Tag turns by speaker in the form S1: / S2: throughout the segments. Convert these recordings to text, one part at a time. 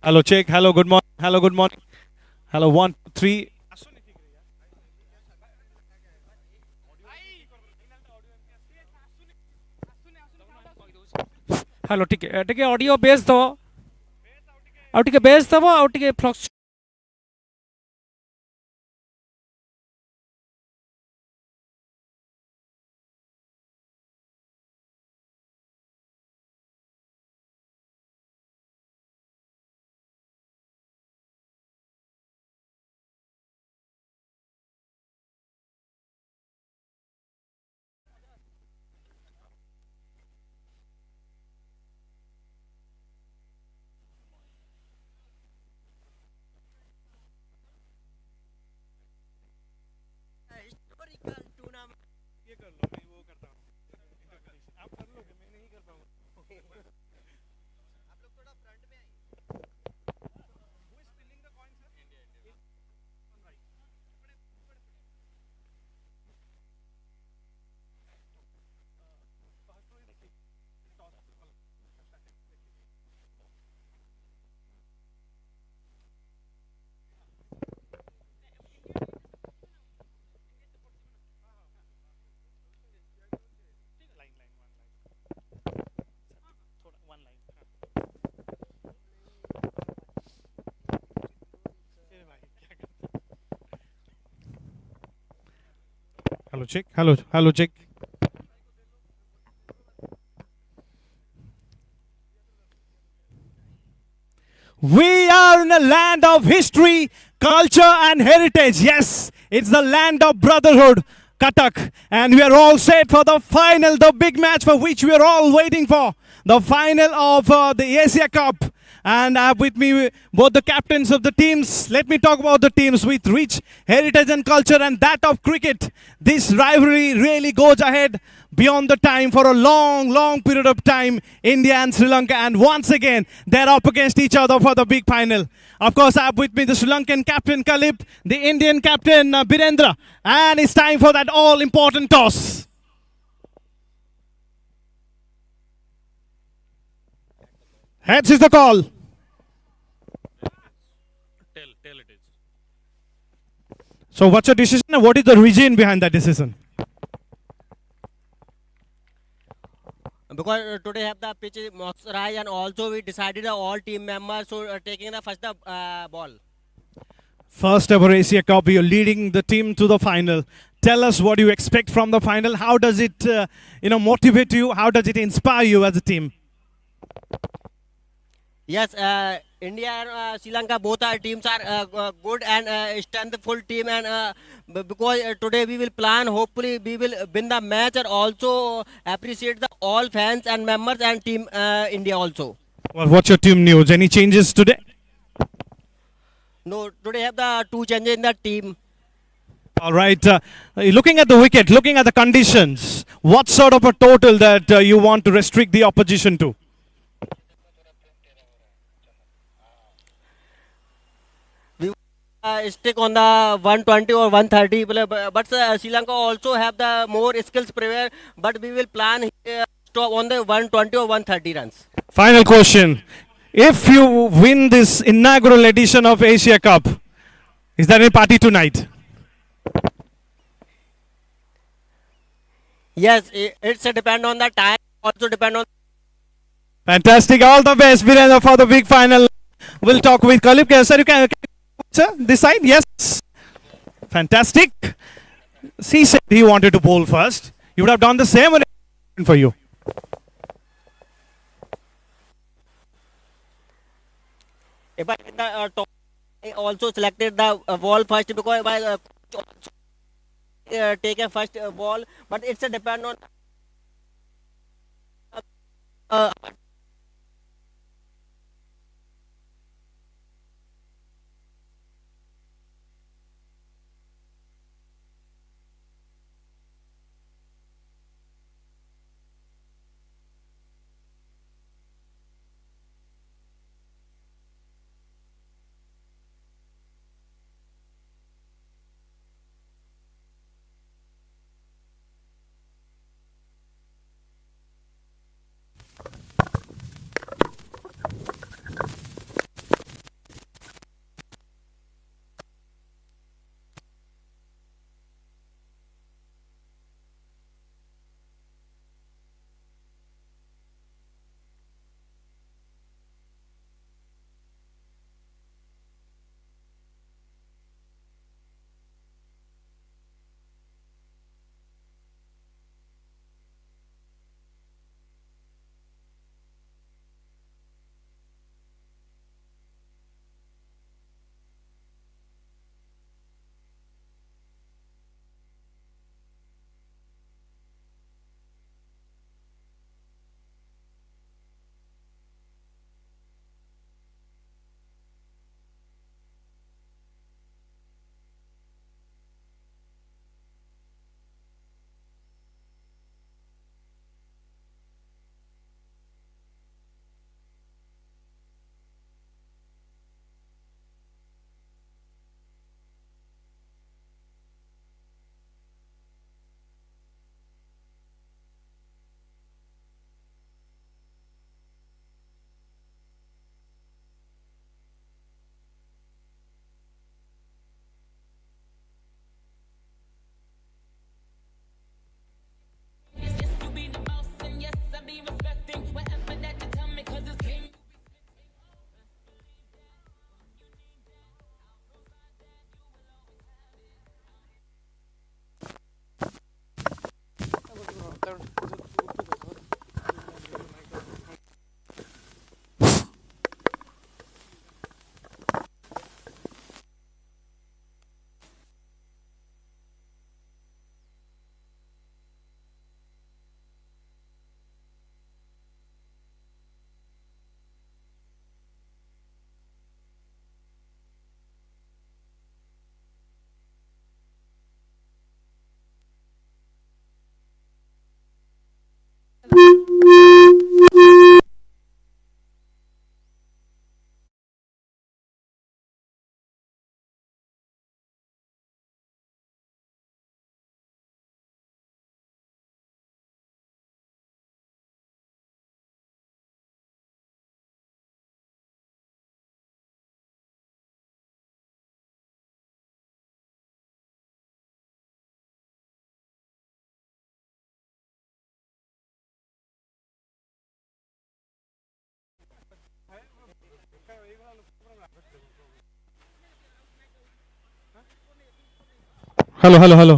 S1: Hello, check. Hello, good morning. Hello, good morning. Hello, one, two, three.
S2: Hello टिके audio base दो ଆଉ ଟିକେ ବେସ୍ ଦବ ଆଉ ଟିକେ ଫ୍ଲକ୍ସ
S3: हिस्टोरिकल टूर्नामेंट
S1: ये कर लो, मैं वो करता हूँ। आप कर लोगे, मैं नहीं कर पाऊंगा।
S3: आप लोग थोड़ा फ्रंट में आइए।
S1: Who is spilling the coin, sir? India. On right. Line, line, one line. थोड़ा one line. ये भाई क्या करते? Hello, check. Hello, hello, check. We are in a land of history, culture, and heritage. Yes, it's the land of brotherhood, Katak. And we are all set for the final, the big match for which we are all waiting for. The final of the Asia Cup. And I have with me both the captains of the teams. Let me talk about the teams with rich heritage and culture and that of cricket. This rivalry really goes ahead beyond the time for a long, long period of time. India and Sri Lanka, and once again they're up against each other for the big final. Of course, I have with me the Sri Lankan captain Kalip, the Indian captain Birendra, and it's time for that all-important toss. Heads is the call.
S2: tell it is
S1: So, what's your decision and what is the reason behind that decision?
S3: Because today have the pitch is moisturized and also we decided all team members so taking the first ball.
S1: First ever Asia Cup, you're leading the team to the final. Tell us what you expect from the final. How does it, motivate you? How does it inspire you as a team?
S3: Yes, India and Sri Lanka both our teams are good and strengthful team and because today we will plan hopefully we will win the match and also appreciate the all fans and members and team India also.
S1: Well, what's your team news? Any changes today?
S3: No, today have the two changes in the team.
S1: All right. Looking at the wicket, looking at the conditions, what sort of a total that you want to restrict the opposition to?
S3: We stick on the 120 or 130, but Sri Lanka also have the more skills prepared, but we will plan stop on the 120 or 130 runs.
S1: Final question. If you win this inaugural edition of Asia Cup, is there any party tonight?
S3: Yes, it's a depend on the time, also depend on.
S1: Fantastic. All the best, Virendra, for the big final. We'll talk with Kalip. Sir, you can sir, this side? Yes. Fantastic. He said he wanted to bowl first. You would have done the same for you.
S3: If I in the top, I also selected the ball first because I take a first ball, but it's a depend on. Uh,
S1: hello hello hello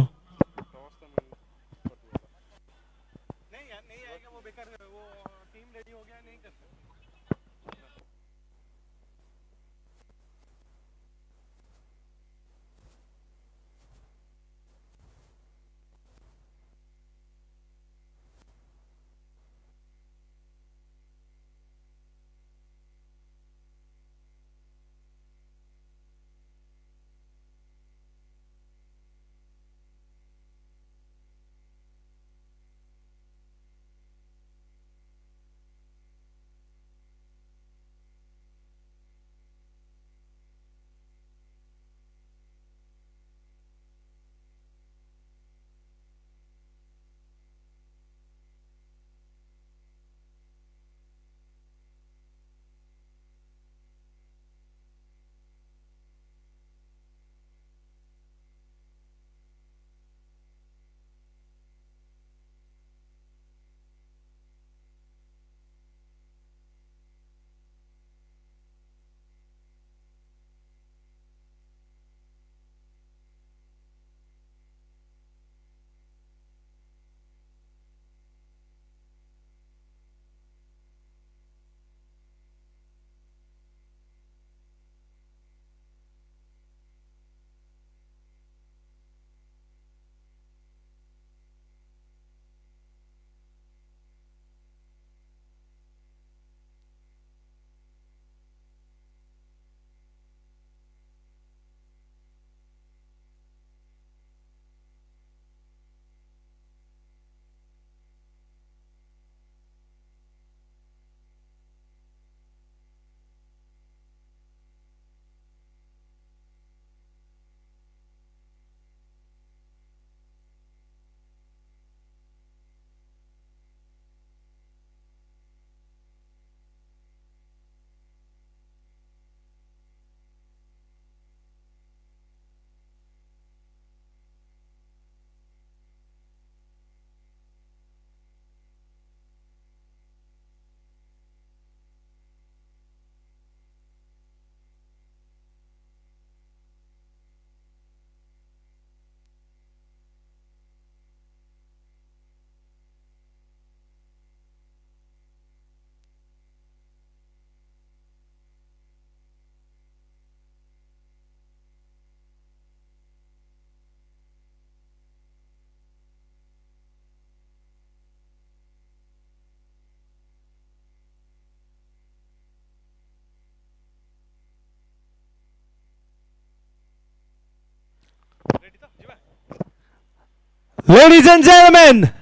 S1: Ladies and gentlemen,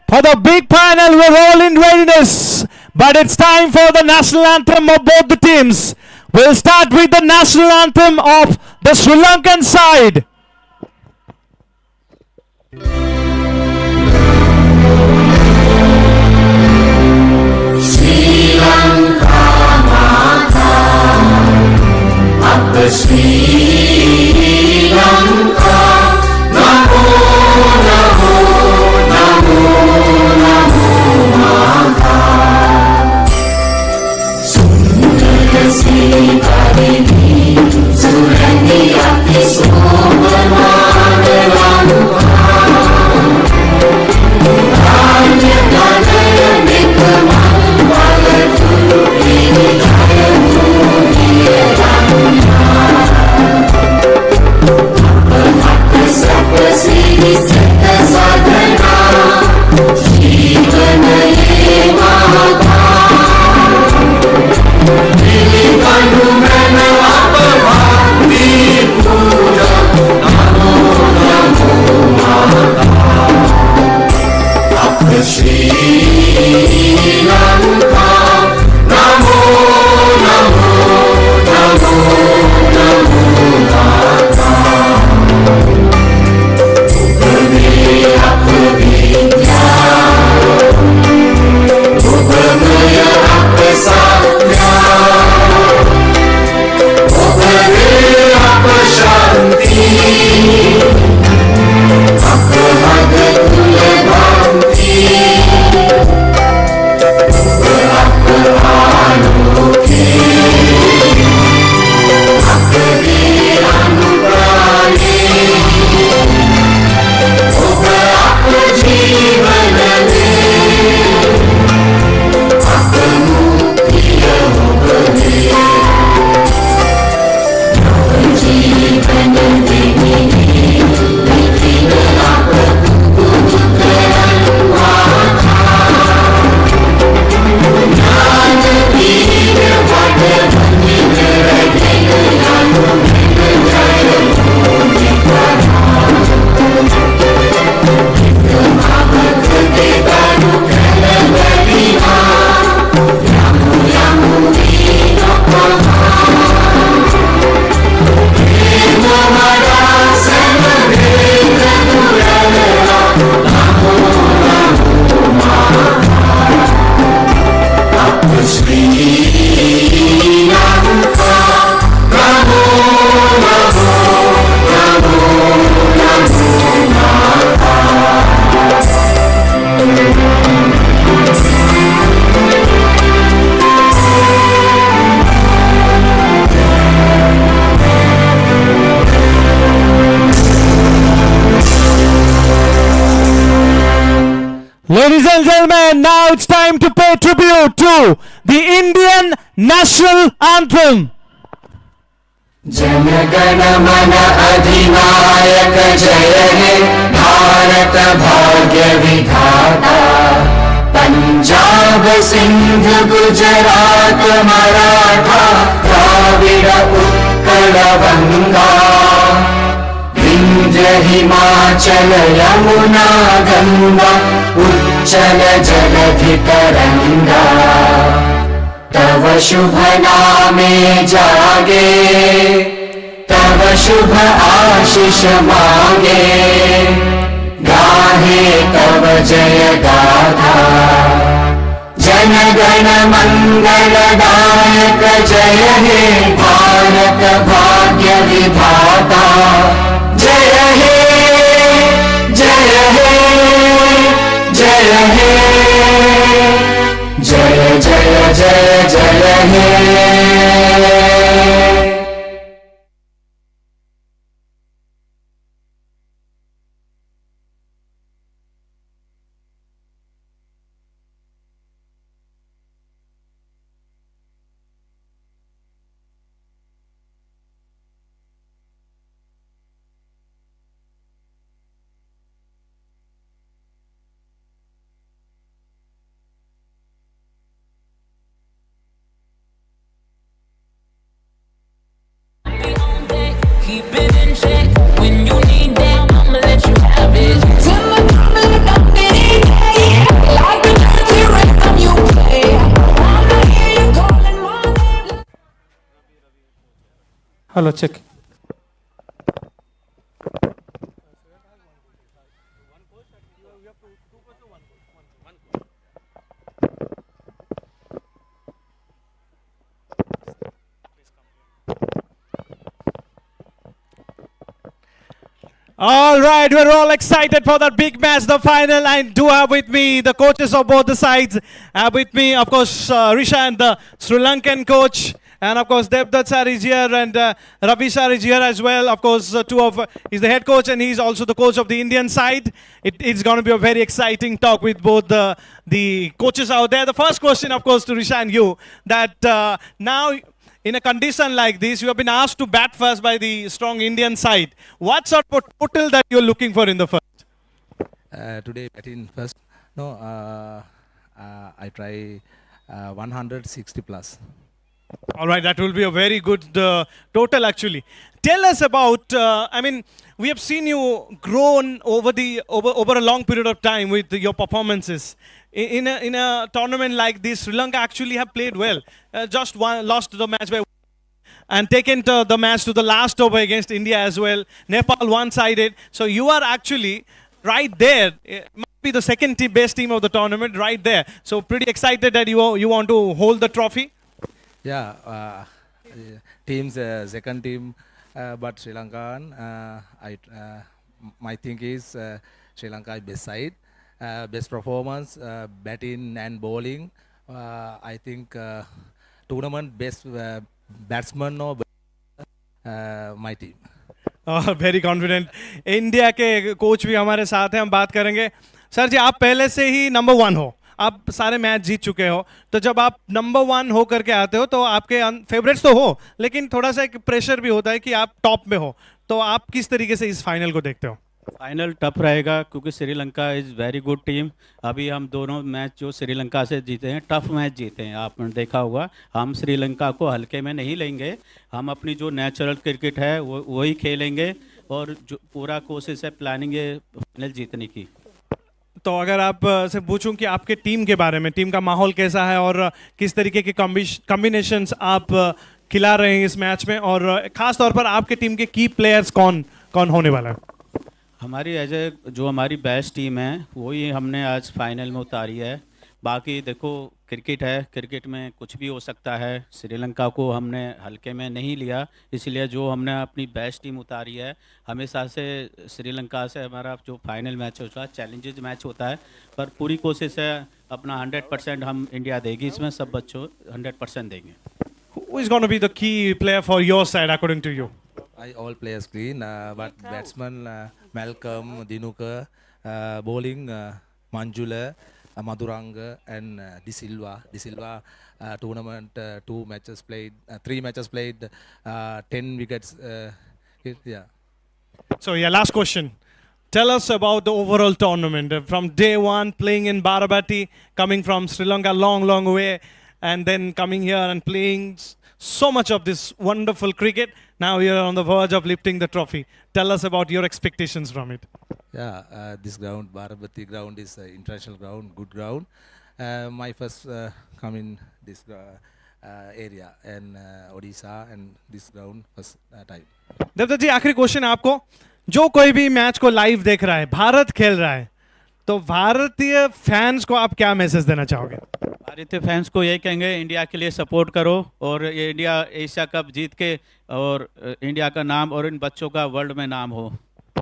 S1: for the big final, we're all in readiness. But it's time for the national anthem of both the teams. We'll start with the national anthem of the Sri Lankan side.
S4: Sri Lanka Mata, Abba Sri Lanka, Namo Namo Namo Namo Mata. Sundara Sitarini, Surandi Ati Somanada Lanka.
S1: And now it's time to pay tribute to the Indian national anthem.
S4: जनगण मन अधिनायक जय हे भारत भाग्य विधाता पंजाब सिंध गुजरात मराठा द्राविड़ उत्कल गंगा विंध्य हिमाचल यमुना गंगा उच्चल जलधि तरंगा तव शुभ नामे जागे तव शुभ आशीष मांगे गाहे तव जय गाथा जन गण मंगलदायक जय हे भारत भाग्य विधाता जय हे जय हे जय हे जय जय जय जय हे
S5: Keep it in check when you need that. I'ma let you have it. Till my time like I'm getting like a dirty rhythm you play. Wanna hear you calling my name.
S2: Hello check.
S1: All right, we're all excited for that big match, the final. I do have with me the coaches of both the sides. Have with me, of course, Rishan, the Sri Lankan coach, and of course, Devdutt sir is here, and Ravi sir is here as well. Of course, he's the head coach, and he's also the coach of the Indian side. It's going to be a very exciting talk with both the coaches out there. The first question, of course, to Rishan, you that now. In a condition like this, you have been asked to bat first by the strong Indian side. What sort of total that you're looking for in the first?
S6: Today batting first. No, I try 160 plus.
S1: All right, that will be a very good total actually. Tell us about, I mean, we have seen you grown over a long period of time with your performances. In a tournament like this, Sri Lanka actually have played well. Just lost the match by and taken the match to the last over against India as well. Nepal one-sided. So you are actually right there. It might be the second best team of the tournament right there. So pretty excited that you want to hold the trophy.
S6: Yeah, teams second team, but Sri Lankan. My think is Sri Lanka is best side, best performance, batting and bowling. I think tournament best batsman or my team.
S1: Very confident. India के coach भी हमारे साथ हैं, हम बात करेंगे. Sir जी, आप पहले से ही नंबर 1 हो, आप सारे मैच जीत चुके हो, तो जब आप नंबर 1 हो करके आते हो तो आपके फेवरेट्स तो हो, लेकिन थोड़ा सा एक प्रेशर भी होता है कि आप टॉप में हो. तो आप किस तरीके से इस फाइनल को देखते हो?
S7: फाइनल टफ रहेगा क्योंकि Sri Lanka is very good team. अभी हम दोनों मैच जो श्रीलंका से जीते हैं टफ मैच जीते हैं, आपने देखा होगा. हम श्रीलंका को हल्के में नहीं लेंगे, हम अपनी जो नेचुरल क्रिकेट है वो वही खेलेंगे और जो पूरा कोशिश है प्लानिंग है फाइनल जीतने की.
S1: तो अगर आप से पूछूं कि आपके टीम के बारे में, टीम का माहौल कैसा है और किस तरीके के कॉम्बिनेशंस आप खिला रहे हैं इस मैच में, और खास तौर पर आपके टीम के की प्लेयर्स कौन कौन होने वाला है?
S7: हमारी जो हमारी बेस्ट टीम है वही हमने आज फाइनल में उतारी है. बाकी देखो क्रिकेट है, क्रिकेट में कुछ भी हो सकता है. श्रीलंका को हमने हल्के में नहीं लिया, इसलिए जो हमने अपनी बेस्ट टीम उतारी है. हमेशा से श्रीलंका से हमारा जो फाइनल मैच होता है चैलेंजेस मैच होता है, पर पूरी कोशिश है अपना 100% हम इंडिया देगी, इसमें सब बच्चों 100% देंगे.
S1: Who is going to be the key player for your side according to you?
S6: All players clean, but batsman Malcolm, Dinuka, bowling Manjula, Maduranga and De Silva. De Silva tournament, 2 matches played, 3 matches played, 10 wickets. Yeah.
S1: So yeah, last question. Tell us about the overall tournament. From day one, playing in Barabati, coming from Sri Lanka, long way, and then coming here and playing so much of this wonderful cricket. Now you're on the verge of lifting the trophy. Tell us about your expectations from it.
S6: Yeah, this ground, Barabati ground, is international ground, good ground. My first come in this area and Odisha and this ground first time.
S1: Devdutt जी आखिरी question है आपको. जो कोई भी match को live देख रहा है, भारत खेल रहा है, तो भारतीय फैंस को आप क्या मैसेज देना चाहोगे?
S7: भारतीय फैंस को यही कहेंगे, इंडिया के लिए सपोर्ट करो और ये इंडिया एशिया कप जीत के और इंडिया का नाम और इन बच्चों का वर्ल्ड में नाम हो.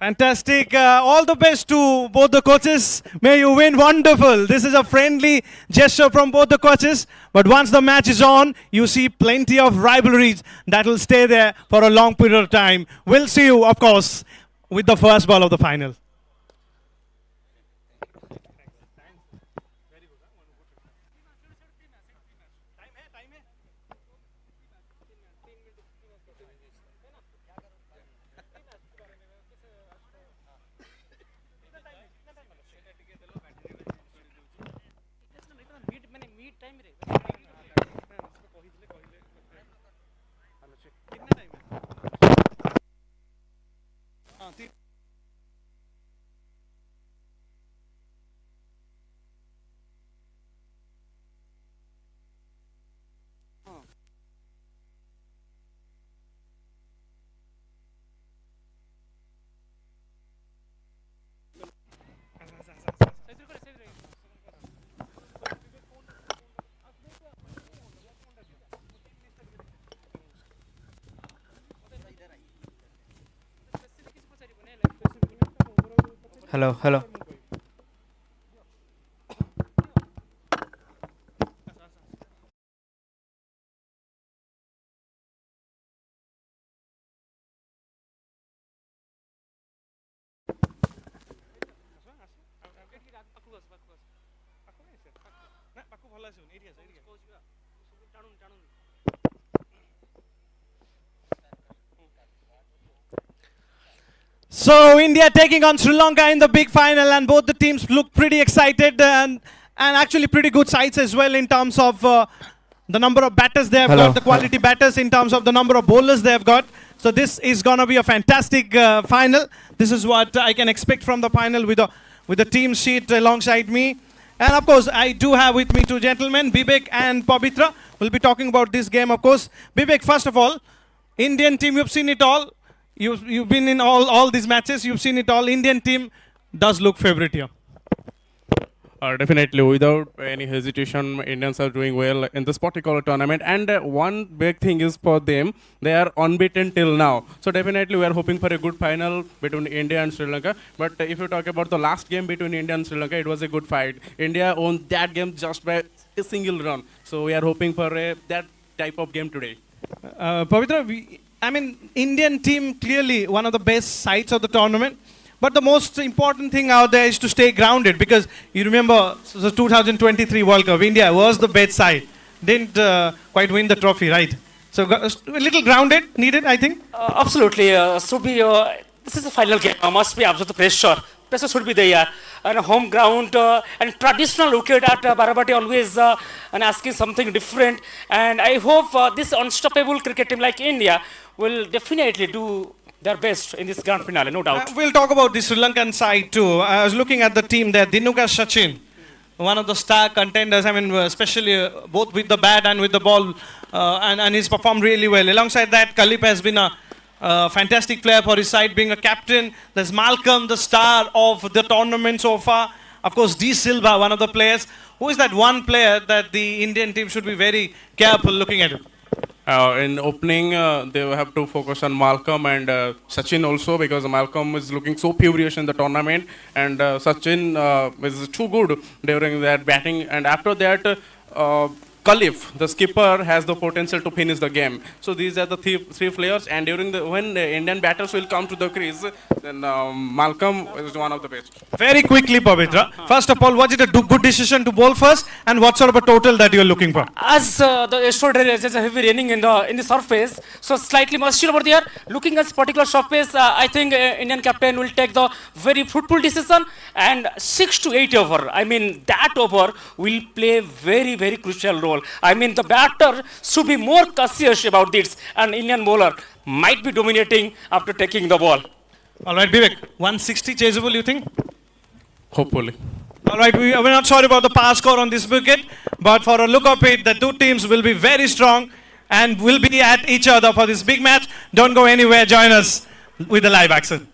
S1: Fantastic. All the best to both the coaches. May you win. Wonderful. This is a friendly gesture from both the coaches. But once the match is on, you see plenty of rivalries that will stay there for a long period of time. We'll see you, of course, with the first ball of the final.
S2: Hello.
S1: So India taking on Sri Lanka in the big final, and both the teams look pretty excited and actually pretty good sides as well in terms of the number of batters they have got, the quality batters in terms of the number of bowlers they have got. So this is going to be a fantastic final. This is what I can expect from the final with the team sheet alongside me. And of course, I do have with me two gentlemen, Bibek and Pavitra. We'll be talking about this game, of course. Bibek, first of all, Indian team, you've seen it all. You've been in all these matches. You've seen it all. Indian team does look favorite here.
S8: Definitely, without any hesitation, Indians are doing well in this particular tournament. And one big thing is for them, they are unbeaten till now. So definitely, we are hoping for a good final between India and Sri Lanka. But if you talk about the last game between India and Sri Lanka, it was a good fight. India won that game just by a single run. So we are hoping for that type of game today.
S1: Pavitra, Indian team clearly one of the best sides of the tournament. But the most important thing out there is to stay grounded, because you remember the 2023 World Cup, India was the best side. Didn't quite win the trophy, right? So a little grounded needed, I think.
S9: Absolutely. Should be. This is a final game. Must be absolute pressure. Pressure should be there. And home ground and traditional wicket at Barabati always and asking something different. And I hope this unstoppable cricket team like India will definitely do their best in this grand finale, no doubt.
S1: We'll talk about the Sri Lankan side too. I was looking at the team there. Dinuka Sachin, one of the star contenders. Especially both with the bat and with the ball, and he's performed really well. Alongside that, Kalip has been a fantastic player for his side, being a captain. There's Malcolm, the star of the tournament so far. Of course, De Silva, one of the players. Who is that one player that the Indian team should be very careful looking at him?
S8: In opening, they have to focus on Malcolm and Sachin also, because Malcolm is looking so furious in the tournament, and Sachin is too good during that batting. And after that, Khalif, the skipper, has the potential to finish the game. So these are the three players, and when the Indian batters will come to the crease, then Malcolm is one of the best.
S1: Very quickly, Pavitra. First of all, was it a good decision to bowl first, and what sort of a total that you are looking for?
S9: As the yesterday there's a heavy raining in the surface, so slightly mushy over there. Looking at this particular surface, I think Indian captain will take the very fruitful decision, and 6 to 8 over. I mean that over will play very crucial role. I mean the batter should be more cautious about this, and Indian bowler might be dominating after taking the ball.
S1: All right, Vivek. 160 chaseable, you think?
S8: Hopefully.
S1: All right, we're not sorry about the pass score on this wicket, but for a look of it, the two teams will be very strong and will be at each other for this big match. Don't go anywhere. Join us with the live action.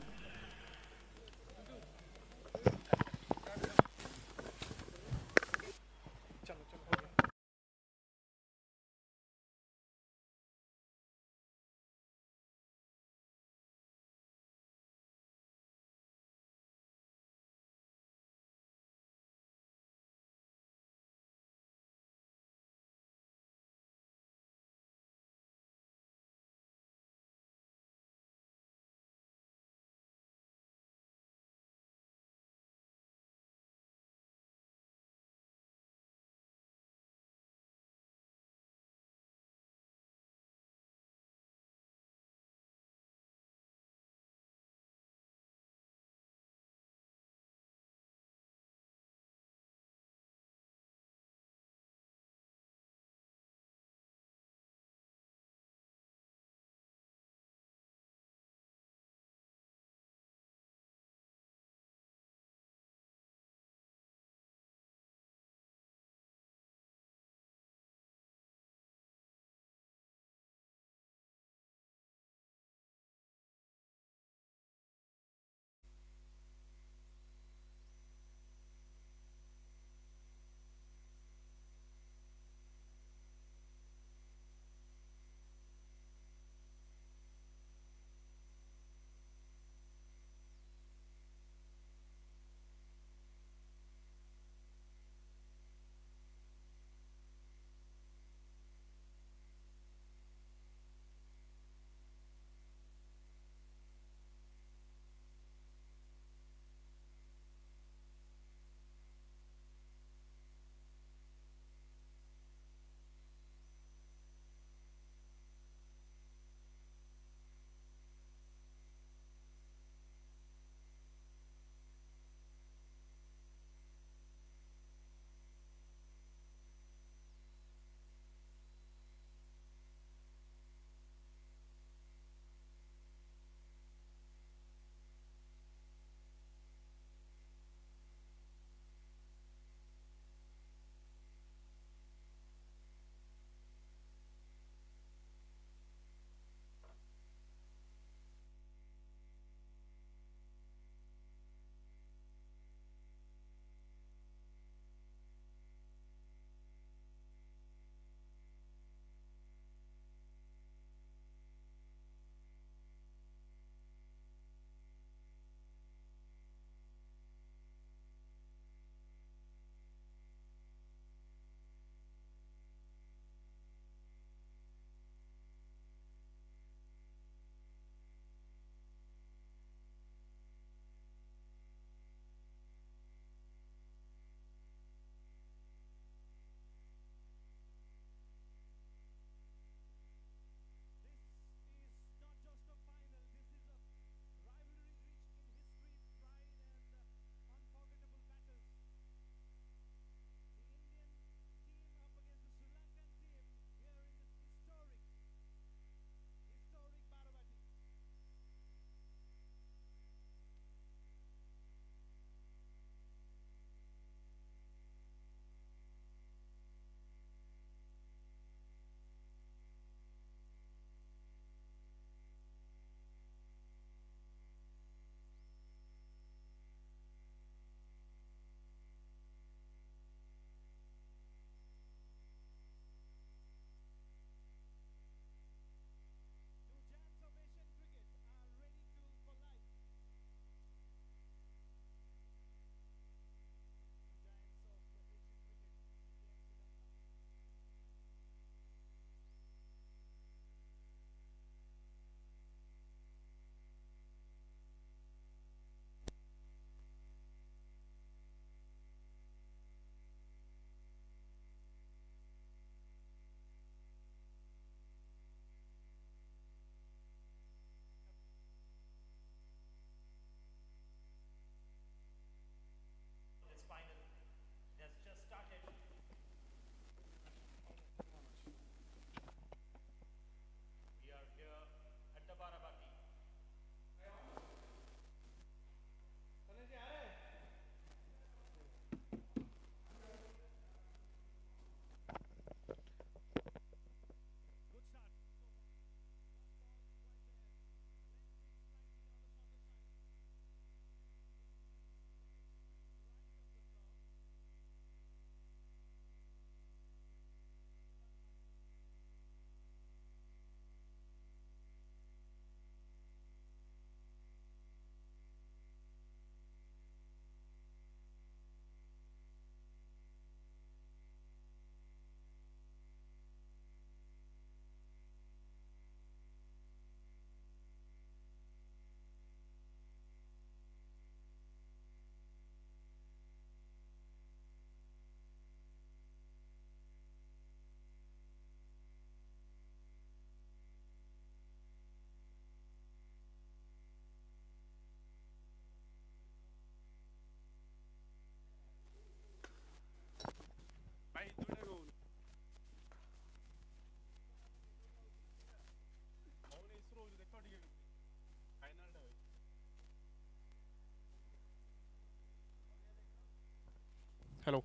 S8: Hello.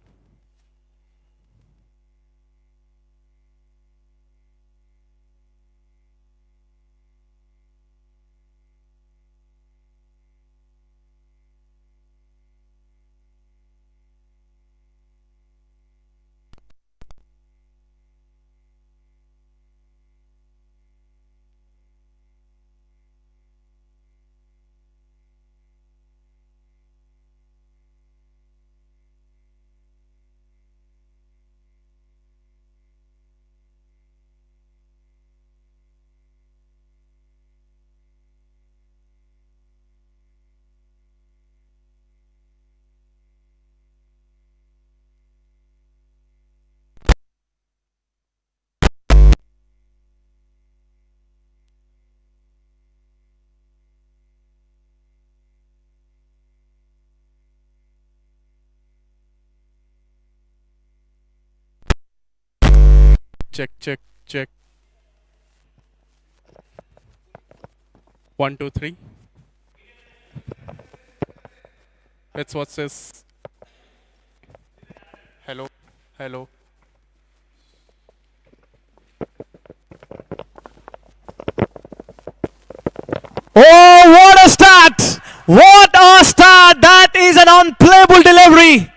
S8: Check, check, check. 1, 2, 3. Let's watch this. Hello. Hello.
S1: Oh, what a start! What a start! That is an unplayable delivery.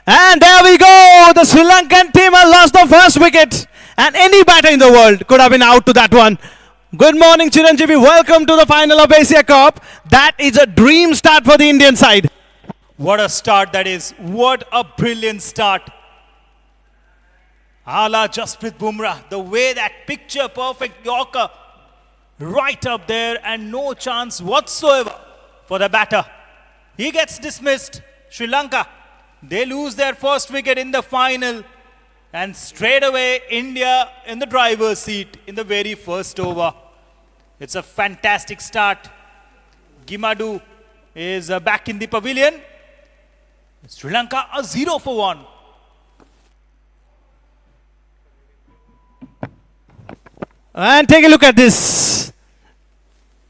S1: And there we go. The Sri Lankan team has lost the first wicket. And any batter in the world could have been out to that one. Good morning, Chiranjeevi. Welcome to the final of ADCA Cup. That is a dream start for the Indian side.
S10: What a start that is. What a brilliant start. Ala Jasprit Bumrah. The way that picture perfect Yorker right up there and no chance whatsoever for the batter. He gets dismissed. Sri Lanka, they lose their first wicket in the final. And straight away, India in the driver's seat in the very first over. It's a fantastic start. Gimadu is back in the pavilion. Sri Lanka are 0 for 1.
S1: And take a look at this.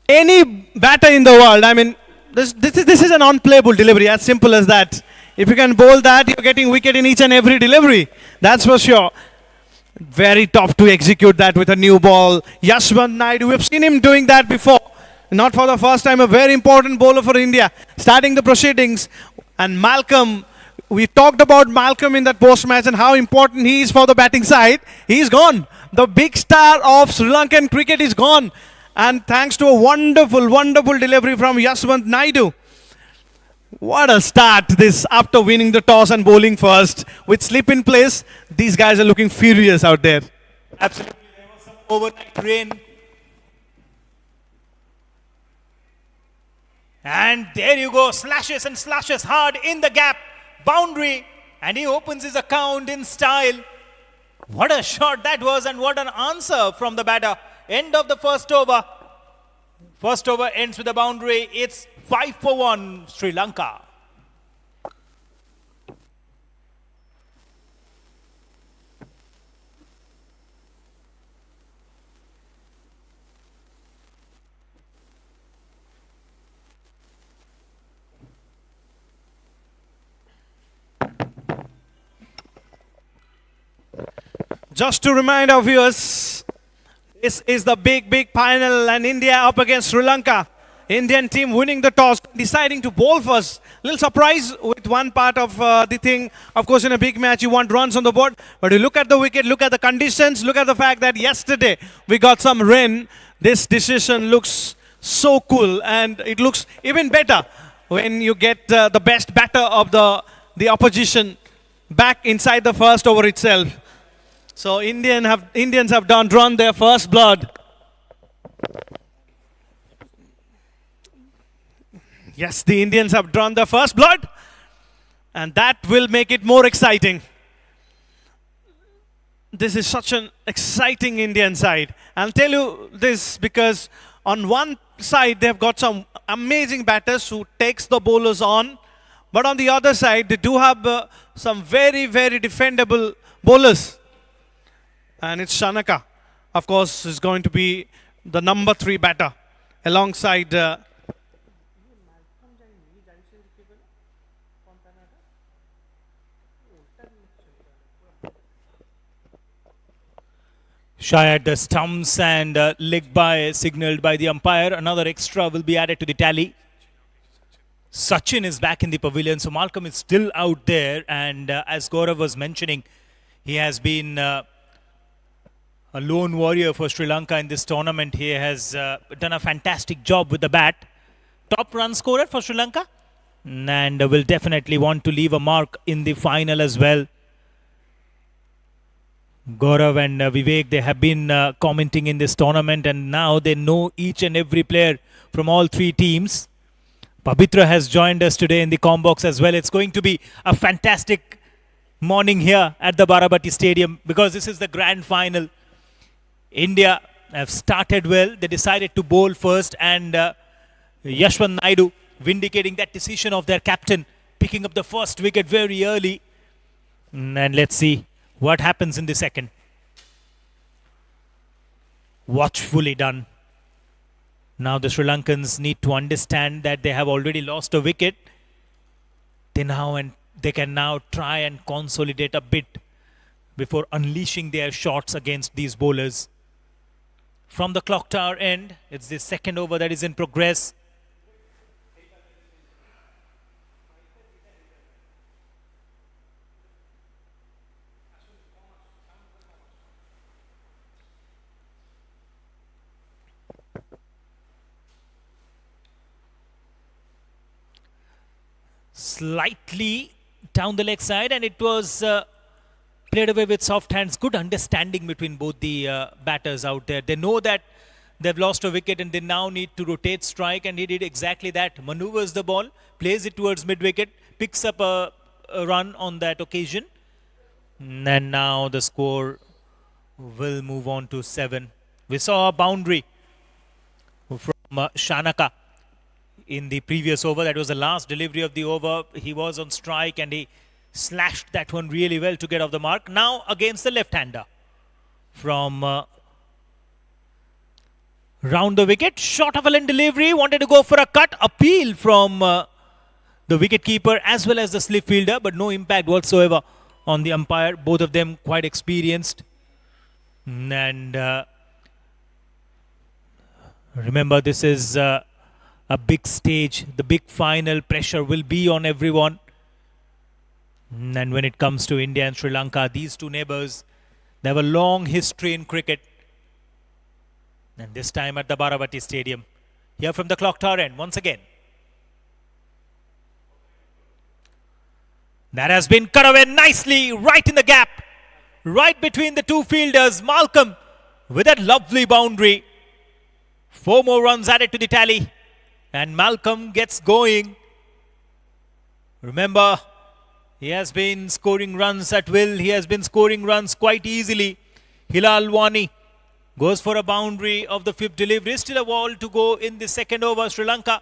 S1: Any batter in the world, I mean, this is an unplayable delivery, as simple as that. If you can bowl that, you're getting wicket in each and every delivery. That's for sure. Very tough to execute that with a new ball. Yashwant Naidu, we've seen him doing that before. Not for the first time, a very important bowler for India. Starting the proceedings. And Malcolm, we talked about Malcolm in that post-match and how important he is for the batting side. He's gone. The big star of Sri Lankan cricket is gone. And thanks to a wonderful, wonderful delivery from Yashwant Naidu. What a start this after winning the toss and bowling first. With slip in place, these guys are looking furious out there.
S10: Absolutely. There was some overnight rain. And there you go. Slashes and slashes hard in the gap. Boundary. And he opens his account in style. What a shot that was and what an answer from the batter. End of the first over. First over ends with a boundary. It's 5 for 1, Sri Lanka.
S1: Just to remind our viewers, this is the big final and India up against Sri Lanka. Indian team winning the toss, deciding to bowl first. Little surprise with one part of the thing. Of course, in a big match, you want runs on the board. But you look at the wicket, look at the conditions, look at the fact that yesterday we got some rain. This decision looks so cool and it looks even better when you get the best batter of the opposition back inside the first over itself. So Indians have drawn their first blood. Yes, the Indians have drawn their first blood. And that will make it more exciting. This is such an exciting Indian side. I'll tell you this because on one side they've got some amazing batters who takes the bowlers on. But on the other side, they do have some very defendable bowlers. And it's Shanaka, of course, is going to be the number 3 batter alongside
S10: Shy at the stumps and leg by signaled by the umpire. Another extra will be added to the tally. Sachin is back in the pavilion, so Malcolm is still out there. And as Gaurav was mentioning, he has been a lone warrior for Sri Lanka in this tournament. He has done a fantastic job with the bat. Top run scorer for Sri Lanka, and will definitely want to leave a mark in the final as well. Gaurav and Vivek, they have been commenting in this tournament, and now they know each and every player from all three teams. Pabitra has joined us today in the Combox as well. It's going to be a fantastic morning here at the Barabati Stadium because this is the grand final. India have started well. They decided to bowl first, and Yashwant Naidu vindicating that decision of their captain, picking up the first wicket very early. And let's see what happens in the second. Watchfully done. Now the Sri Lankans need to understand that they have already lost a wicket. They can now try and consolidate a bit before unleashing their shots against these bowlers. From the clock tower end, it's the second over that is in progress. Slightly down the leg side, and it was played away with soft hands. Good understanding between both the batters out there. They know that they've lost a wicket and they now need to rotate strike, and he did exactly that. Maneuvers the ball, plays it towards mid-wicket, picks up a run on that occasion. And now the score will move on to 7. We saw a boundary from Shanaka in the previous over. That was the last delivery of the over. He was on strike and he slashed that one really well to get off the mark. Now against the left-hander from round the wicket. Short of a line delivery, wanted to go for a cut. Appeal from the wicket-keeper as well as the slip fielder, but no impact whatsoever on the umpire. Both of them quite experienced. And remember, this is a big stage. The big final pressure will be on everyone. And when it comes to India and Sri Lanka, these two neighbors, they have a long history in cricket. And this time at the Barabati Stadium. Here from the clock tower end, once again. That has been cut away nicely, right in the gap. Right between the two fielders. Malcolm with that lovely boundary. 4 more runs added to the tally. And Malcolm gets going. Remember, he has been scoring runs at will. He has been scoring runs quite easily. Hilal Wani goes for a boundary of the 5th delivery. Still a ball to go in the second over. Sri Lanka,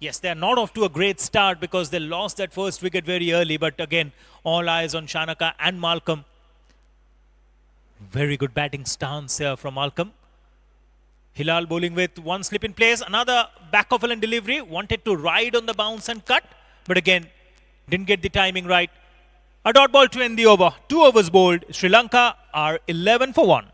S10: yes, they are not off to a great start because they lost that first wicket very early. But again, all eyes on Shanaka and Malcolm. Very good batting stance here from Malcolm. Hilal bowling with one slip in place. Another back of a line delivery. Wanted to ride on the bounce and cut. But again, didn't get the timing right. A dot ball to end the over. 2 overs bowled. Sri Lanka are 11 for 1.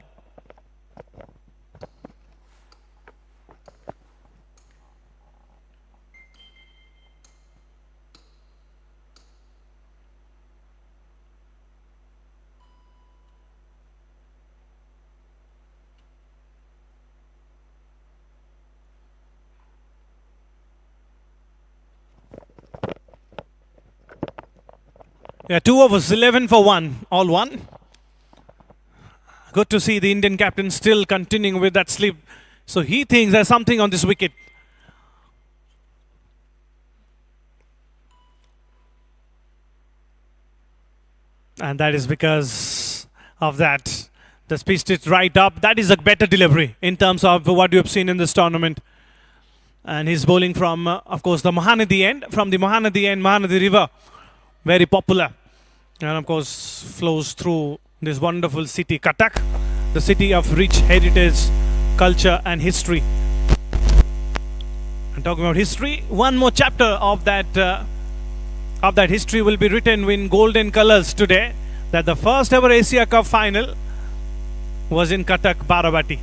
S1: Yeah, 2 overs, 11 for 1, all 1. Good to see the Indian captain still continuing with that slip. So he thinks there's something on this wicket. And that is because of that. Just pitched it right up. That is a better delivery in terms of what you have seen in this tournament. And he's bowling from, of course, the Mahanadi end. From the Mahanadi end, Mahanadi River. Very popular, and of course flows through this wonderful city, Cuttack, the city of rich heritage, culture and history. And talking about history, one more chapter of that history will be written in golden colors today. That the first ever ASIA Cup final was in Cuttack, Baravati.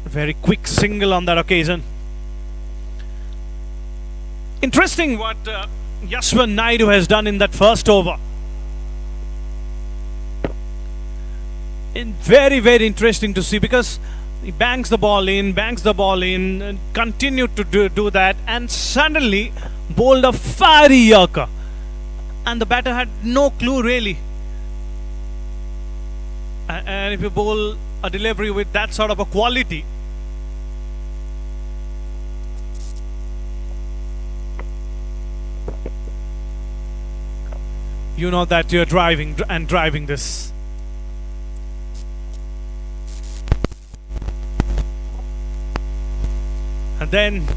S1: Very quick single on that occasion. Interesting what Yashwan Naidu has done in that first over. And very, very interesting to see, because he bangs the ball in, and continued to do that, and suddenly bowled a fiery Yorker. And the batter had no clue really. And if you bowl a delivery with that sort of a quality, you know that you're driving this. And then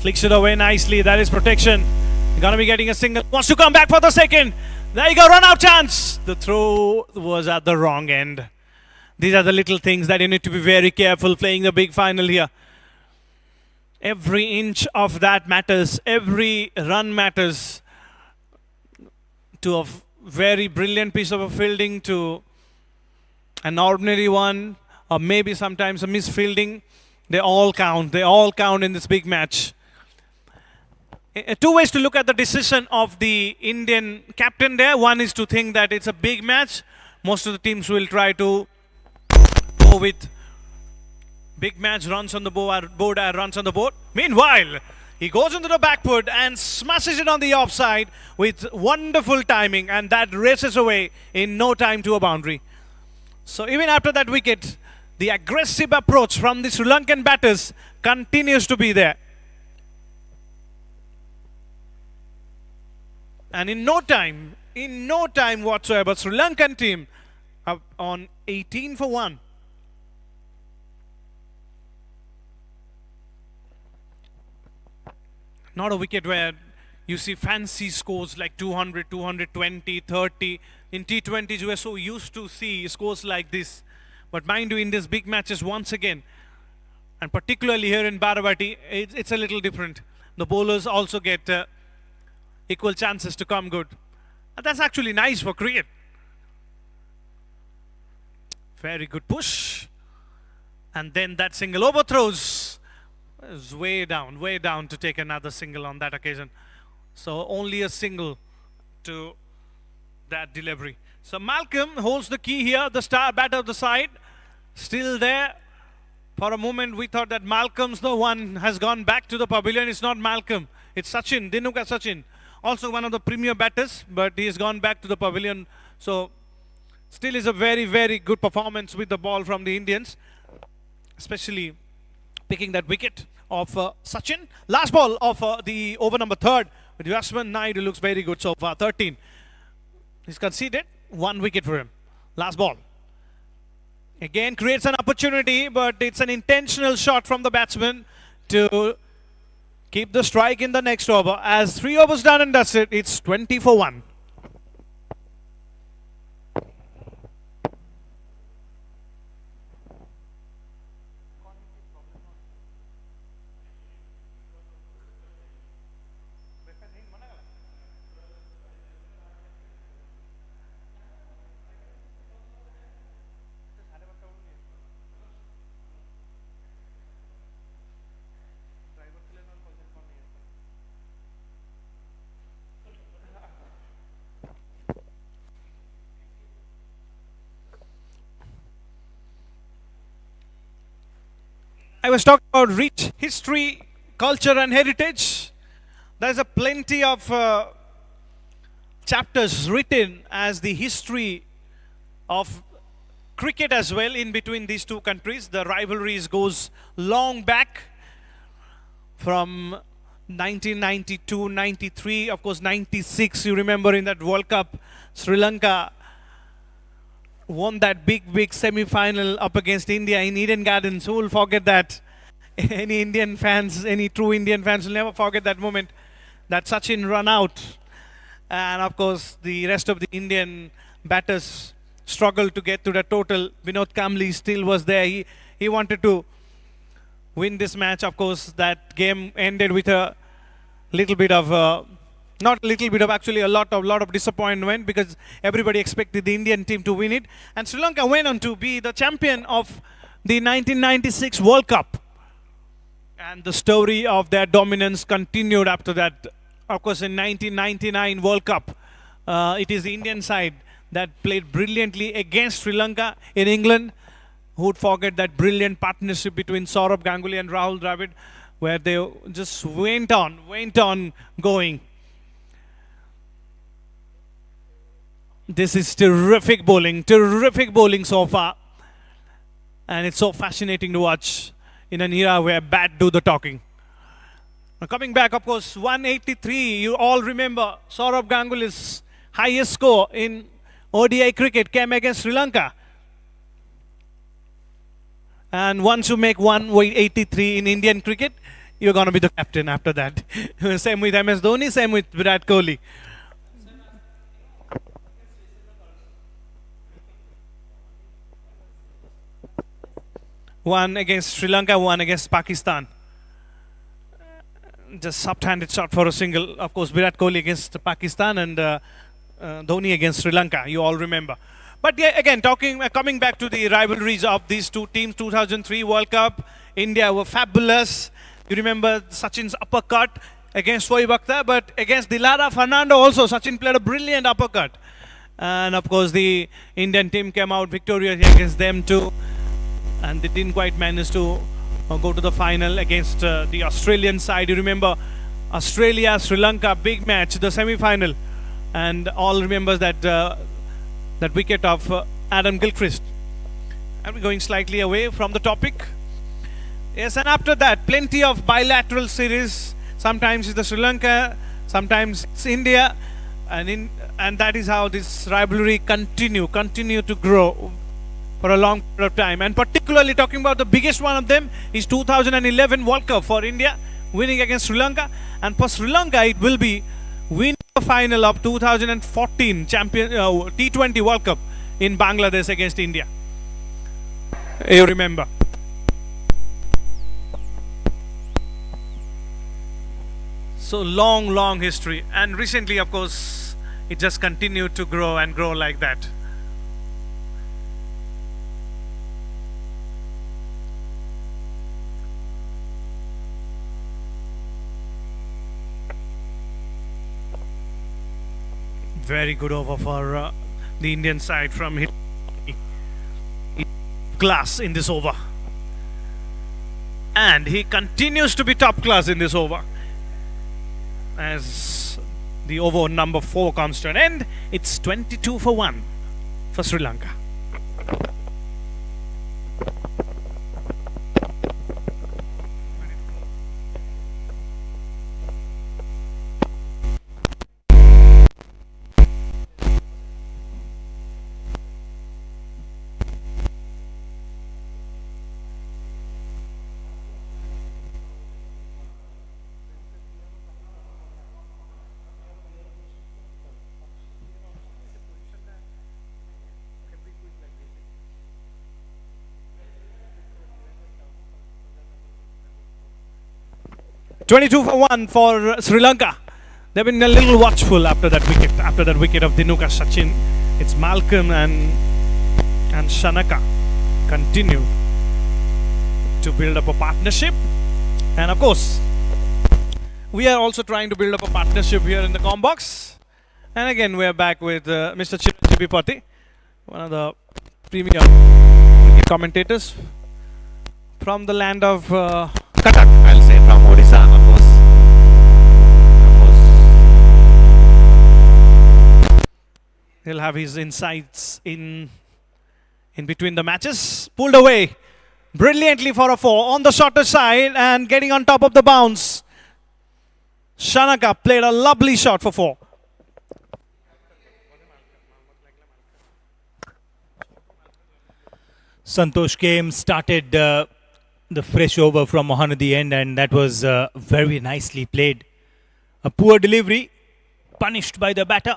S1: flicks it away nicely. That is protection. You're gonna be getting a single. Wants to come back for the second. There you go, run out chance. The throw was at the wrong end. These are the little things that you need to be very careful playing the big final here. Every inch of that matters. Every run matters. To a very brilliant piece of a fielding, to an ordinary one, or maybe sometimes a misfielding, they all count. They all count in this big match. Two ways to look at the decision of the Indian captain there. One is to think that it's a big match. Most of the teams will try to go with big match, runs on the board, runs on the board. Meanwhile, he goes into the back foot and smashes it on the offside with wonderful timing, and that races away in no time to a boundary. So even after that wicket, the aggressive approach from the Sri Lankan batters continues to be there. And in no time whatsoever, Sri Lankan team are on 18 for 1. Not a wicket where you see fancy scores like 200, 220, 30. In T20s, we are so used to see scores like this. But mind you, in these big matches, once again, and particularly here in Baravati, it's a little different. The bowlers also get equal chances to come good. And that's actually nice for cricket. Very good push. And then that single overthrows. Is way down to take another single on that occasion. So only a single to that delivery. So Malcolm holds the key here, the star batter of the side. Still there. For a moment we thought that Malcolm's the one has gone back to the pavilion. It's not Malcolm. It's Sachin, Dinuka Sachin. Also one of the premier batters, but he has gone back to the pavilion. So still is a very, very good performance with the ball from the Indians. Especially picking that wicket of Sachin. Last ball of the over number 3rd. But Yashwan Naidu looks very good so far. 13. He's conceded 1 wicket for him. Last ball. Again creates an opportunity, but it's an intentional shot from the batsman to keep the strike in the next over. As 3 overs done and dusted, it's 20 for 1. I was talking about rich history, culture and heritage. There's a plenty of chapters written as the history of cricket as well in between these two countries. The rivalries goes long back from 1992, 93, of course 96, you remember in that World Cup, Sri Lanka won that big semi-final up against India in Eden Gardens. Who will forget that? Any Indian fans, any true Indian fans will never forget that moment. That Sachin run out. And of course, the rest of the Indian batters struggled to get to the total. Vinod Kamli still was there. He wanted to win this match. Of course, that game ended with a little bit of Not a little bit of, actually a lot of disappointment, because everybody expected the Indian team to win it. And Sri Lanka went on to be the champion of the 1996 World Cup. And the story of their dominance continued after that. Of course, in 1999 World Cup, it is the Indian side that played brilliantly against Sri Lanka in England. Who would forget that brilliant partnership between Saurabh Ganguly and Rahul Dravid, where they just went on going. This is terrific bowling so far. And it's so fascinating to watch in an era where bat do the talking. Now coming back, of course, 183, you all remember Saurabh Ganguly's highest score in ODI cricket came against Sri Lanka. And once you make 183 in Indian cricket, you're going to be the captain after that. Same with MS Dhoni, same with Virat Kohli. One against Sri Lanka, one against Pakistan. Just soft-handed shot for a single. Of course, Virat Kohli against Pakistan and Dhoni against Sri Lanka. You all remember. But yeah, again, coming back to the rivalries of these two teams, 2003 World Cup, India were fabulous. You remember Sachin's uppercut against Shoaib Akhtar, but against Dilara Fernando also, Sachin played a brilliant uppercut. And of course, the Indian team came out victorious against them too. And they didn't quite manage to go to the final against the Australian side. You remember Australia, Sri Lanka, big match, the semi-final. And all remembers that that wicket of Adam Gilchrist. And we're going slightly away from the topic. Yes, and after that, plenty of bilateral series. Sometimes it's the Sri Lanka, sometimes it's India. And that is how this rivalry continue to grow for a long period of time. And particularly talking about the biggest one of them is 2011 World Cup for India, winning against Sri Lanka. And for Sri Lanka, it will be winning the final of 2014 T20 World Cup in Bangladesh against India. You remember. So long history. And recently, of course, it just continued to grow and grow like that. Very good over for the Indian side from class in this over. And he continues to be top class in this over. As the over number 4 comes to an end, it's 22 for 1 for Sri Lanka. $22 for 1 for Sri Lanka. They've been a little watchful after that wicket of Dinuka Sachin. It's Malcolm and Shanaka continue to build up a partnership. And of course, we are also trying to build up a partnership here in the Combox. And again, we are back with Mr. Chiranjeevi Pati, one of the premier commentators from the land of Cuttack, I'll say, from Odisha, of course. He'll have his insights in between the matches. Pulled away brilliantly for a 4 on the shorter side and getting on top of the bounce. Shanaka played a lovely shot for 4.
S10: Santosh came, started the fresh over from Mohanadi end, and that was very nicely played. A poor delivery, punished by the batter.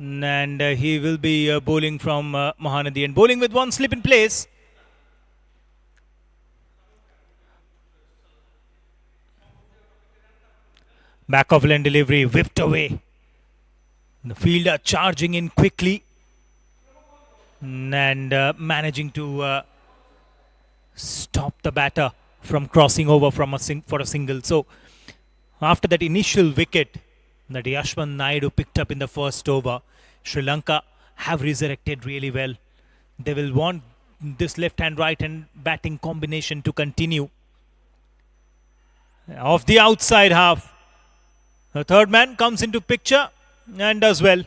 S10: And he will be bowling from Mohanadi and bowling with one slip in place. Back of line delivery, whipped away. The fielder charging in quickly and managing to stop the batter from crossing over from for a single. So after that initial wicket that Yashwant Naidu picked up in the first over, Sri Lanka have resurrected really well. They will want this left hand right hand batting combination to continue. Off the outside half, the third man comes into picture and does well.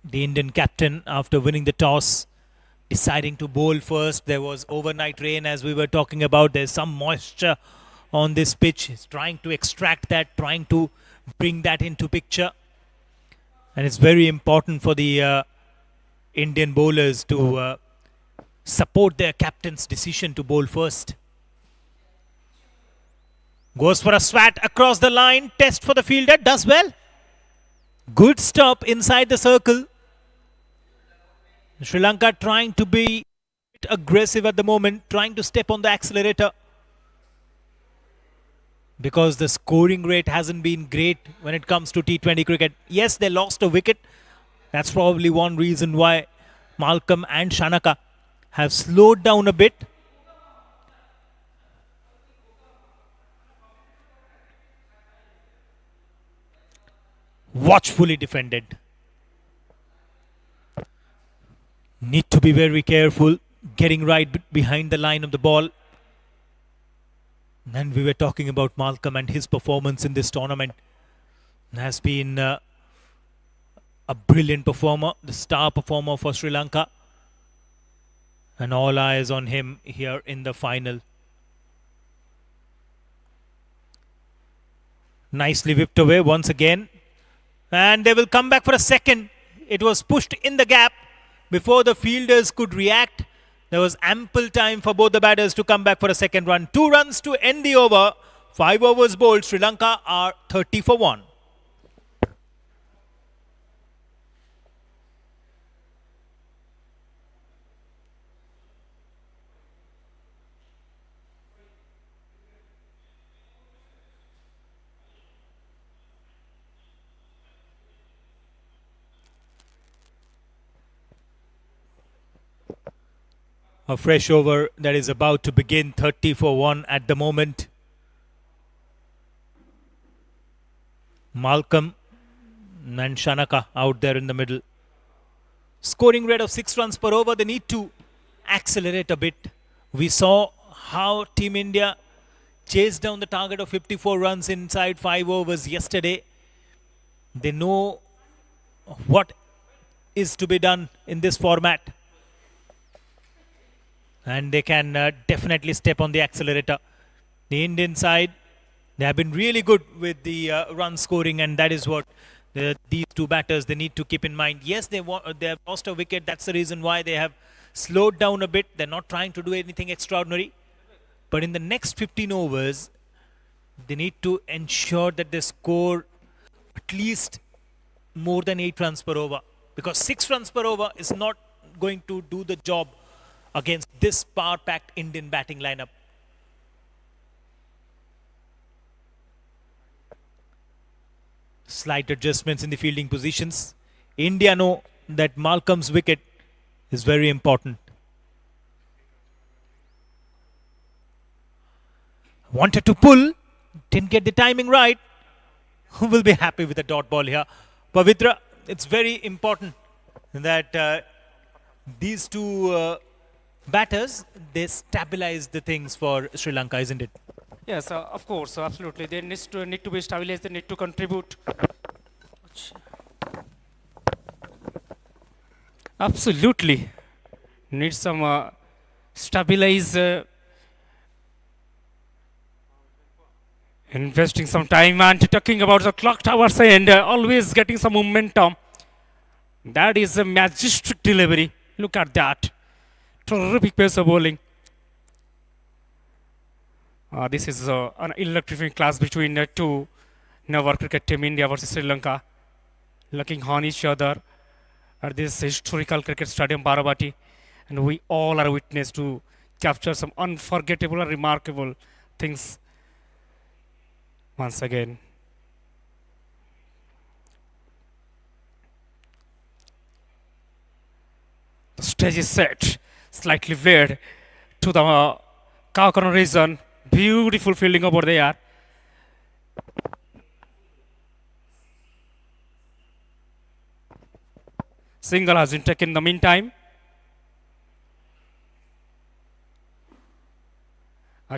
S10: The Indian captain, after winning the toss, deciding to bowl first. There was overnight rain, as we were talking about. There's some moisture on this pitch. He's trying to extract that, trying to bring that into picture. And it's very important for the Indian bowlers to support their captain's decision to bowl first. Goes for a swat across the line. Test for the fielder. Does well. Good stop inside the circle. Sri Lanka trying to be aggressive at the moment, trying to step on the accelerator, because the scoring rate hasn't been great when it comes to T20 cricket. Yes, they lost a wicket. That's probably one reason why Malcolm and Shanaka have slowed down a bit. Watchfully defended. Need to be very careful getting right behind the line of the ball. And we were talking about Malcolm and his performance in this tournament. Has been a brilliant performer, the star performer for Sri Lanka. And all eyes on him here in the final. Nicely whipped away once again. And they will come back for a second. It was pushed in the gap before the fielders could react. There was ample time for both the batters to come back for a second run. 2 runs to end the over. 5 overs bowled. Sri Lanka are 30 for 1. A fresh over that is about to begin. 30 for 1 at the moment. Malcolm and Shanaka out there in the middle. Scoring rate of 6 runs per over. They need to accelerate a bit. We saw how Team India chased down the target of 54 runs inside 5 overs yesterday. They know what is to be done in this format. And they can definitely step on the accelerator. The Indian side, they have been really good with the run scoring, and that is what these two batters, they need to keep in mind. Yes, they have lost a wicket. That's the reason why they have slowed down a bit. They're not trying to do anything extraordinary. But in the next 15 overs, they need to ensure that they score at least more than 8 runs per over. Because 6 runs per over is not going to do the job against this power-packed Indian batting lineup. Slight adjustments in the fielding positions. India know that Malcolm's wicket is very important. Wanted to pull, didn't get the timing right. Who will be happy with a dot ball here? Pavitra, it's very important that these two batters, they stabilize the things for Sri Lanka, isn't it?
S9: Yes, of course, absolutely. They need to be stabilized. They need to contribute. Absolutely, need some stabilize. Investing some time and talking about the clock towers and always getting some momentum. That is a majestic delivery. Look at that. Terrific pace of bowling. This is an electrifying clash between two never cricket team, India versus Sri Lanka, looking on each other at this historical cricket stadium, Baravati, and we all are witness to capture some unforgettable and remarkable things once again. The stage is set, slightly veered to the cow corner region. Beautiful fielding over there. Single has been taken in the meantime.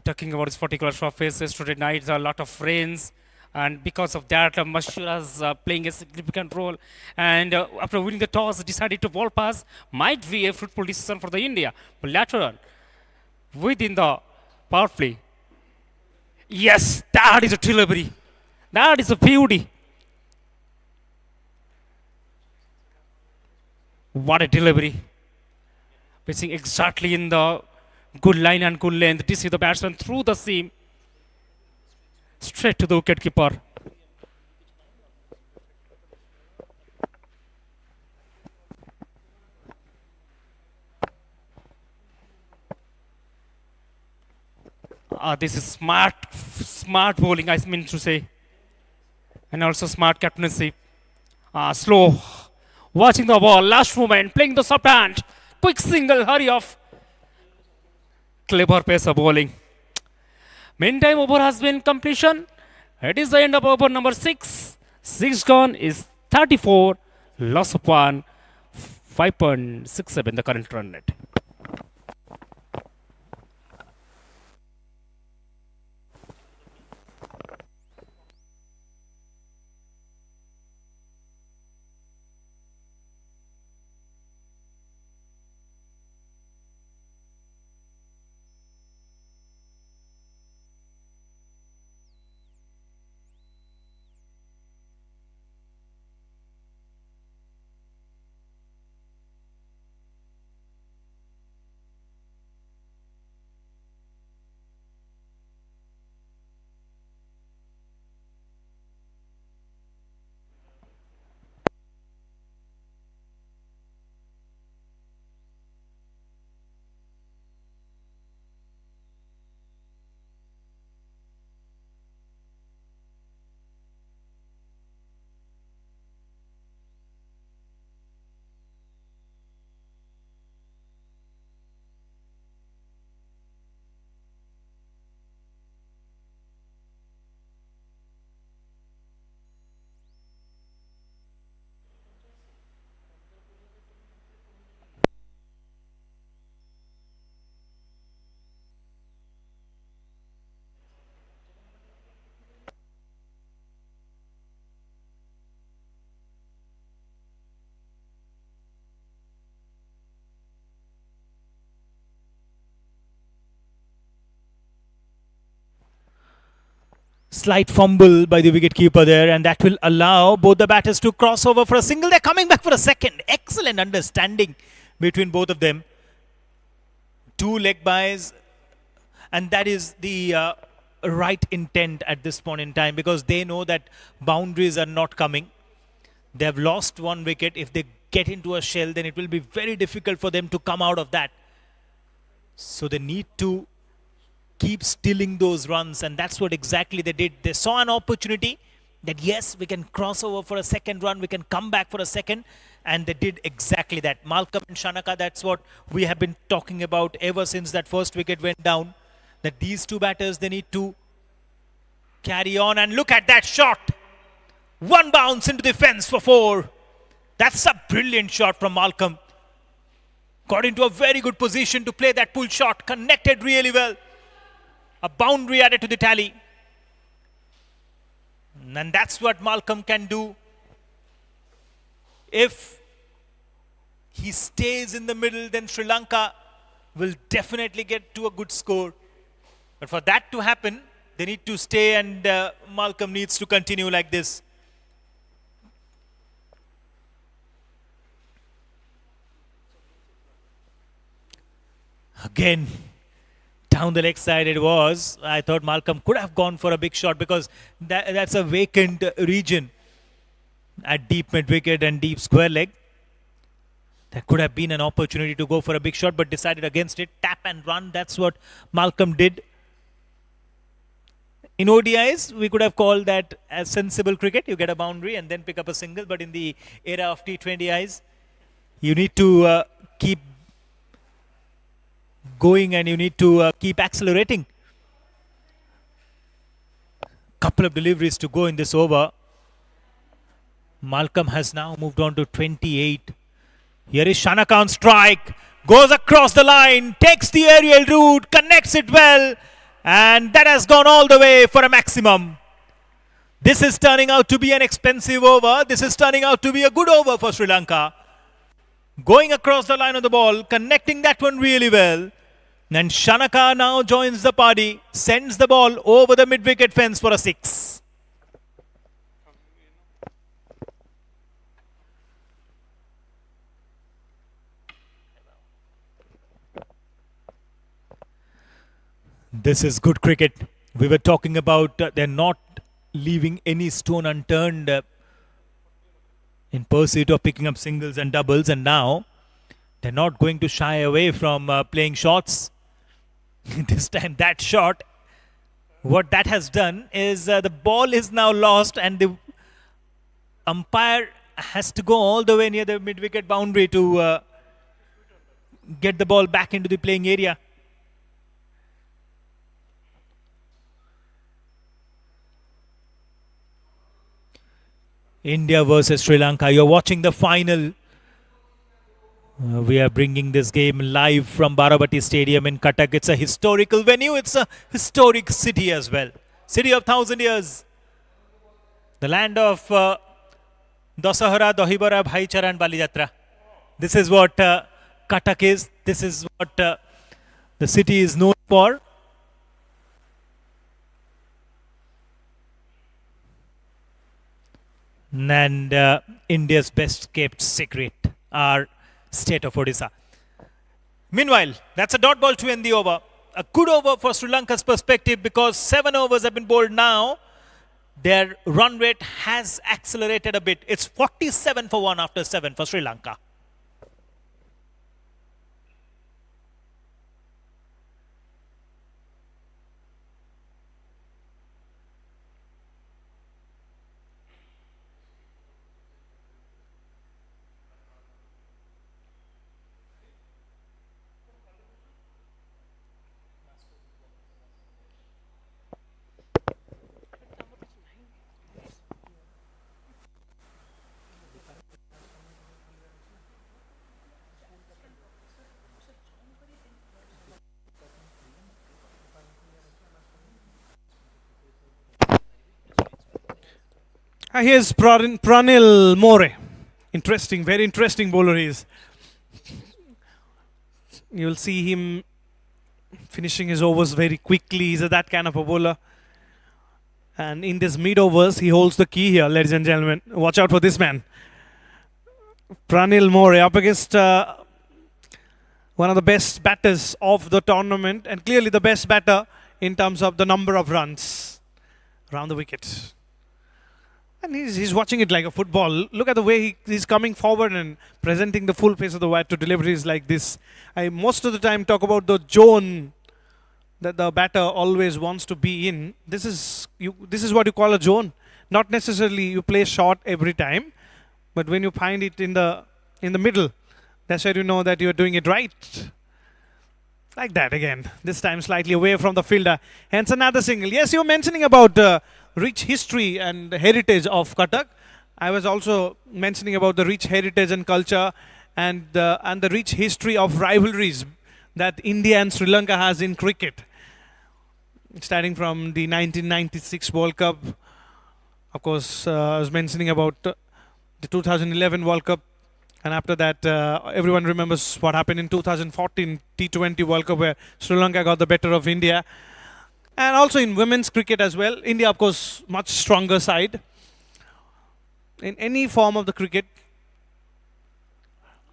S9: Talking about this particular surface, yesterday night there are a lot of rains, and because of that, Mashura is playing a significant role. And after winning the toss, decided to ball pass. Might be a fruitful decision for the India. But later on, within the power play, yes, that is a delivery. That is a beauty. What a delivery. Pitching exactly in the good line and good length. This is the batsman through the seam. Straight to the wicket keeper. This is smart bowling, I mean to say. And also smart captaincy. Slow. Watching the ball, last moment, playing the soft hand. Quick single, hurry off. Clever pace of bowling. Meantime, over has been completion. It is the end of over number 6. 6 gone is 34. Loss of 1. 5.67 the current run rate.
S10: Slight fumble by the wicketkeeper there, and that will allow both the batters to cross over for a single. They're coming back for a second. Excellent understanding between both of them. 2 leg byes, and that is the right intent at this point in time, because they know that boundaries are not coming. They have lost 1 wicket. If they get into a shell, then it will be very difficult for them to come out of that. So they need to keep stealing those runs, and that's what exactly they did. They saw an opportunity that yes, we can cross over for a second run, we can come back for a second, and they did exactly that. Malcolm and Shanaka, that's what we have been talking about ever since that first wicket went down, that these 2 batters, they need to carry on. And look at that shot. 1 bounce into the fence for 4. That's a brilliant shot from Malcolm. Got into a very good position to play that pull shot, connected really well. A boundary added to the tally. And that's what Malcolm can do. If he stays in the middle, then Sri Lanka will definitely get to a good score. But for that to happen, they need to stay, and Malcolm needs to continue like this. Again, down the leg side it was. I thought Malcolm could have gone for a big shot, because that's a vacant region at deep mid wicket and deep square leg. There could have been an opportunity to go for a big shot, but decided against it. Tap and run, that's what Malcolm did. In ODIs, we could have called that as sensible cricket. You get a boundary and then pick up a single. But in the era of T20Is, you need to keep going and you need to keep accelerating. Couple of deliveries to go in this over. Malcolm has now moved on to 28. Here is Shanaka on strike. Goes across the line, takes the aerial route, connects it well. And that has gone all the way for a maximum. This is turning out to be an expensive over. This is turning out to be a good over for Sri Lanka. Going across the line of the ball, connecting that one really well. And Shanaka now joins the party, sends the ball over the mid-wicket fence for a 6. This is good cricket. We were talking about they're not leaving any stone unturned in pursuit of picking up singles and doubles, and now they're not going to shy away from playing shots. This time that shot, what that has done is the ball is now lost and the umpire has to go all the way near the mid-wicket boundary to get the ball back into the playing area. India versus Sri Lanka. You're watching the final. We are bringing this game live from Barabati Stadium in Cuttack. It's a historical venue. It's a historic city as well. City of 1,000 years. The land of Dasahara, Dohibara, Bhaichara and Balijatra. This is what Cuttack is. This is what the city is known for. And India's best kept secret, our state of Odisha. Meanwhile, that's a dot ball to end the over. A good over for Sri Lanka's perspective because 7 overs have been bowled now. Their run rate has accelerated a bit. It's 47 for 1 after 7 for Sri Lanka.
S1: Here's Pranil More. Interesting, very interesting bowler he is. You'll see him finishing his overs very quickly. He's that kind of a bowler. And in this mid overs, he holds the key here, ladies and gentlemen. Watch out for this man. Pranil More up against one of the best batters of the tournament and clearly the best batter in terms of the number of runs around the wicket. And he's watching it like a football. Look at the way he's coming forward and presenting the full face of the bat to deliveries like this. I most of the time talk about the zone that the batter always wants to be in. This is what you call a zone. Not necessarily you play short every time, but when you find it in the middle, that's where you know that you're doing it right. Like that again. This time slightly away from the fielder. Hence another single. Yes, you're mentioning about rich history and heritage of Cuttack. I was also mentioning about the rich heritage and culture and the rich history of rivalries that India and Sri Lanka has in cricket. Starting from the 1996 World Cup. Of course, I was mentioning about the 2011 World Cup. And after that, everyone remembers what happened in 2014 T20 World Cup where Sri Lanka got the better of India. And also in women's cricket as well. India, of course, much stronger side. In any form of the cricket,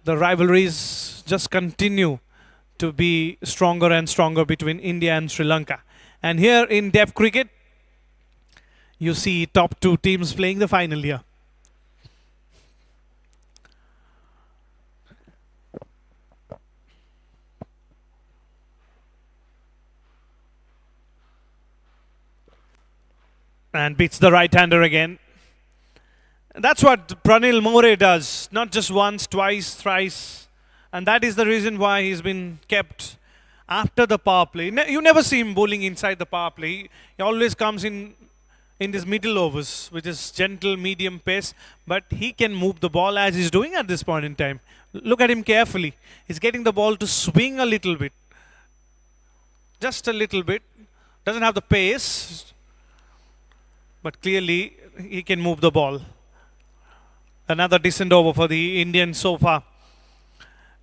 S1: the rivalries just continue to be stronger and stronger between India and Sri Lanka. And here in depth cricket, you see top 2 teams playing the final here. And beats the right-hander again. That's what Pranil More does. Not just once, twice, thrice. And that is the reason why he's been kept after the power play. You never see him bowling inside the power play. He always comes in these middle overs, which is gentle, medium pace. But he can move the ball as he's doing at this point in time. Look at him carefully. He's getting the ball to swing a little bit. Just a little bit. Doesn't have the pace. But clearly, he can move the ball. Another decent over for the Indians so far.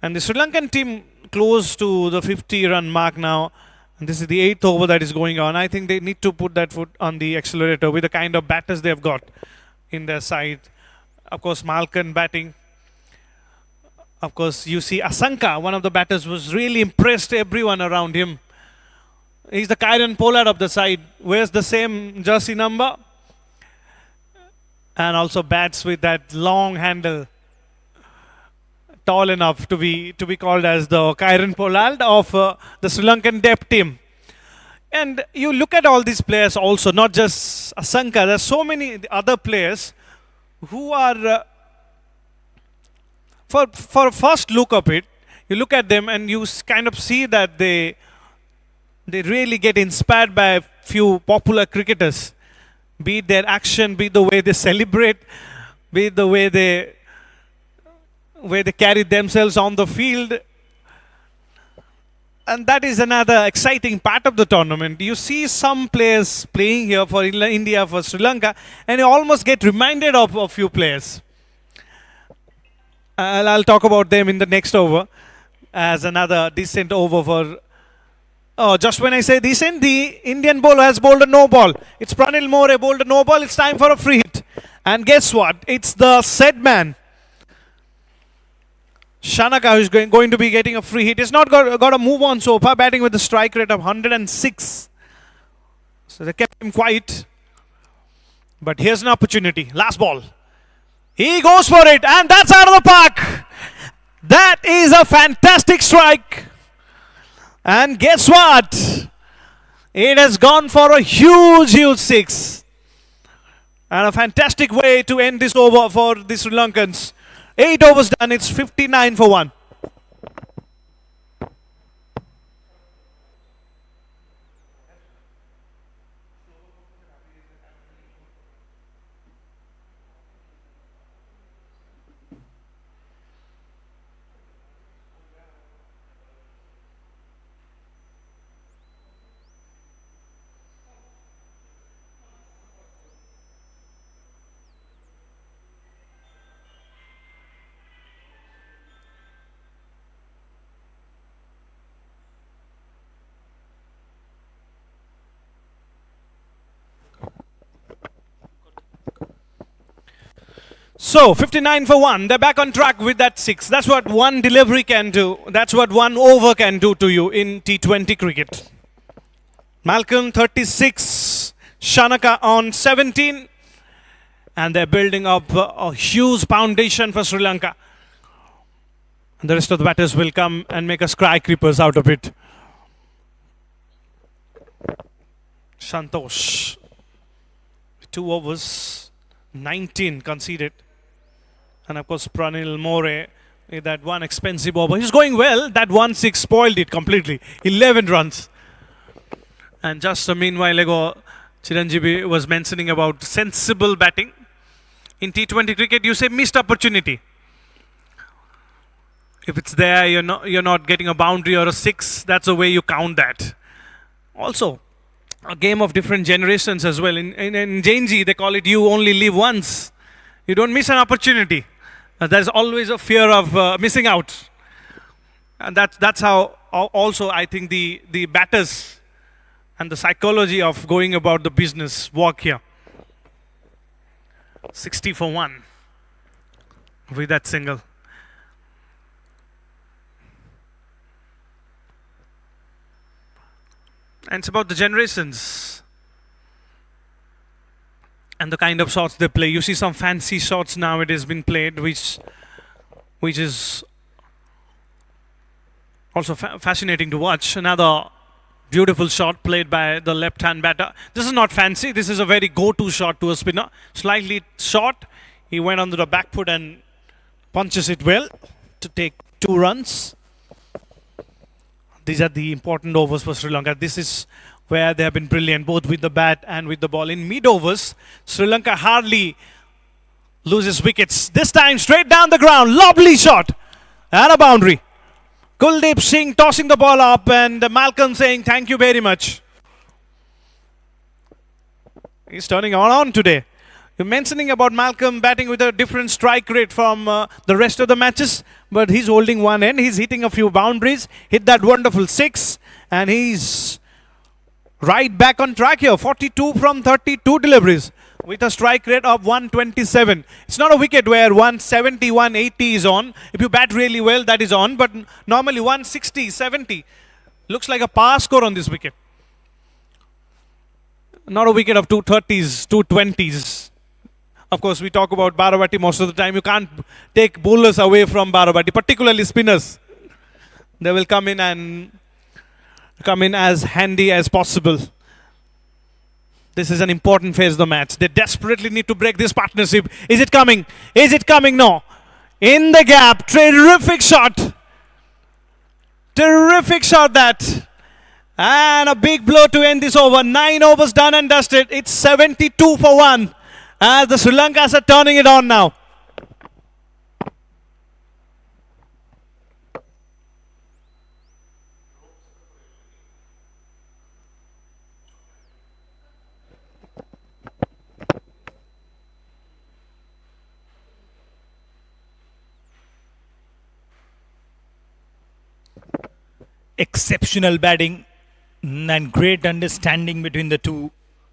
S1: And the Sri Lankan team close to the 50-run mark now. And this is the 8th over that is going on. I think they need to put that foot on the accelerator with the kind of batters they've got in their side. Of course, Malkan batting. Of course, you see Asanka, one of the batters, was really impressed everyone around him. He's the Kyron Pollard of the side. Wears the same jersey number. And also bats with that long handle. Tall enough to be called as the Kyron Pollard of the Sri Lankan depth team. And you look at all these players also, not just Asanka. There's so many other players who are, for a first look of it, you look at them and you kind of see that they really get inspired by a few popular cricketers. Be it their action, be it the way they celebrate, be it the way they carry themselves on the field. And that is another exciting part of the tournament. You see some players playing here for India, for Sri Lanka, and you almost get reminded of a few players. I'll talk about them in the next over as another decent over for... Oh, just when I say decent, the Indian bowler has bowled a no ball. It's Pranil More bowled a no ball. It's time for a free hit. And guess what? It's the said man, Shanaka, who's going to be getting a free hit. He's not got a move on so far, batting with a strike rate of 106. So they kept him quiet. But here's an opportunity. Last ball. He goes for it, and that's out of the park. That is a fantastic strike. And guess what? It has gone for a huge, huge six. And a fantastic way to end this over for the Sri Lankans. 8 overs done, it's 59 for 1. So, 59 for 1. They're back on track with that 6. That's what one delivery can do. That's what one over can do to you in T20 cricket. Malcolm 36, Shanaka on 17. And they're building up a huge foundation for Sri Lanka. And the rest of the batters will come and make us cry creepers out of it. Santosh. 2 overs, 19 conceded. And of course, Pranil More with that one expensive over. He's going well. That 1-6 spoiled it completely. 11 runs. And just a meanwhile ago, Chiranjeevi was mentioning about sensible batting. In T20 cricket, you say missed opportunity. If it's there, you're not getting a boundary or a 6. That's the way you count that. Also, a game of different generations as well. In Jainji, they call it you only live once. You don't miss an opportunity. There's always a fear of missing out. And that's how also I think the batters and the psychology of going about the business work here. 60 for 1 with that single. And it's about the generations and the kind of shots they play. You see some fancy shots nowadays been played, which is also fascinating to watch. Another Beautiful shot played by the left-hand batter. This is not fancy. This is a very go-to shot to a spinner. Slightly short. He went onto the back foot and punches it well to take 2 runs. These are the important overs for Sri Lanka. This is where they have been brilliant, both with the bat and with the ball. In mid-overs, Sri Lanka hardly loses wickets. This time straight down the ground. Lovely shot. And a boundary. Kuldeep Singh tossing the ball up and Malcolm saying thank you very much. He's turning on today. You're mentioning about Malcolm batting with a different strike rate from the rest of the matches, but he's holding one end. He's hitting a few boundaries, hit that wonderful 6, and he's right back on track here. 42 from 32 deliveries with a strike rate of 127. It's not a wicket where 170, 180 is on. If you bat really well, that is on, but normally 160, 70 looks like a par score on this wicket. Not a wicket of 230s, 220s. Of course, we talk about Barawati most of the time. You can't take bowlers away from Barawati, particularly spinners. They will come in as handy as possible. This is an important phase of the match. They desperately need to break this partnership. Is it coming? Is it coming? No. In the gap. Terrific shot. Terrific shot that. And a big blow to end this over. 9 overs done and dusted. It's 72 for 1. As the Sri Lankas are turning it on now.
S10: Exceptional batting and great understanding between the two,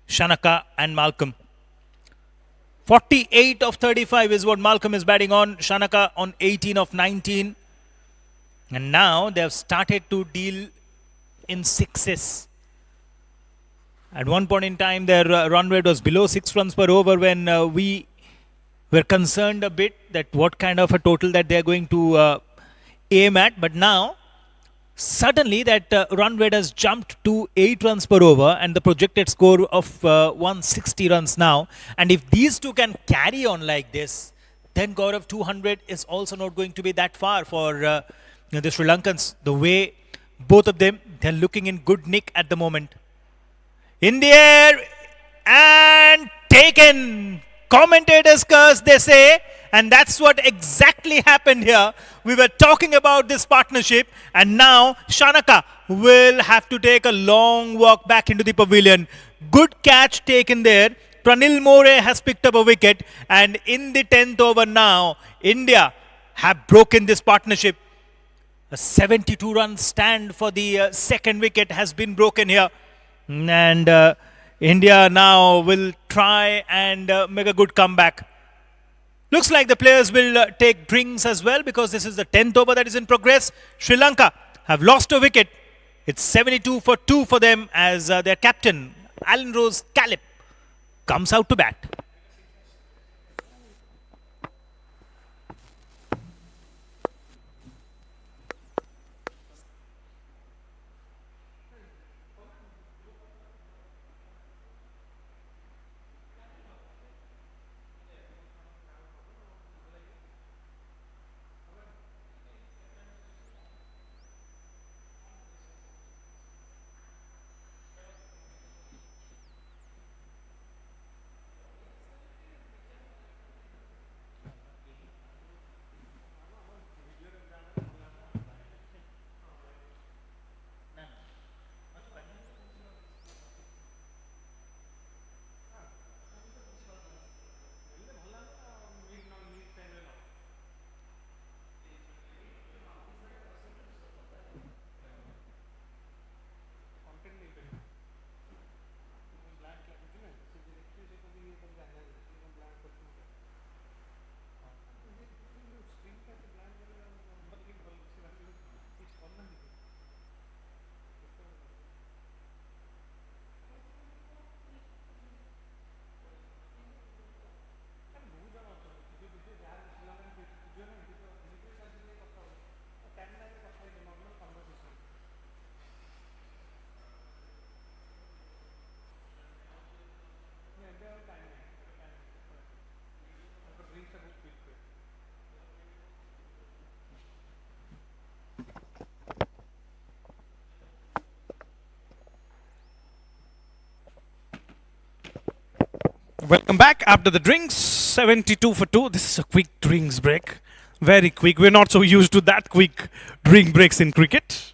S10: Shanaka and Malcolm. 48 of 35 is what Malcolm is batting on, Shanaka on 18 of 19. And now they have started to deal in sixes. At one point in time, their run rate was below 6 runs per over when we were concerned a bit that what kind of a total that they are going to aim at. But now, suddenly that run rate has jumped to 8 runs per over and the projected score of 160 runs now. And if these two can carry on like this, then Gaurav, 200 is also not going to be that far for the Sri Lankans. The way both of them, they're looking in good nick at the moment. In the air and taken. Commentators curse, they say. And that's what exactly happened here. We were talking about this partnership and now Shanaka will have to take a long walk back into the pavilion. Good catch taken there. Pranil More has picked up a wicket and in the 10th over now, India have broken this partnership. A 72-run stand for the second wicket has been broken here. And India now will try and make a good comeback. Looks like the players will take drinks as well because this is the 10th over that is in progress. Sri Lanka have lost a wicket. It's 72 for 2 for them as their captain, Alan Rose Calip, comes out to bat.
S1: Welcome back after the drinks. 72 for 2. This is a quick drinks break. Very quick. We're not so used to that quick drink breaks in cricket.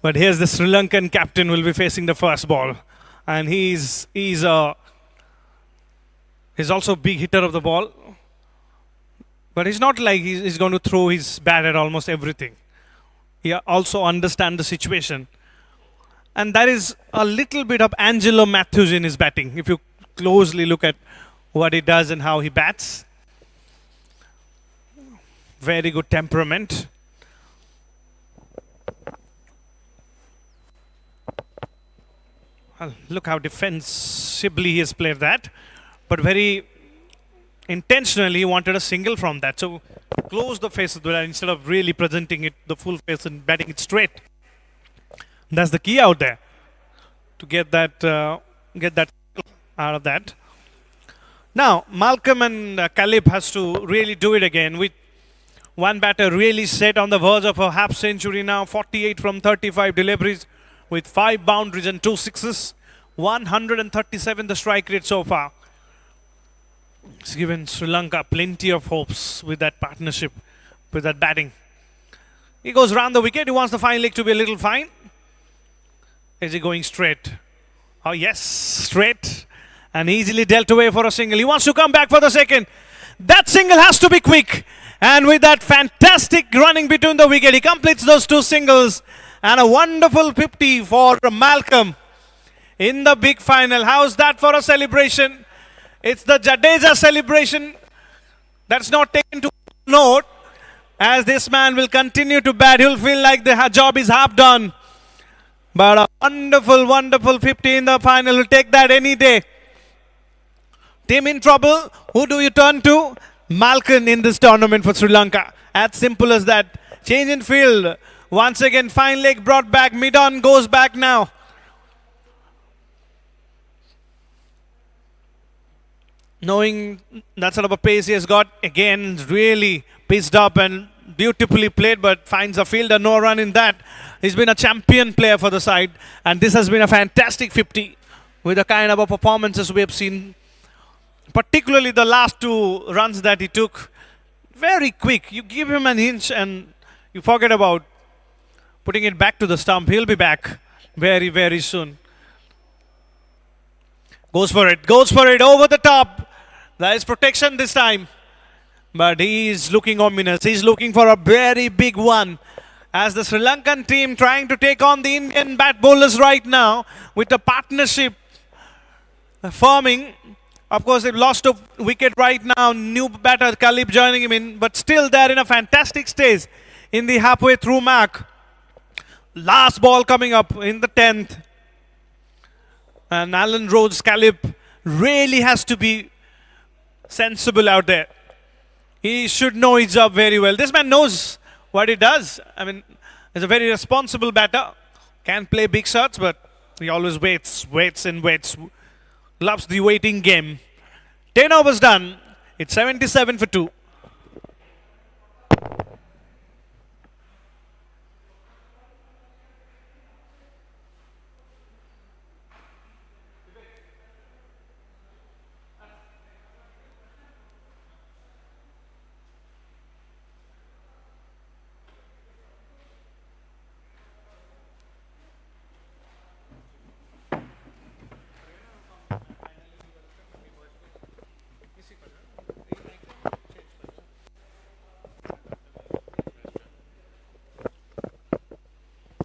S1: But here's the Sri Lankan captain will be facing the first ball. And he's also a big hitter of the ball. But he's not like he's going to throw his bat at almost everything. He also understands the situation. And that is a little bit of Angelo Matthews in his batting. If you closely look at what he does and how he bats. Very good temperament. Well, look how defensively he has played that. But very intentionally he wanted a single from that. So close the face of the bat instead of really presenting it the full face and batting it straight. That's the key out there to get that out of that. Now Malcolm and Caleb has to really do it again with one batter really set on the verge of a half century now. 48 from 35 deliveries with 5 boundaries and 2 sixes. 137 the strike rate so far. It's given Sri Lanka plenty of hopes with that partnership, with that batting. He goes round the wicket. He wants the fine leg to be a little fine. Is he going straight? Oh yes, straight. And easily dealt away for a single. He wants to come back for the second. That single has to be quick. And with that fantastic running between the wicket, he completes those 2 singles. And a wonderful 50 for Malcolm in the big final. How's that for a celebration? It's the Jadeja celebration that's not taken to note. As this man will continue to bat, he'll feel like the job is half done. But a wonderful, wonderful 50 in the final. We'll take that any day. Team in trouble. Who do you turn to? Malcolm in this tournament for Sri Lanka. As simple as that. Change in field. Once again, fine leg brought back. Mid-on goes back now. Knowing that sort of a pace he has got, again, really pissed up and beautifully played, but finds a fielder, no run in that. He's been a champion player for the side, and this has been a fantastic 50 with the kind of a performances we have seen, particularly the last 2 runs that he took. Very quick. You give him an inch and you forget about putting it back to the stump. He'll be back very, very soon. Goes for it over the top. There is protection this time. But he is looking ominous. He's looking for a very big one. As the Sri Lankan team trying to take on the Indian bat bowlers right now with a partnership forming. Of course, they've lost a wicket right now. New batter Caleb joining him in. But still they're in a fantastic stage in the halfway through mark. Last ball coming up in the 10th. And Alan Rhodes, Caleb really has to be sensible out there. He should know his job very well. This man knows what he does. I mean, he's a very responsible batter. Can play big shots, but he always waits and waits. Loves the waiting game. 10 overs done. It's 77 for 2.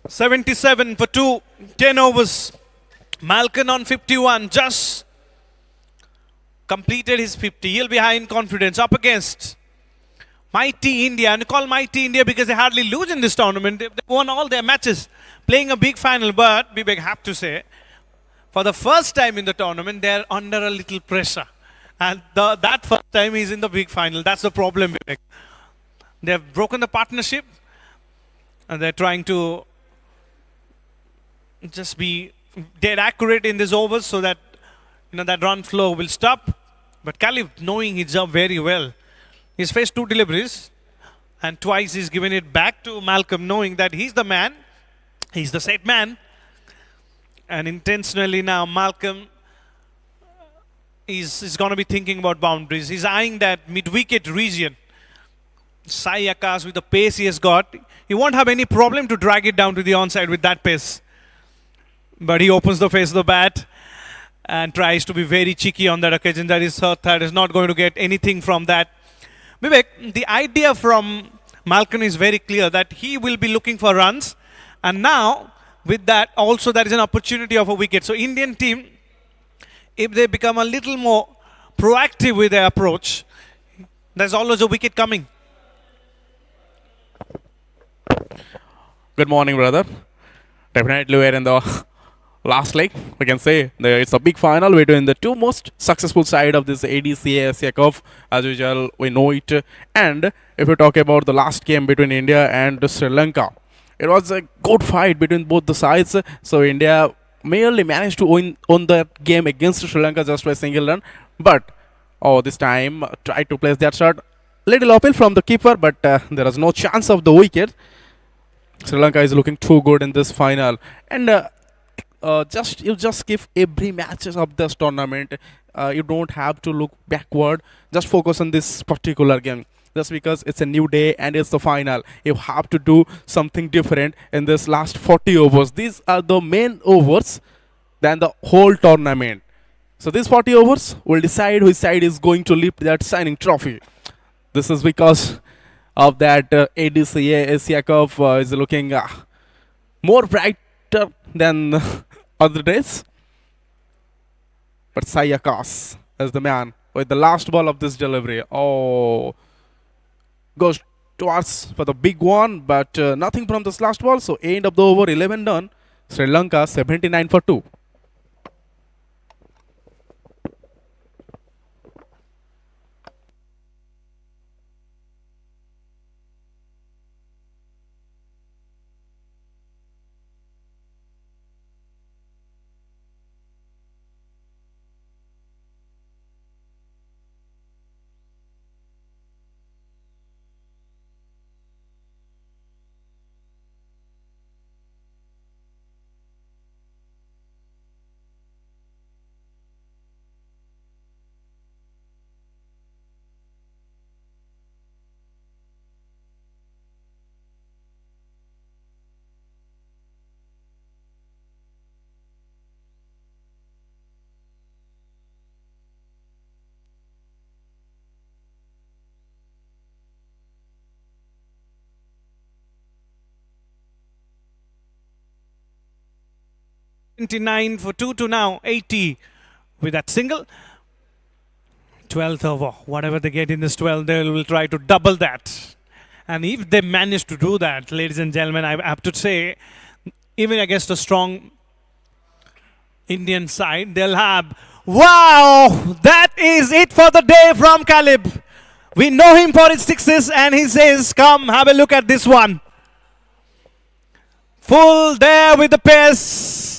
S1: $77 for 2, 10 overs. Malcolm on 51, just completed his 50. He'll be high in confidence up against mighty India. And call mighty India because they hardly lose in this tournament. They've won all their matches, playing a big final. But Vivek, have to say, for the first time in the tournament, they're under a little pressure. And that first time he's in the big final. That's the problem, Vivek. They've broken the partnership and they're trying to just be dead accurate in these overs so that that run flow will stop. But Caleb, knowing his job very well, he's faced 2 deliveries and twice he's given it back to Malcolm, knowing that he's the man He's the set man. And intentionally now Malcolm is going to be thinking about boundaries. He's eyeing that mid-wicket region. Sai Akash, with the pace he has got, he won't have any problem to drag it down to the onside with that pace. But he opens the face of the bat and tries to be very cheeky on that occasion. That is that is not going to get anything from that. Vivek, the idea from Malcolm is very clear that he will be looking for runs. And now, with that, also there is an opportunity of a wicket. So Indian team, if they become a little more proactive with their approach, there's always a wicket coming.
S8: Good morning, brother. Definitely we're in the last leg. We can say it's a big final between the two most successful side of this ADCA Asia Cup. As usual, we know it. And if we talk about the last game between India and Sri Lanka, it was a good fight between both the sides. So India merely managed to win on that game against Sri Lanka just by a single run. But this time tried to place that shot. Little appeal from the keeper, but there was no chance of the wicket. Sri Lanka is looking too good in this final. And you just give every matches of this tournament. You don't have to look backward. Just focus on this particular game. Just because it's a new day and it's the final, you have to do something different in this last 40 overs. These are the main overs than the whole tournament. So these 40 overs will decide which side is going to lift that signing trophy. This is because of that ADCA Asia Cup is looking more brighter than other days. But Sai Akash is the man with the last ball of this delivery. Goes towards for the big one, but nothing from this last ball. So end of the over, 11 done. Sri Lanka 79 for 2.
S1: $29 for 2 to now 80 with that single. 12th over, whatever they get in this 12, they will try to double that. And if they manage to do that, ladies and gentlemen, I have to say, even against a strong Indian side, they'll have, wow, that is it for the day from Kalib. We know him for his sixes and he says, come have a look at this one. Full there with the pace.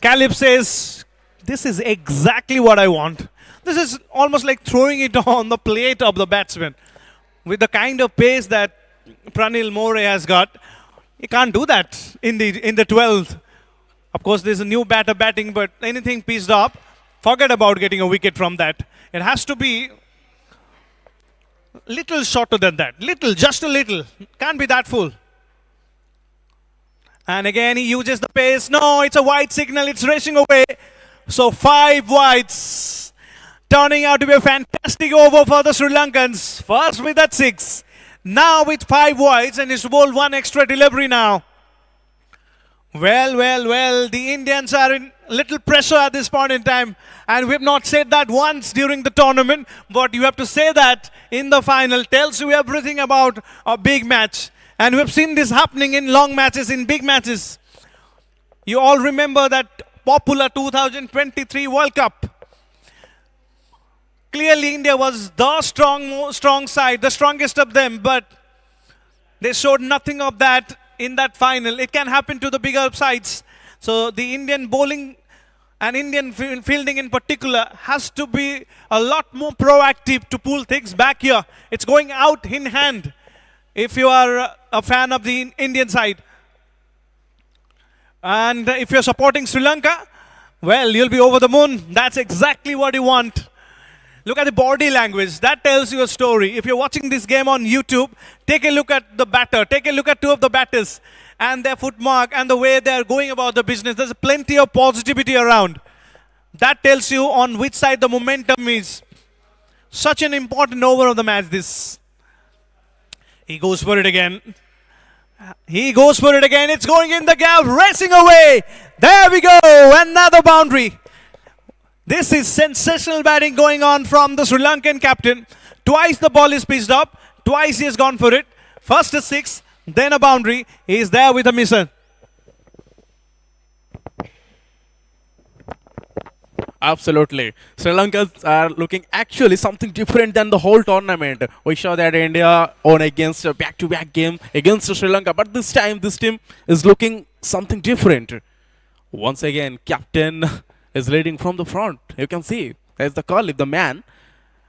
S1: Kalib says, this is exactly what I want. This is almost like throwing it on the plate of the batsman. With the kind of pace that Pranil More has got, he can't do that in the 12th. Of course, there's a new batter batting, but anything pieced up, forget about getting a wicket from that. It has to be little shorter than that. Little, just a little. Can't be that full. And again, he uses the pace. No, it's a wide signal. It's racing away. So 5 wides. Turning out to be a fantastic over for the Sri Lankans. First with that 6. Now with 5 wides and he's bowled 1 extra delivery now. Well, the Indians are in little pressure at this point in time. And we've not said that once during the tournament. But you have to say that in the final. Tells you everything about a big match. And we've seen this happening in long matches, in big matches. You all remember that popular 2023 World Cup. Clearly, India was the strong side, the strongest of them, but they showed nothing of that in that final. It can happen to the bigger sides. So the Indian bowling and Indian fielding in particular has to be a lot more proactive to pull things back here. It's going out in hand if you are a fan of the Indian side. And if you're supporting Sri Lanka, well, you'll be over the moon. That's exactly what you want. Look at the body language. That tells you a story. If you're watching this game on YouTube, take a look at the batter. Take a look at two of the batters and their footmark and the way they're going about the business. There's plenty of positivity around. That tells you on which side the momentum is. Such an important over of the match, this. He goes for it again. He goes for it again. It's going in the gap, racing away. There we go. Another boundary. This is sensational batting going on from the Sri Lankan captain. Twice the ball is pitched up. Twice he has gone for it. First a six, then a boundary. He is there with a misser.
S8: Absolutely. Sri Lankans are looking actually something different than the whole tournament. We saw that India won against a back-to-back game against Sri Lanka. But this time, this team is looking something different. Once again, captain is leading from the front. You can see there's the Khalif, the man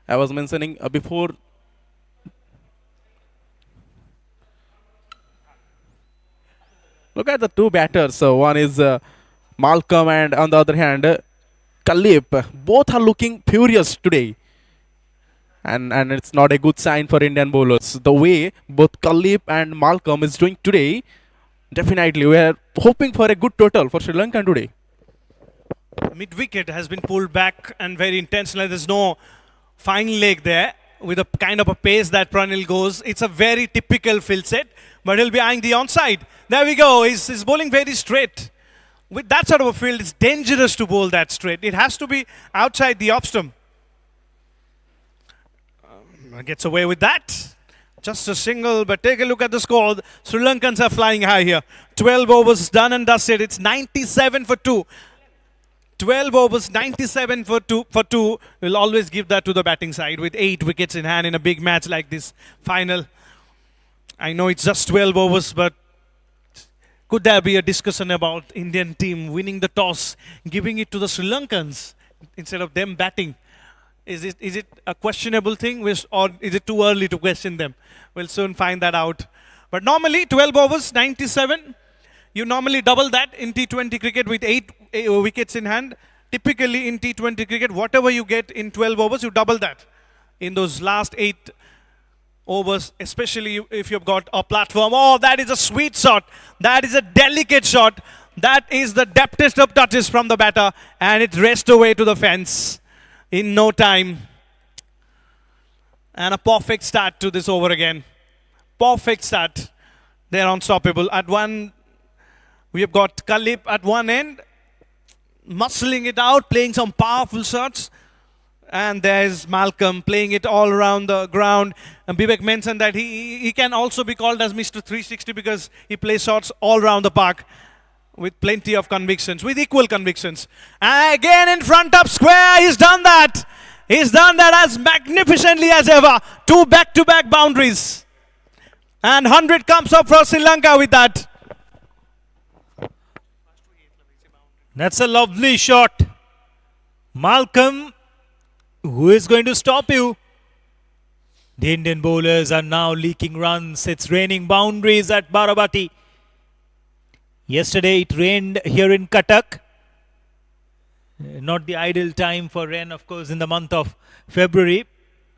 S8: I was mentioning before. Look at the two batters. One is Malcolm and on the other hand, Khalif. Both are looking furious today. And it's not a good sign for Indian bowlers. The way both Khalif and Malcolm is doing today, definitely we are hoping for a good total for Sri Lanka today.
S1: Mid-wicket has been pulled back and very intentional. There's no fine leg there with a kind of a pace that Pranil goes. It's a very typical field set, but he'll be eyeing the onside. There we go. He's bowling very straight. With that sort of a field, it's dangerous to bowl that straight. It has to be outside the off stump. Gets away with that. Just a single, but take a look at the score. Sri Lankans are flying high here. 12 overs done and dusted. It's 97 for 2. 12 overs, 97 for 2. We'll always give that to the batting side with 8 wickets in hand in a big match like this final. I know it's just 12 overs, but could there be a discussion about Indian team winning the toss, giving it to the Sri Lankans instead of them batting? Is it a questionable thing, or is it too early to question them? We'll soon find that out. But normally 12 overs, 97. You normally double that in T20 cricket with 8 wickets in hand. Typically in T20 cricket, whatever you get in 12 overs, you double that in those last 8 overs, especially if you've got a platform. Oh, that is a sweet shot. That is a delicate shot. That is the depthest of touches from the batter, and it raced away to the fence in no time. And a perfect start to this over again. Perfect start. They're unstoppable. At one, we have got Khalif at one end, muscling it out, playing some powerful shots. And there's Malcolm playing it all around the ground. And Vivek mentioned that he can also be called as Mr. 360 because he plays shots all around the park with plenty of convictions, with equal convictions. And again in front of square, he's done that. He's done that as magnificently as ever. 2 back-to-back boundaries. And 100 comes up for Sri Lanka with that.
S10: That's a lovely shot. Malcolm, who is going to stop you? The Indian bowlers are now leaking runs. It's raining boundaries at Barabati. Yesterday it rained here in Cuttack. Not the ideal time for rain, of course, in the month of February.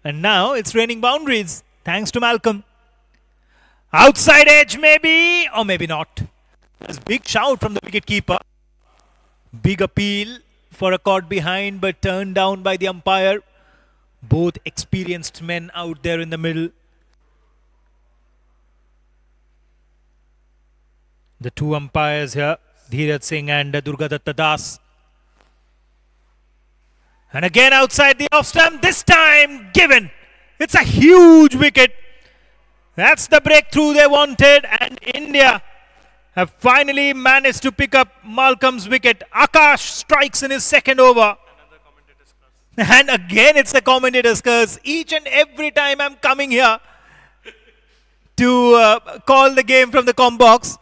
S10: And now it's raining boundaries, thanks to Malcolm. Outside edge maybe, or maybe not. There's a big shout from the wicketkeeper. Big appeal for a caught behind, but turned down by the umpire. Both experienced men out there in the middle. The two umpires here, Dheeraj Singh and Durgadatta Das. And again outside the off stump, this time given. It's a huge wicket. That's the breakthrough they wanted, and India have finally managed to pick up Malcolm's wicket. Akash strikes in his second over. And again it's the commentator's curse. Each and every time I'm coming here to call the game from the comm box,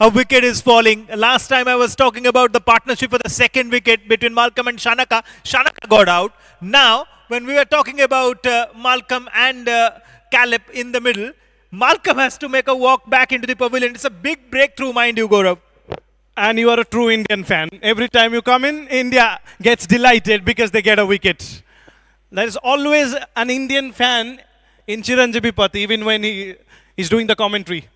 S10: a wicket is falling. Last time I was talking about the partnership for the second wicket between Malcolm and Shanaka. Shanaka got out. Now, when we were talking about Malcolm and Caleb in the middle, Malcolm has to make a walk back into the pavilion. It's a big breakthrough, mind you, Gaurav.
S1: And you are a true Indian fan. Every time you come in, India gets delighted because they get a wicket. There is always an Indian fan in Chiranjeevi Pati, even when he is doing the commentary.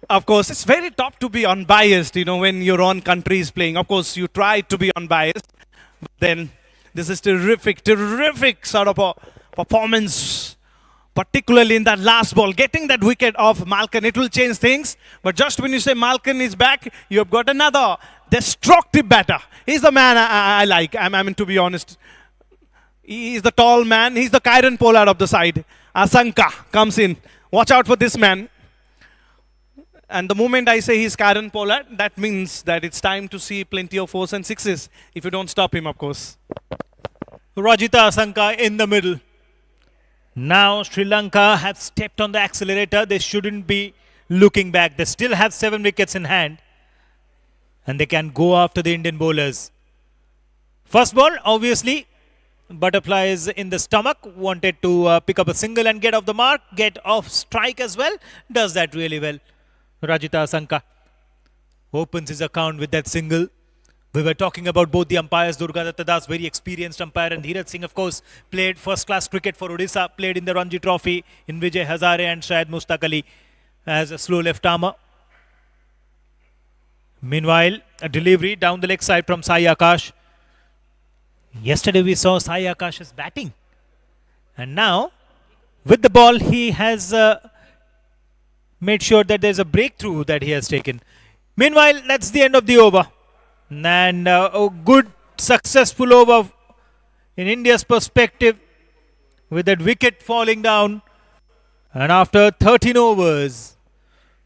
S1: Of course, it's very tough to be unbiased, when your own country is playing. Of course, you try to be unbiased, but then this is terrific sort of a performance, particularly in that last ball. Getting that wicket off Malcolm, it will change things. But just when you say Malcolm is back, you have got another destructive batter. He's the man I like. I mean, to be honest. He's the tall man. He's the Kyron Pollard of the side. Asanka comes in. Watch out for this man. And the moment I say he's Kyron Pollard, that means that it's time to see plenty of 4s and 6s. If you don't stop him, of course.
S10: Rajita Asanka in the middle. Now Sri Lanka have stepped on the accelerator. They shouldn't be looking back. They still have 7 wickets in hand. And they can go after the Indian bowlers. First ball, obviously, butterflies in the stomach. Wanted to pick up a single and get off the mark. Get off strike as well. Does that really well. Rajita Asanka opens his account with that single. We were talking about both the umpires. Durgadatta Das, very experienced umpire, and Dheeraj Singh, of course, played first-class cricket for Odisha, played in the Ranji Trophy in Vijay Hazare and Shahid Mushtaq Ali as a slow left-armer. Meanwhile, a delivery down the leg side from Sai Akash. Yesterday we saw Sai Akash's batting. And now, with the ball, he has made sure that there's a breakthrough that he has taken. Meanwhile, that's the end of the over. And a good, successful over in India's perspective with that wicket falling down. And after 13 overs,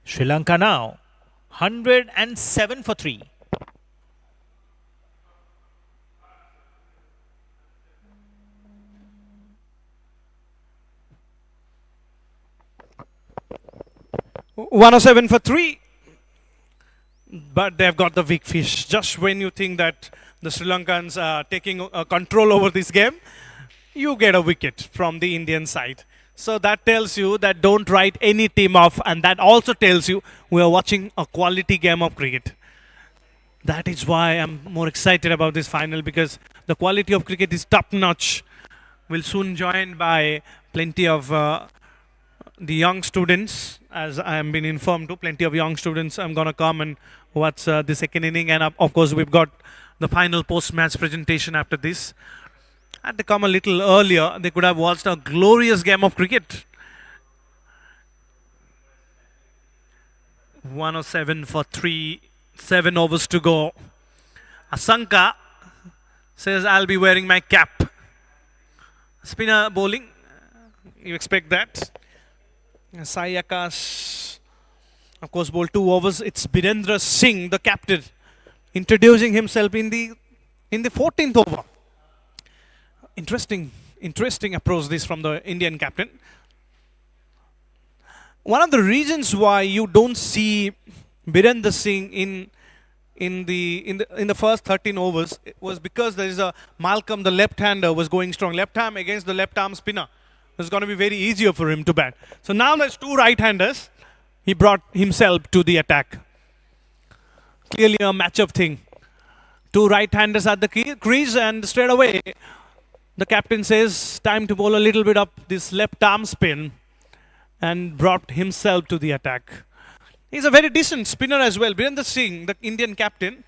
S10: Sri Lanka now 107 for 3.
S1: $107 for 3. But they've got the weak fish. Just when you think that the Sri Lankans are taking control over this game, you get a wicket from the Indian side. So that tells you that don't write any team off, and that also tells you we are watching a quality game of cricket. That is why I'm more excited about this final, because the quality of cricket is top-notch. We'll soon joined by plenty of the young students, as I am been informed to, plenty of young students. I'm going to come and watch the second inning, and of course we've got the final post-match presentation after this. Had they come a little earlier, they could have watched a glorious game of cricket. 107 for 3, 7 overs to go. Asanka says, I'll be wearing my cap. Spinner bowling, you expect that. Sai Akash, of course, bowled 2 overs. It's Birendra Singh, the captain, introducing himself in the 14th over. Interesting approach this from the Indian captain. One of the reasons why you don't see Birendra Singh in the first 13 overs was because there is a Malcolm, the left-hander, was going strong. Left arm against the left-arm spinner. It's going to be very easier for him to bat. So now there's 2 right-handers. He brought himself to the attack. Clearly a matchup thing. 2 right-handers at the crease, and straight away the captain says, time to bowl a little bit up this left-arm spin, and brought himself to the attack. He's a very decent spinner as well. Birendra Singh, the Indian captain,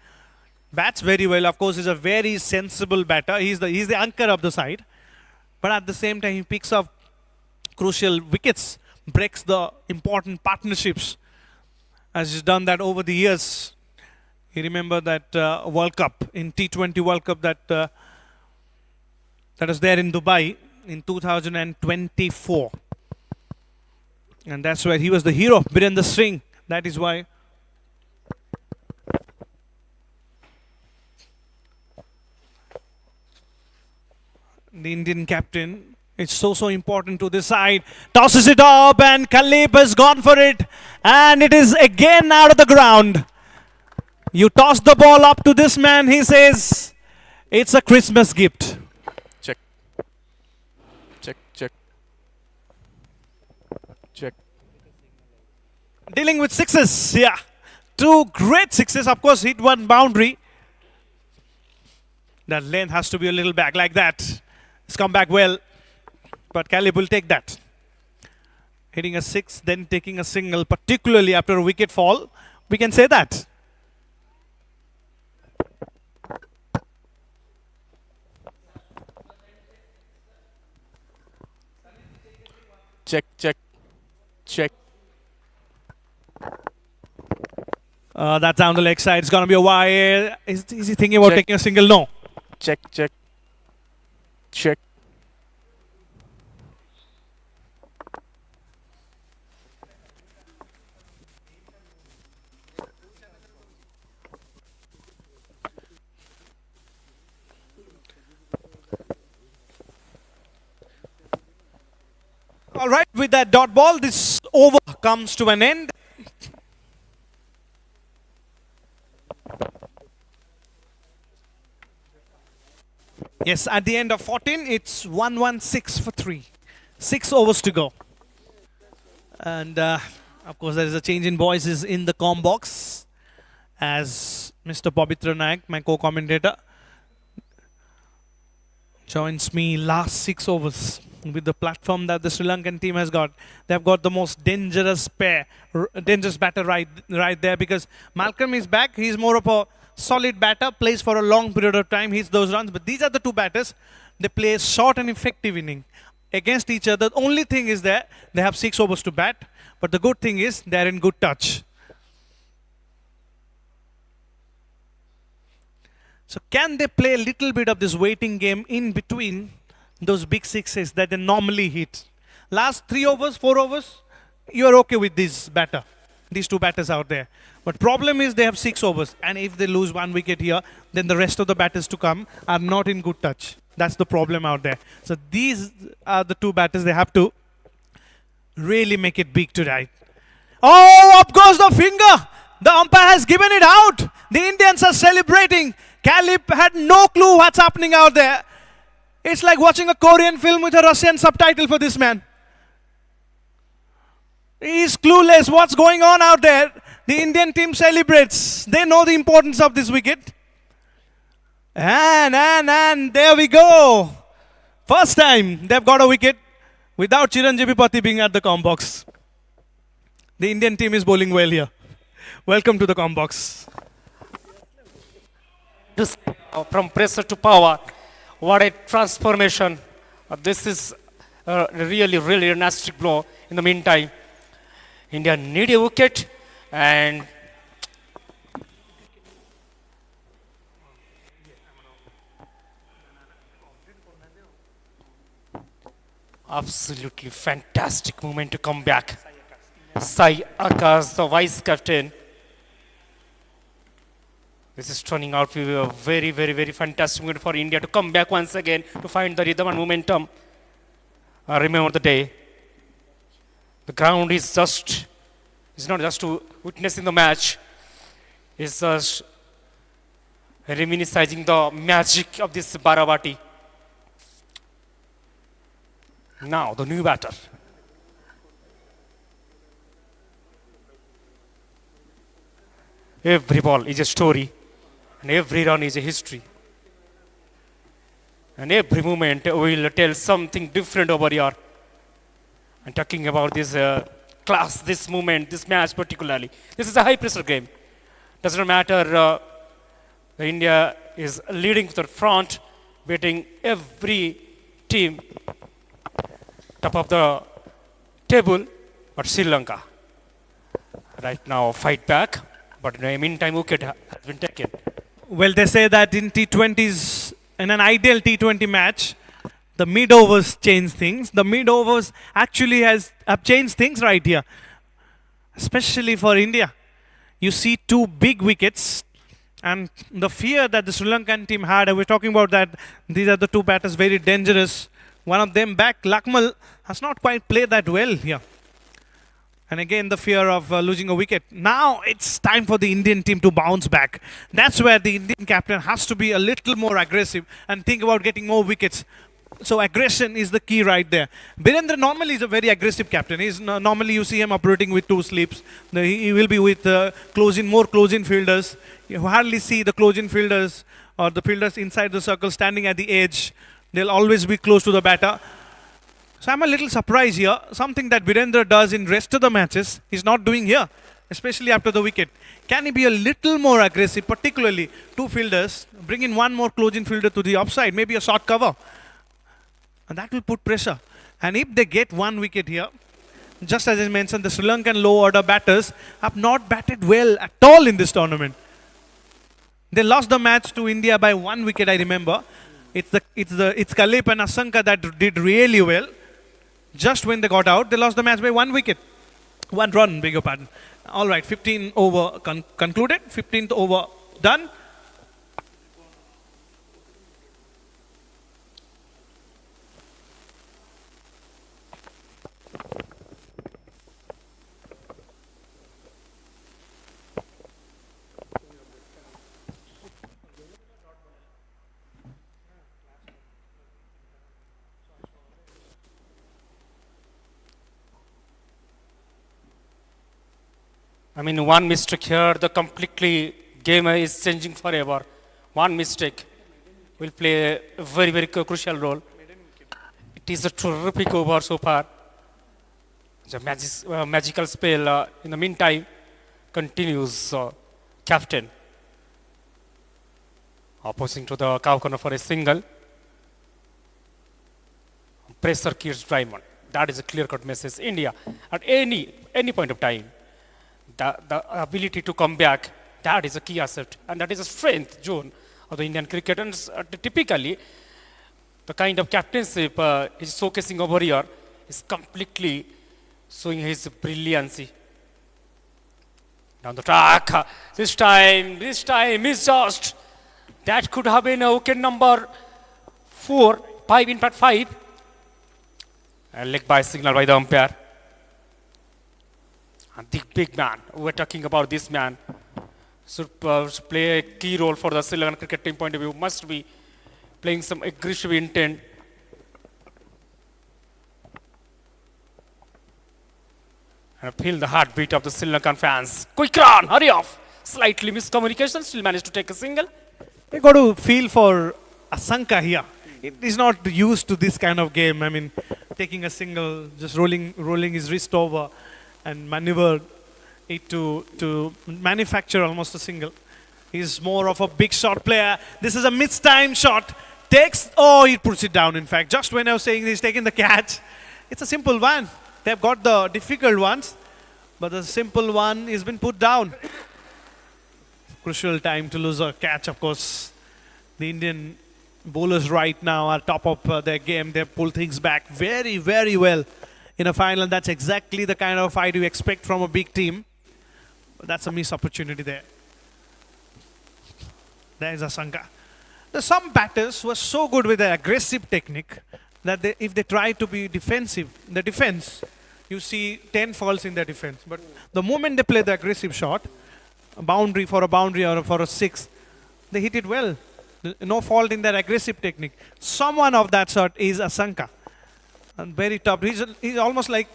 S1: bats very well. Of course, he's a very sensible batter. He's the anchor of the side. But at the same time, he picks up crucial wickets, breaks the important partnerships, as he's done that over the years. You remember that World Cup, in T20 World Cup that was there in Dubai in 2024. And that's where he was the hero, Birendra Singh. That is why the Indian captain, it's so important to this side. Tosses it up, and Khalib has gone for it. And it is again out of the ground. You toss the ball up to this man, he says, it's a Christmas gift.
S8: Check. Check, check. Check.
S1: Dealing with sixes, yeah. Two great sixes, of course, hit one boundary. That length has to be a little back like that. It's come back well, but Caleb will take that. Hitting a six, then taking a single, particularly after a wicket fall, we can say that.
S8: Check, check, check.
S1: That's down the leg side. It's going to be a wide. Is he thinking about
S8: Check.
S1: taking a single? No.
S8: Check, check, check.
S1: All right, with that dot ball, this over comes to an end. Yes, at the end of 14, it's 116 for 3. 6 overs to go. And of course, there is a change in voices in the comm box as Mr. Pabitra Nayak, my co-commentator, joins me last 6 overs with the platform that the Sri Lankan team has got. They've got the most dangerous dangerous batter right there, because Malcolm is back. He's more of a solid batter, plays for a long period of time, hits those runs. But these are the two batters. They play a short and effective inning against each other. The only thing is that they have 6 overs to bat. But the good thing is they're in good touch. So can they play a little bit of this waiting game in between those big sixes that they normally hit? Last 3 overs, 4 overs, you're okay with this batter, these two batters out there. But problem is they have 6 overs, and if they lose 1 wicket here, then the rest of the batters to come are not in good touch. That's the problem out there. So these are the two batters they have to really make it big tonight. Oh, up goes the finger. The umpire has given it out. The Indians are celebrating. Caleb had no clue what's happening out there. It's like watching a Korean film with a Russian subtitle for this man. He's clueless what's going on out there. The Indian team celebrates. They know the importance of this wicket. And there we go. First time they've got a wicket without Chiranjeevi Pati being at the comm box. The Indian team is bowling well here. Welcome to the comm box.
S9: From pressure to power, what a transformation. This is really a nasty blow. In the meantime, India need a wicket, and absolutely fantastic moment to come back. Sai Akash, the vice captain. This is turning out to be a very fantastic moment for India to come back once again to find the rhythm and momentum. Remember the day. The ground is not just to witnessing the match. It's just reminiscing the magic of this Baravati. Now the new batter. Every ball is a story, and every run is a history. And every moment will tell something different over here. I'm talking about this class, this moment, this match particularly. This is a high pressure game. Doesn't matter, India is leading to the front, beating every team top of the table, but Sri Lanka right now fight back. But in the meantime, wicket has been taken.
S1: Well, they say that in T20s, in an ideal T20 match, the mid-overs change things. The mid-overs actually have changed things right here, especially for India. You see 2 big wickets, and the fear that the Sri Lankan team had, and we're talking about that, these are the 2 batters, very dangerous. One of them back, Lakmal, has not quite played that well here. And again, the fear of losing a wicket. Now it's time for the Indian team to bounce back. That's where the Indian captain has to be a little more aggressive and think about getting more wickets. So aggression is the key right there. Birendra normally is a very aggressive captain. Normally you see him operating with two slips. He will be with more close-in fielders. You hardly see the close-in fielders or the fielders inside the circle standing at the edge. They'll always be close to the batter. So I'm a little surprised here. Something that Birendra does in rest of the matches, he's not doing here, especially after the wicket. Can he be a little more aggressive, particularly two fielders, bring in one more close-in fielder to the offside, maybe a short cover. And that will put pressure. And if they get one wicket here, just as I mentioned, the Sri Lankan low order batters have not batted well at all in this tournament. They lost the match to India by 1 wicket, I remember. It's Kalip and Asanka that did really well. Just when they got out, they lost the match by 1 wicket. 1 run, beg your pardon. All right, 15 over concluded, 15th over done.
S9: I mean, one mistake here, the completely game is changing forever. One mistake will play a very, very crucial role. It is a terrific over so far. The magical spell in the meantime continues. Captain opposing to the cow corner for a single. Pressure kills diamond. That is a clear-cut message. India at any point of time. The ability to come back, that is a key asset, and that is a strength zone of the Indian cricket. And typically, the kind of captainship is showcasing over here is completely showing his brilliancy. Down the track, this time is just, that could have been wicket number 5, in fact 5. And leg by signal by the umpire. And the big man, we're talking about this man, should play a key role for the Sri Lankan cricket team point of view, must be playing some aggressive intent. And I feel the heartbeat of the Sri Lankan fans. Quick run, hurry off. Slightly miscommunication, still managed to take a single.
S1: You got to feel for Asanka here. He's not used to this kind of game. I mean, taking a single, just rolling his wrist over and maneuver it to manufacture almost a single. He's more of a big shot player. This is a mid-time shot. He puts it down, in fact. Just when I was saying he's taking the catch. It's a simple one. They've got the difficult ones, but the simple one has been put down. Crucial time to lose a catch, of course. The Indian bowlers right now are top of their game. They pull things back very, very well. In a final, that's exactly the kind of fight you expect from a big team. But that's a missed opportunity there. There's Asanka. There's some batters who are so good with their aggressive technique that if they try to be defensive, in the defense, you see 10 falls in their defense. But the moment they play the aggressive shot, a boundary or for a 6, they hit it well. No fault in their aggressive technique. Someone of that sort is Asanka. And very tough. He's almost like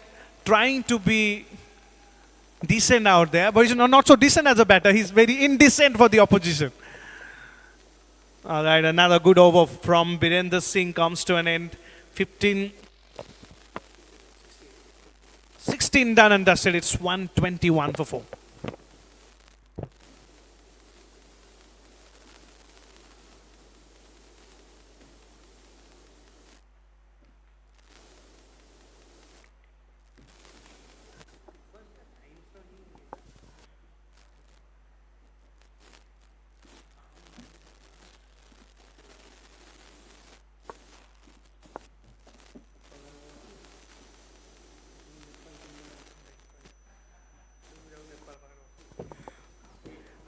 S1: trying to be decent out there, but he's not so decent as a batter. He's very indecent for the opposition. All right, another good over from Birendra Singh comes to an end. 16 done and dusted. It's 121 for 4.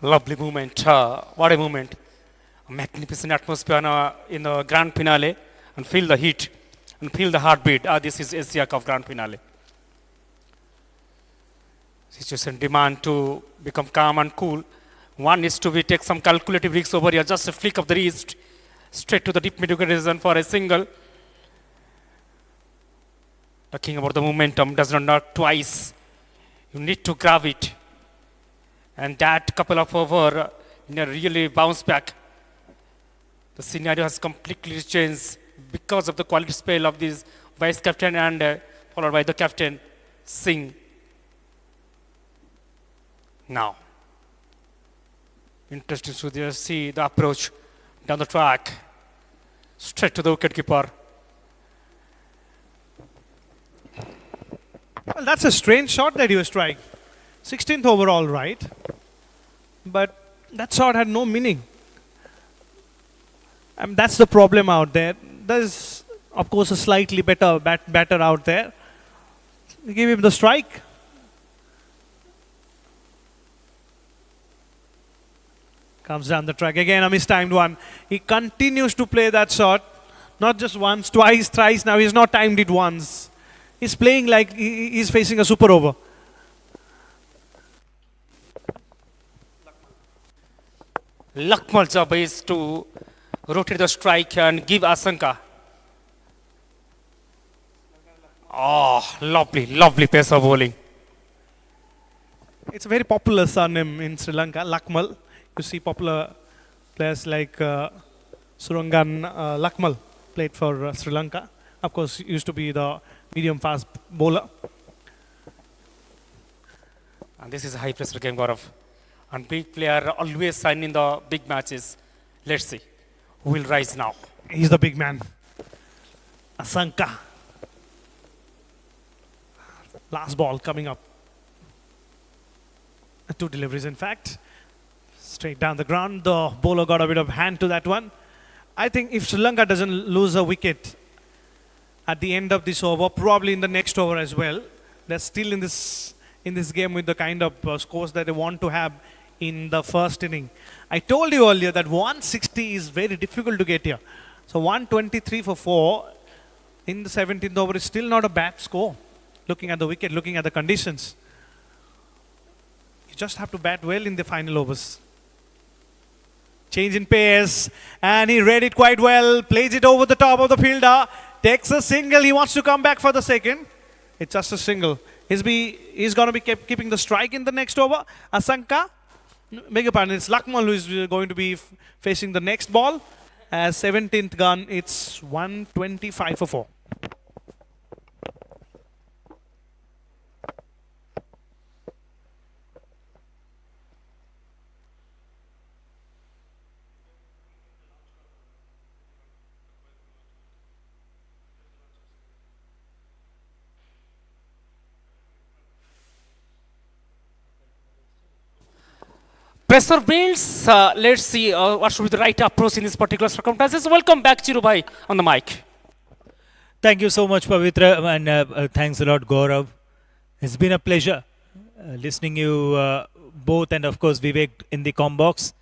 S9: Lovely moment. What a moment. A magnificent atmosphere in the grand finale. And feel the heat. And feel the heartbeat. This is ADCA Cup grand finale. Situation demand to become calm and cool. One is to take some calculative risks over here. Just a flick of the wrist. Straight to the deep mid-wicket region for a single. Talking about the momentum, does not knock twice. You need to grab it. And that couple of over in a really bounce back. The scenario has completely changed because of the quality spell of this vice captain and followed by the captain Singh. Now, interesting to see the approach down the track, straight to the wicketkeeper.
S1: Well, that's a strange shot that he was trying. 16th overall, right? But that shot had no meaning. That's the problem out there. There's, of course, a slightly better batter out there. Give him the strike. Comes down the track again, a mistimed one. He continues to play that shot. Not just once, twice, thrice. Now he's not timed it once. He's playing like he's facing a super over.
S9: Lakmal's job is to rotate the strike and give Asanka. Oh, lovely, lovely pace of bowling.
S1: It's a very popular surname in Sri Lanka, Lakmal. You see popular players like Surangan Lakmal played for Sri Lanka. Of course, used to be the medium fast bowler.
S9: And this is a high pressure game, Gaurav. And big player always shine in the big matches. Let's see who will rise now.
S1: He's the big man. Asanka. Last ball coming up. 2 deliveries, in fact. Straight down the ground. The bowler got a bit of hand to that one. I think if Sri Lanka doesn't lose a wicket at the end of this over, probably in the next over as well, they're still in this game with the kind of scores that they want to have in the first inning. I told you earlier that 160 is very difficult to get here. So 123 for 4 in the 17th over is still not a bad score. Looking at the wicket, looking at the conditions. You just have to bat well in the final overs. Change in pace, and he read it quite well. Plays it over the top of the fielder. Takes a single. He wants to come back for the second. It's just a single. He's going to be keeping the strike in the next over. Asanka, beg your pardon, it's Lakmal who is going to be facing the next ball. As 17th gun, it's 125 for 4.
S9: Pressure builds. Let's see what should be the right approach in this particular circumstances. Welcome back, Chirubhai, on the mic.
S11: Thank you so much, Pavitra, and thanks a lot, Gaurav. It's been a pleasure listening you both, and of course Vivek in the com box.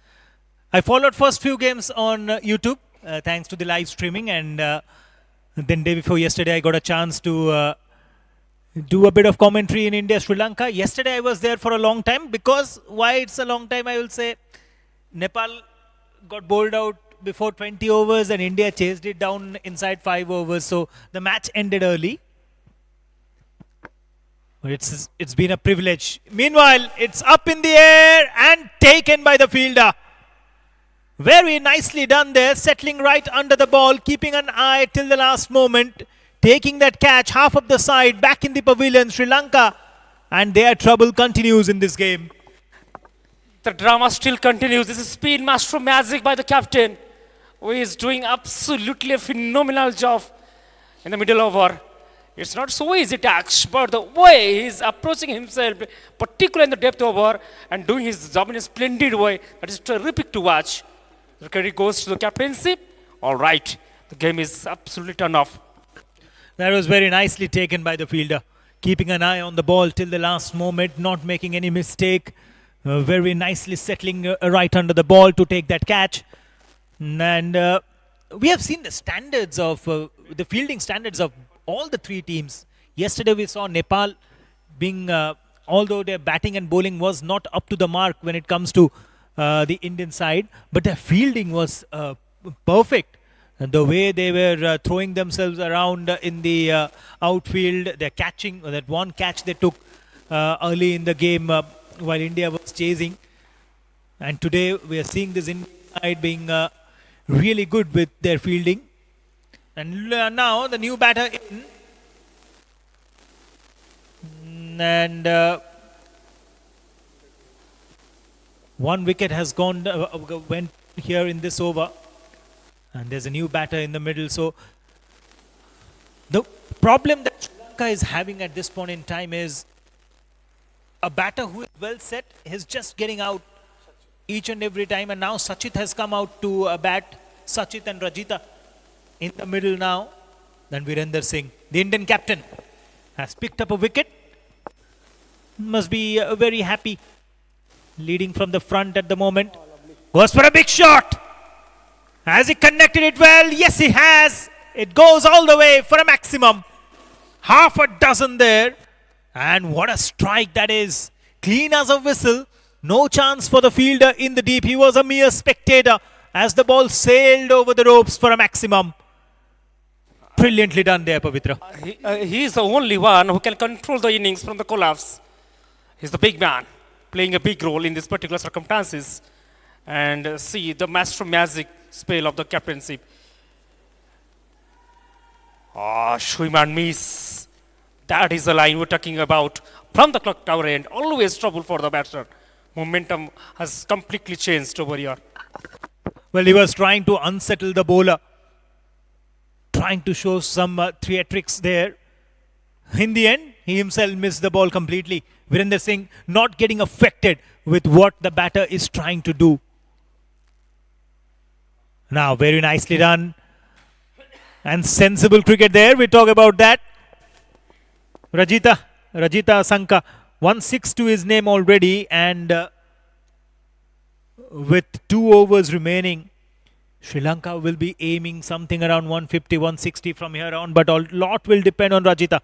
S11: I followed first few games on YouTube, thanks to the live streaming, and then day before yesterday I got a chance to do a bit of commentary in India, Sri Lanka. Yesterday I was there for a long time, because why it's a long time, I will say, Nepal got bowled out before 20 overs and India chased it down inside 5 overs. So the match ended early. But it's been a privilege. Meanwhile, it's up in the air and taken by the fielder. Very nicely done there, settling right under the ball, keeping an eye till the last moment. Taking that catch, half of the side, back in the pavilion, Sri Lanka. And their trouble continues in this game.
S9: The drama still continues. This is spin master magic by the captain, who is doing absolutely a phenomenal job in the middle over. It's not so easy task, but the way he's approaching himself, particularly in the depth over, and doing his job in a splendid way, that is terrific to watch. The credit goes to the captaincy. All right, the game is absolutely turned off.
S11: That was very nicely taken by the fielder. Keeping an eye on the ball till the last moment, not making any mistake. Very nicely settling right under the ball to take that catch. And we have seen the standards of, the fielding standards of all the 3 teams. Yesterday we saw Nepal being, although their batting and bowling was not up to the mark when it comes to the Indian side, but their fielding was perfect. And the way they were throwing themselves around in the outfield, they're catching that one catch they took early in the game while India was chasing. And today we are seeing this Indian side being really good with their fielding. And now the new batter in. And one wicket has went here in this over. And there's a new batter in the middle. So the problem that Sri Lanka is having at this point in time is a batter who is well set is just getting out each and every time. And now Sachit has come out to bat. Sachit and Rajita in the middle now. Then Virender Singh, the Indian captain, has picked up a wicket. Must be very happy. Leading from the front at the moment. Goes for a big shot. Has he connected it well? Yes, he has. It goes all the way for a maximum. Half a dozen there. And what a strike that is. Clean as a whistle. No chance for the fielder in the deep. He was a mere spectator as the ball sailed over the ropes for a maximum. Brilliantly done there, Pavitra.
S9: He is the only one who can control the innings from the collapse. He's the big man, playing a big role in these particular circumstances. And see the master magic spell of the captaincy. Swim and miss. That is the line we're talking about. From the clock tower end, always trouble for the batter. Momentum has completely changed over here.
S11: Well, he was trying to unsettle the bowler. Trying to show some theatrics there. In the end, he himself missed the ball completely. Virender Singh not getting affected with what the batter is trying to do. Now, very nicely done. And sensible cricket there. We talk about that. Rajita Sanka. 1-6 to his name already. And with 2 overs remaining, Sri Lanka will be aiming something around 150, 160 from here on. But a lot will depend on Rajita.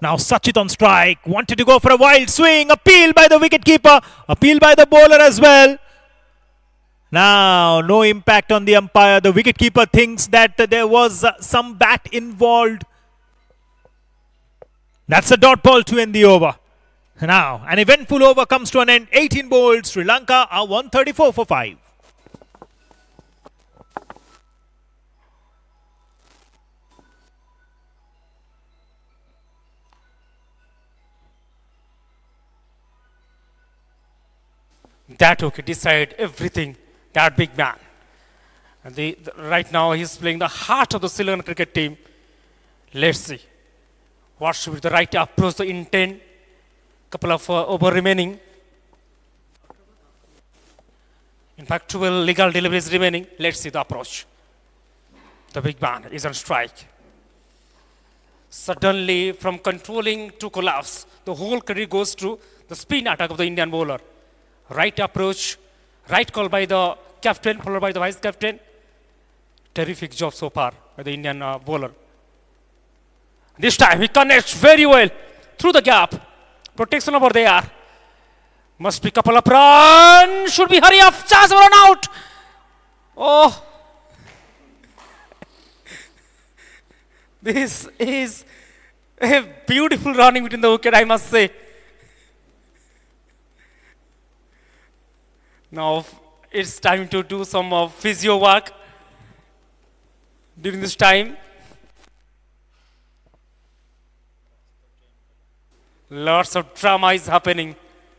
S11: Now Sachit on strike. Wanted to go for a wild swing. Appeal by the wicketkeeper. Appeal by the bowler as well. Now, no impact on the umpire. The wicketkeeper thinks that there was some bat involved. That's a dot ball to end the over. Now, an eventful over comes to an end. 18 bowled. Sri Lanka are 134 for 5.
S9: That okay, decide everything. That big man. And right now he's playing the heart of the Sri Lankan cricket team. Let's see. What should be the right approach, the intent? Couple of over remaining. In fact, 12 legal deliveries remaining. Let's see the approach. The big man is on strike. Suddenly, from controlling to collapse, the whole credit goes to the spin attack of the Indian bowler. Right approach, right call by the captain, followed by the vice captain. Terrific job so far by the Indian bowler. This time he connects very well through the gap. Protection over there. Must be couple of runs. Should be hurry up. Chance run out. Oh. This is a beautiful running between the wicket, I must say. Now it's time to do some physio work during this time. Lots of drama is happening.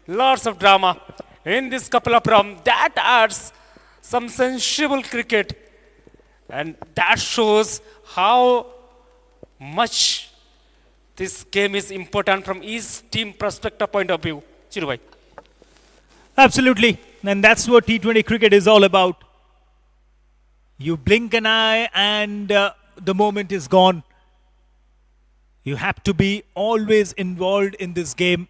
S9: Lots of drama in this couple of rounds. That adds some sensible cricket. And that shows how much this game is important from each team perspective point of view. Chirubhai.
S11: Absolutely. And that's what T20 cricket is all about. You blink an eye and the moment is gone. You have to be always involved in this game.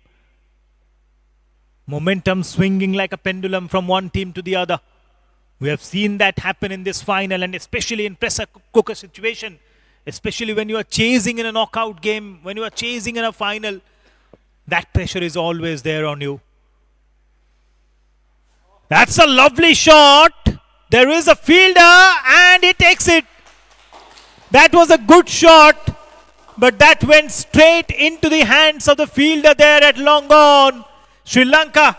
S11: Momentum swinging like a pendulum from one team to the other. We have seen that happen in this final, and especially in pressure cooker situation. Especially when you are chasing in a knockout game, when you are chasing in a final, that pressure is always there on you. That's a lovely shot. There is a fielder and he takes takes it. That was a good shot, but that went straight into the hands of the fielder there at long on. Sri Lanka,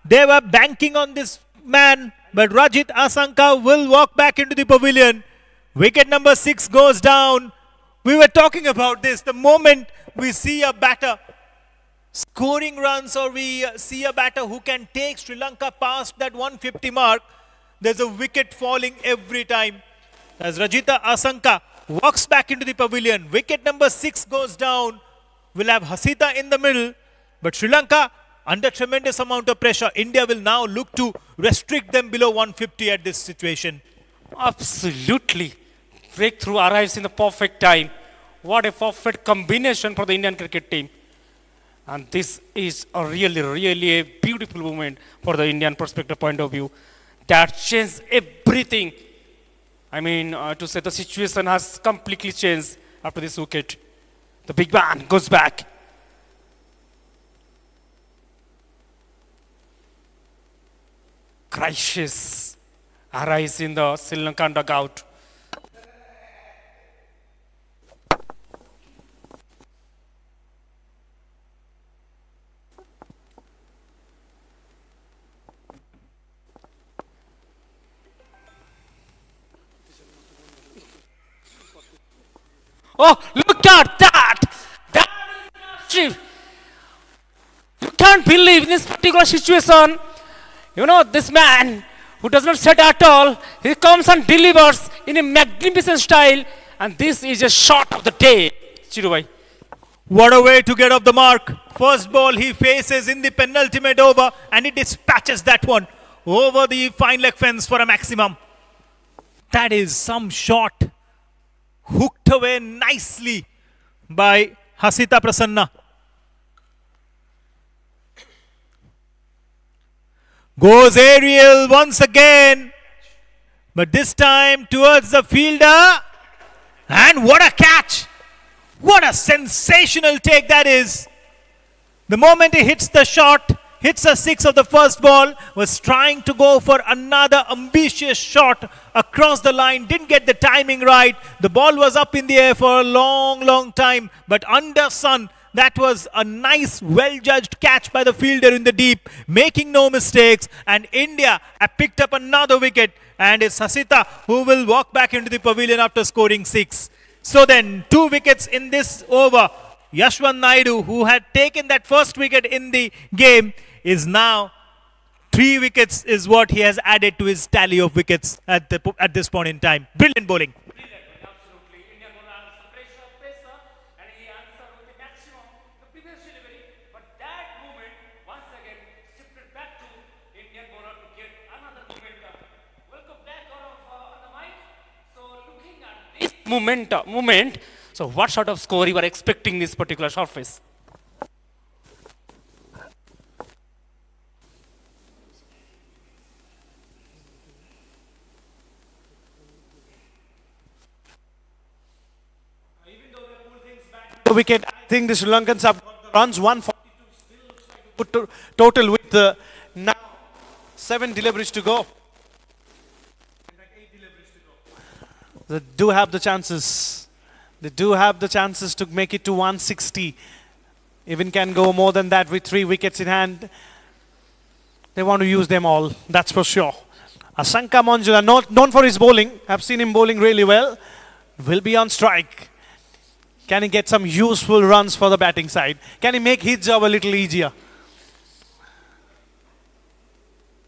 S11: they were banking on this man, but Rajit Asanka will walk back into the pavilion. Wicket number 6 goes down. We were talking about this. The moment we see a batter scoring runs, or we see a batter who can take Sri Lanka past that 150 mark, there's a wicket falling every time. As Rajita Asanka walks back into the pavilion, wicket number 6 goes down. We'll have Hasita in the middle, but Sri Lanka under tremendous amount of pressure. India will now look to restrict them below 150 at this situation.
S9: Absolutely. Breakthrough arrives in the perfect time. What a perfect combination for the Indian cricket team. And this is a really a beautiful moment for the Indian perspective point of view. That changed everything. I mean, to say the situation has completely changed after this wicket. The big man goes back. Crisis arise in the Sri Lankan dugout. Oh, look at that! That is massive. You can't believe in this particular situation. You know, this man who does not set at all, he comes and delivers in a magnificent style, and this is a shot of the day. Chirubhai.
S11: What a way to get off the mark. First ball he faces in the penultimate over, and he dispatches that one over the fine leg fence for a maximum. That is some shot. Hooked away nicely by Hasita Prasanna. Goes aerial once again, but this time towards the fielder. And what a catch! What a sensational take that is. The moment he hits the shot, hits a 6 of the first ball, was trying to go for another ambitious shot across the line, didn't get the timing right. The ball was up in the air for a long time, but under sun, that was a nice, well-judged catch by the fielder in the deep, making no mistakes, and India have picked up another wicket, and it's Hasita who will walk back into the pavilion after scoring 6. So then, 2 wickets in this over. Yashwant Naidu, who had taken that first wicket in the game, is now 3 wickets is what he has added to his tally of wickets at this point in time. Brilliant bowling.
S9: Absolutely. Indian bowler has the pressure, and he answered with the maximum the previous delivery. But that movement, once again, shifted back to Indian bowler to get another momentum. Welcome back on the mic. So looking at this moment, so what sort of score you are expecting this particular surface?
S12: The wicket, I think the Sri Lankans have got the runs 142 still looks like a good total with now 7 deliveries to go. In fact, 8 deliveries to go. They do have the chances. They do have the chances to make it to 160. Even can go more than that with 3 wickets in hand. They want to use them all, that's for sure. Asanka Manjula, known for his bowling, I've seen him bowling really well, will be on strike. Can he get some useful runs for the batting side? Can he make his job a little easier?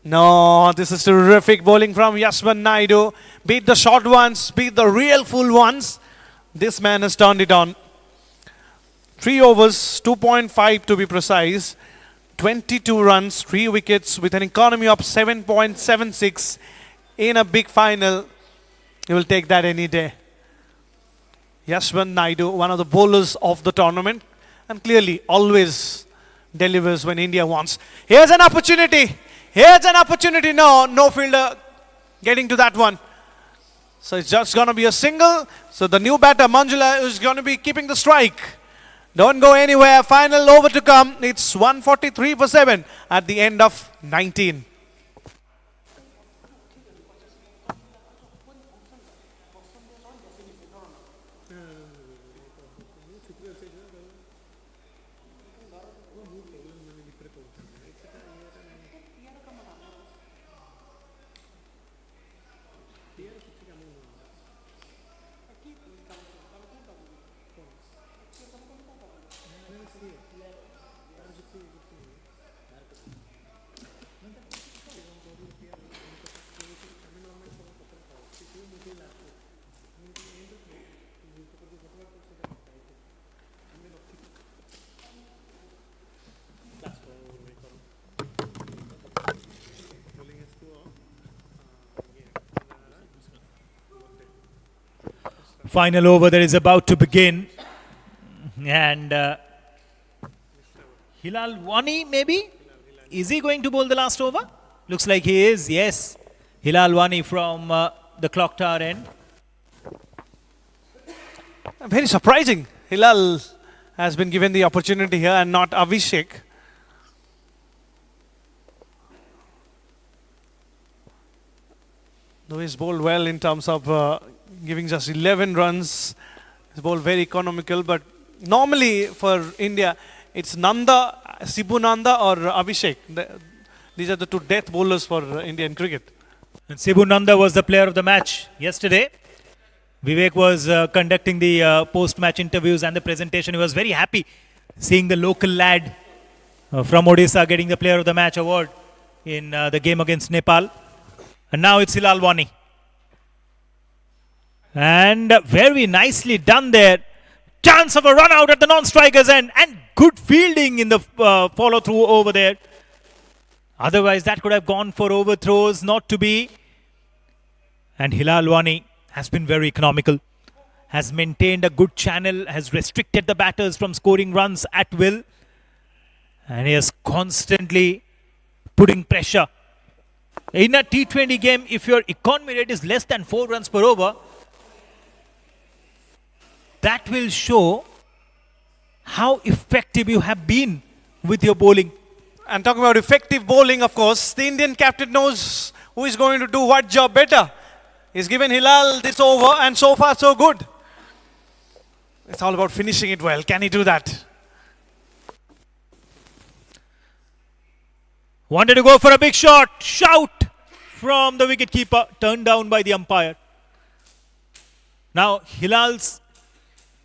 S12: No, this is terrific bowling from Yashwant Naidu. Beat the short ones, beat the real full ones. This man has turned it on. 3 overs, 2.5 to be precise. 22 runs, 3 wickets with an economy of 7.76 in a big final. You will take that any day. Yashwant Naidu, one of the bowlers of the tournament, and clearly always delivers when India wants. Here's an opportunity. Here's an opportunity. No fielder getting to that one. So it's just going to be a single. So the new batter, Manjula, is going to be keeping the strike. Don't go anywhere. Final over to come. It's 143 for 7 at the end of 19.
S11: Final over that is about to begin. And Hilal Wani, maybe? Is he going to bowl the last over? Looks like he is, yes. Hilal Wani from the clock tower end.
S12: Very surprising. Hilal has been given the opportunity here and not Abhishek. Though he's bowled well in terms of giving just 11 runs. He's bowled very economical, but normally for India, it's Nanda, Sibu Nanda or Abhishek. These are the two death bowlers for Indian cricket.
S11: And Sibu Nanda was the player of the match yesterday. Vivek was conducting the post-match interviews and the presentation. He was very happy seeing the local lad from Odisha getting the player of the match award in the game against Nepal. And now it's Hilal Wani. And very nicely done there. Chance of a run out at the non-strikers end. And good fielding in the follow-through over there. Otherwise, that could have gone for overthrows, not to be. And Hilal Wani has been very economical. Has maintained a good channel. Has restricted the batters from scoring runs at will. And he is constantly putting pressure. In a T20 game, if your economy rate is less than 4 runs per over, that will show how effective you have been with your bowling.
S12: And talking about effective bowling, of course, the Indian captain knows who is going to do what job better. He's given Hilal this over and so far so good. It's all about finishing it well. Can he do that?
S11: Wanted to go for a big shot. Shout from the wicketkeeper. Turned down by the umpire. Now, Hilal's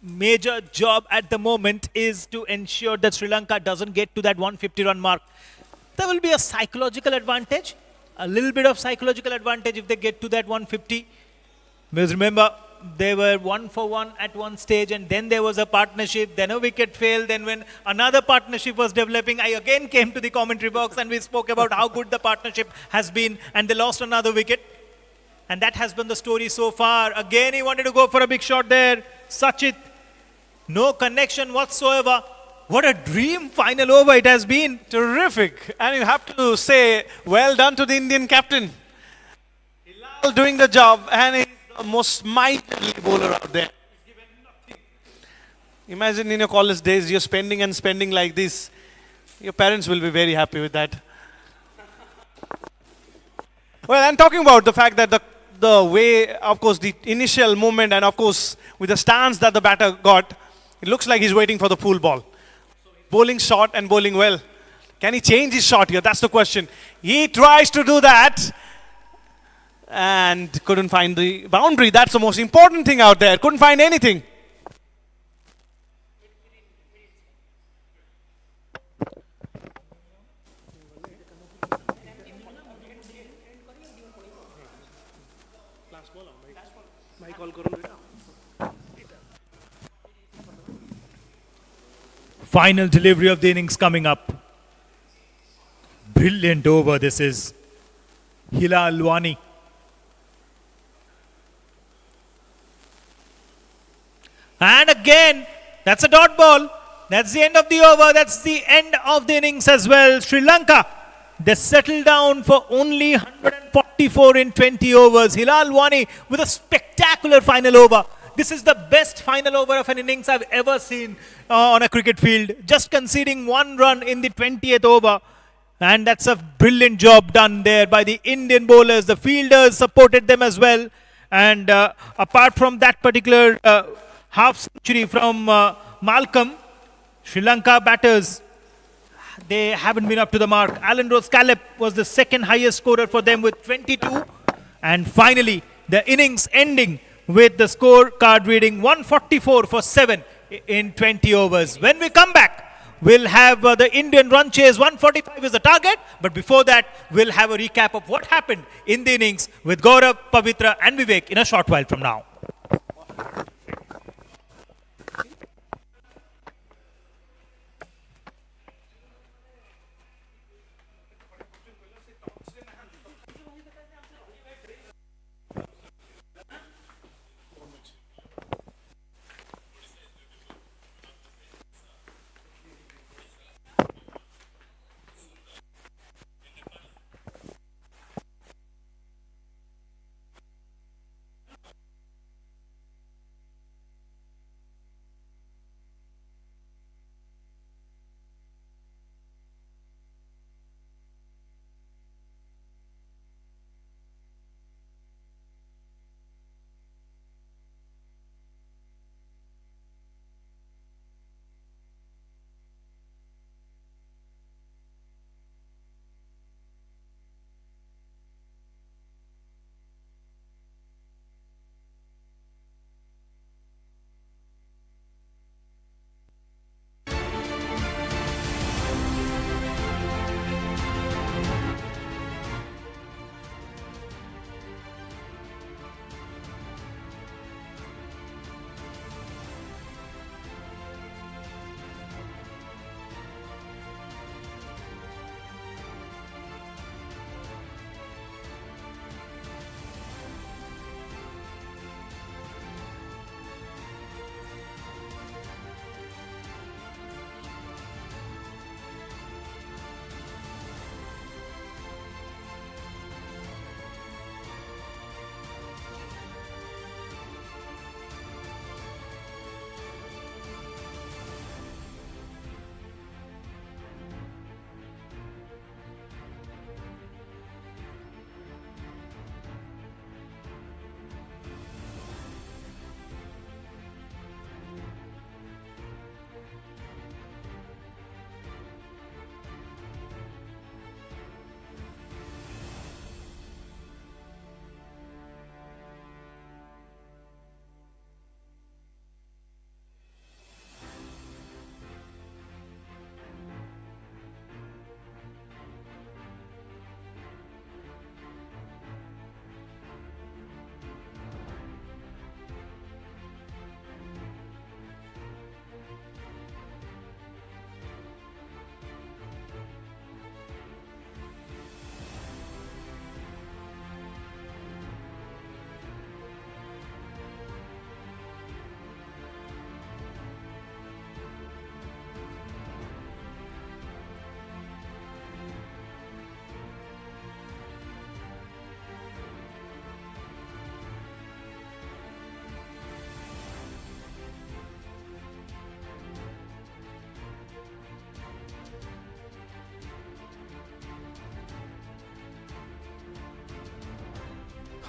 S11: major job at the moment is to ensure that Sri Lanka doesn't get to that 150 run mark. There will be a psychological advantage. A little bit of psychological advantage if they get to that 150. Because remember, they were 1 for 1 at one stage, and then there was a partnership, then a wicket failed, then when another partnership was developing, I again came to the commentary box and we spoke about how good the partnership has been, and they lost another wicket. And that has been the story so far. Again, he wanted to go for a big shot there. Sachit, no connection whatsoever. What a dream final over it has been.
S12: Terrific. And you have to say, well done to the Indian captain. Hilal doing the job, and he's the most mighty bowler out there. Imagine in your college days, you're spending and spending like this. Your parents will be very happy with that. Well, I'm talking about the fact that the way, of course, the initial movement and, of course, with the stance that the batter got, it looks like he's waiting for the full ball. Bowling short and bowling well. Can he change his shot here? That's the question. He tries to do that and couldn't find the boundary. That's the most important thing out there. Couldn't find anything.
S11: Final delivery of the innings coming up. Brilliant over this is. Hilal Wani. And again, that's a dot ball. That's the end of the over. That's the end of the innings as well. Sri Lanka, they settled down for only 144 in 20 overs. Hilal Wani with a spectacular final over. This is the best final over of an innings I've ever seen on a cricket field. Just conceding 1 run in the 20th over. And that's a brilliant job done there by the Indian bowlers. The fielders supported them as well. And apart from that particular half century from Malcolm. Sri Lanka batters, they haven't been up to the mark. Alan Rose Caleb was the second highest scorer for them with 22. And finally, the innings ending with the scorecard reading 144 for 7 in 20 overs. When we come back, we'll have the Indian run chase. 145 is the target. But before that, we'll have a recap of what happened in the innings with Gaurav, Pavitra and Vivek in a short while from now.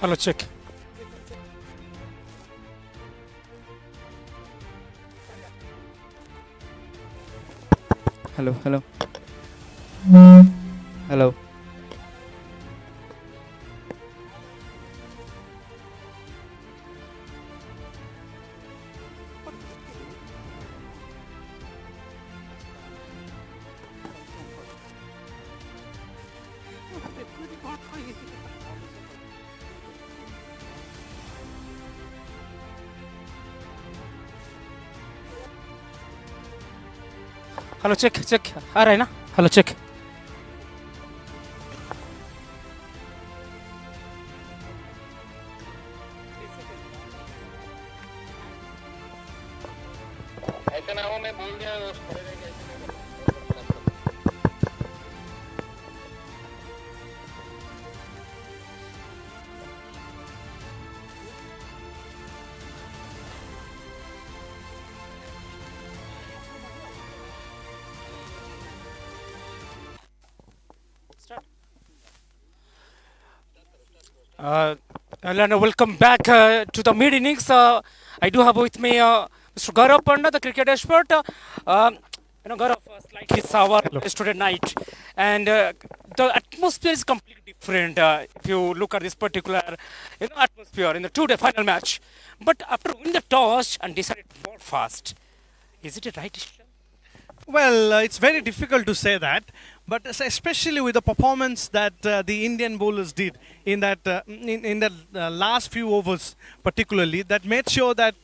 S9: Hello, check.
S2: Hello, hello. Hello.
S9: Hello check check आ रहा है ना hello check Welcome back to the mid innings. I do have with me Mr. Gaurav Panda, the cricket expert. Gaurav, slightly sour yesterday night, and the atmosphere is completely different if you look at this particular atmosphere in the two-day final match. But after winning the toss and decided to bowl fast, is it a right decision?
S12: Well, it's very difficult to say that, but especially with the performance that the Indian bowlers did in that in the last few overs, particularly, that made sure that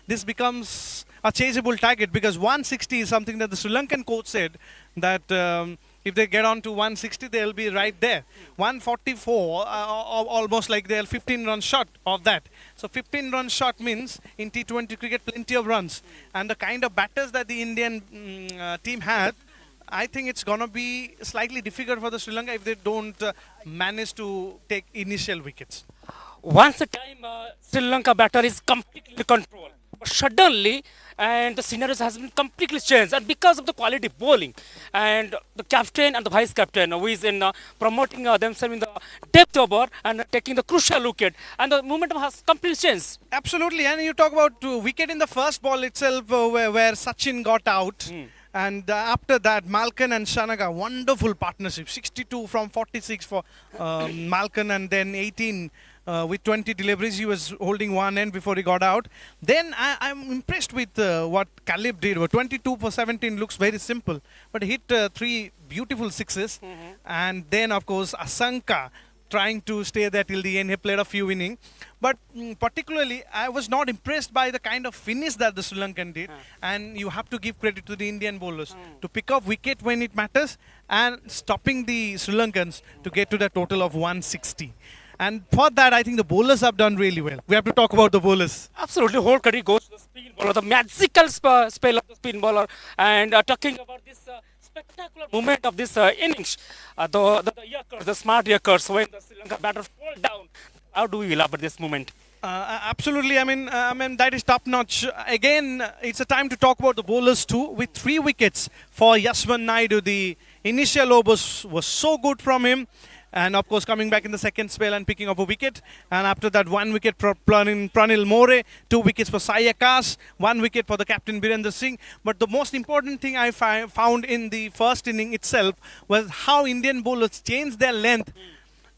S12: this becomes a chaseable target, because 160 is something that the Sri Lankan coach said that if they get on to 160, they'll be right there. 144, almost like they're 15 runs short of that. So 15 runs short means in T20 cricket plenty of runs. And the kind of batters that the Indian team had, I think it's going to be slightly difficult for the Sri Lanka if they don't manage to take initial wickets.
S9: Once a time, Sri Lanka batter is completely controlled. But suddenly, and the scenario has been completely changed, and because of the quality bowling and the captain and the vice captain who is in promoting themselves in the depth over and taking the crucial wicket, and the momentum has completely changed.
S12: Absolutely, and you talk about wicket in the first ball itself where Sachin got out. And after that, Malkan and Shanaga, wonderful partnership. 62 from 46 for Malkan, and then 18 with 20 deliveries. He was holding one end before he got out. Then I'm impressed with what Caleb did. 22 for 17 looks very simple, but he hit 3 beautiful sixes. And then, of course, Asanka trying to stay there till the end. He played a few innings. But particularly, I was not impressed by the kind of finish that the Sri Lankan did. And you have to give credit to the Indian bowlers to pick up wicket when it matters and stopping the Sri Lankans to get to the total of 160. And for that, I think the bowlers have done really well. We have to talk about the bowlers.
S9: Absolutely, whole credit goes to the spin bowler, the magical spell of the spin bowler. And talking about this spectacular moment of this innings, the Yorkers, the smart Yorkers, when the Sri Lanka batter fall down. How do we elaborate this moment?
S12: Absolutely. I mean, that is top notch. Again, it's a time to talk about the bowlers too. With 3 wickets for Yashwan Naidu, the initial overs was so good from him. And of course, coming back in the second spell and picking up a wicket. And after that, 1 wicket for Pranil More, 2 wickets for Sai Akash, 1 wicket for the captain Birendra Singh. But the most important thing I found in the first inning itself was how Indian bowlers changed their length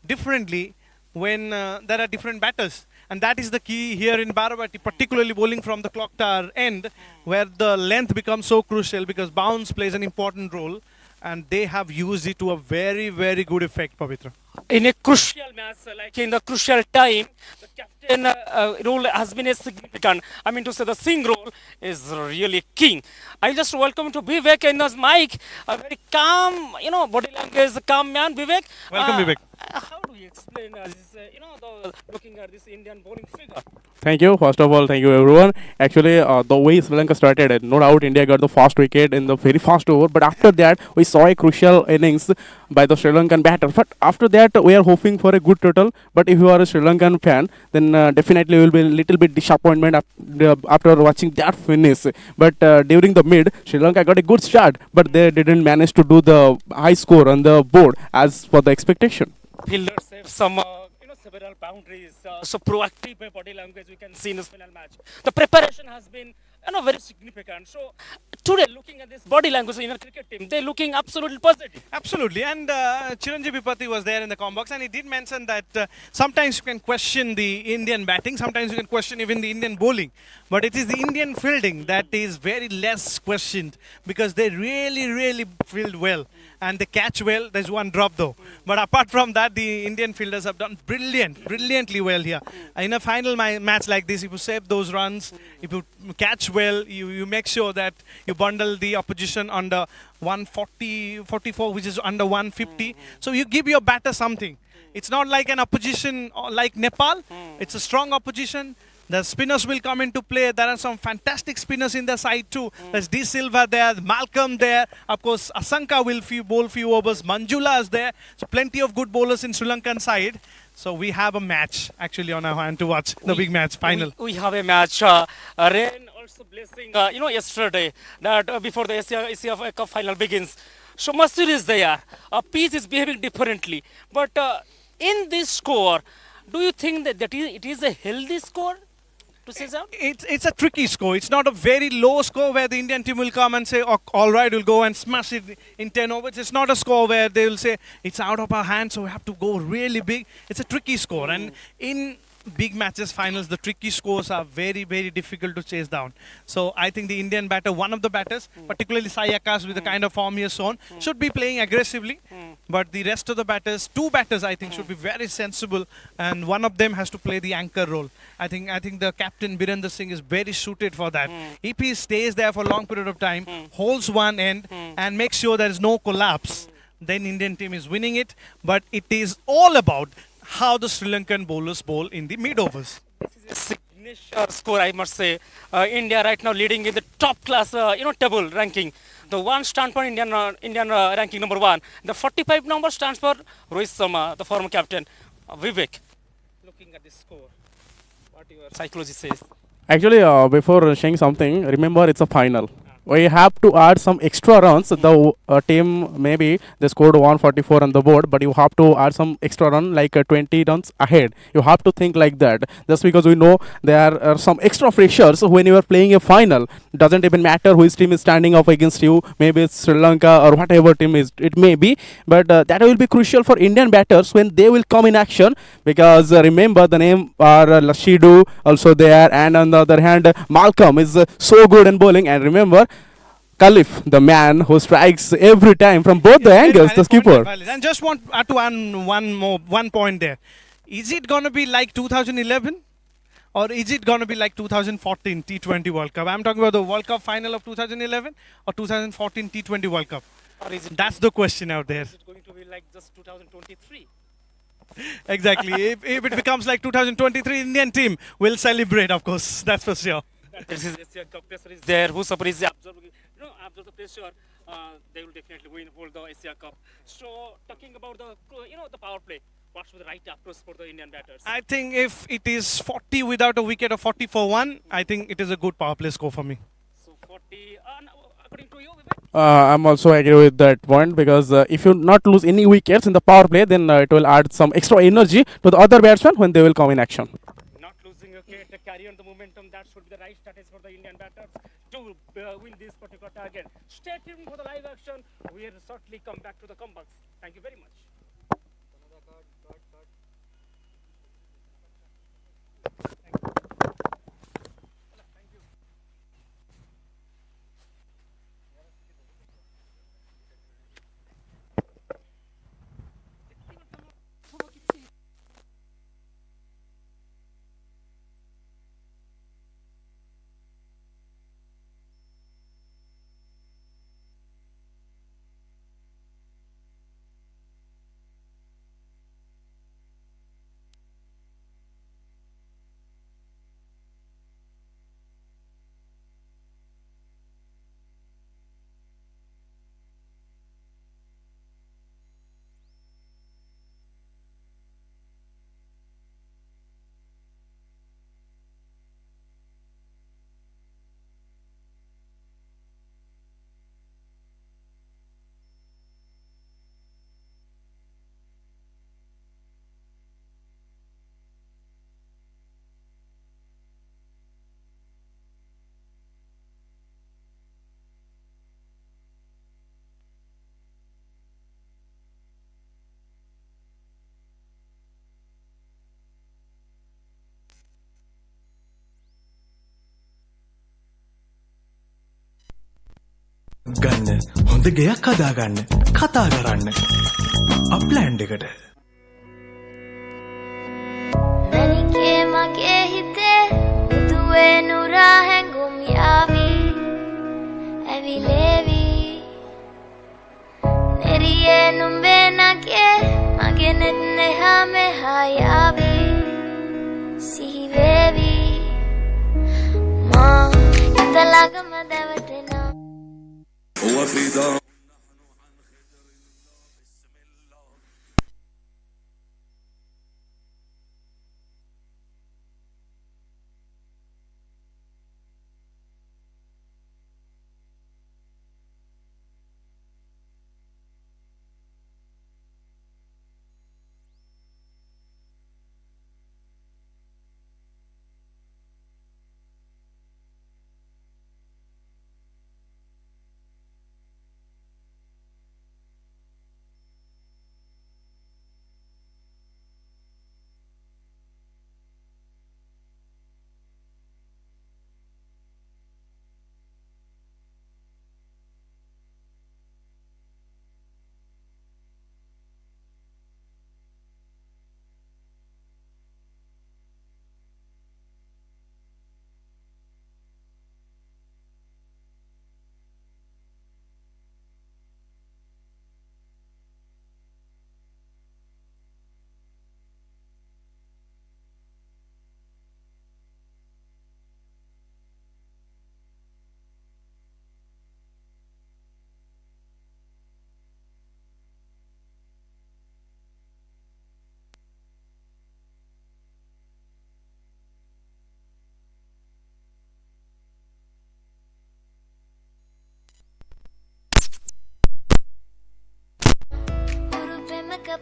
S12: differently when there are different batters. And that is the key here in Baravati, particularly bowling from the clock tower end, where the length becomes so crucial because bounce plays an important role. And they have used it to a very, very good effect, Pavitra.
S9: In a crucial match, like in the crucial time, the captain role has been a significant. I mean to say the Singh role is really king. I just welcome to Vivek in this mic, a very calm, body language, calm man, Vivek.
S12: Welcome, Vivek.
S9: How do you explain this, looking at this Indian bowling figure?
S8: Thank you. First of all, thank you everyone. Actually, the way Sri Lanka started, no doubt India got the first wicket in the very first over. But after that, we saw a crucial innings by the Sri Lankan batter. But after that, we are hoping for a good total. But if you are a Sri Lankan fan, then definitely you will be a little bit disappointment after watching that finish. But during the mid, Sri Lanka got a good start, but they didn't manage to do the high score on the board as for the expectation.
S9: Fielders have some several boundaries. So proactive by body language we can see in this final match. The preparation has been very significant. So today, looking at this body language in the cricket team, they're looking absolutely positive.
S12: Absolutely. And Chiranjeev Pati was there in the com box, and he did mention that sometimes you can question the Indian batting, sometimes you can question even the Indian bowling. But it is the Indian fielding that is very less questioned because they really, really field well. And they catch well. There's one drop though. But apart from that, the Indian fielders have done brilliantly well here. In a final match like this, if you save those runs, if you catch well, you make sure that you bundle the opposition under 144, which is under 150. So you give your batter something. It's not like an opposition like Nepal. It's a strong opposition. The spinners will come into play. There are some fantastic spinners in the side too. There's D. Silva there, Malcolm there. Of course, Asanka will bowl few overs. Manjula is there. So plenty of good bowlers in Sri Lankan side. So we have a match actually on our hand to watch the big match final.
S9: We have a match. Rain also blessing. Yesterday that before the Asia Cup final begins. So Masir is there. Pitch is behaving differently. But in this score, do you think that it is a healthy score? to chase out?
S11: It's a tricky score. It's not a very low score where the Indian team will come and say, "Oh, all right, we'll go and smash it in 10 overs." It's not a score where they will say, it's out of our hands, so we have to go really big. It's a tricky score. And in big matches, finals, the tricky scores are very, very difficult to chase down. So I think the Indian batter, one of the batters, particularly Sai Akash with the kind of form he has shown, should be playing aggressively. But the rest of the batters, two batters, I think, should be very sensible, and one of them has to play the anchor role. I think the captain Birender Singh is very suited for that. If he stays there for a long period of time, holds one end, and makes sure there is no collapse, then Indian team is winning it. But it is all about how the Sri Lankan bowlers bowl in the mid overs.
S9: Signature score, I must say. India right now leading in the top class, table ranking. The one stands for Indian ranking number 1. The 45 number stands for Rohit Sharma, the former captain. Vivek, looking at this score, what your psychology says?
S8: Actually, before saying something, remember it's a final. We have to add some extra runs. The team, maybe they scored 144 on the board, but you have to add some extra run, like 20 runs ahead. You have to think like that. Just because we know there are some extra pressures when you are playing a final. Doesn't even matter which team is standing up against you. Maybe it's Sri Lanka or whatever team it may be. But that will be crucial for Indian batters when they will come in action. Because remember, the name are Lashidu also there, and on the other hand, Malcolm is so good in bowling. And remember, Khalif, the man who strikes every time from both the angles, the skipper.
S11: And just want to add one point there. Is it going to be like 2011? Or is it going to be like 2014 T20 World Cup? I'm talking about the World Cup final of 2011 or 2014 T20 World Cup.
S9: Or is it
S11: That's the question out there.
S9: Is it going to be like just 2023?
S11: Exactly. if it becomes like 2023, Indian team will celebrate, of course. That's for sure.
S9: This is ADCA Cup pressure is there. Who super is absorbing? Absorb the pressure. They will definitely hold the ADCA Cup. So talking about the power play, what should be the right approach for the Indian batters?
S11: I think if it is 40 without a wicket or 40 for one, I think it is a good power play score for me.
S9: So 40, according to you,
S8: I'm also agree with that point, because if you not lose any wickets in the power play, then it will add some extra energy to the other batsmen when they will come in action.
S9: not losing a wicket, carry on the momentum, that should be the right strategy for the Indian batters to win this particular target. Stay tuned for the live action. We will certainly come back to the comebacks. Thank you very much.
S13: ගන්න හොඳ ගෙයක් හදාගන්න කතා කරන්න අප්ලෑන්ඩ් එකට
S5: මැනිකේ මගේ හිතේ උදුවේ නුරා හැඟුම් යාවි ඇවිලේවි නෙරියේ නුඹේ නගේ මගේ නෙත් නෙහා මෙහා යාවි සිහිවේවි මා ඉතලගම දැවටෙනා
S13: وفي دار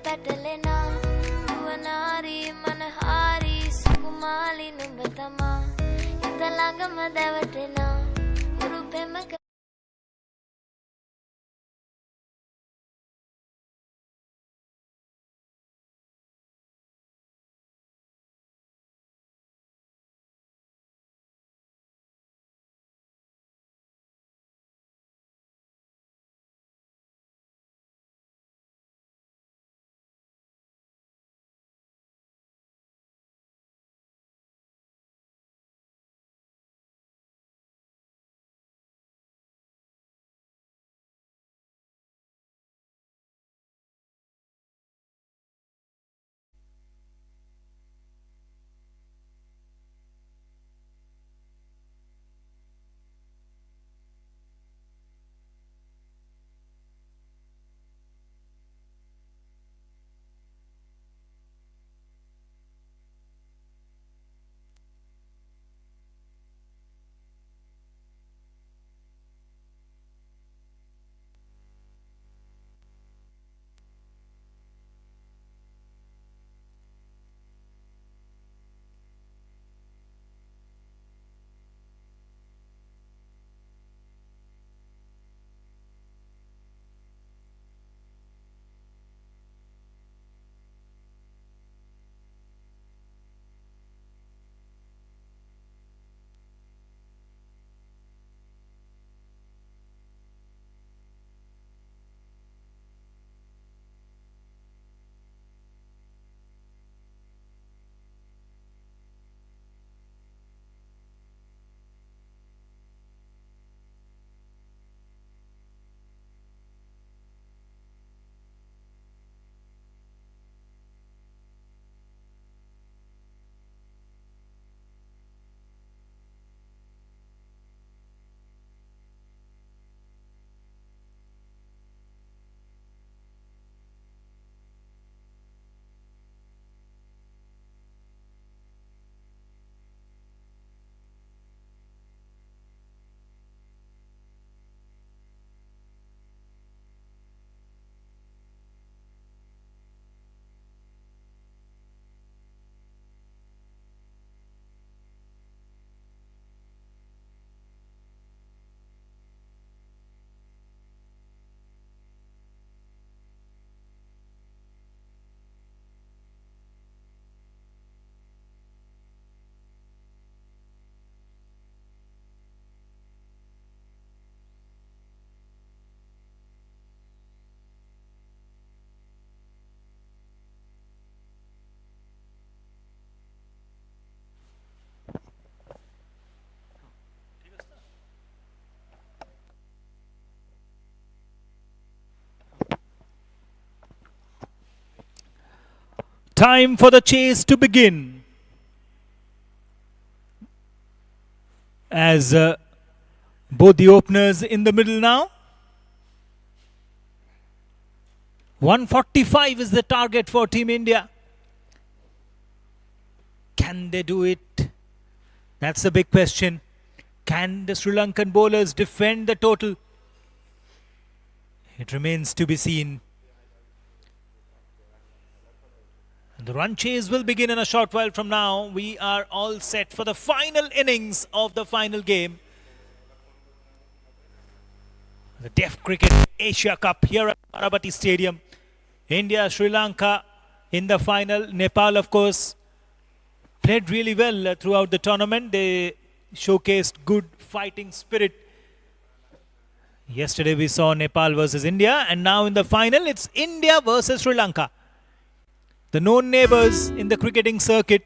S5: පැටලෙනා නුවනාරී මනහාරී සුකුමාලි නුඹ තමා හිත ළඟම දැවටෙනා උරු පෙමක
S11: Time for the chase to begin. As both the openers in the middle now. 145 is the target for Team India. Can they do it? That's the big question. Can the Sri Lankan bowlers defend the total? It remains to be seen. The run chase will begin in a short while from now. We are all set for the final innings of the final game. The Deaf Cricket Asia Cup here at Parabati Stadium. India, Sri Lanka in the final. Nepal, of course, played really well throughout the tournament. They showcased good fighting spirit. Yesterday we saw Nepal versus India, and now in the final it's India versus Sri Lanka. The known neighbours in the cricketing circuit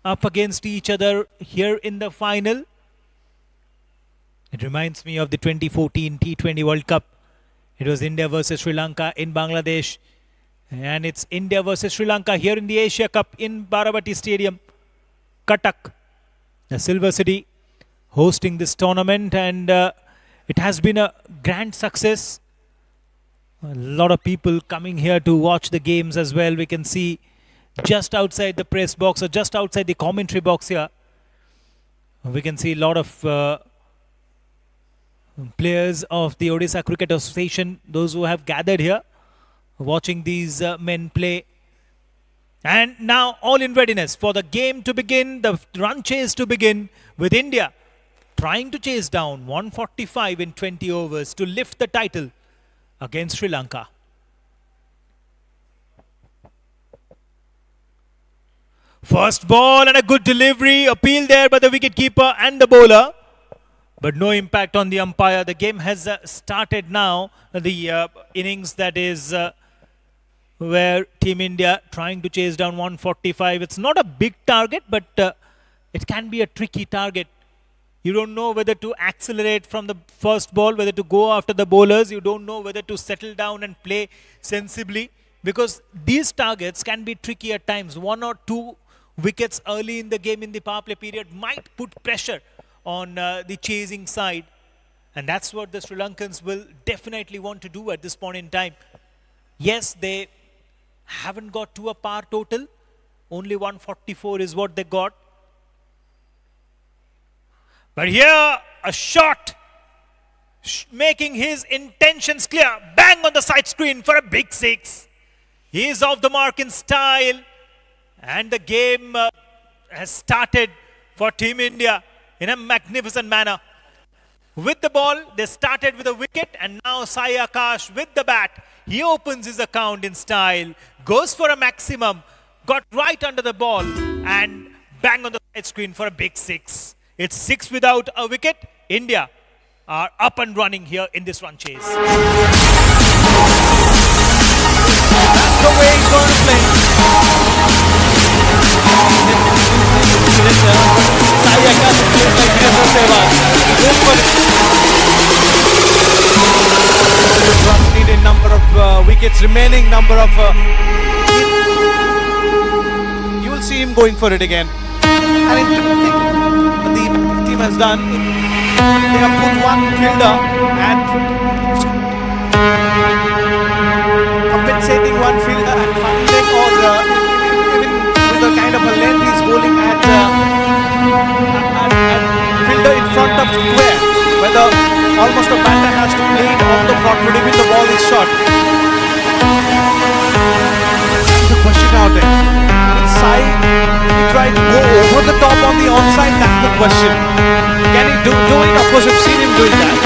S11: up against each other here in the final. It reminds me of the 2014 T20 World Cup. It was India versus Sri Lanka in Bangladesh. And it's India versus Sri Lanka here in the Asia Cup in Parabati Stadium. Cuttack, the Silver City, hosting this tournament. And it has been a grand success. A lot of people coming here to watch the games as well. We can see just outside the press box or just outside the commentary box here. We can see a lot of players of the Odisha Cricket Association, those who have gathered here watching these men play. And now all in readiness for the game to begin, the run chase to begin, with India trying to chase down 145 in 20 overs to lift the title against Sri Lanka. First ball and a good delivery, appeal there by the wicketkeeper and the bowler, but no impact on the umpire. The game has started now, the innings that is where Team India trying to chase down 145. It's not a big target, but it can be a tricky target. You don't know whether to accelerate from the first ball, whether to go after the bowlers. You don't know whether to settle down and play sensibly, because these targets can be tricky at times. 1 or 2 wickets early in the game in the power play period might put pressure on the chasing side. And that's what the Sri Lankans will definitely want to do at this point in time. Yes, they haven't got to a par total. Only 144 is what they got. But here, a shot making his intentions clear. Bang on the side screen for a big 6. He is off the mark in style. And the game has started for Team India in a magnificent manner. With the ball, they started with a wicket, and now Sai Akash with the bat. He opens his account in style, goes for a maximum, got right under the ball, and bang on the side screen for a big 6. It's 6 without a wicket. India are up and running here in this run chase.
S12: That's the way he's going to play. Sai Akash plays like Virendra Sehwag. He goes for it. Runs needed, number of wickets remaining, number of... you will see him going for it again. And interesting, the team has done, they have put one fielder and compensating one fielder and finding, or even with a kind of a length he's bowling at fielder in front of square, whether almost a batter has to play it on the front foot even the ball is short. That's the question out there. With Sai, he tried to go over the top on the onside, that's the question. Can he do it? Of course, we've seen him doing that.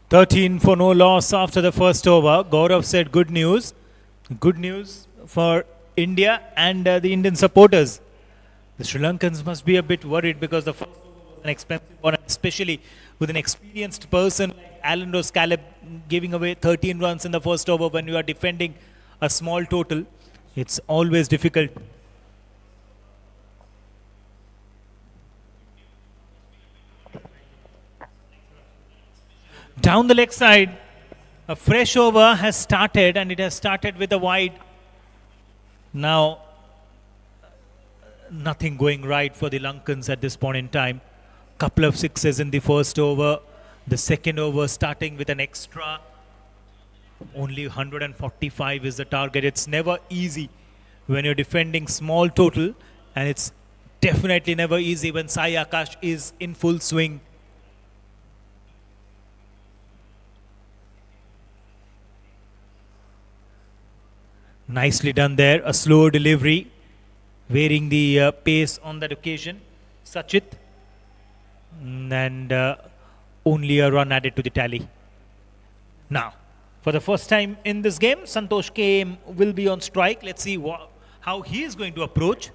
S11: 13 for no loss after the first over. Gaurav said good news. Good news for India and the Indian supporters. The Sri Lankans must be a bit worried because the first over was an expensive one, especially with an experienced person like Alan Rose-Caleb giving away 13 runs in the first over when you are defending a small total. It's always difficult. Down the leg side, a fresh over has started, and it has started with a wide. Now, nothing going right for the Lankans at this point in time. Couple of sixes in the first over. The second over starting with an extra. Only 145 is the target. It's never easy when you're defending small total, and it's definitely never easy when Sai Akash is in full swing. Nicely done there. A slow delivery, varying the pace on that occasion. Sachit. And only a run added to the tally. Now, for the first time in this game, Santosh KM will be on strike. Let's see how he is going to approach.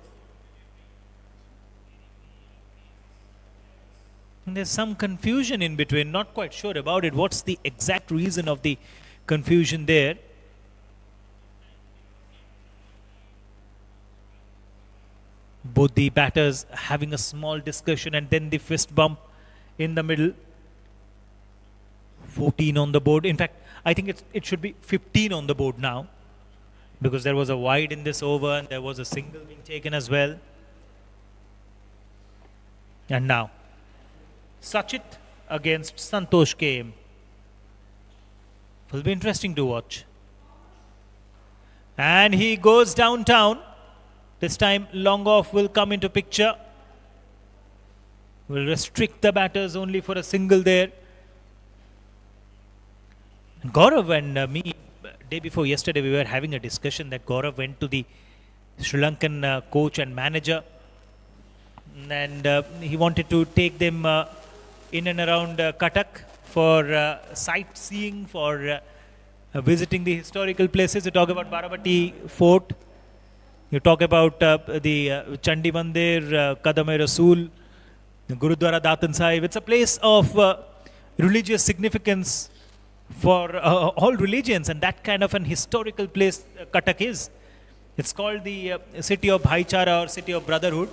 S11: And there's some confusion in between. Not quite sure about it. What's the exact reason of the confusion there? Both the batters having a small discussion, and then the fist bump in the middle. 14 on the board. In fact, I think it should be 15 on the board now, because there was a wide in this over and there was a single being taken as well. And now, Sachit against Santosh KM. Will be interesting to watch. And he goes downtown. This time, long off will come into picture. Will restrict the batters only for a single there. Gaurav and me, day before yesterday, we were having a discussion that Gaurav went to the Sri Lankan coach and manager, and he wanted to take them in and around Cuttack for sightseeing, for visiting the historical places. You talk about Baravati Fort. You talk about the Chandi Mandir, Kadam-e-Rasool, the Gurudwara Datan Sahib. It's a place of religious significance for all religions, and that kind of an historical place Cuttack is. It's called the city of Bhaichara or city of brotherhood.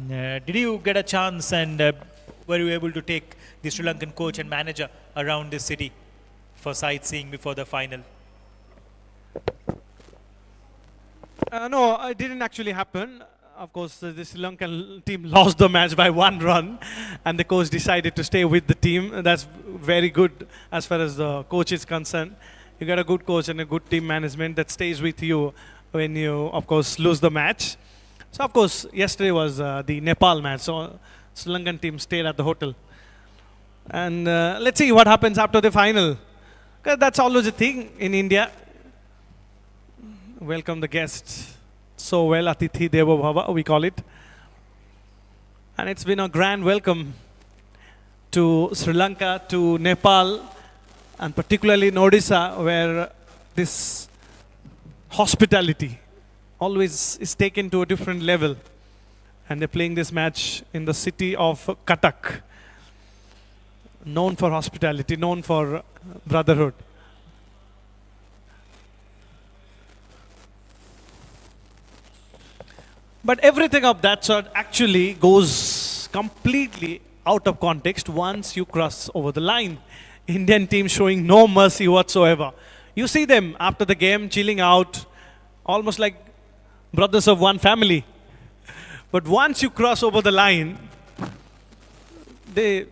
S11: Did you get a chance, and were you able to take the Sri Lankan coach and manager around this city for sightseeing before the final?
S12: No, it didn't actually happen. Of course, the Sri Lankan team lost the match by 1 run, and the coach decided to stay with the team. That's very good as far as the coach is concerned. You got a good coach and a good team management that stays with you when you, of course, lose the match. So, of course, yesterday was the Nepal match, so Sri Lankan team stayed at the hotel. And let's see what happens after the final. 'Cause that's always a thing in India. Welcome the guests so well, Atithi Devo Bhava, we call it. And it's been a grand welcome to Sri Lanka, to Nepal, and particularly in Odisha, where this hospitality always is taken to a different level. And they're playing this match in the city of Cuttack, known for hospitality, known for brotherhood. But everything of that sort actually goes completely out of context once you cross over the line. Indian team showing no mercy whatsoever. You see them after the game chilling out, almost like brothers of one family. But once you cross over the line, they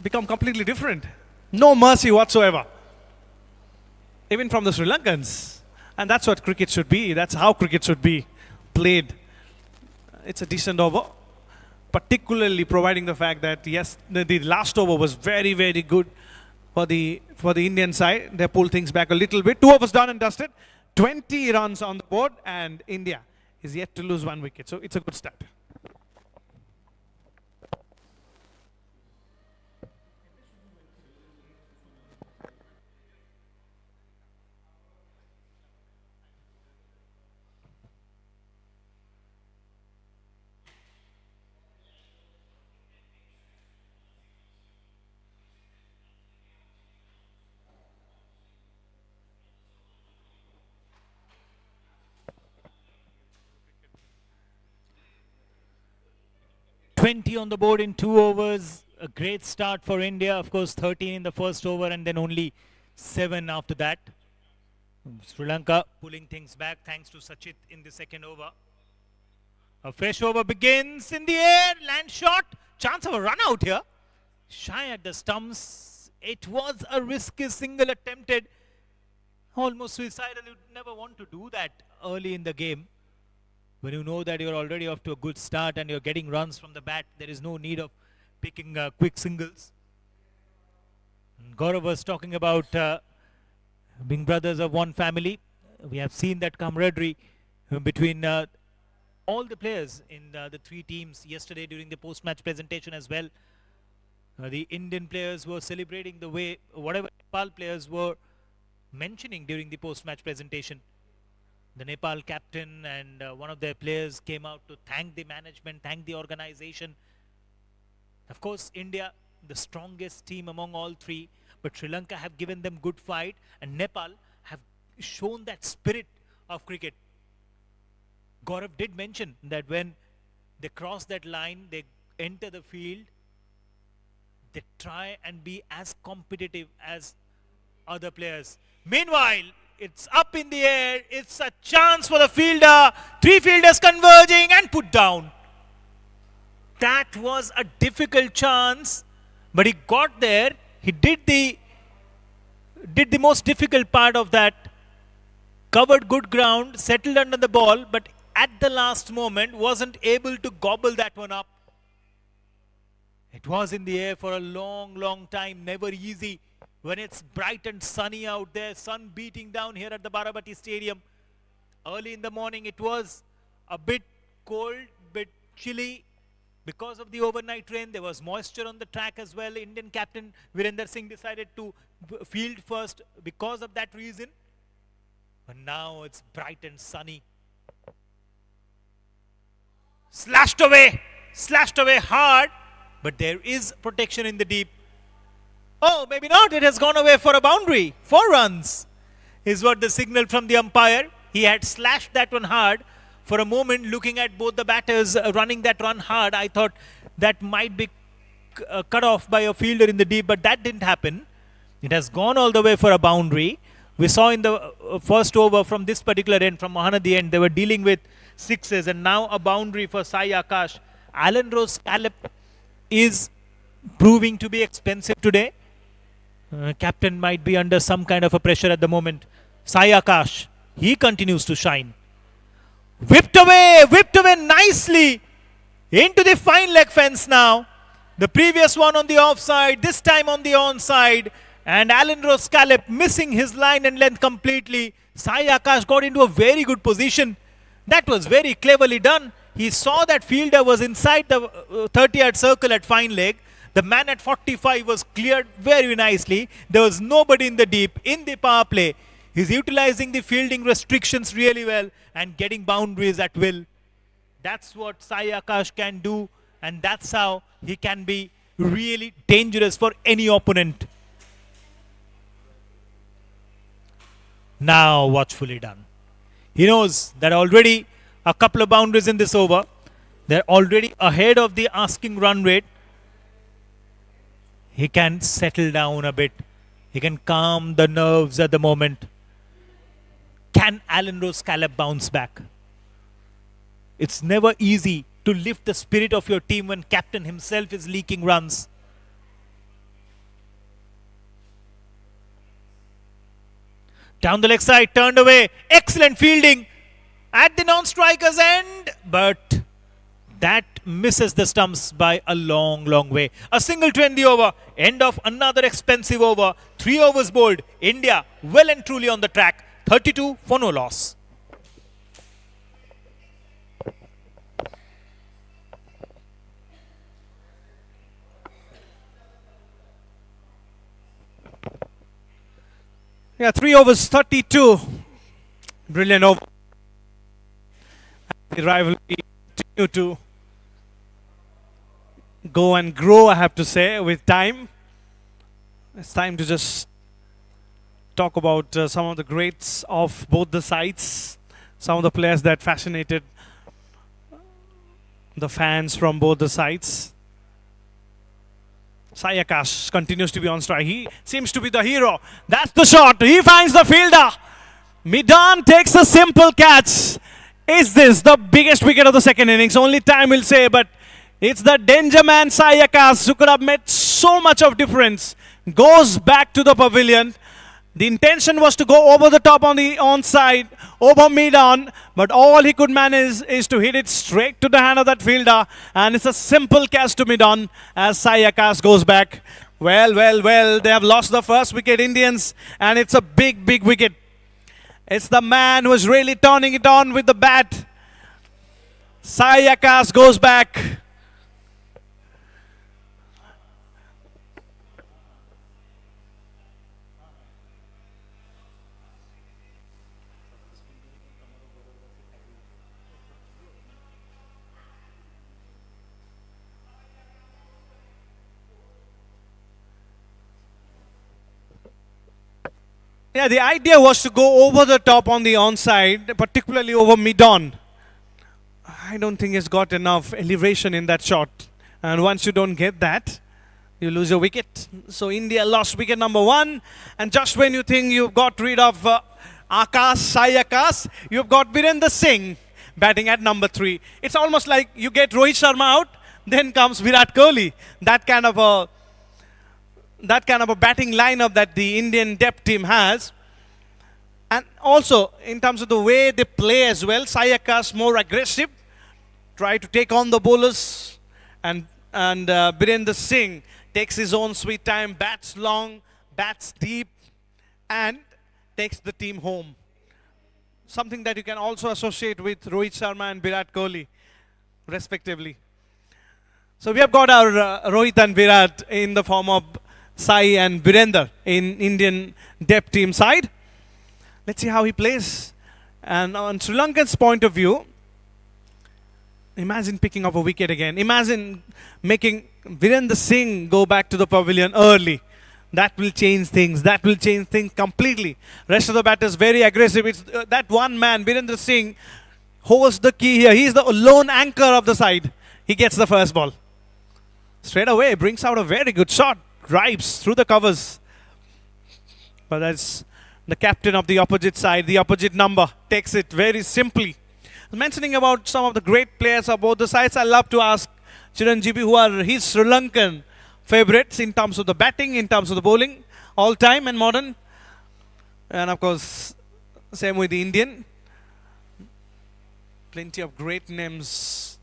S12: become completely different. No mercy whatsoever. Even from the Sri Lankans. And that's what cricket should be. That's how cricket should be played. It's a decent over, particularly providing the fact that yes, the last over was very, very good for the Indian side. They pulled things back a little bit. 2 overs done and dusted. 20 runs on the board, and India is yet to lose 1 wicket. So it's a good start.
S11: 20 on the board in 2 overs. A great start for India. Of course, 13 in the first over and then only 7 after that. Sri Lanka pulling things back thanks to Sachit in the second over. A fresh over begins in the air. Land shot. Chance of a run out here. Shy at the stumps. It was a risky single attempted. Almost suicidal. You'd never want to do that early in the game. When you know that you're already off to a good start and you're getting runs from the bat, there is no need of picking quick singles. And Gaurav was talking about being brothers of one family. We have seen that camaraderie between all the players in the 3 teams yesterday during the post-match presentation as well. The Indian players were celebrating the way whatever Nepal players were mentioning during the post-match presentation. The Nepal captain and one of their players came out to thank the management, thank the organization. Of course, India, the strongest team among all 3, but Sri Lanka have given them good fight and Nepal have shown that spirit of cricket. Gaurav did mention that when they cross that line, they enter the field, they try and be as competitive as other players. Meanwhile, it's up in the air. It's a chance for the fielder. 3 fielders converging and put down. That was a difficult chance, but he got there. He did the most difficult part of that. Covered good ground, settled under the ball, but at the last moment wasn't able to gobble that one up. It was in the air for a long time. Never easy. When it's bright and sunny out there, sun beating down here at the Barabati Stadium. Early in the morning, it was a bit cold, bit chilly. Because of the overnight rain, there was moisture on the track as well. Indian captain Virender Singh decided to field first because of that reason. But now it's bright and sunny. Slashed away hard, but there is protection in the deep. Oh, maybe not. It has gone away for a boundary. 4 runs is what the signal from the umpire. He had slashed that one hard. For a moment, looking at both the batters running that run hard, I thought that might be cut off by a fielder in the deep, but that didn't happen. It has gone all the way for a boundary. We saw in the first over from this particular end, from Mahanadi end, they were dealing with 6s, and now a boundary for Sai Akash. Alan Rose Scallop is proving to be expensive today. Captain might be under some kind of a pressure at the moment. Sai Akash, he continues to shine. Whipped away nicely into the fine leg fence now. The previous one on the offside, this time on the onside. And Alan Rose Scallop missing his line and length completely. Sai Akash got into a very good position. That was very cleverly done. He saw that fielder was inside the 30-yard circle at fine leg. The man at 45 was cleared very nicely. There was nobody in the deep, in the power play. He's utilizing the fielding restrictions really well and getting boundaries at will. That's what Sai Akash can do, and that's how he can be really dangerous for any opponent. Now watchfully done. He knows that already a couple of boundaries in this over. They're already ahead of the asking run rate. He can settle down a bit. He can calm the nerves at the moment. Can Alan Rose Scallop bounce back? It's never easy to lift the spirit of your team when captain himself is leaking runs. Down the leg side, turned away. Excellent fielding at the non-striker's end. But that misses the stumps by a long way. A single to end the over. End of another expensive over. 3 overs bowled. India well and truly on the track. 32 for no loss.
S12: Yeah, 3 overs, 32. Brilliant over. The rivalry continue to go and grow, I have to say, with time. It's time to just talk about some of the greats of both the sides, some of the players that fascinated the fans from both the sides. Sai Akash continues to be on strike. He seems to be the hero. That's the shot. He finds the fielder. Midan takes a simple catch. Is this the biggest wicket of the second innings? Only time will say, but it's the danger man Sai Akash who could have made so much of difference. Goes back to the pavilion. The intention was to go over the top on the onside, over mid-on, but all he could manage is to hit it straight to the hand of that fielder, and it's a simple catch to mid-on as Sai Akash goes back. Well, they have lost the first wicket, Indians, and it's a big wicket. It's the man who is really turning it on with the bat. Sai Akash goes back. Yeah, the idea was to go over the top on the onside, particularly over mid-on. I don't think it's got enough elevation in that shot. And once you don't get that, you lose your wicket. So India lost wicket number 1. And just when you think you've got rid of Akash, Sai Akash, you've got Virendra Singh batting at number 3. It's almost like you get Rohit Sharma out, then comes Virat Kohli. That kind of a batting lineup that the Indian depth team has. And also, in terms of the way they play as well, Sai Akash more aggressive, try to take on the bowlers, and Virendra Singh takes his own sweet time, bats long, bats deep, and takes the team home. Something that you can also associate with Rohit Sharma and Virat Kohli, respectively. So we have got our Rohit and Virat in the form of Sai and Virendra in Indian depth team side. Let's see how he plays. And on Sri Lanka's point of view, imagine picking up a wicket again. Imagine making Virendra Singh go back to the pavilion early. That will change things. That will change things completely. Rest of the batters very aggressive. It's that one man, Virendra Singh, holds the key here. He's the lone anchor of the side. He gets the first ball. Straight away, brings out a very good shot. Drives through the covers. But that's the captain of the opposite side, the opposite number, takes it very simply. Mentioning about some of the great players of both the sides, I love to ask Chiranjeevi, who are his Sri Lankan favorites in terms of the batting, in terms of the bowling, all time and modern. And of course, same with the Indian. Plenty of great names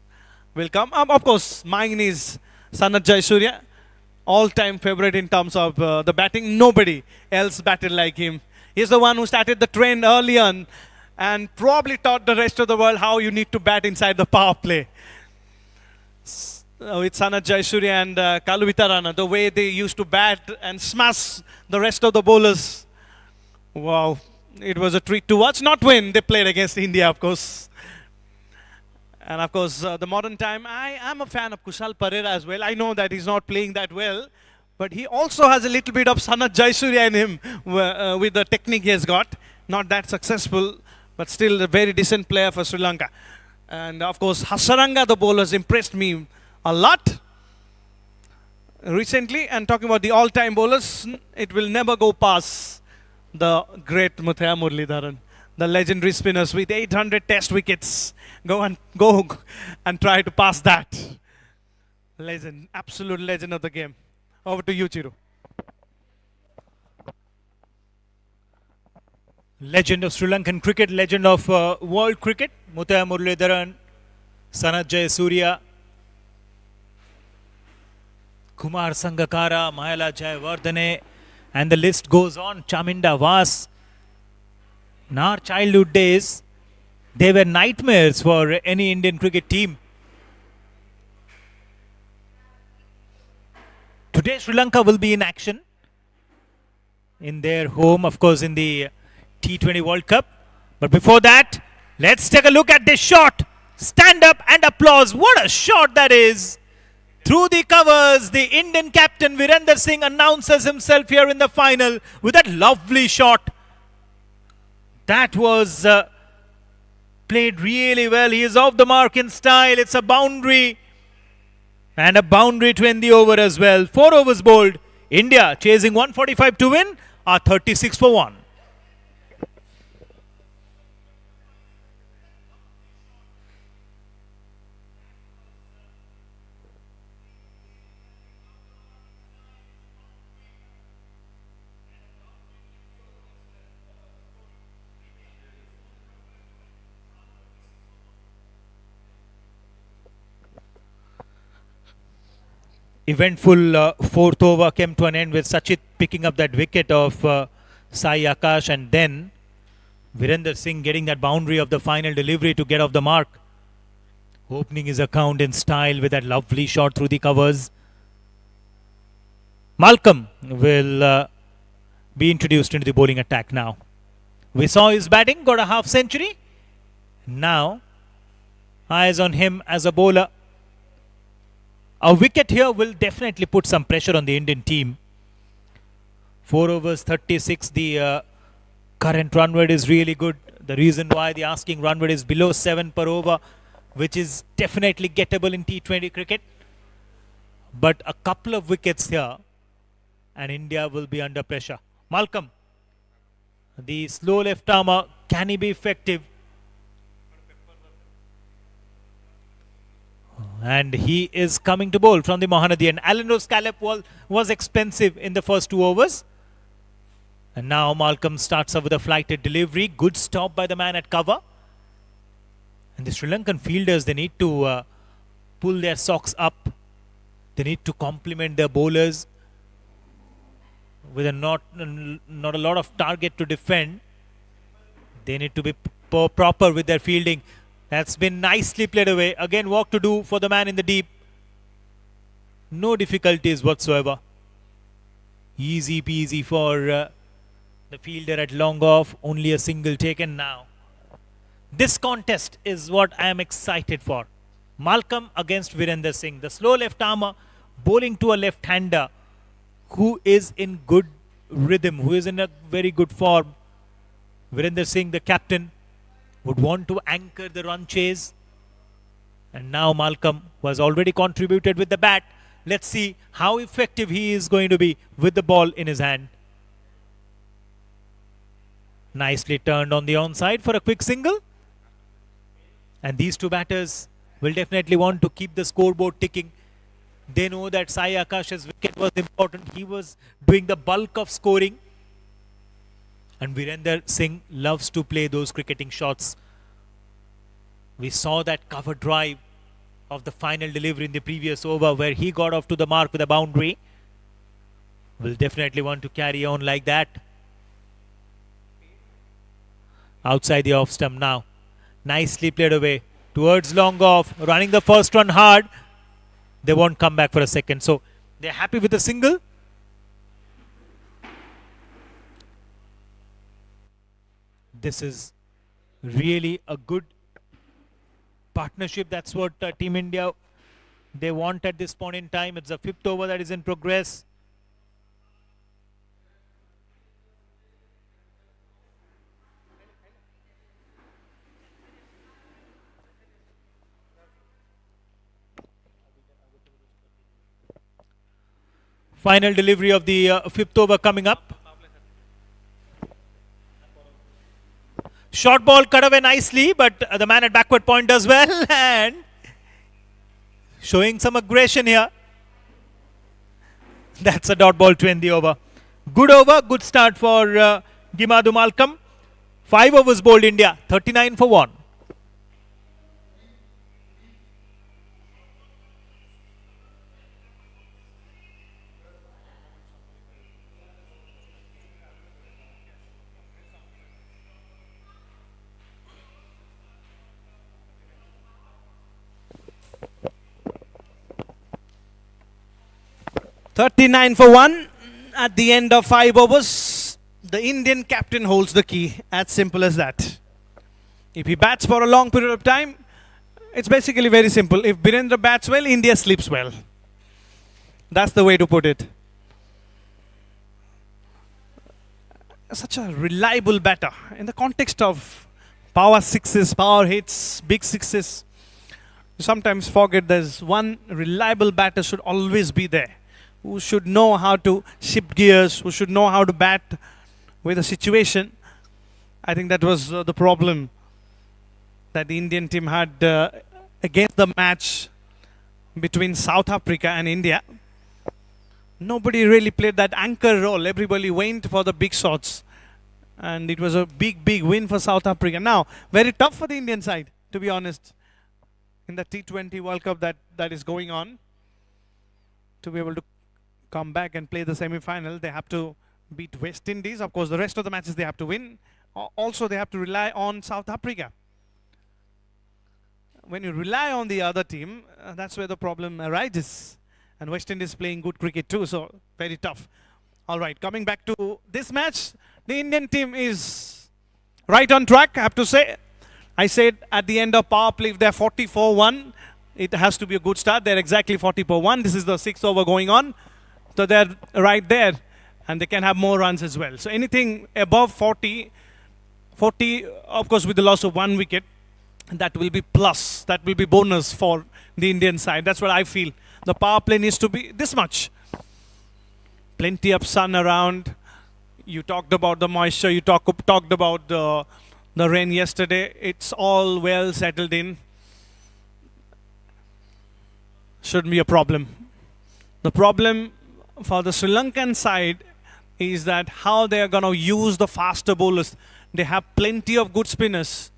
S12: will come. Of course, mine is Sanat Jayasuriya, all-time favorite in terms of the batting. Nobody else batted like him. He's the one who started the trend early on and probably taught the rest of the world how you need to bat inside the power play. With Sanat Jayasuriya and Kalu Vitarana, the way they used to bat and smash the rest of the bowlers. Wow, it was a treat to watch. Not when they played against India, of course. And of course, the modern time, I am a fan of Kushal Perera as well. I know that he's not playing that well, but he also has a little bit of Sanat Jayasuriya in him with the technique he has got. Not that successful, but still a very decent player for Sri Lanka. And of course, Hasaranga, the bowlers, impressed me a lot recently. And talking about the all-time bowlers, it will never go past the great Muthiah Muralidharan, the legendary spinners with 800 test wickets. Go and try to pass that. Legend, absolute legend of the game. Over to you, Chiru.
S11: Legend of Sri Lankan cricket, legend of world cricket, Muthiah Muralidharan, Sanat Jayasuriya, Kumar Sangakkara, Mahela Jayawardene, and the list goes on. Chaminda Vas. In our childhood days, they were nightmares for any Indian cricket team. Today, Sri Lanka will be in action in their home, of course, in the T20 World Cup. But before that, let's take a look at this shot. Stand up and applause. What a shot that is. Through the covers, the Indian captain Virendra Singh announces himself here in the final with that lovely shot. That was Played really well. He is off the mark in style. It's a boundary. And a boundary to end the over as well. 4 overs bowled. India chasing 145 to win are 36 for 1. Eventful fourth over came to an end with Sachit picking up that wicket of Sai Akash, and then Virender Singh getting that boundary of the final delivery to get off the mark. Opening his account in style with that lovely shot through the covers. Malcolm will be introduced into the bowling attack now. We saw his batting, got a half century. Now, eyes on him as a bowler. A wicket here will definitely put some pressure on the Indian team. 4 overs, 36. The current run rate is really good. The reason why the asking run rate is below 7 per over, which is definitely gettable in T20 cricket. But a couple of wickets here and India will be under pressure. Malcolm, the slow left armer, can he be effective? And he is coming to bowl from the Mohammedian. Alan Rose scallop was expensive in the first 2 overs. And now Malcolm starts off with a flighted delivery. Good stop by the man at cover. And the Sri Lankan fielders, they need to pull their socks up. They need to compliment their bowlers with not a lot of target to defend. They need to be proper with their fielding. That's been nicely played away. Again, work to do for the man in the deep. No difficulties whatsoever. Easy peasy for the fielder at long off. Only a single taken now. This contest is what I am excited for. Malcolm against Virender Singh. The slow left armer bowling to a left-hander who is in good rhythm, who is in a very good form. Virender Singh, the captain, would want to anchor the run chase. And now Malcolm, who has already contributed with the bat. Let's see how effective he is going to be with the ball in his hand. Nicely turned on the onside for a quick single. And these two batters will definitely want to keep the scoreboard ticking. They know that Sai Akash's wicket was important. He was doing the bulk of scoring. And Virender Singh loves to play those cricketing shots. We saw that cover drive of the final delivery in the previous over where he got off to the mark with a boundary. Will definitely want to carry on like that. Outside the off stump now. Nicely played away towards long off. Running the first run hard. They won't come back for a second. So they're happy with the single. This is really a good partnership. That's what Team India, they want at this point in time. It's the 5th over that is in progress. Final delivery of the 5th over coming up. Short ball cut away nicely, but the man at backward point does well and showing some aggression here. That's a dot ball to end the over. Good over, good start for Gimadu Malcolm. 5 overs bowled India, 39 for 1.
S12: $39 for 1 at the end of 5 overs. The Indian captain holds the key. As simple as that. If he bats for a long period of time, it's basically very simple. If Birendra bats well, India sleeps well. That's the way to put it. Such a reliable batter. In the context of power sixes, power hits, big sixes. You sometimes forget there's one reliable batter should always be there, who should know how to shift gears, who should know how to bat with a situation. I think that was the problem that the Indian team had against the match between South Africa and India. Nobody really played that anchor role. Everybody went for the big shots. And it was a big, big win for South Africa. Now, very tough for the Indian side, to be honest, in the T20 World Cup that is going on. To be able to come back and play the semi-final, they have to beat West Indies. Of course, the rest of the matches they have to win. Also, they have to rely on South Africa. When you rely on the other team, that's where the problem arises. And West Indies playing good cricket too, so very tough. All right, coming back to this match, the Indian team is right on track, I have to say. I said at the end of power play, if they're 44-1, it has to be a good start. They're exactly 44-1. This is the 6th over going on. So they're right there, and they can have more runs as well. So anything above 40, of course, with the loss of 1 wicket, that will be plus, that will be bonus for the Indian side. That's what I feel. The power play needs to be this much. Plenty of sun around. You talked about the moisture. You talked about the rain yesterday. It's all well settled in. Shouldn't be a problem. The problem for the Sri Lankan side is that how they are going to use the faster bowlers. They have plenty of good spinners.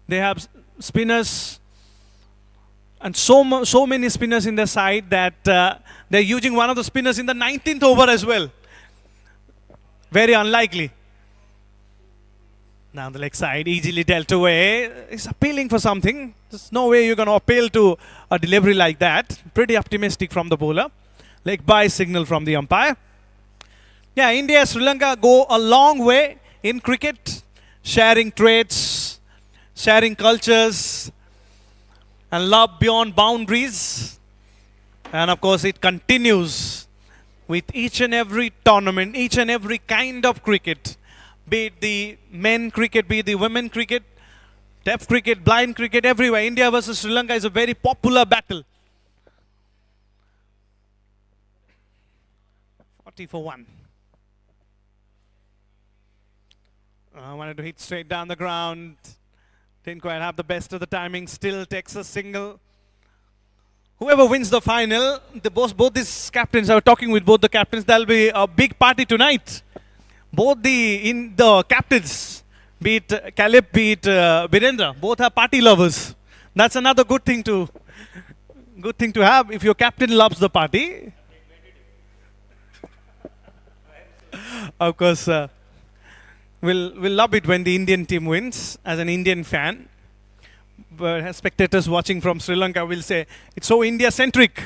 S12: They have spinners and so many spinners in their side that they're using one of the spinners in the 19th over as well. Very unlikely. Now the leg side easily dealt away. It's appealing for something. There's no way you're going to appeal to a delivery like that. Pretty optimistic from the bowler. Leg by signal from the umpire. Yeah, India, Sri Lanka go a long way in cricket, sharing traits, sharing cultures, and love beyond boundaries. And of course, it continues with each and every tournament, each and every kind of cricket, be it the men cricket, be it the women cricket, deaf cricket, blind cricket, everywhere. India versus Sri Lanka is a very popular battle. 40-1. I wanted to hit straight down the ground. Didn't quite have the best of the timing. Still takes a single. Whoever wins the final, both these captains, I was talking with both the captains, there'll be a big party tonight. Both the captains, be it Caleb, be it Birendra, both are party lovers. That's another good thing to have if your captain loves the party. Of course, we'll love it when the Indian team wins as an Indian fan. But as spectators watching from Sri Lanka will say, it's so India-centric.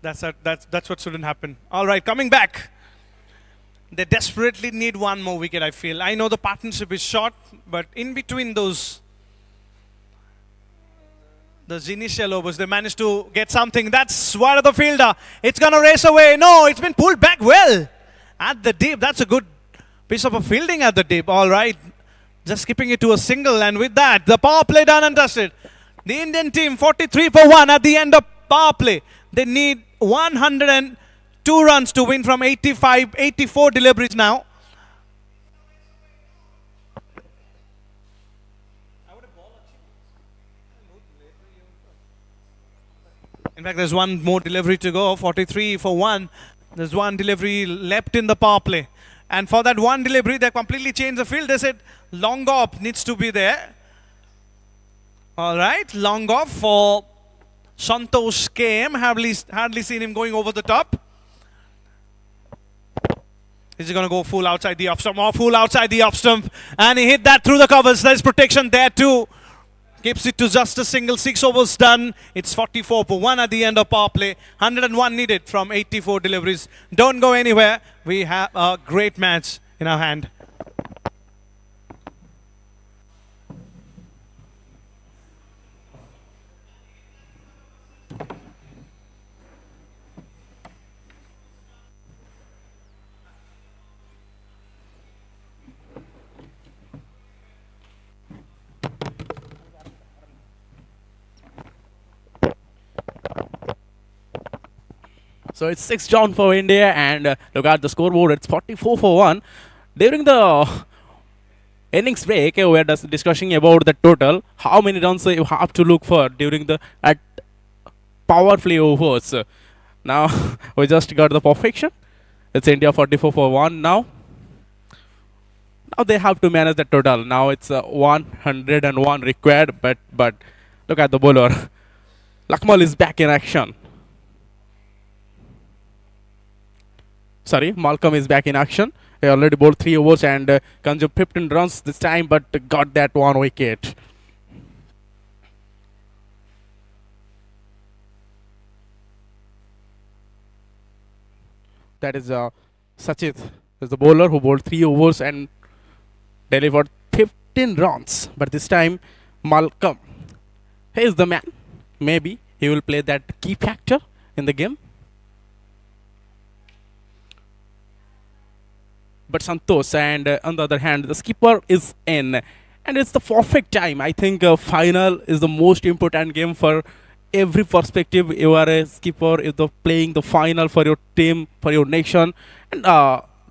S12: That's what shouldn't happen. All right, coming back. They desperately need one more wicket, I feel. I know the partnership is short, but in between those initial overs, they managed to get something. That's one of the fielder. It's going to race away. No, it's been pulled back well. At the deep, that's a good piece of a fielding at the deep. All right. Just skipping it to a single, and with that, the power play done and dusted. The Indian team 43-1 at the end of power play. They need 102 runs to win from 84 deliveries now. In fact, there's one more delivery to go, 43-1. There's one delivery left in the power play. And for that one delivery, they completely changed the field. They said long off needs to be there. All right, long off for Santosh KM. Hardly seen him going over the top. Is he going to go full outside the off stump? Or full outside the off stump. And he hit that through the covers. There's protection there too. Keeps it to just a single. 6 overs done. It's 44-1 at the end of power play. 101 needed from 84 deliveries. Don't go anywhere. We have a great match in our hand.
S8: So it's 6 down for India, and look at the scoreboard. It's 44 for 1. During the innings break, we were discussing about the total. How many runs you have to look for during the at power play overs. Now we just got the perfection. It's India 44 for 1 now. Now they have to manage the total. Now it's 101 required, but look at the bowler. Lakmal is back in action. Sorry, Malcolm is back in action. He already bowled 3 overs and consumed 15 runs this time, but got that 1 wicket. That is Sachit is the bowler who bowled 3 overs and delivered 15 runs. But this time, Malcolm, he is the man. Maybe he will play that key factor in the game. But Santosh, and on the other hand, the skipper is in. And it's the perfect time. I think final is the most important game for every perspective. You are a skipper, is the playing the final for your team, for your nation. And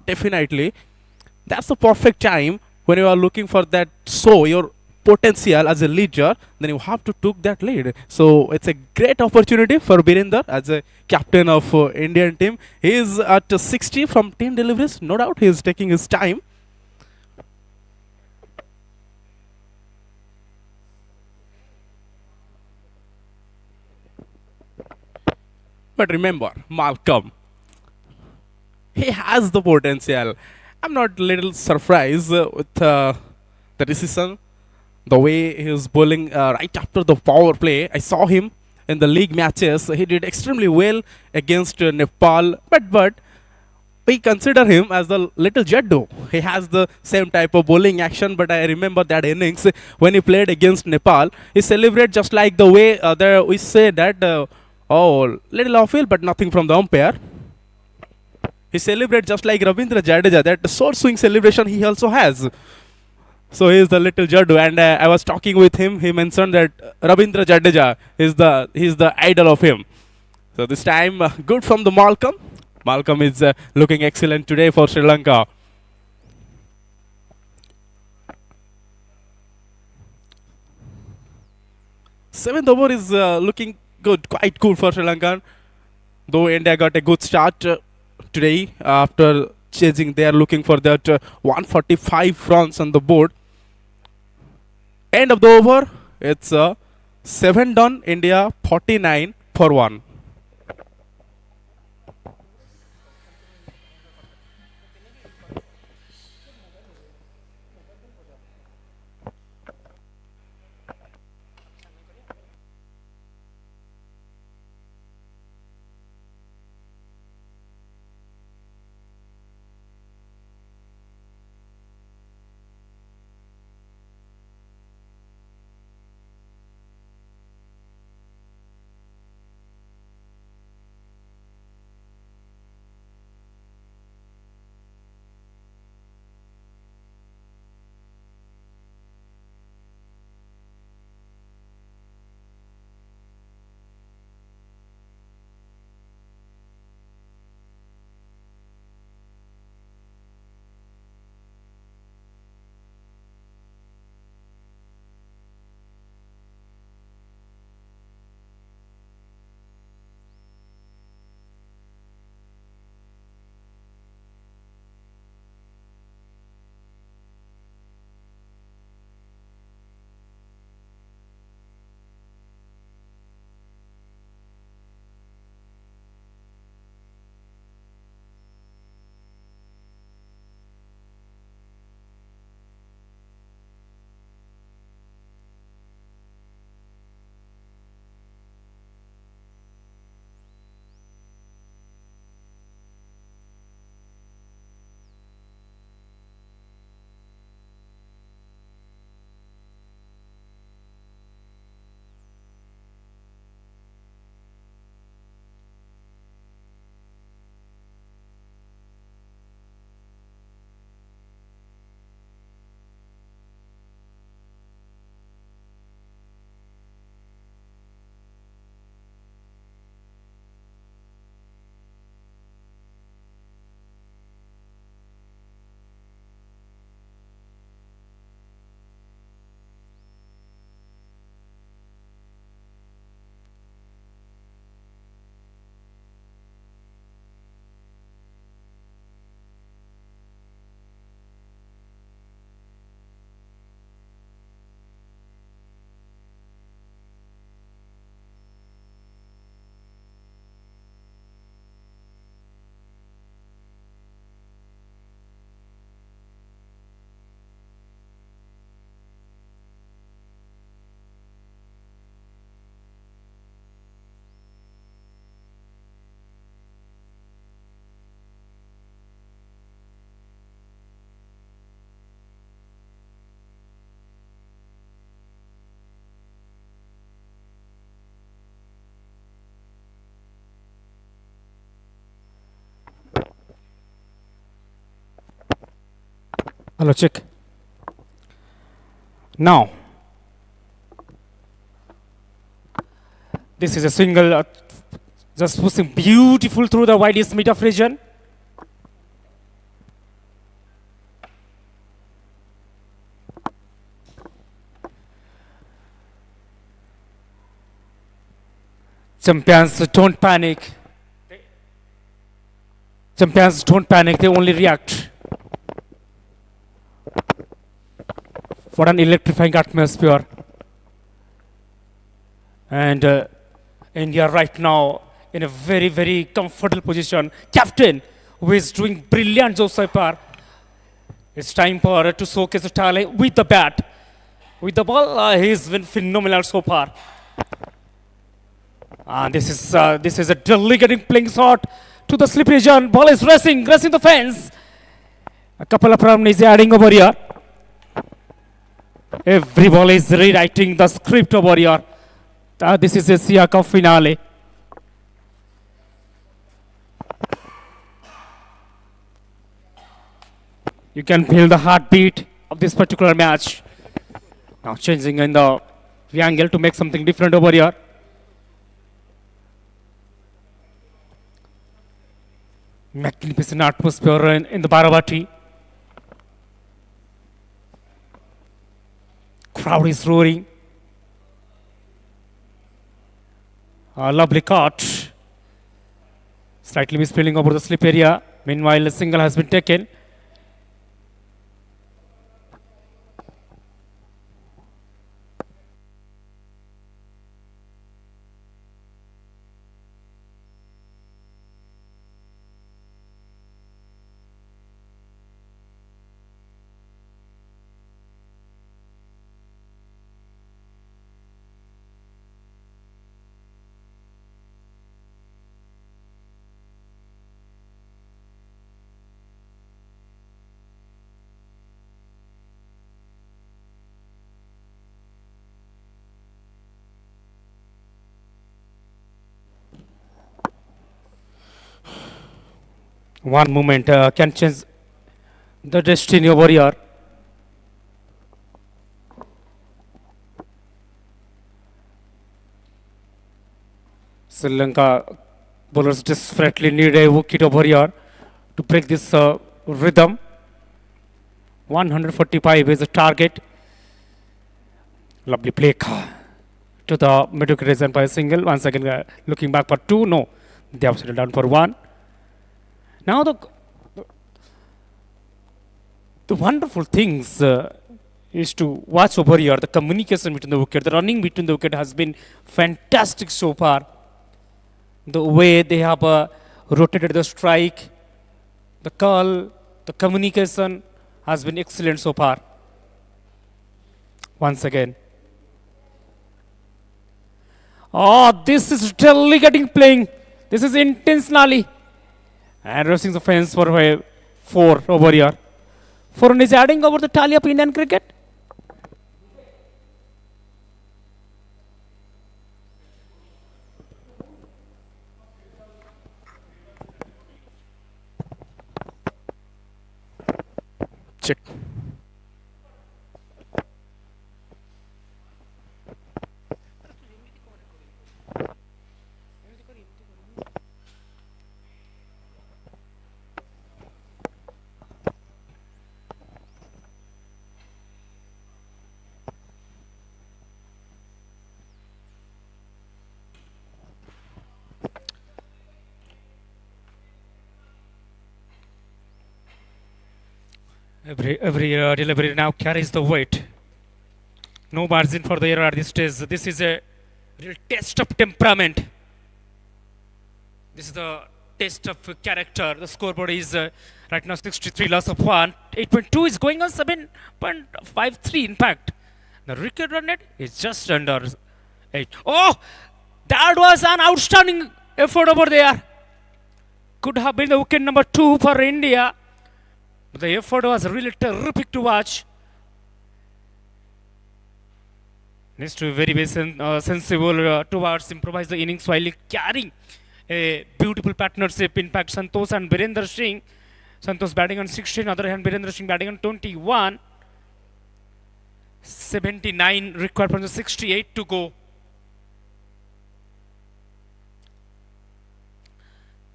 S8: definitely, that's the perfect time when you are looking for that show your potential as a leader, then you have to take that lead. So it's a great opportunity for Birinder as a captain of Indian team. He is at 60 from 10 deliveries. No doubt he is taking his time. But remember, Malcolm, he has the potential. I'm not a little surprised with the decision, the way he was bowling right after the power play. I saw him in the league matches. He did extremely well against Nepal, but we consider him as the little Jaddu. He has the same type of bowling action, but I remember that innings when he played against Nepal. He celebrated just like the way we say that, oh, little off-field, but nothing from the umpire. He celebrated just like Ravindra Jadeja, that sword swing celebration he also has. So he is the little Jaddu, and I was talking with him. He mentioned that Ravindra Jadeja is the idol of him. So this time, good from the Malcolm. Malcolm is looking excellent today for Sri Lanka. Seventh over is looking good, quite good for Sri Lanka. Though India got a good start today after chasing, they are looking for that 145 runs on the board. End of the over, it's 7 done, India 49 for 1.
S9: Hello, check. Now, this is a single, just pushing beautiful through the widest mid-off region. Champions, don't panic. Champions, don't panic, they only react. What an electrifying atmosphere. And India right now in a very, very comfortable position. Captain, who is doing brilliant job so far. It's time for to showcase the talent with the bat. With the ball, he's been phenomenal so far. And this is a delicate playing shot to the slip region. Ball is racing the fence. A couple of runs is adding over here. Every ball is rewriting the script over here. This is a ADCA Cup finale. You can feel the heartbeat of this particular match. Now changing in the angle to make something different over here. Magnificent atmosphere in the Baravati. Crowd is roaring. A lovely cut. Slightly misspelling over the slip area. Meanwhile, a single has been taken. One moment can change the destiny over here. Sri Lanka bowlers desperately need a wicket over here to break this rhythm. 145 is the target. Lovely play to the mid-wicket region by a single. Once again looking back for two. No, they have settled down for one. Now the wonderful things is to watch over here. The communication between the wicket, the running between the wicket has been fantastic so far. The way they have rotated the strike, the curl, the communication has been excellent so far. Once again. Oh, this is delicate playing. This is intentionally. And racing the fence for 4 over here. 4 is adding over the tally of Indian cricket.
S8: Check.
S9: Every delivery now carries the weight. No margin for the error at this stage. This is a real test of temperament. This is the test of character. The scoreboard is right now 63 loss of 1. 8.2 is going on 7.53 in fact. The wicket run rate is just under 8. Oh! That was an outstanding effort over there. Could have been the wicket number 2 for India. But the effort was really terrific to watch. Needs to be very sensible towards improvise the innings while carrying a beautiful partnership. In fact, Santosh and Virender Singh Santosh batting on 16. Other hand, Birendra Singh batting on 21. 79 required from the 68 to go.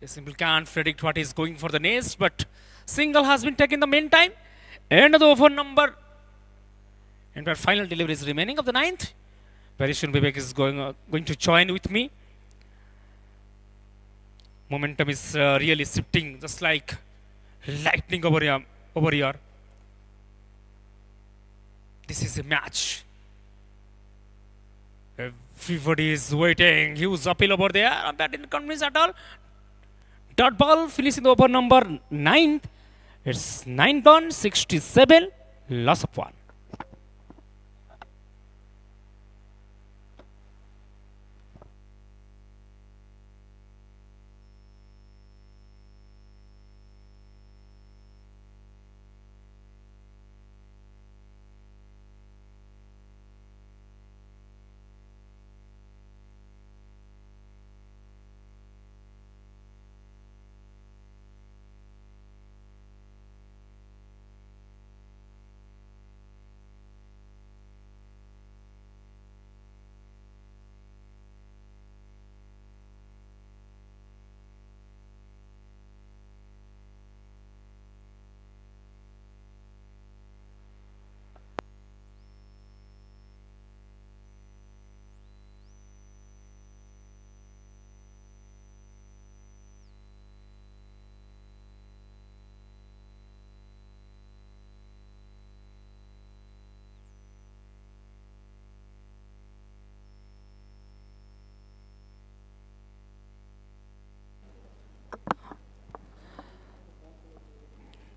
S9: You simply can't predict what is going for the next, but single has been taken in the meantime. End of the over number. And our final delivery is remaining of the ninth. Very soon Vivek is going to join with me. Momentum is really shifting just like lightning over here. This is a match. Everybody is waiting. Huge appeal over there. That didn't convince at all. Dot ball finishing the over number 9. It's 9 gone, 67, loss of 1.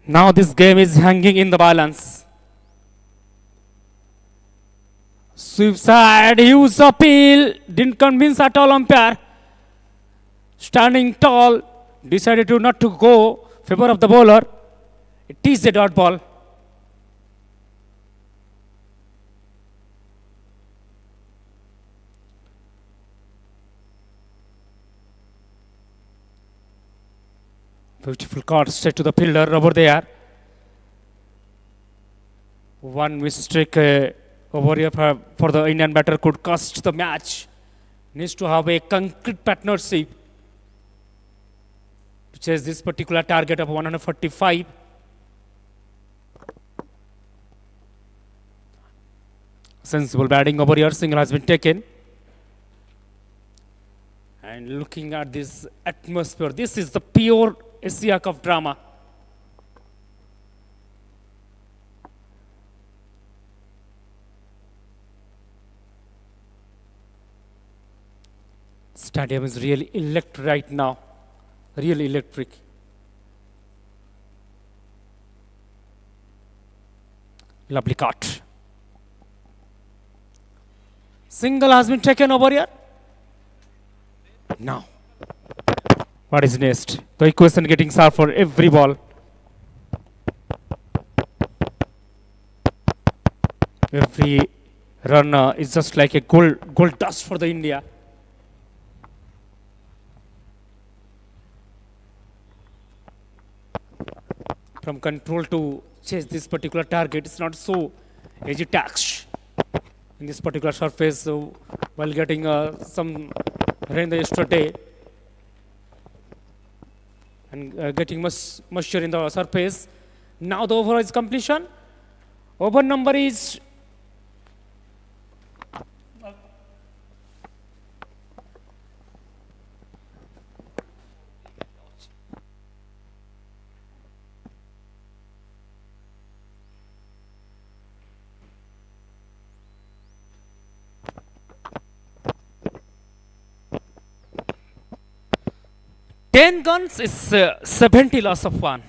S9: Now this game is hanging in the balance. Sweep side, huge appeal, didn't convince at all umpire. Standing tall, decided to not to go, favor of the bowler. It is a dot ball. Beautiful card straight to the fielder over there. One mistake over here for the Indian batter could cost the match. Needs to have a concrete partnership, which has this particular target of 145. Sensible batting over here. Single has been taken. And looking at this atmosphere, this is the pure ADCA Cup drama. Stadium is really electric right now. Really electric. Lovely cut. Single has been taken over here. Now, what is next? The equation getting sharp for every ball. Every run is just like a gold dust for the India. From control to chase this particular target, it's not so easy task in this particular surface. So while getting some rain yesterday and getting moisture in the surface, now the over is completion. Over number is ten guns is 70 loss of 1.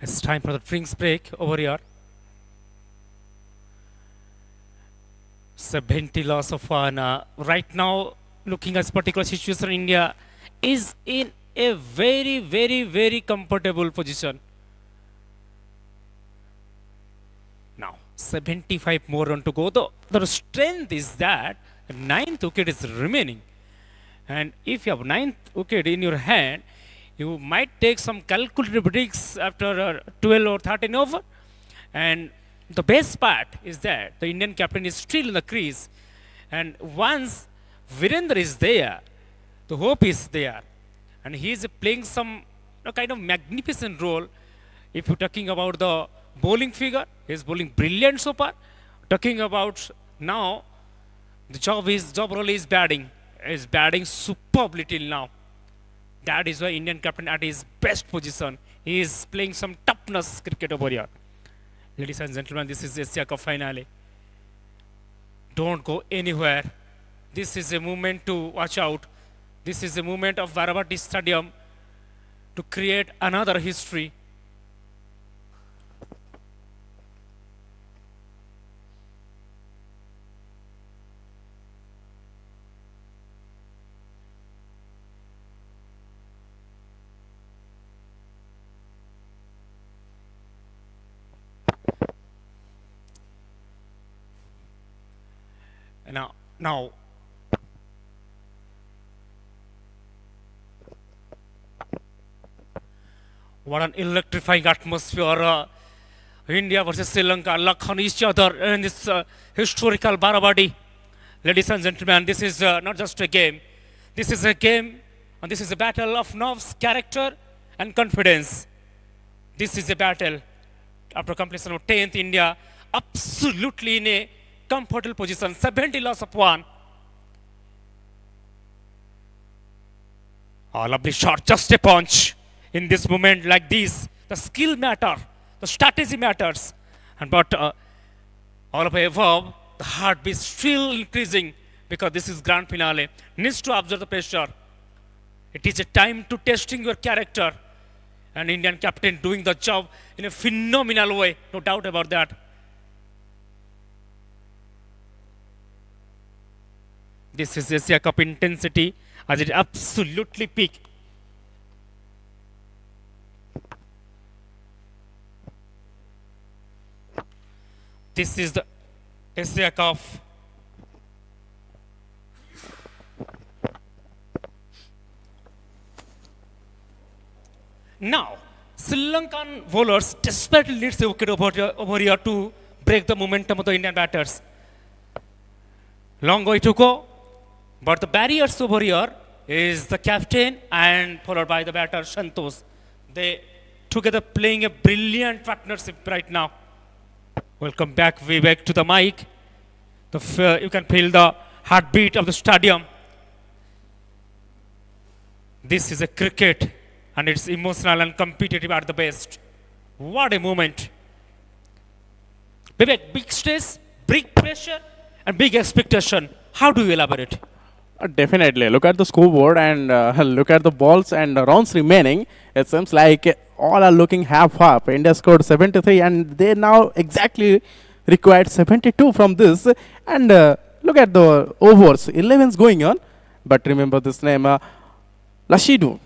S9: It's time for the drinks break over here. 70 loss of one. Right now, looking at this particular situation, India is in a very, very, very comfortable position. Now, 75 more run to go. The strength is that ninth wicket is remaining. And if you have ninth wicket in your hand, you might take some calculated breaks after 12 or 13 over. And the best part is that the Indian captain is still in the crease. And once Virendra is there, the hope is there. And he is playing some kind of magnificent role. If you're talking about the bowling figure, he is bowling brilliant so far. Talking about now, the job role is batting. He is batting superbly till now. That is why Indian captain at his best position. He is playing some toughness cricket over here. Ladies and gentlemen, this is ADCA Cup finale. Don't go anywhere. This is a moment to watch out. This is a moment of Varavati Stadium to create another history. Now, what an electrifying atmosphere. India versus Sri Lanka, luck on each other in this historical Baravadi. Ladies and gentlemen, this is not just a game. This is a game, and this is a battle of nerves, character, and confidence. This is a battle. After completion of 10th, India absolutely in a comfortable position, 70 loss of one. A lovely shot, just a punch. In this moment like this, the skill matter, the strategy matters. But all of the above, the heartbeat still increasing because this is grand finale. Needs to observe the pressure. It is a time to testing your character. And Indian captain doing the job in a phenomenal way, no doubt about that. This is ADCA Cup intensity as it absolutely peak. This is the ADCA Cup. Now, Sri Lankan bowlers desperately leads the wicket over here to break the momentum of the Indian batters. Long way to go. But the barriers over here is the captain and followed by the batter Santosh. They together playing a brilliant partnership right now. Welcome back, Vivek, to the mic. You can feel the heartbeat of the stadium. This is a cricket and it's emotional and competitive at the best. What a moment. Vivek, big stress, big pressure and big expectation. How do you elaborate?
S8: Definitely. Look at the scoreboard and look at the balls and rounds remaining. It seems like all are looking half up. India scored 73 and they now exactly required 72 from this. And look at the overs. 11's going on. But remember this name, Lashidu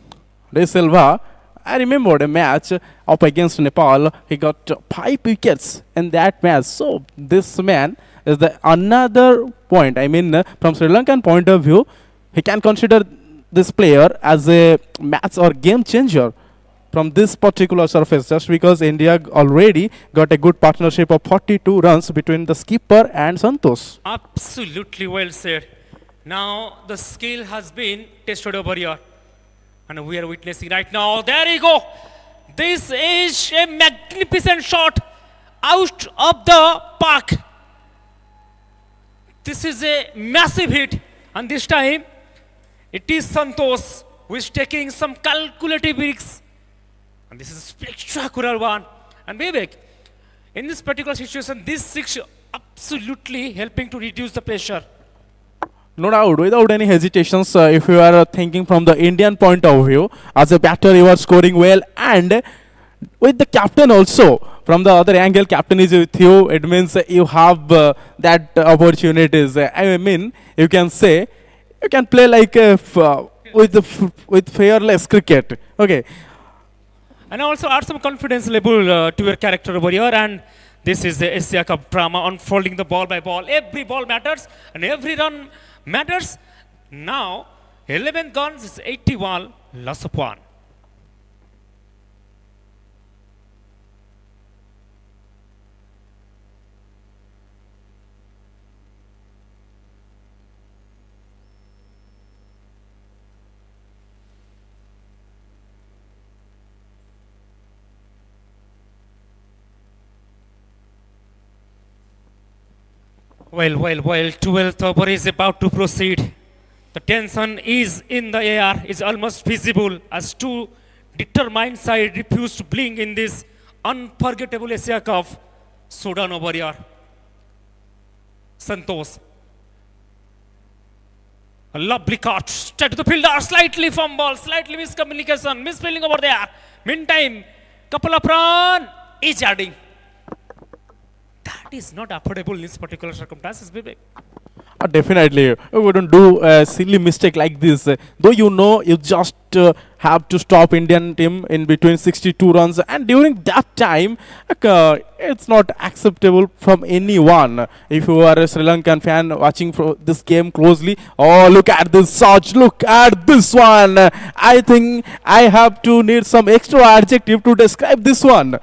S8: De Silva. I remembered a match up against Nepal. He got 5 wickets in that match. So this man is the another point. I mean, from Sri Lankan point of view, he can consider this player as a match or game changer from this particular surface, just because India already got a good partnership of 42 runs between the skipper and Santosh.
S9: Absolutely well said. Now the skill has been tested over here. And we are witnessing right now. There you go. This is a magnificent shot out of the park. This is a massive hit. And this time, it is Santosh who is taking some calculative risks. And this is a spectacular one. And Vivek, in this particular situation, this 6 absolutely helping to reduce the pressure.
S8: No doubt, without any hesitations, if you are thinking from the Indian point of view, as a batter you are scoring well and with the captain also. From the other angle, captain is with you. It means you have that opportunities. I mean, you can say you can play like with fearless cricket. Okay.
S2: And also add some confidence level to your character over here. And this is the ASIA Cup drama unfolding the ball by ball. Every ball matters and every run matters. Now, 11 guns is 81, loss of 1. Well, 12th over is about to proceed. The tension is in the air, is almost visible as two determined sides refuse to blink in this unforgettable Asia Cup showdown over here. Santosh. A lovely cut, straight to the fielder, slightly fumble, slightly miscommunication, misfielding over there. Meantime, couple of run is adding. That is not affordable in this particular circumstances, Vivek.
S8: Definitely, you wouldn't do a silly mistake like this. Though you know you just have to stop Indian team in between 62 runs, and during that time, it's not acceptable from anyone. If you are a Sri Lankan fan watching this game closely, oh look at this Saj, look at this one. I think I have to need some extra adjective to describe this one.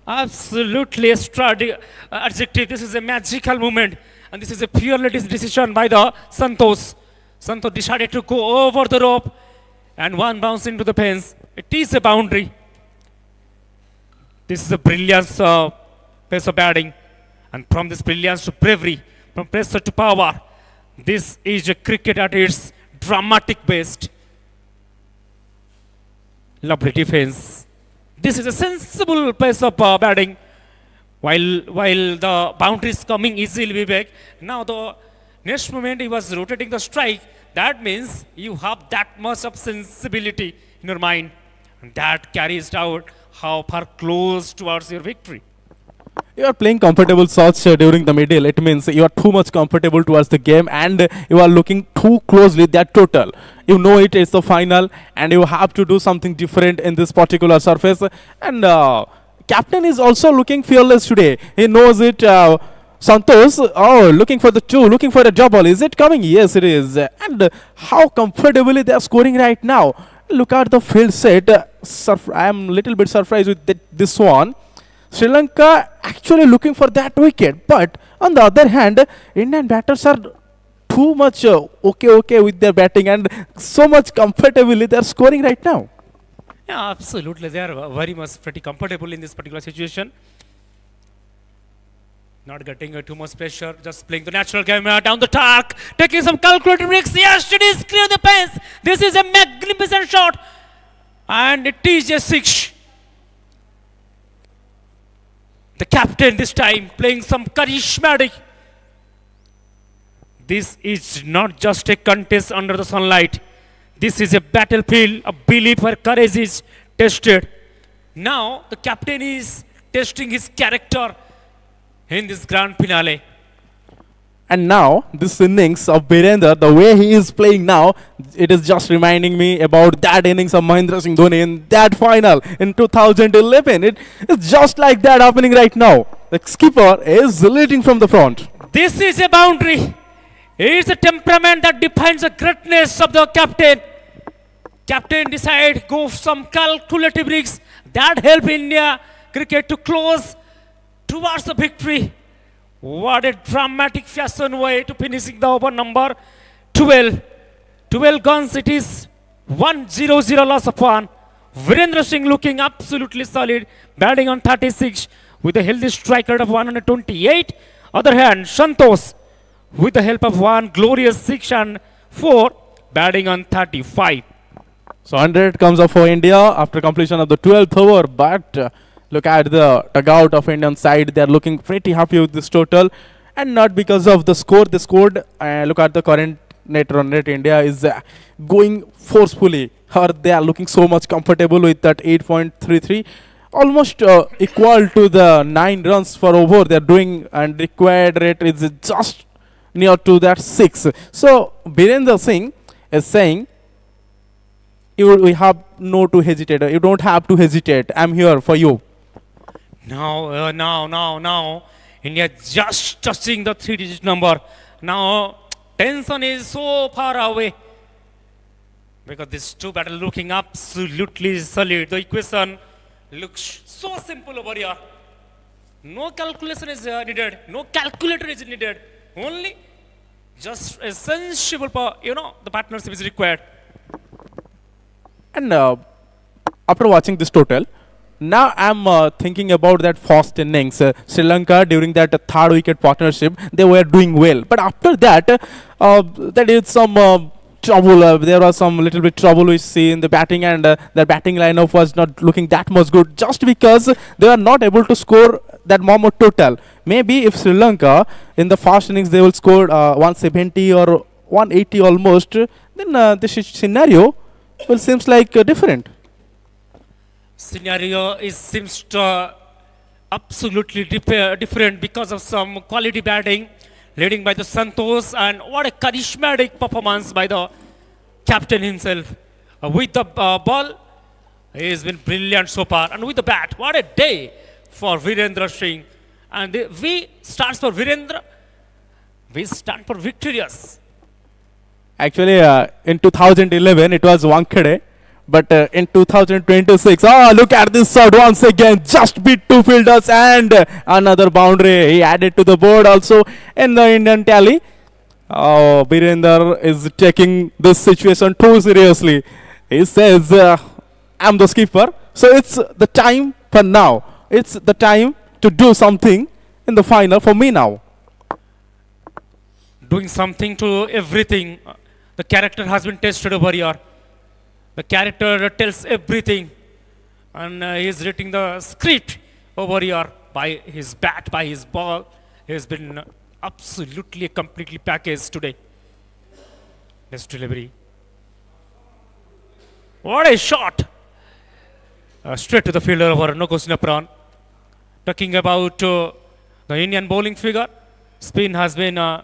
S2: Absolutely extraordinary adjective. This is a magical moment, and this is a purely decision by the Santosh. Santosh decided to go over the rope, and one bounce into the fence. It is a boundary. This is a brilliance pace of batting, and from this brilliance to bravery, from pressure to power, this is a cricket at its dramatic best. Lovely defense. This is a sensible pace of batting. While the boundary is coming easily, Vivek. Now the next moment he was rotating the strike. That means you have that much of sensibility in your mind. And that carries out how far close towards your victory.
S8: You are playing comfortable shots during the middle. It means you are too much comfortable towards the game, and you are looking too closely that total. You know it is the final, and you have to do something different in this particular surface. And captain is also looking fearless today. He knows it. Santosh, oh, looking for the two, looking for a double. Is it coming? Yes, it is. And how comfortably they are scoring right now. Look at the field set. I am a little bit surprised with this one. Sri Lanka actually looking for that wicket, but on the other hand, Indian batters are too much okay with their batting, and so much comfortably they are scoring right now.
S2: Yeah, absolutely. They are very much pretty comfortable in this particular situation. Not getting too much pressure, just playing the natural game down the track, taking some calculated risks. Yes, it is clear the fence. This is a magnificent shot, and it is a six. The captain this time playing some charismatic. This is not just a contest under the sunlight. This is a battlefield, a belief where courage is tested. Now the captain is testing his character in this grand finale.
S8: And now, this innings of Birendra, the way he is playing now, it is just reminding me about that innings of Mahendra Singh Dhoni in that final in 2011. It is just like that happening right now. The skipper is leading from the front.
S2: This is a boundary. It is a temperament that defines the greatness of the captain. Captain decide go some calculative risks that help India cricket to close towards the victory. What a dramatic fashion way to finishing the over number 12. 12 guns, it is 1-0-0 loss of 1. Virendra Singh looking absolutely solid, batting on 36 with a healthy strike rate of 128. Other hand, Santosh with the help of one glorious 6 and 4, batting on 35.
S8: So 100 comes up for India after completion of the 12th over, but look at the dugout of Indian side. They are looking pretty happy with this total, and not because of the score they scored. Look at the current net run rate. India is going forcefully, or they are looking so much comfortable with that 8.33. almost equal to the 9 runs for over they're doing, and required rate is just near to that 6. So Birendra Singh is saying, we have no to hesitate. You don't have to hesitate. I'm here for you.
S2: Now, India just touching the 3-digit number. Now, tension is so far away. Because these two battles looking absolutely solid. The equation looks so simple over here. No calculation is needed. No calculator is needed. Only just a sensible, the partnership is required.
S8: And after watching this total, now I'm thinking about that first innings. Sri Lanka during that third wicket partnership, they were doing well. But after that, there is some trouble. There was some little bit trouble we see in the batting, and their batting lineup was not looking that much good, just because they were not able to score that more total. Maybe if Sri Lanka in the first innings they will score 170 or 180 almost, then this scenario will seems like different.
S2: Scenario seems absolutely different because of some quality batting leading by the Santos, and what a charismatic performance by the captain himself. With the ball, he has been brilliant so far, and with the bat, what a day for Virendra Singh. And V stands for Virendra, we stand for victorious.
S8: Actually, in 2011 it was Wankhede, but in 2026, look at this shot once again, just beat two fielders and another boundary. He added to the board also in the Indian tally. Birender is taking this situation too seriously. He says, I'm the skipper, so it's the time for now. It's the time to do something in the final for me now.
S2: Doing something to everything. The character has been tested over here. The character tells everything, and he is reading the script over here by his bat, by his ball. He has been absolutely completely packaged today. This delivery. What a shot! Straight to the fielder over Nokosinapuran. Talking about the Indian bowling figure, spin has been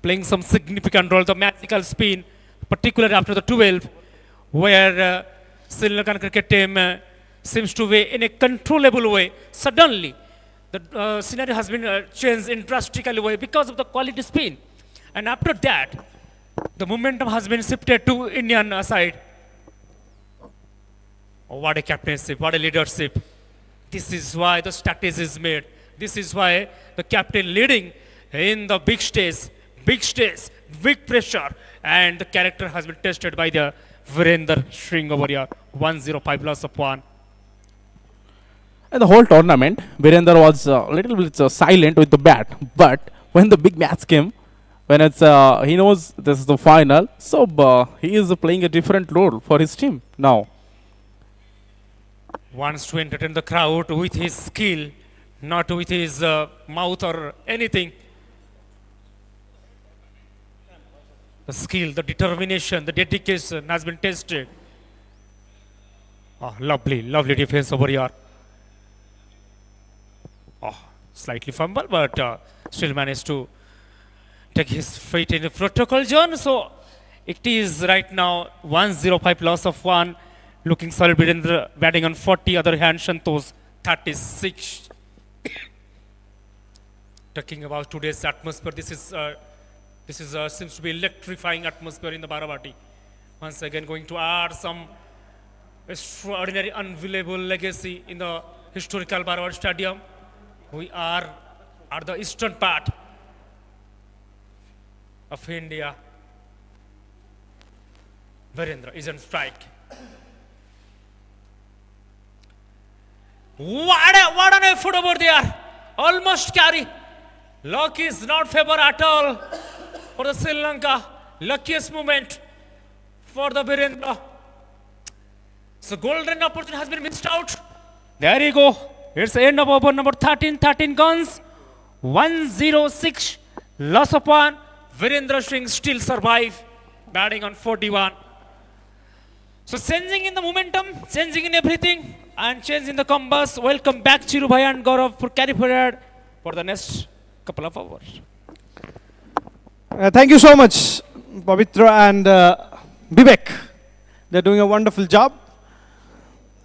S2: playing some significant role. The magical spin, particularly after the 12, where Sri Lankan cricket team seems to be in a controllable way. Suddenly, the scenario has been changed in drastically way because of the quality spin. And after that, the momentum has been shifted to Indian side. Oh, what a captainship, what a leadership. This is why the strategy is made. This is why the captain leading in the big stage, big pressure, and the character has been tested by the Virendra Singh over here. 105 loss of 1.
S8: In the whole tournament, Virendra was a little bit silent with the bat. But when the big match came, when it's he knows this is the final, so he is playing a different role for his team now.
S2: Wants to entertain the crowd with his skill, not with his mouth or anything. The skill, the determination, the dedication has been tested. Oh, lovely defense over here. Oh, slightly fumble, but still managed to take his feet in the protocol zone. So it is right now 105 loss of 1. Looking solid, Virendra batting on 40. Other hand, Santosh 36. Talking about today's atmosphere, this is seems to be electrifying atmosphere in the Baravati. Once again, going to add some extraordinary, unbelievable legacy in the historical Baravati Stadium. We are at the eastern part of India. Virendra is on strike. What an effort over there! Almost carry. Luck is not favor at all for the Sri Lanka. Luckiest moment for the Virendra. So golden opportunity has been missed out. There you go. It's the end of over number 13. 13 guns. 106 loss of 1. Virendra Singh still survive. Batting on 41. So changing in the momentum, changing in everything, and changing the compass. Welcome back, Chirubhai and Gaurav, for carry forward for the next couple of hours.
S12: Thank you so much, Pavitra and Vivek. They're doing a wonderful job.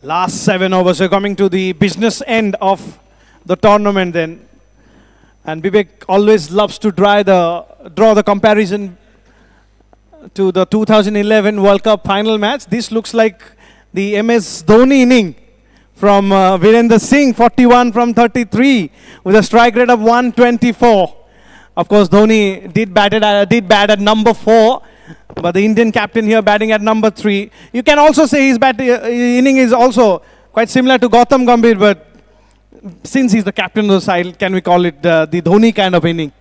S12: Last 7 overs, we're coming to the business end of the tournament then. And Vivek always loves to draw the comparison to the 2011 World Cup final match. This looks like the MS Dhoni inning from Virender Singh, 41 from 33, with a strike rate of 124. Of course, Dhoni did bat at number 4, but the Indian captain here batting at number 3. You can also say his inning is also quite similar to Gautam Gambhir, but since he's the captain of the side, can we call it the Dhoni kind of inning?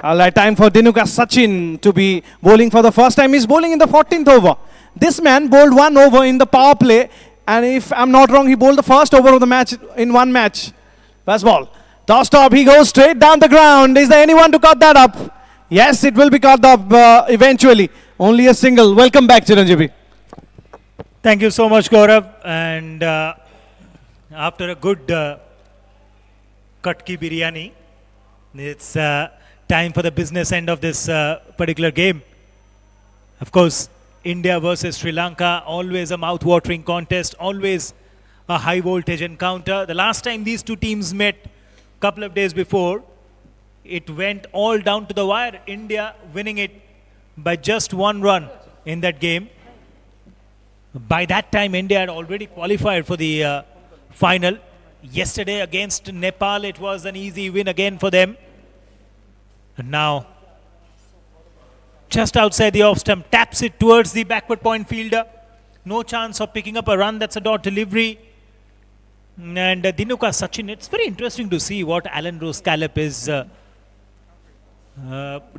S12: All right, time for Dinuka Sachin to be bowling for the first time. He's bowling in the 14th over. This man bowled 1 over in the power play, and if I'm not wrong, he bowled the first over of the match in 1 match. First ball. Toss top, he goes straight down the ground. Is there anyone to cut that up? Yes, it will be cut up eventually. Only a single. Welcome back, Chiranjeevi.
S11: Thank you so much, Gaurav. And after a good katki biryani, it's time for the business end of this particular game. Of course, India versus Sri Lanka, always a mouth-watering contest, always a high-voltage encounter. The last time these two teams met, a couple of days before, it went all down to the wire. India winning it by just 1 run in that game. By that time, India had already qualified for the final. Yesterday against Nepal, it was an easy win again for them. And now, just outside the off stump, taps it towards the backward point fielder. No chance of picking up a run. That's a dot delivery. And Dinuka Sachin, it's very interesting to see what Alan Rose-Scallop is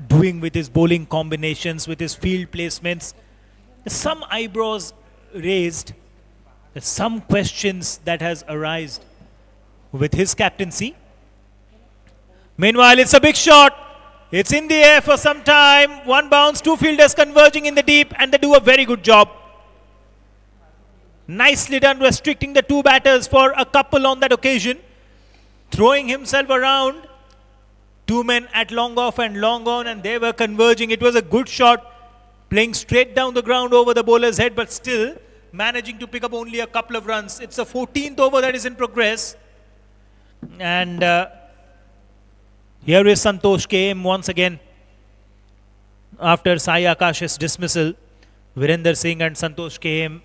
S11: doing with his bowling combinations, with his field placements. Some eyebrows raised, some questions that has arisen with his captaincy. Meanwhile, it's a big shot. It's in the air for some time. 1 bounce, 2 fielders converging in the deep, and they do a very good job. Nicely done, restricting the 2 batters for a couple on that occasion. Throwing himself around. 2 men at long off and long on, and they were converging. It was a good shot, playing straight down the ground over the bowler's head, but still managing to pick up only a couple of runs. It's the 14th over that is in progress. And here is Santosh KM once again. After Sai Akash's dismissal, Virender Singh and Santosh KM,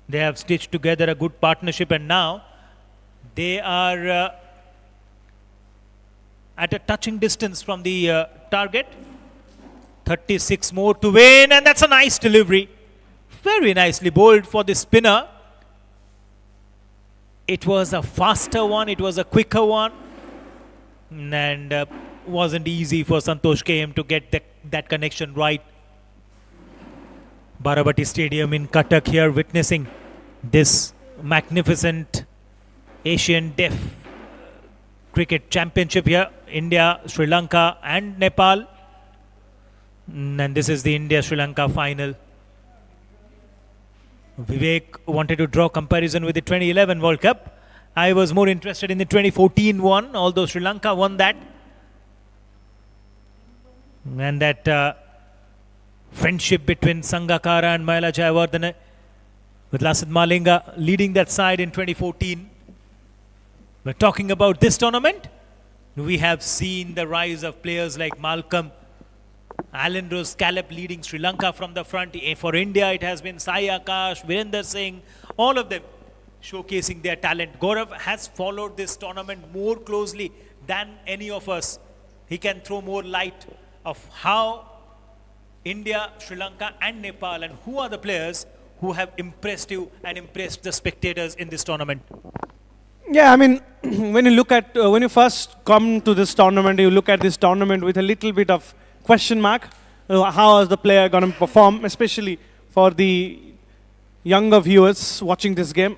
S11: they have stitched together a good partnership, and now they are at a touching distance from the target. 36 more to win, and that's a nice delivery. Very nicely bowled for the spinner. It was a faster one, it was a quicker one, and wasn't easy for Santosh KM to get that connection right. Barabati Stadium in Cuttack here witnessing this magnificent Asian Deaf Cricket Championship here. India, Sri Lanka and Nepal. And this is the India-Sri Lanka final. Vivek wanted to draw comparison with the 2011 World Cup. I was more interested in the 2014 one, although Sri Lanka won that. And that friendship between Sangakkara and Mahela Jayawardene, with Lasith Malinga leading that side in 2014. We're talking about this tournament. We have seen the rise of players like Malcolm, Alan Rose-Scallop leading Sri Lanka from the front. For India, it has been Sai Akash, Virender Singh, all of them showcasing their talent. Gaurav has followed this tournament more closely than any of us. He can throw more light of how India, Sri Lanka and Nepal, and who are the players who have impressed you and impressed the spectators in this tournament.
S12: Yeah, I mean, when you look at, when you first come to this tournament, you look at this tournament with a little bit of question mark. How is the player going to perform, especially for the younger viewers watching this game.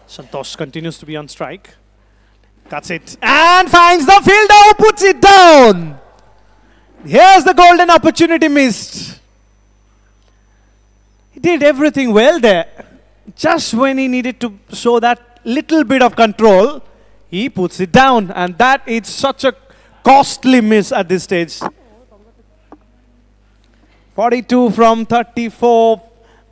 S12: Santosh continues to be on strike. Cuts it and finds the fielder who puts it down. Here's the golden opportunity missed. did everything well there. Just when he needed to show that little bit of control, he puts it down. And that is such a costly miss at this stage. 42 from 34.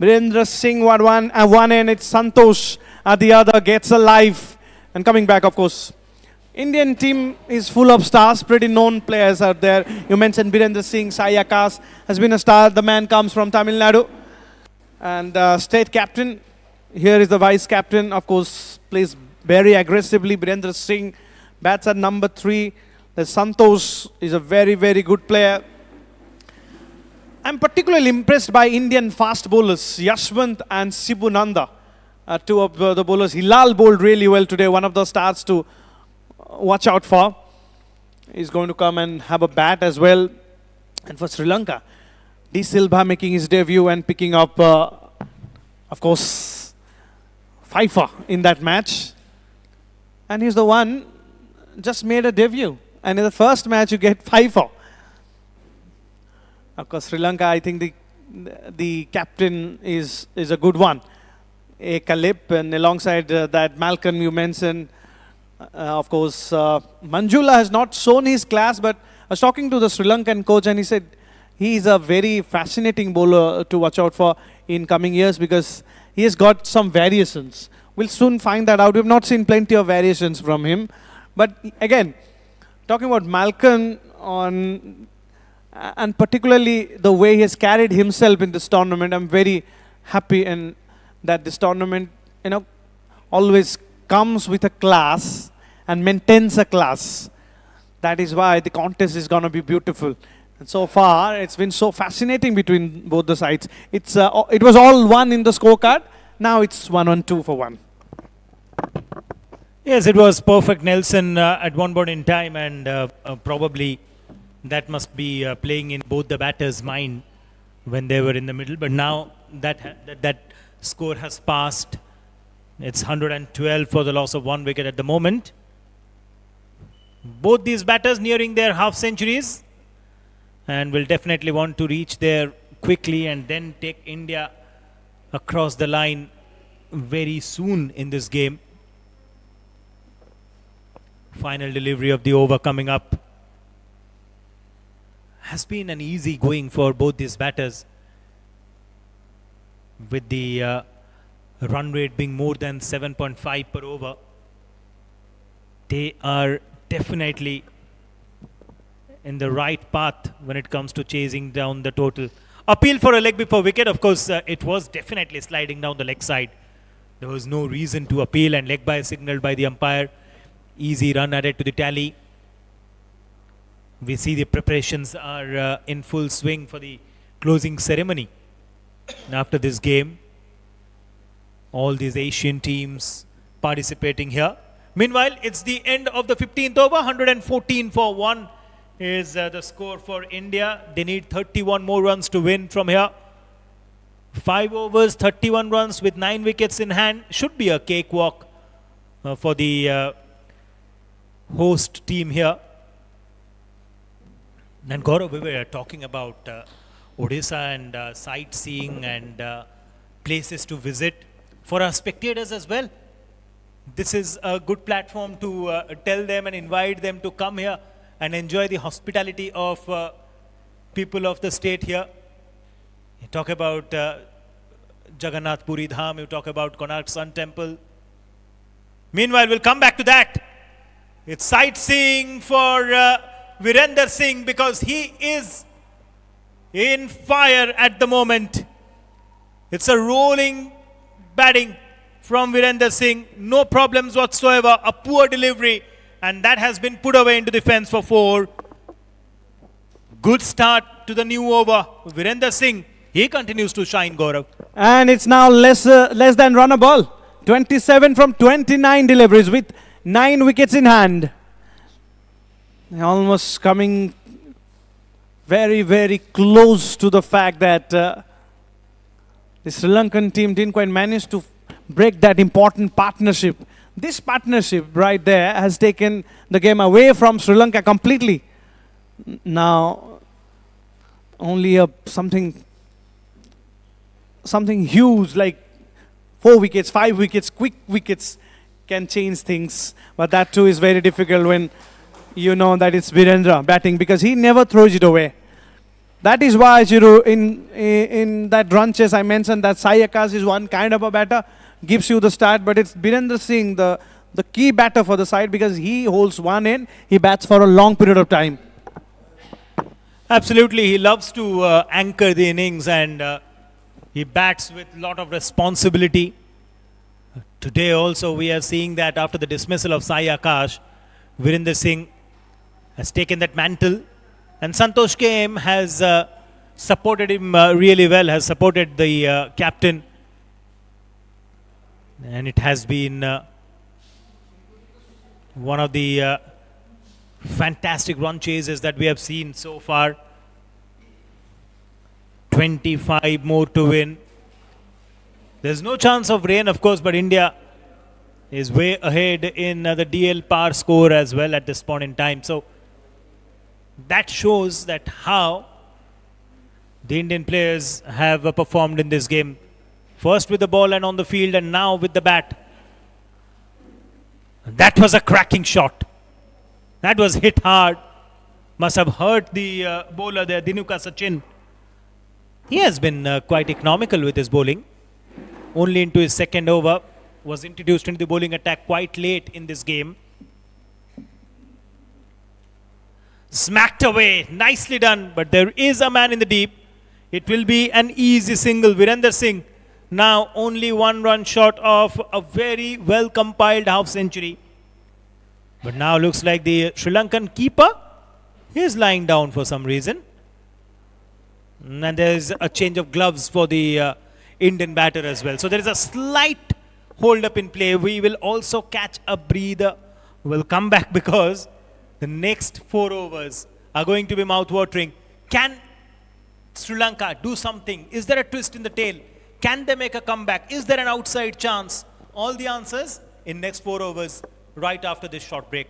S12: Virendra Singh at one end. It's Santosh at the other. Gets alive. And coming back, of course. Indian team is full of stars, pretty known players out there. You mentioned Virendra Singh, Sai Akash has been a star. The man comes from Tamil Nadu. And state captain, here is the vice captain, of course, plays very aggressively. Virendra Singh bats at number 3. The Santosh is a very, very good player. I'm particularly impressed by Indian fast bowlers, Yashwant and Sibunanda. Two of the bowlers. Hilal bowled really well today, one of the stars to watch out for. He's going to come and have a bat as well. And for Sri Lanka, De Silva making his debut and picking up, of course, Pfeiffer in that match. And he's the one just made a debut. And in the first match, you get Pfeiffer. Of course, Sri Lanka, I think the captain is a good one. A Kalip, and alongside that Malcolm you mentioned. Of course, Manjula has not shown his class, but I was talking to the Sri Lankan coach and he said he is a very fascinating bowler to watch out for in coming years because he has got some variations. We'll soon find that out. We've not seen plenty of variations from him. But again, talking about Malcolm and particularly the way he has carried himself in this tournament, I'm very happy and that this tournament, always comes with a class and maintains a class. That is why the contest is going to be beautiful. And so far, it's been so fascinating between both the sides. It was all one in the scorecard. Now it's 1-2 for 1.
S11: Yes, it was perfect Nelson at one point in time, and probably that must be playing in both the batters' mind when they were in the middle. But now that score has passed. It's 112 for the loss of 1 wicket at the moment. Both these batters nearing their half centuries and will definitely want to reach there quickly and then take India across the line very soon in this game. Final delivery of the over coming up. Has been an easy going for both these batters with the run rate being more than 7.5 per over. They are definitely in the right path when it comes to chasing down the total. Appeal for a leg before wicket. Of course, it was definitely sliding down the leg side. There was no reason to appeal, and leg by signaled by the umpire. Easy run added to the tally. We see the preparations are in full swing for the closing ceremony after this game. All these Asian teams participating here. Meanwhile, it's the end of the 15th over. 114 for 1 is the score for India. They need 31 more runs to win from here. 5 overs, 31 runs with 9 wickets in hand. Should be a cakewalk for the host team here. And Gaurav, we were talking about Odisha and sightseeing and places to visit for our spectators as well. This is a good platform to tell them and invite them to come here and enjoy the hospitality of people of the state here. You talk about Jagannath Puri Dham, you talk about Konark Sun Temple. Meanwhile, we'll come back to that. It's sightseeing for Virender Singh because he is in fire at the moment. It's a rolling batting from Virender Singh. No problems whatsoever. A poor delivery. And that has been put away into the fence for 4. Good start to the new over. Virender Singh, he continues to shine, Gaurav.
S12: And it's now less than run a ball. 27 from 29 deliveries with 9 wickets in hand. Almost coming very, very close to the fact that the Sri Lankan team didn't quite manage to break that important partnership. This partnership right there has taken the game away from Sri Lanka completely. Now, only something something huge like 4 wickets, 5 wickets, quick wickets can change things. But that too is very difficult when you know that it's Virendra batting, because he never throws it away. That is why, Chiru, in that run chase I mentioned that Sai Akash is one kind of a batter, gives you the start, but it's Virendra Singh, the key batter for the side, because he holds one end, he bats for a long period of time.
S11: Absolutely, he loves to anchor the innings, and he bats with a lot of responsibility. Today also we are seeing that after the dismissal of Sai Akash, Virendra Singh has taken that mantle, and Santosh KM has supported him really well, has supported the captain, and it has been one of the fantastic run chases that we have seen so far. 25 more to win. There's no chance of rain, of course, but India is way ahead in the DL par score as well at this point in time. So that shows that how the Indian players have performed in this game. First with the ball and on the field, and now with the bat. That was a cracking shot. That was hit hard. Must have hurt the bowler there, Dinuka Sachin. He has been quite economical with his bowling. Only into his second over. Was introduced into the bowling attack quite late in this game. Smacked away. Nicely done. But there is a man in the deep. It will be an easy single. Virendra Singh now only one run short of a very well compiled half century. But now looks like the Sri Lankan keeper is lying down for some reason. And there is a change of gloves for the Indian batter as well. So there is a slight hold up in play. We will also catch a breather. We'll come back because the next 4 overs are going to be mouth-watering. Can Sri Lanka do something? Is there a twist in the tail? Can they make a comeback? Is there an outside chance? All the answers in next 4 overs right after this short break.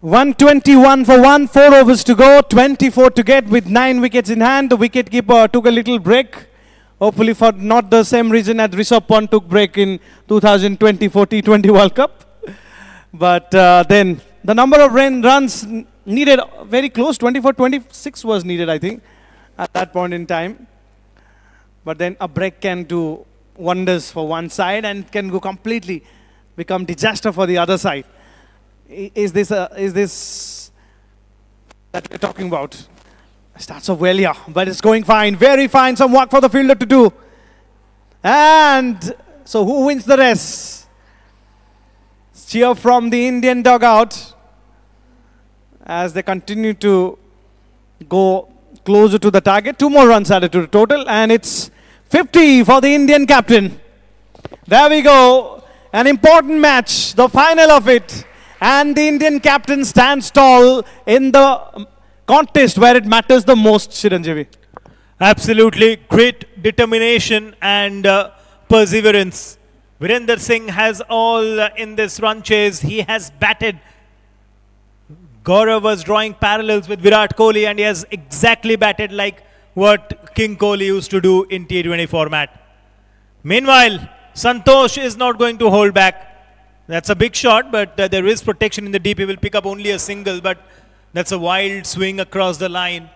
S12: .121 for 1, 4 overs to go, 24 to get with 9 wickets in hand. The wicketkeeper took a little break, hopefully for not the same reason as Rishabh Pant took break in 2024 T20 World Cup. But then the number of runs needed very close, 24, 26 was needed, I think, at that point in time. But then a break can do wonders for one side and can go completely become disaster for the other side. Is this that we're talking about? Starts off well, but it's going fine, very fine. Some work for the fielder to do. And So who wins the race? Cheer from the Indian dugout as they continue to go closer to the target. 2 more runs added to the total, and it's 50 for the Indian captain. There we go. An important match, the final of it. And the Indian captain stands tall in the contest where it matters the most, Chiranjeevi.
S11: Absolutely great determination and perseverance. Virender Singh has all in this run chase. He has batted. Gaurav was drawing parallels with Virat Kohli, and he has exactly batted like what King Kohli used to do in T20 format. Meanwhile, Santosh is not going to hold back. That's a big shot, but there is protection in the deep. He will pick up only a single, but that's a wild swing across the line.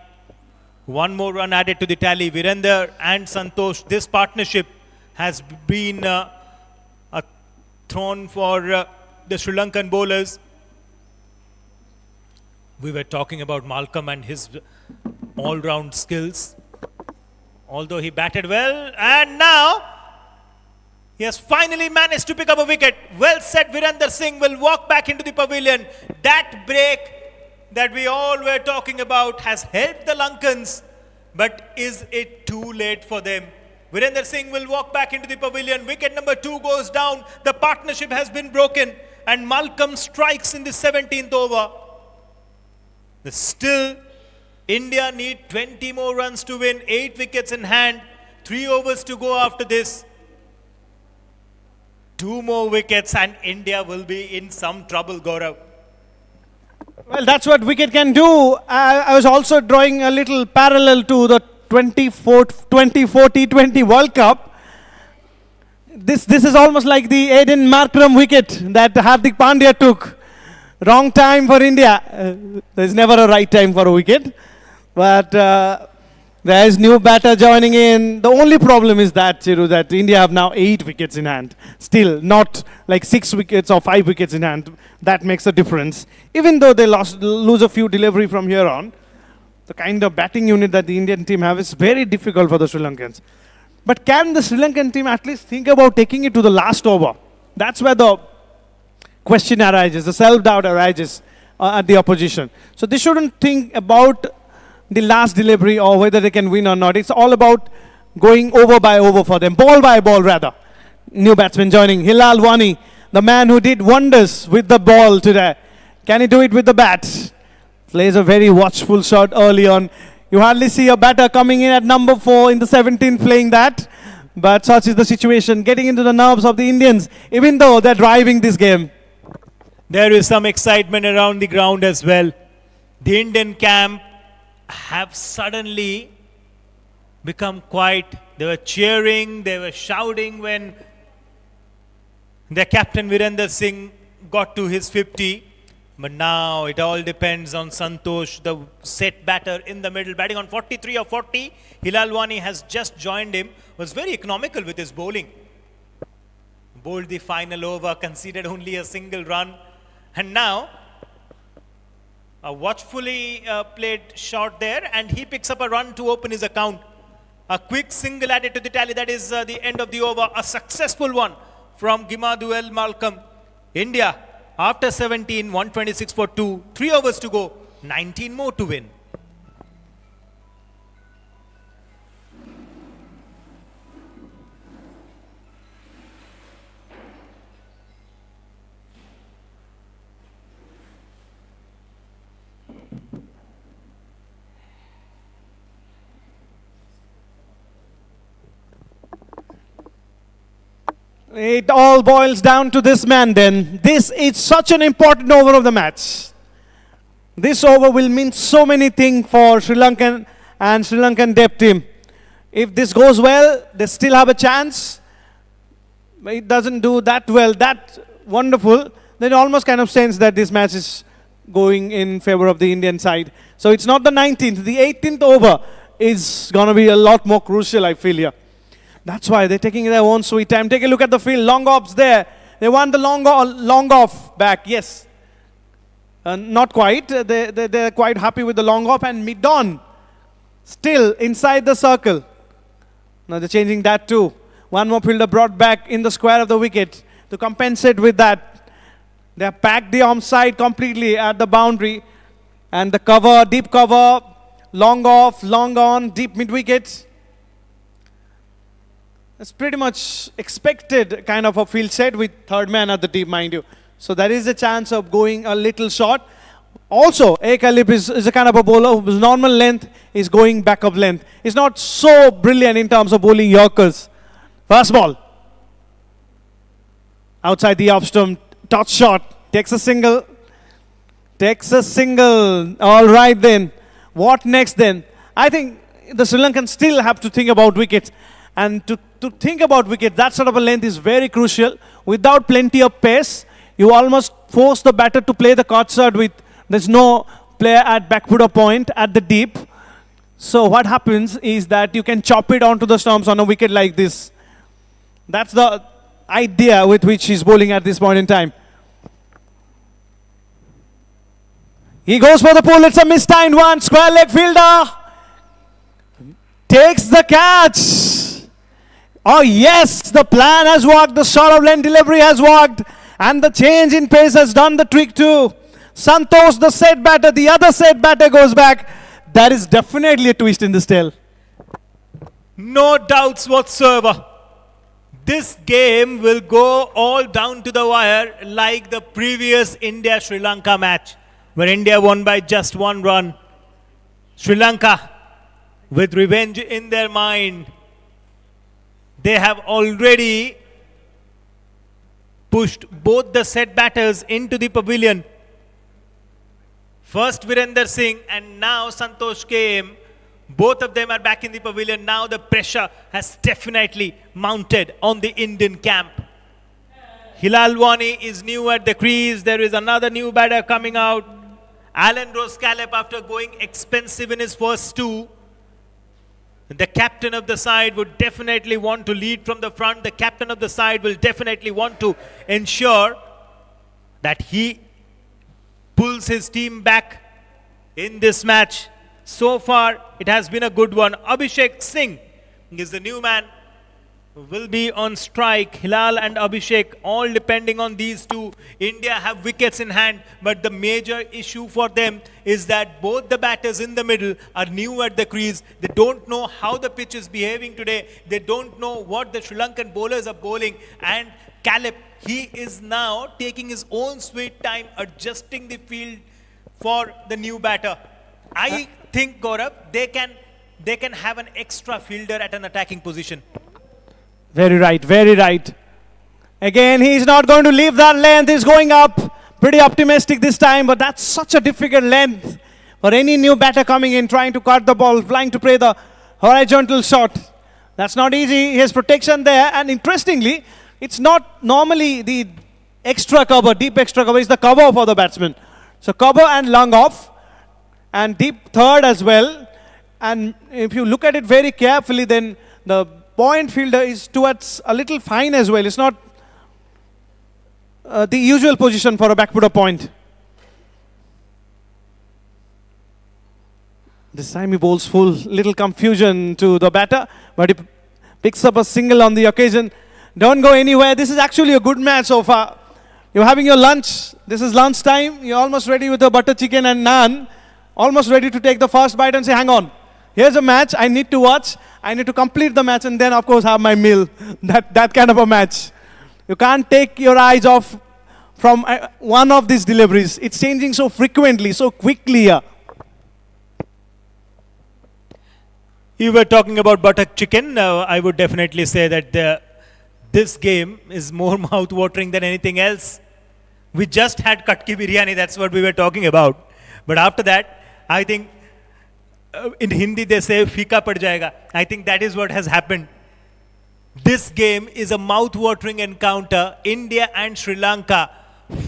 S11: 1 more run added to the tally. Virender and Santosh, this partnership has been a thorn for the Sri Lankan bowlers. We were talking about Malcolm and his all-round skills. Although he batted well, and now he has finally managed to pick up a wicket. Well said, Virender Singh will walk back into the pavilion. That break that we all were talking about has helped the Lankans, but is it too late for them? Virender Singh will walk back into the pavilion. Wicket number 2 goes down. The partnership has been broken, and Malcolm strikes in the 17th over. Still, India need 20 more runs to win. 8 wickets in hand. 3 overs to go after this. 2 more wickets and India will be in some trouble, Gaurav.
S12: Well, that's what wicket can do. I was also drawing a little parallel to the 24 T20 World Cup. This is almost like the Aiden Markram wicket that Hardik Pandya took. Wrong time for India. There's never a right time for a wicket. But there is new batter joining in. The only problem is that, Chiru, that India have now 8 wickets in hand. Still, not like 6 wickets or 5 wickets in hand. That makes a difference. Even though they lose a few delivery from here on, the kind of batting unit that the Indian team have is very difficult for the Sri Lankans. But can the Sri Lankan team at least think about taking it to the last over? That's where the question arises, the self-doubt arises at the opposition. So they shouldn't think about the last delivery or whether they can win or not. It's all about going over by over for them, ball by ball rather. New batsman joining, Hilal Wani, the man who did wonders with the ball today. Can he do it with the bat? Plays a very watchful shot early on. You hardly see a batter coming in at number 4 in the 17th playing that. But such is the situation, getting into the nerves of the Indians, even though they're driving this game.
S11: There is some excitement around the ground as well. The Indian camp have suddenly become quiet. They were cheering, they were shouting when their captain Virender Singh got to his 50. But now it all depends on Santosh, the set batter in the middle, batting on 43 or 40. Hilal Wani has just joined him, was very economical with his bowling. Bowled the final over, conceded only a single run. And now, a watchfully played shot there, and he picks up a run to open his account. A quick single added to the tally, that is the end of the over. A successful one from Gimaduel Malcolm. India, after 17, 126 for 2, 3 overs to go, 19 more to win.
S12: It all boils down to this man then. This is such an important over of the match. This over will mean so many things for Sri Lankan and Sri Lankan depth team. If this goes well, they still have a chance. But it doesn't do that well, that wonderful, then it almost kind of sense that this match is going in favor of the Indian side. So it's not the 19th, the 18th over is going to be a lot more crucial, I feel here. That's why they're taking their own sweet time. Take a look at the field. Long offs there. They want the long off back. Yes. Not quite. They're quite happy with the long off. And mid-on. Still inside the circle. Now they're changing that too. One more fielder brought back in the square of the wicket to compensate with that. They have packed the arm side completely at the boundary. And the cover, deep cover, long off, long on, deep mid-wicket. It's pretty much expected kind of a field set with third man at the deep, mind you. So there is a chance of going a little short. Also, ADCA is a kind of a bowler whose normal length is going back of length. He's not so brilliant in terms of bowling Yorkers. First ball. Outside the off stump, touch shot, takes a single. Takes a single. All right then. What next then? I think the Sri Lankans still have to think about wickets. And to think about wicket, that sort of a length is very crucial. Without plenty of pace, you almost force the batter to play the courtside with, there's no player at backfooter point at the deep. So what happens is that you can chop it onto the stumps on a wicket like this. That's the idea with which he's bowling at this point in time. He goes for the pull. It's a mistimed one. Square leg fielder takes the catch. Oh yes, the plan has worked. The short of length delivery has worked. And the change in pace has done the trick too. Santosh, the set batter, the other set batter goes back. That is definitely a twist in this tale.
S10: No doubts whatsoever. This game will go all down to the wire like the previous India-Sri Lanka match, where India won by just 1 run. Sri Lanka, with revenge in their mind, they have already pushed both the set batters into the pavilion. First Virender Singh and now Santosh came. Both of them are back in the pavilion. Now the pressure has definitely mounted on the Indian camp. Hilal Wani is new at the crease. There is another new batter coming out. Alan Rose-Caleb, after going expensive in his first 2, the captain of the side would definitely want to lead from the front. The captain of the side will definitely want to ensure that he pulls his team back in this match. So far, it has been a good one. Abhishek Singh is the new man who will be on strike. Hilal and Abhishek, all depending on these two. India have wickets in hand, but the major issue for them is that both the batters in the middle are new at the crease. They don't know how the pitch is behaving today. They don't know what the Sri Lankan bowlers are bowling. And Caleb, he is now taking his own sweet time, adjusting the field for the new batter. I think, Gaurav, they can have an extra fielder at an attacking position.
S12: Very right, very right. Again, he's not going to leave that length. He's going up. Pretty optimistic this time, but that's such a difficult length for any new batter coming in, trying to cut the ball, flying to play the horizontal shot. That's not easy. He has protection there. And interestingly, it's not normally the extra cover, deep extra cover. It's the cover for the batsman. So cover and long off. And deep third as well. And if you look at it very carefully, then the point fielder is towards a little fine as well. It's not the usual position for a backfooter point. This time he bowls full, little confusion to the batter, but he picks up a single on the occasion. Don't go anywhere. This is actually a good match so far. You're having your lunch. This is lunch time. You're almost ready with the butter chicken and naan. Almost ready to take the first bite and say, hang on. Here's a match I need to watch. I need to complete the match and then, of course, have my meal. That kind of a match. You can't take your eyes off from one of these deliveries. It's changing so frequently, so quickly here.
S10: You were talking about butter chicken. I would definitely say that this game is more mouth-watering than anything else. We just had katki biryani. That's what we were talking about. But after that, I think in Hindi they say fika pad jayega. I think that is what has happened. This game is a mouth-watering encounter. India and Sri Lanka,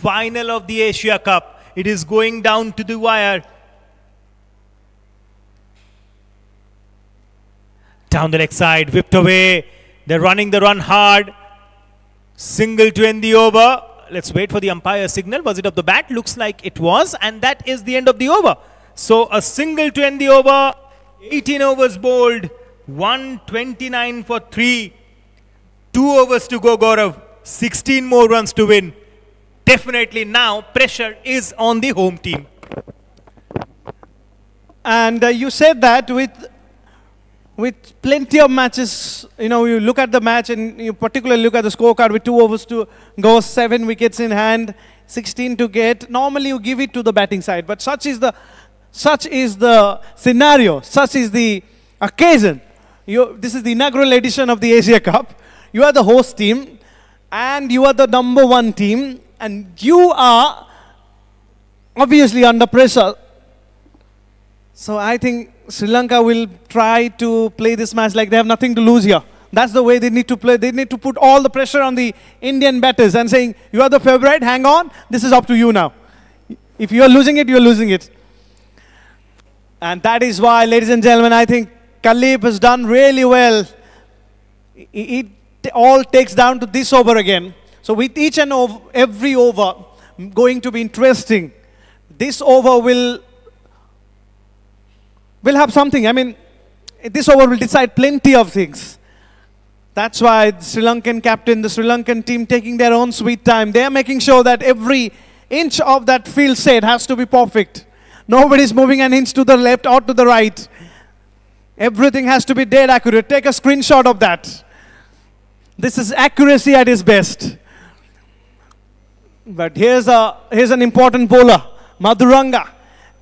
S10: final of the Asia Cup. It is going down to the wire. Down the leg side, whipped away. They're running the run hard. Single to end the over. Let's wait for the umpire signal. Was it of the bat? Looks like it was. And that is the end of the over. So a single to end the over. 18 overs bowled. 129 for 3. 2 overs to go, Gaurav. 16 more runs to win. Definitely now pressure is on the home team.
S12: And you said that with plenty of matches, you know, you look at the match and you particularly look at the scorecard with 2 overs to go, 7 wickets in hand, 16 to get. Normally you give it to the batting side, but such is the scenario, such is the occasion. This is the inaugural edition of the Asia Cup. You are the host team and you are the number 1 team and you are obviously under pressure. So I think Sri Lanka will try to play this match like they have nothing to lose here. That's the way they need to play. They need to put all the pressure on the Indian batters and saying, you are the favorite, hang on, this is up to you now. If you are losing it, you are losing it. And that is why, ladies and gentlemen, I think Khalib has done really well. It all takes down to this over again. So with each and every over going to be interesting, this over will have something. I mean, this over will decide plenty of things. That's why the Sri Lankan captain, the Sri Lankan team taking their own sweet time. They are making sure that every inch of that field set has to be perfect. Nobody's moving an inch to the left or to the right. Everything has to be dead accurate. Take a screenshot of that. This is accuracy at its best. But here's an important bowler, Madhuranga.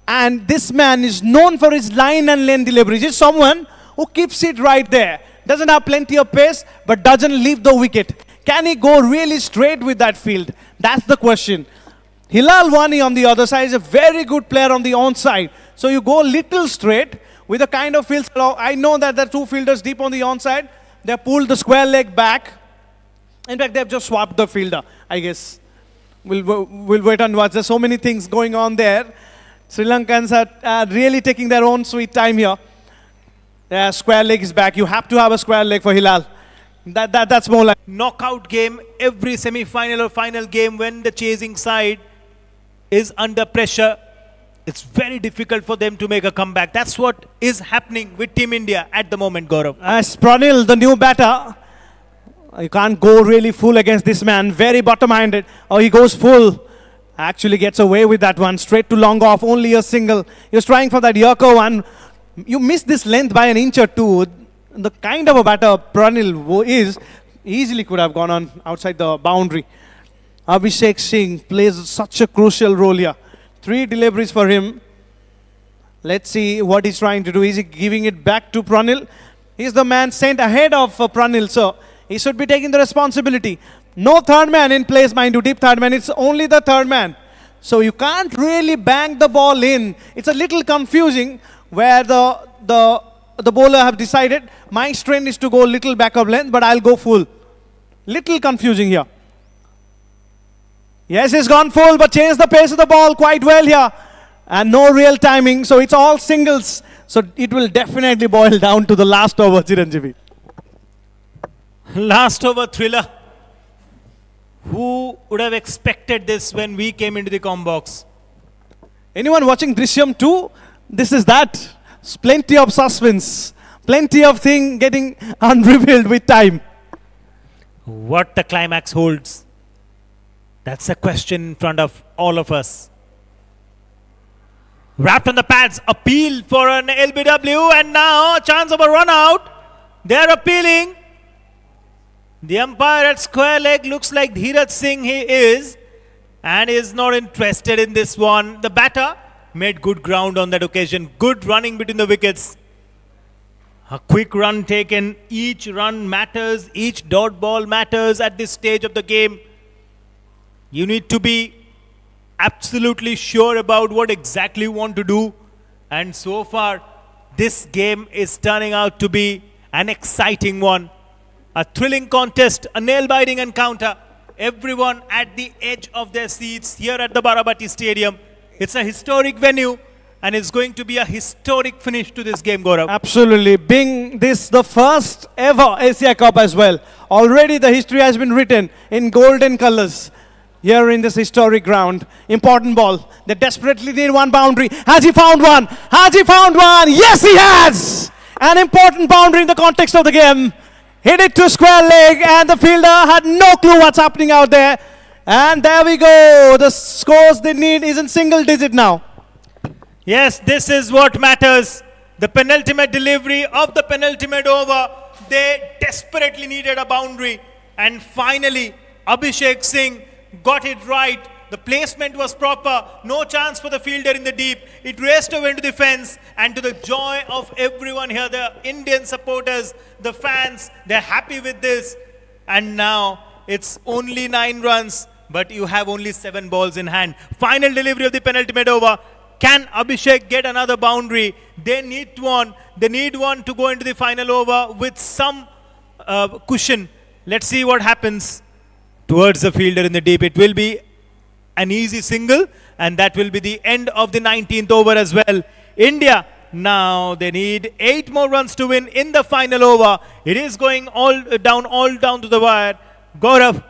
S12: And this man is known for his line and length delivery. He's someone who keeps it right there. Doesn't have plenty of pace, but doesn't leave the wicket. Can he go really straight with that field? That's the question. Hilal Wani on the other side is a very good player on the onside. So you go little straight with a kind of field. I know that the 2 fielders deep on the onside, they pulled the square leg back. In fact, they've just swapped the fielder, I guess. We'll wait and watch. There's so many things going on there. Sri Lankans are really taking their own sweet time here. Square leg is back. You have to have a square leg for Hilal. That's more like
S10: Knockout game, every semi-final or final game when the chasing side is under pressure, it's very difficult for them to make a comeback. That's what is happening with Team India at the moment, Gaurav.
S12: As Pranil, the new batter, you can't go really full against this man. Very bottom-minded. Oh, he goes full. Actually gets away with that one. Straight to long off. Only a single. He was trying for that Yorker one. You missed this length by an inch or two. The kind of a batter Pranil is, easily could have gone on outside the boundary. Abhishek Singh plays such a crucial role here. 3 deliveries for him. Let's see what he's trying to do. Is he giving it back to Pranil? He's the man sent ahead of Pranil, so he should be taking the responsibility. No third man in place, mind you, deep third man. It's only the third man. So you can't really bang the ball in. It's a little confusing where the bowler have decided my strength is to go little back of length, but I'll go full. Little confusing here. Yes, he's gone full, but changed the pace of the ball quite well here. And no real timing, so it's all singles. So it will definitely boil down to the last over, Chiranjeevi.
S10: Last over thriller. Who would have expected this when we came into the com box?
S12: Anyone watching Drishyam 2? This is that. Plenty of suspense. Plenty of thing getting unrevealed with time.
S10: What the climax holds? That's a question in front of all of us. Wrapped on the pads, appeal for an LBW, and now a chance of a run out. They're appealing. The umpire at square leg looks like Dheeraj Singh he is, and is not interested in this one. The batter made good ground on that occasion. Good running between the wickets. A quick run taken. Each run matters. Each dot ball matters at this stage of the game. You need to be absolutely sure about what exactly you want to do. And so far, this game is turning out to be an exciting one. A thrilling contest, a nail-biting encounter. Everyone at the edge of their seats here at the Barabati Stadium. It's a historic venue, and it's going to be a historic finish to this game, Gaurav.
S12: Absolutely. Being this the first ever Asia Cup as well. Already the history has been written in golden colors here in this historic ground. Important ball. They desperately need one boundary. Has he found one? Has he found one? Yes, he has! An important boundary in the context of the game. Hit it to square leg, and the fielder had no clue what's happening out there. And there we go. The scores they need is in single digit now.
S11: Yes, this is what matters. The penultimate delivery of the penultimate over. They desperately needed a boundary. And finally, Abhishek Singh got it right. The placement was proper. No chance for the fielder in the deep. It raced away into the fence. And to the joy of everyone here, the Indian supporters, the fans, they're happy with this. And now it's only 9 runs, but you have only 7 balls in hand. Final delivery of the penultimate over. Can Abhishek get another boundary? They need one. They need one to go into the final over with some cushion. Let's see what happens towards the fielder in the deep. It will be an easy single, and that will be the end of the 19th over as well. India, now they need 8 more runs to win in the final over. It is going all down to the wire. Gaurav,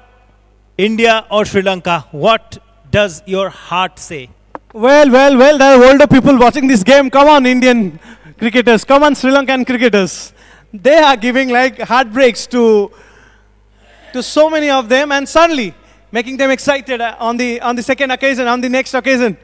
S11: India or Sri Lanka, what does your heart say?
S12: Well, there are older people watching this game. Come on, Indian cricketers. Come on, Sri Lankan cricketers. They are giving like heartbreaks to so many of them, and suddenly making them excited on the second occasion, on the next occasion.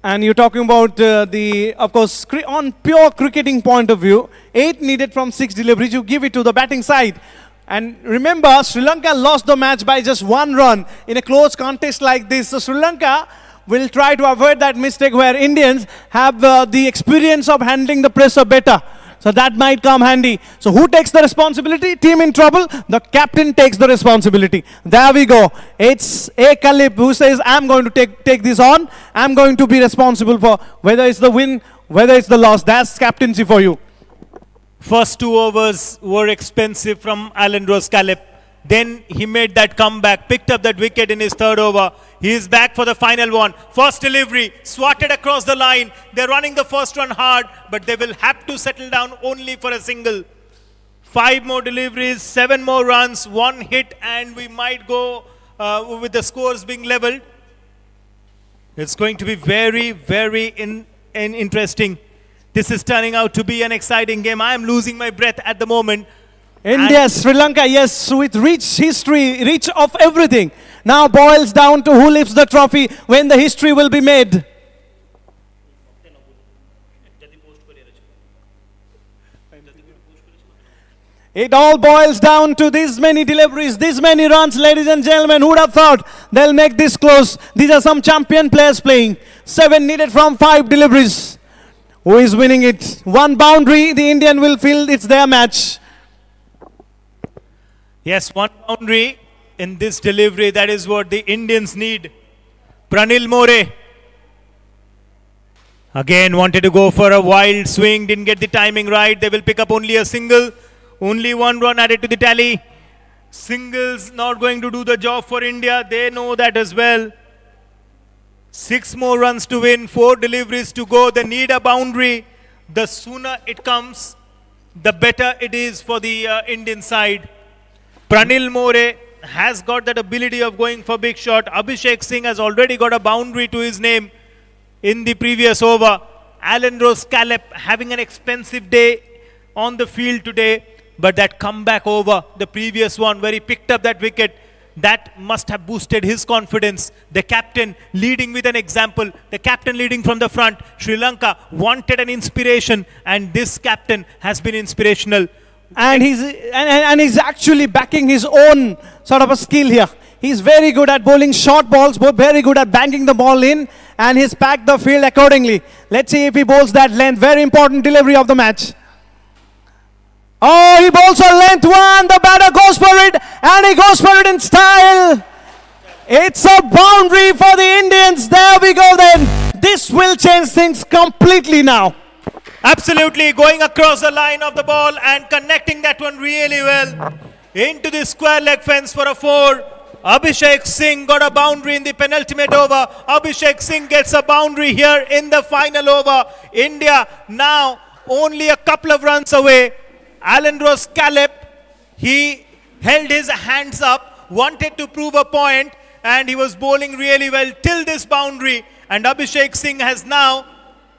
S12: And you're talking about of course, on pure cricketing point of view, 8 needed from 6 deliveries. You give it to the batting side. And remember, Sri Lanka lost the match by just 1 run in a close contest like this. So Sri Lanka will try to avoid that mistake where Indians have the experience of handling the pressure better. So that might come handy. So who takes the responsibility? Team in trouble. The captain takes the responsibility. There we go. It's A. Kalip who says, I'm going to take this on. I'm going to be responsible for whether it's the win, whether it's the loss. That's captaincy for you.
S11: First 2 overs were expensive from Alan Rose Calip. Then he made that comeback, picked up that wicket in his 3rd over. He is back for the final one. First delivery, swatted across the line. They're running the first run hard, but they will have to settle down only for a single. 5 more deliveries, 7 more runs, 1 hit, and we might go with the scores being leveled. It's going to be very, very interesting. This is turning out to be an exciting game. I am losing my breath at the moment.
S12: India, Sri Lanka, yes, with rich history, rich of everything. Now boils down to who lifts the trophy when the history will be made. It all boils down to these many deliveries, these many runs, ladies and gentlemen. Who would have thought they'll make this close? These are some champion players playing. 7 needed from 5 deliveries. Who is winning it? 1 boundary, the Indian will feel it's their match.
S11: Yes, 1 boundary in this delivery. That is what the Indians need. Pranil More again wanted to go for a wild swing. Didn't get the timing right. They will pick up only a single. Only 1 run added to the tally. Singles not going to do the job for India. They know that as well. 6 more runs to win. 4 deliveries to go. They need a boundary. The sooner it comes, the better it is for the Indian side. Pranil More has got that ability of going for big shot. Abhishek Singh has already got a boundary to his name in the previous over. Alan Rose Calip having an expensive day on the field today. But that comeback over, the previous one where he picked up that wicket, that must have boosted his confidence. The captain leading with an example. The captain leading from the front. Sri Lanka wanted an inspiration, and this captain has been inspirational.
S12: And he's actually backing his own sort of a skill here. He's very good at bowling short balls, but very good at banging the ball in, and he's packed the field accordingly. Let's see if he bowls that length. Very important delivery of the match. Oh, he bowls a length one. The batter goes for it, and he goes for it in style. It's a boundary for the Indians. There we go then. This will change things completely now.
S11: Absolutely, going across the line of the ball and connecting that one really well into the square leg fence for a 4. Abhishek Singh got a boundary in the penultimate over. Abhishek Singh gets a boundary here in the final over. India now only a couple of runs away. Alan Rose Calip, he held his hands up, wanted to prove a point, and he was bowling really well till this boundary. And Abhishek Singh has now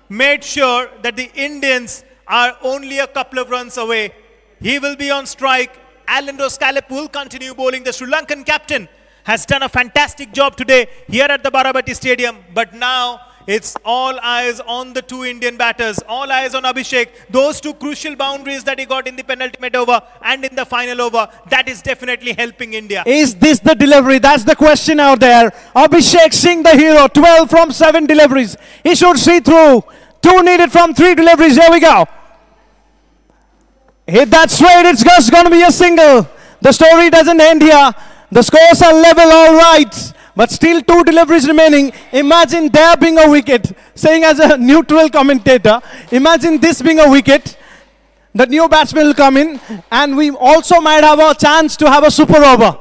S11: made sure that the Indians are only a couple of runs away.
S10: He will be on strike. Alindo Scallop will continue bowling. The Sri Lankan captain has done a fantastic job today here at the Barabati Stadium. But now it's all eyes on the two Indian batters. All eyes on Abhishek. Those two crucial boundaries that he got in the penultimate over and in the final over, that is definitely helping India.
S12: Is this the delivery? That's the question out there. Abhishek Singh, the hero, 12 from 7 deliveries. He should see through. 2 needed from 3 deliveries. Here we go. Hit that straight. It's just going to be a single. The story doesn't end here. The scores are level, all right. But still 2 deliveries remaining. Imagine there being a wicket. Saying as a neutral commentator, imagine this being a wicket. The new batsman will come in. And we also might have a chance to have a super over.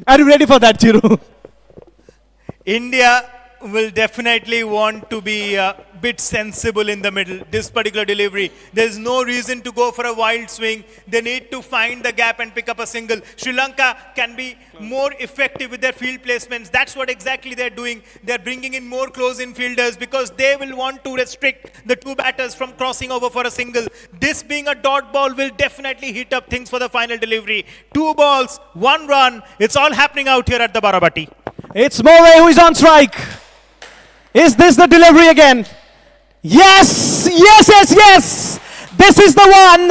S12: Are you ready for that, Chiru?
S10: India will definitely want to be a bit sensible in the middle, this particular delivery. There's no reason to go for a wild swing. They need to find the gap and pick up a single. Sri Lanka can be more effective with their field placements. That's what exactly they're doing. They're bringing in more close-in fielders because they will want to restrict the 2 batters from crossing over for a single. This being a dot ball will definitely heat up things for the final delivery. 2 balls, 1 run. It's all happening out here at the Barabati.
S12: It's Moray who is on strike. Is this the delivery again? Yes, yes, yes, yes. This is the one.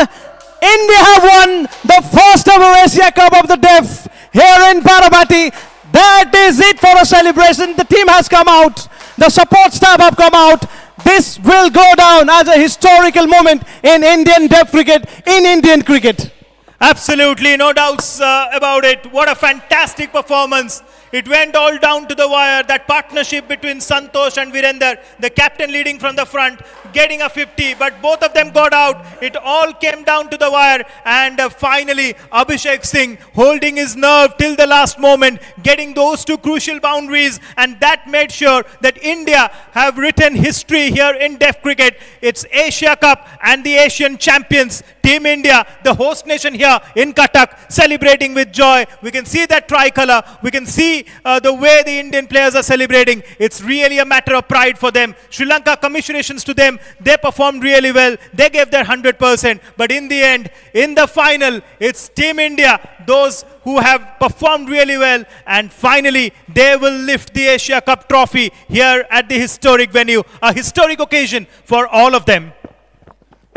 S12: India have won the first ever Asia Cup of the Deaf here in Barabati. That is it for a celebration. The team has come out. The support staff have come out. This will go down as a historical moment in Indian Deaf cricket, in Indian cricket.
S10: Absolutely, no doubts about it. What a fantastic performance. It went all down to the wire. That partnership between Santosh and Virender, the captain leading from the front, getting a 50, but both of them got out. It all came down to the wire, and finally Abhishek Singh holding his nerve till the last moment, getting those 2 crucial boundaries, and that made sure that India have written history here in Deaf cricket. It's Asia Cup and the Asian champions, Team India, the host nation here in Cuttack, celebrating with joy. We can see that tricolour. We can see the way the Indian players are celebrating. It's really a matter of pride for them. Sri Lanka, commiserations to them. They performed really well. They gave their 100%. But in the end, in the final, it's Team India, those who have performed really well. And finally, they will lift the Asia Cup trophy here at the historic venue. A historic occasion for all of them.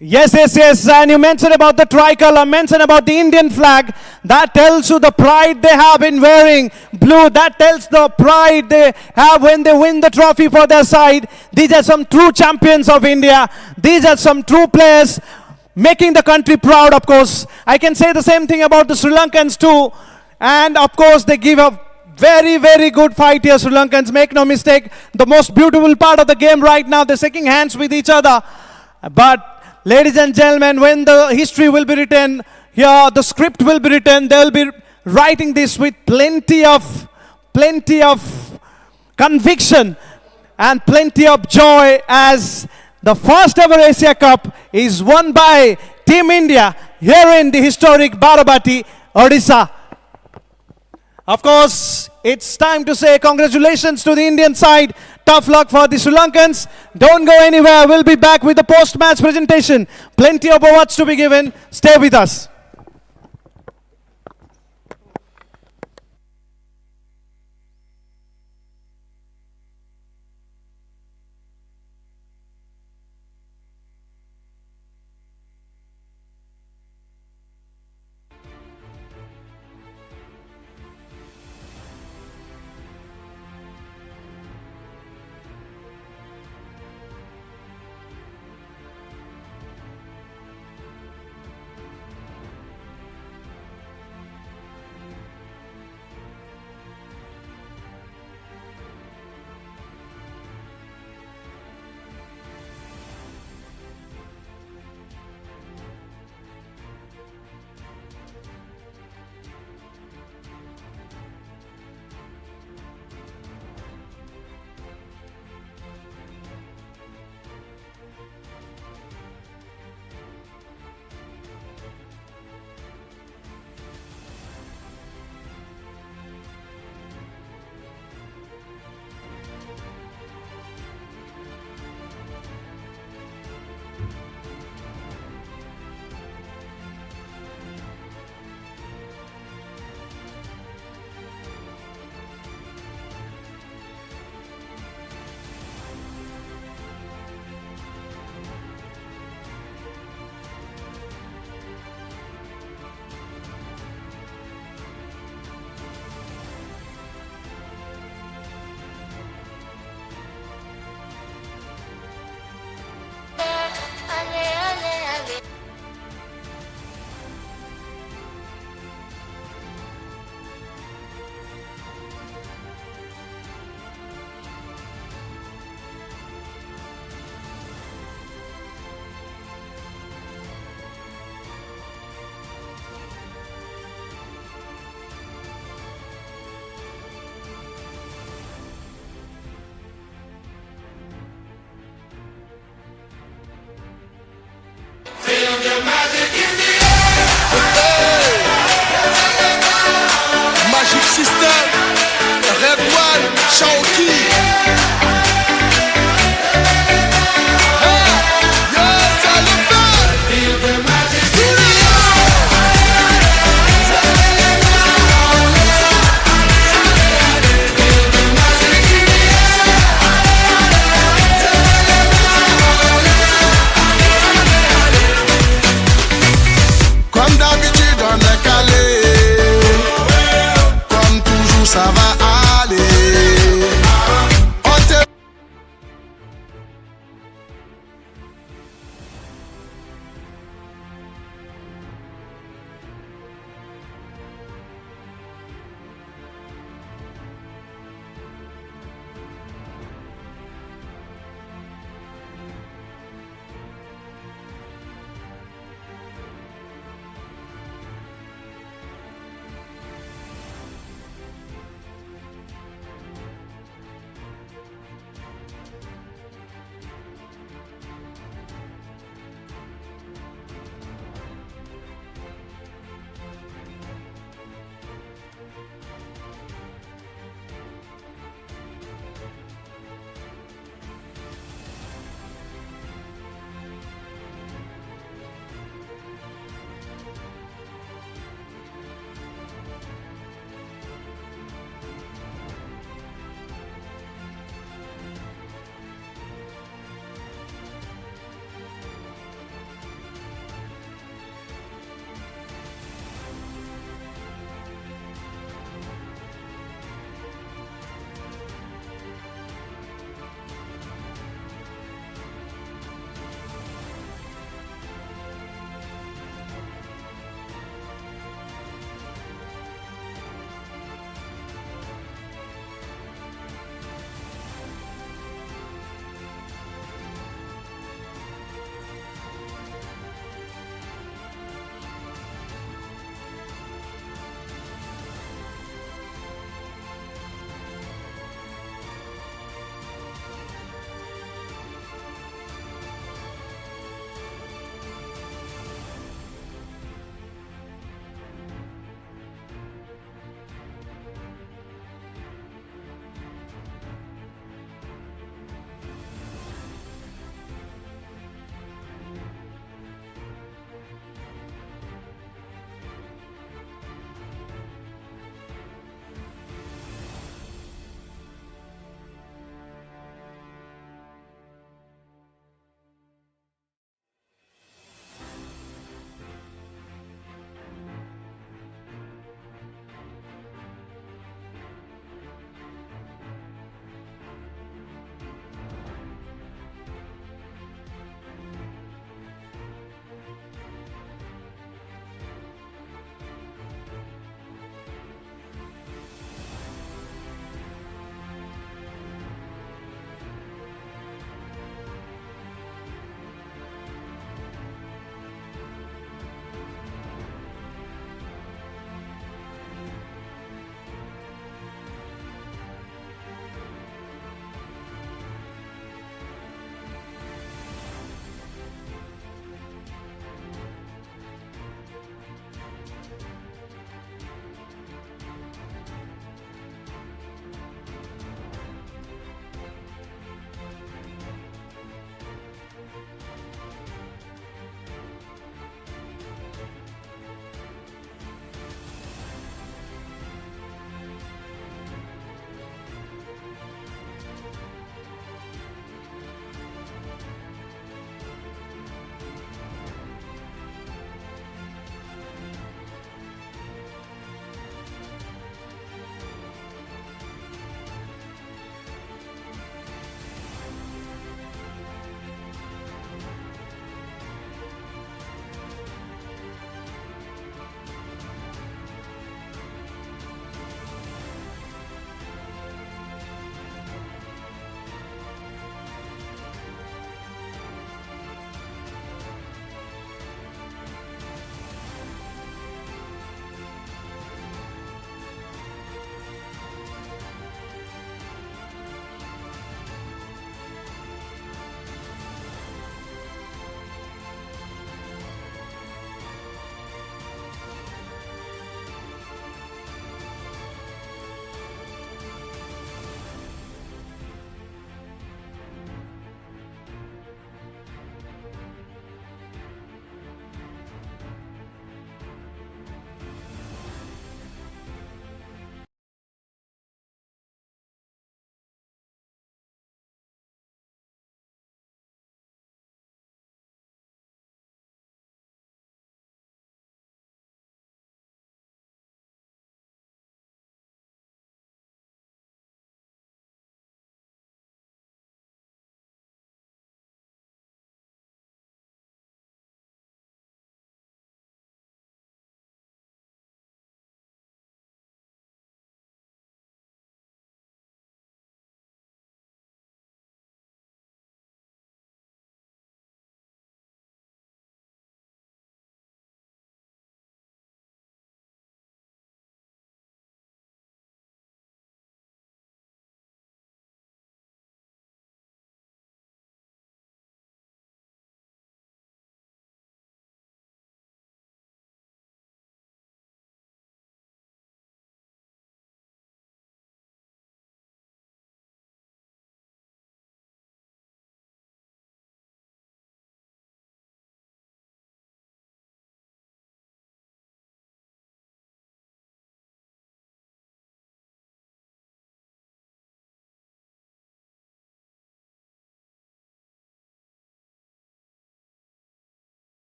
S12: Yes, yes, yes. And you mentioned about the tricolour, mentioned about the Indian flag. That tells you the pride they have in wearing blue. That tells the pride they have when they win the trophy for their side. These are some true champions of India. These are some true players making the country proud, of course. I can say the same thing about the Sri Lankans too. And of course, they give a very, very good fight here, Sri Lankans. Make no mistake. The most beautiful part of the game right now, they're shaking hands with each other. But ladies and gentlemen, when the history will be written, here the script will be written, they will be writing this with plenty of conviction and plenty of joy, as the first ever Asia Cup is won by Team India here in the historic Barabati, Odisha. Of course, it's time to say congratulations to the Indian side. Tough luck for the Sri Lankans. Don't go anywhere. We'll be back with the post-match presentation. Plenty of awards to be given. Stay with us.
S14: Comme d'habitude on est calé, comme toujours ça va aller.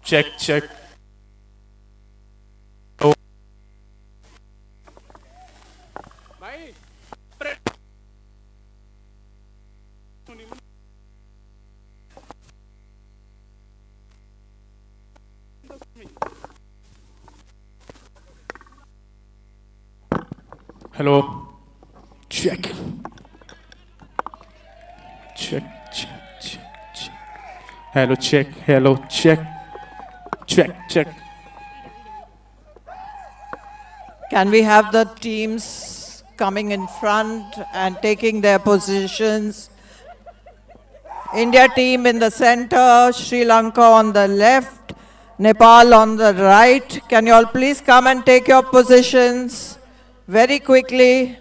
S8: check, check. Oh. Hello. Check. Check, check, check, check. Hello, check. Hello, check. Check, check.
S15: Can we have the teams coming in front and taking their positions? India team in the center, Sri Lanka on the left, Nepal on the right. Can you all please come and take your positions very quickly?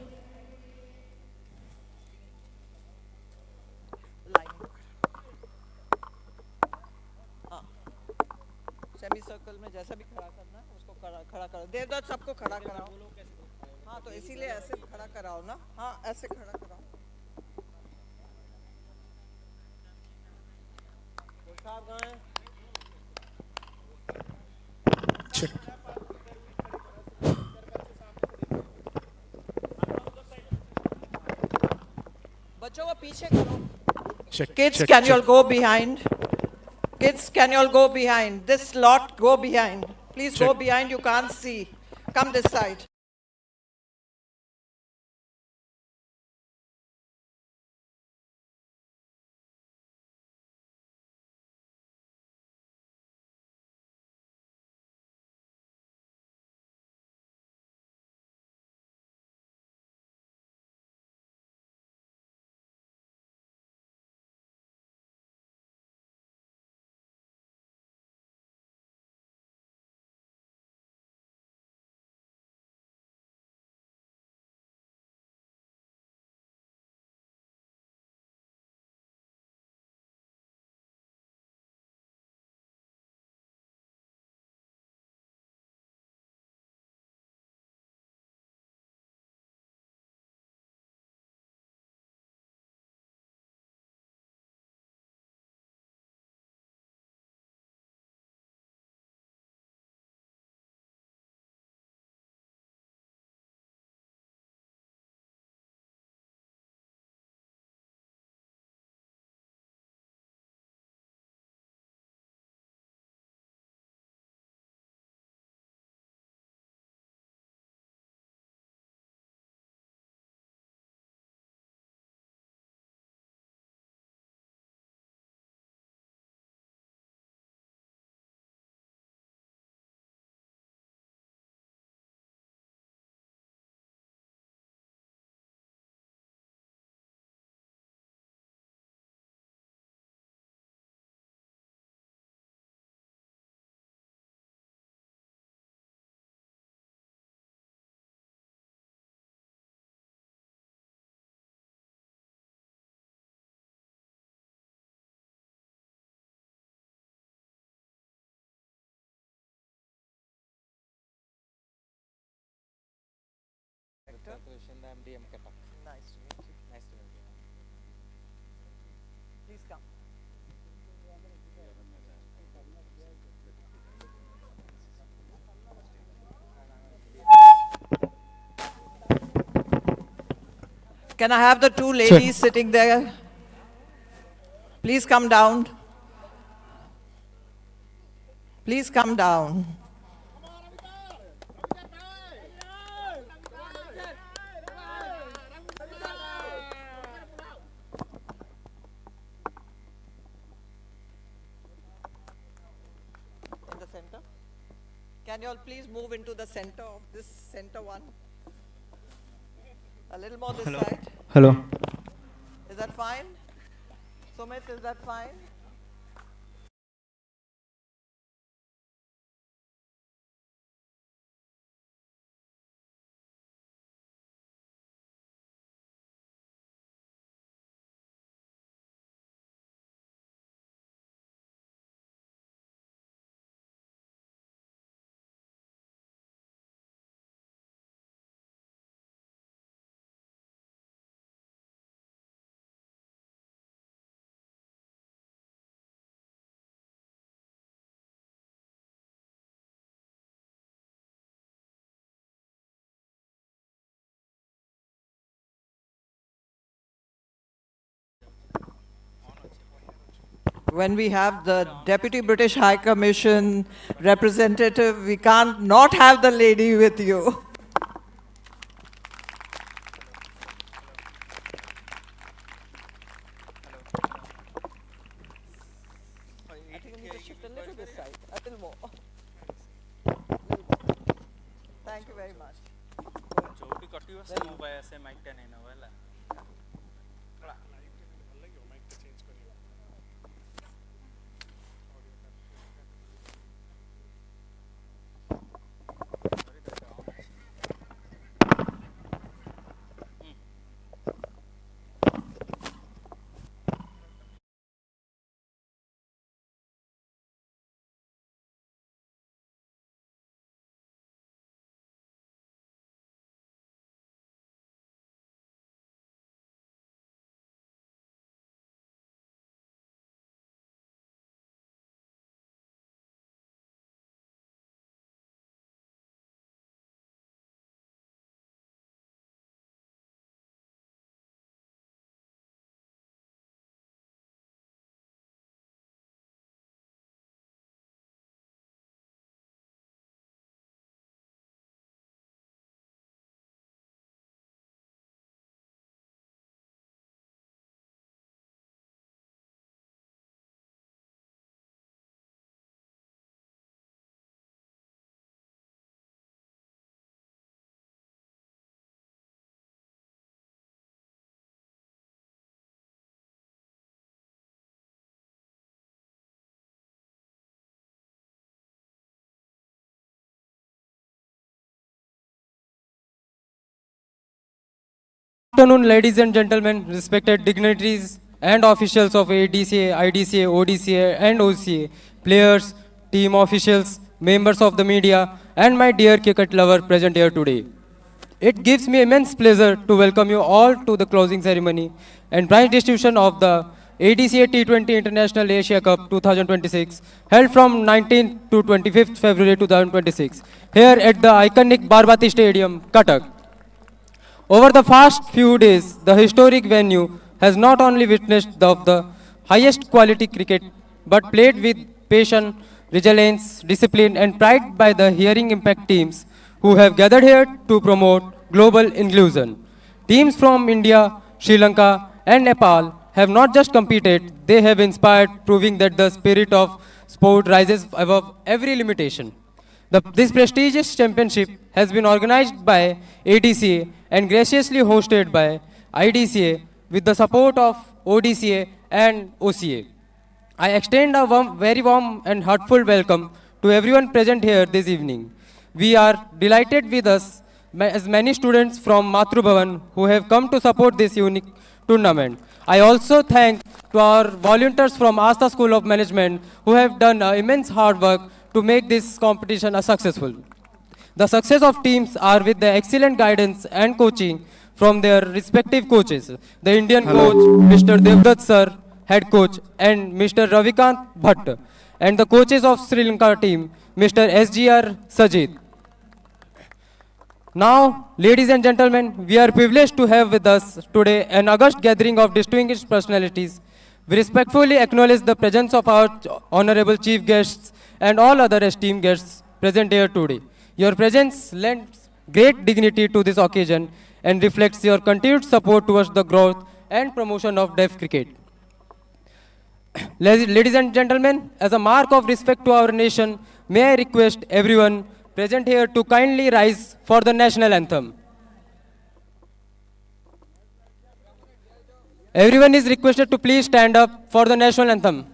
S15: Semi-circle में जैसा भी खड़ा करना है उसको खड़ा करो। देवदत्त सबको खड़ा कराओ। हाँ तो इसीलिए ऐसे खड़ा कराओ ना। हाँ ऐसे खड़ा कराओ। साहब कहाँ हैं?
S8: Check.
S15: बच्चों को पीछे करो।
S8: Check.
S15: Kids,
S8: check,
S15: can you all
S8: check.
S15: go behind? Kids, can you all go behind? This lot, go behind. Please go
S8: Check.
S15: behind, you can't see. Come this side. Nice to meet you. Nice to meet you. Please come. Can I have the two ladies sitting there? Please come down. Please come down. In the center. Can you all please move into the center of this center one? A little more this side.
S16: Hello.
S15: Is that fine? Sumit, is that fine? when we have the Deputy British High Commission representative, we can't not have the lady with you. Thank you very much.
S16: Afternoon, ladies and gentlemen, respected dignitaries and officials of ADCA, IDCA, ODCA, and OCA, players, team officials, members of the media, and my dear cricket lover present here today. It gives me immense pleasure to welcome you all to the closing ceremony and prize distribution of the ADCA T20 International Asia Cup 2026, held from 19th to 25th February 2026, here at the iconic Barbati Stadium, Cuttack. Over the past few days, the historic venue has not only witnessed the highest quality cricket, but played with passion, resilience, discipline, and pride by the hearing impact teams who have gathered here to promote global inclusion. Teams from India, Sri Lanka, and Nepal have not just competed, they have inspired, proving that the spirit of sport rises above every limitation. This prestigious championship has been organized by ADCA and graciously hosted by IDCA with the support of ODCA and OCA. I extend a very warm and heartfelt welcome to everyone present here this evening. We are delighted with us as many students from Matru Bhavan who have come to support this unique tournament. I also thank to our volunteers from Asta School of Management who have done immense hard work to make this competition a successful. The success of teams are with the excellent guidance and coaching from their respective coaches. The Indian coach, Mr. Devdutt sir, head coach, and Mr. Ravikant Bhatt, and the coaches of Sri Lanka team, Mr. SGR Sajid. Now, ladies and gentlemen, we are privileged to have with us today an august gathering of distinguished personalities. We respectfully acknowledge the presence of our honorable chief guests and all other esteemed guests present here today. Your presence lends great dignity to this occasion and reflects your continued support towards the growth and promotion of deaf cricket. Ladies and gentlemen, as a mark of respect to our nation, may I request everyone present here to kindly rise for the national anthem. Everyone is requested to please stand up for the national anthem.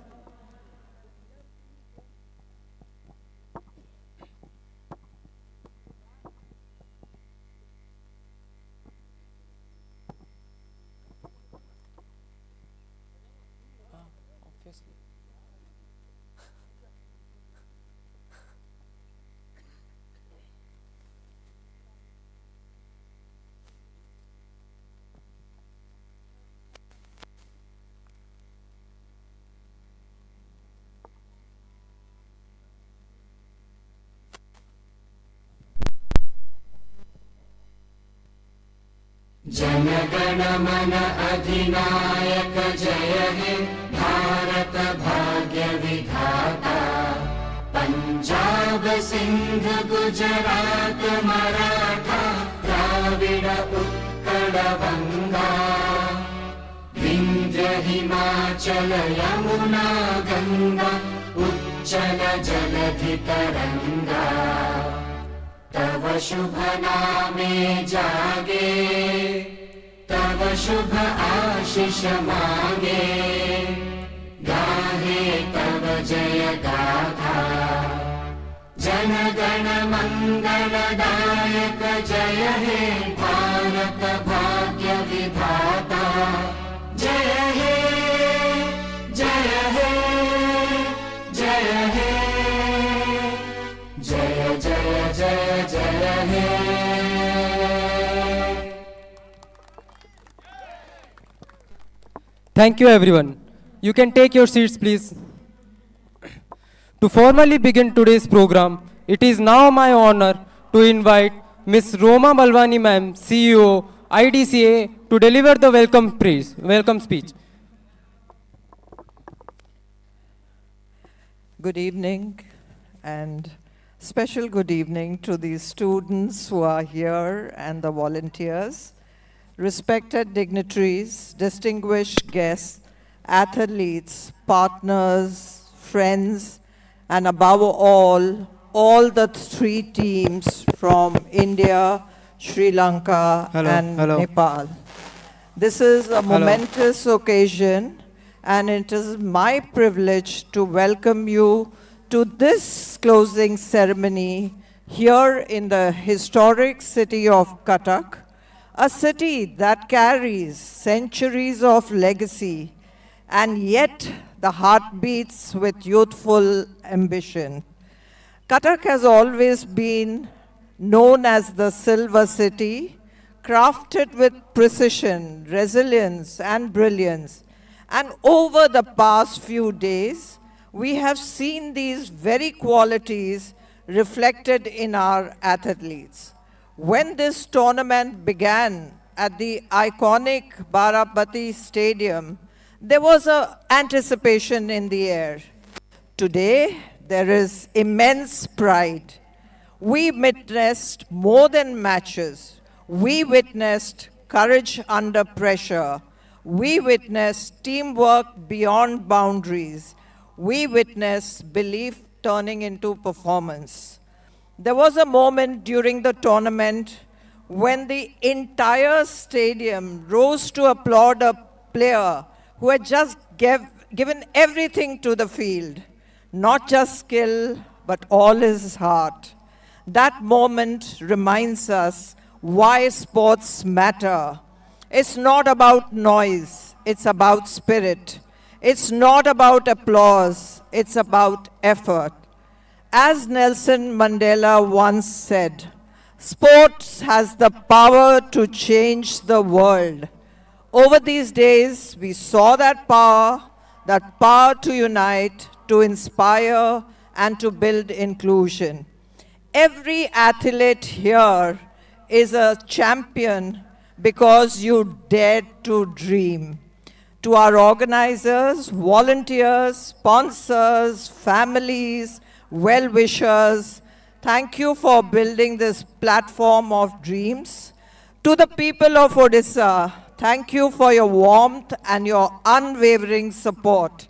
S4: जनगण मन अधिनायक जय हे भारत भारत भाग्य विधाता पंजाब सिंध गुजरात मराठा द्राविड उत्कल गंगा विंध्य हिमाचल यमुना गंगा उच्चल जलधि तरंगा तव शुभ नामे जागे तव शुभ आशीष मांगे गाहे तव जय गाथा जन गण मंगल दायक जय हे भारत भाग्य विधाता जय हे जय हे जय हे जय जय जय जय हे
S16: Thank you everyone. You can take your seats please. To formally begin today's program, it is now my honor to invite Ms. Roma Balwani ma'am, CEO, IDCA, to deliver the welcome speech.
S15: Good evening, and special good evening to the students who are here and the volunteers, respected dignitaries, distinguished guests, athletes, partners, friends, and above all the three teams from India, Sri Lanka, and Nepal. This is a momentous occasion, and it is my privilege to welcome you to this closing ceremony here in the historic city of Cuttack, a city that carries centuries of legacy and yet the heart beats with youthful ambition. Cuttack has always been known as the Silver City, crafted with precision, resilience, and brilliance. And over the past few days, we have seen these very qualities reflected in our athletes. When this tournament began at the iconic Barabati Stadium, there was an anticipation in the air. Today, there is immense pride. We witnessed more than matches. We witnessed courage under pressure. We witnessed teamwork beyond boundaries. We witnessed belief turning into performance. There was a moment during the tournament when the entire stadium rose to applaud a player who had just given everything to the field, not just skill, but all his heart. That moment reminds us why sports matter. It's not about noise, it's about spirit. It's not about applause, it's about effort. As Nelson Mandela once said, sports has the power to change the world. Over these days, we saw that power to unite, to inspire, and to build inclusion. Every athlete here is a champion because you dared to dream. To our organizers, volunteers, sponsors, families, well-wishers, thank you for building this platform of dreams. To the people of Odisha, thank you for your warmth and your unwavering support.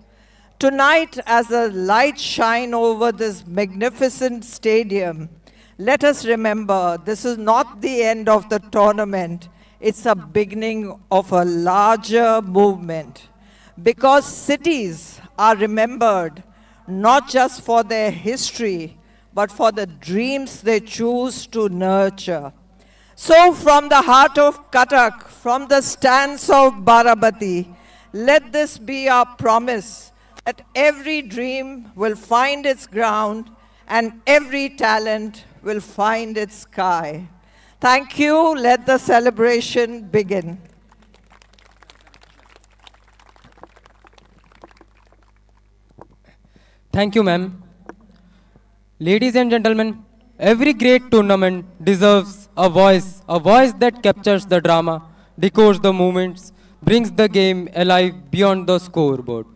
S15: Tonight, as the lights shine over this magnificent stadium, let us remember this is not the end of the tournament. It's a beginning of a larger movement. Because cities are remembered not just for their history, but for the dreams they choose to nurture. So from the heart of Cuttack, from the stands of Barabati, let this be our promise that every dream will find its ground and every talent will find its sky. Thank you. Let the celebration begin.
S16: Thank you, ma'am. Ladies and gentlemen, every great tournament deserves a voice that captures the drama, decodes the moments, brings the game alive beyond the scoreboard.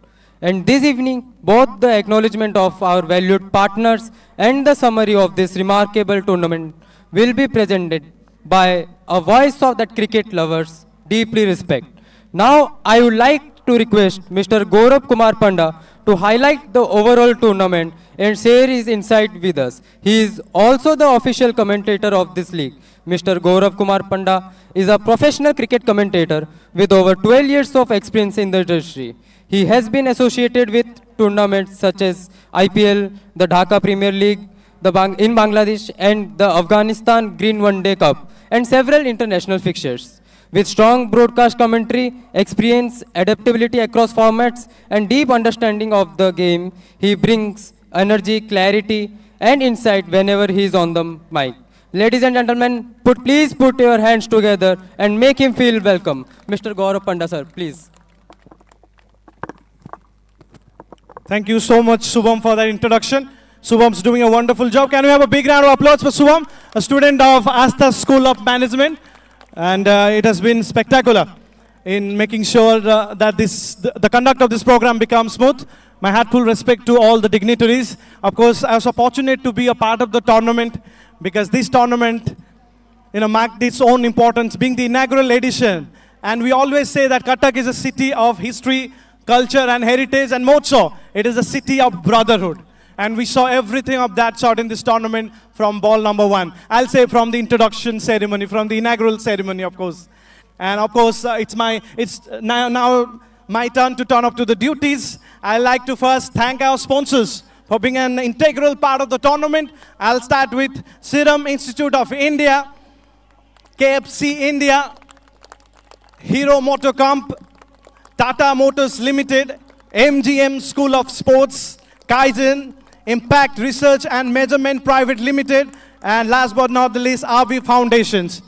S16: And this evening, both the acknowledgement of our valued partners and the summary of this remarkable tournament will be presented by a voice of that cricket lovers deeply respect. Now, I would like to request Mr. Gaurav Kumar Panda to highlight the overall tournament and share his insight with us. He is also the official commentator of this league. Mr. Gaurav Kumar Panda is a professional cricket commentator with over 12 years of experience in the industry. He has been associated with tournaments such as IPL, the Dhaka Premier League, in Bangladesh, and the Afghanistan Green One Day Cup, and several international fixtures. With strong broadcast commentary, experience, adaptability across formats, and deep understanding of the game, he brings energy, clarity, and insight whenever he is on the mic. Ladies and gentlemen, please put your hands together and make him feel welcome. Mr. Gaurav Panda, sir, please.
S12: Thank you so much, Subham, for that introduction. Subham's doing a wonderful job. Can we have a big round of applause for Subham, a student of ADCA School of Management? And it has been spectacular in making sure that the conduct of this program becomes smooth. My heartful respect to all the dignitaries. Of course, I was fortunate to be a part of the tournament because this tournament, marked its own importance, being the inaugural edition. And we always say that Cuttack is a city of history, culture, and heritage, and more so, it is a city of brotherhood. And we saw everything of that sort in this tournament from ball number 1. I'll say from the introduction ceremony, from the inaugural ceremony, of course. And of course, it's now my turn to turn up to the duties. I'd like to first thank our sponsors for being an integral part of the tournament. I'll start with Serum Institute of India, KFC India, Hero Motor Comp, Tata Motors Limited, MGM School of Sports, Kaizen, Impact Research and Measurement Private Limited, and last but not the least, RV Foundations.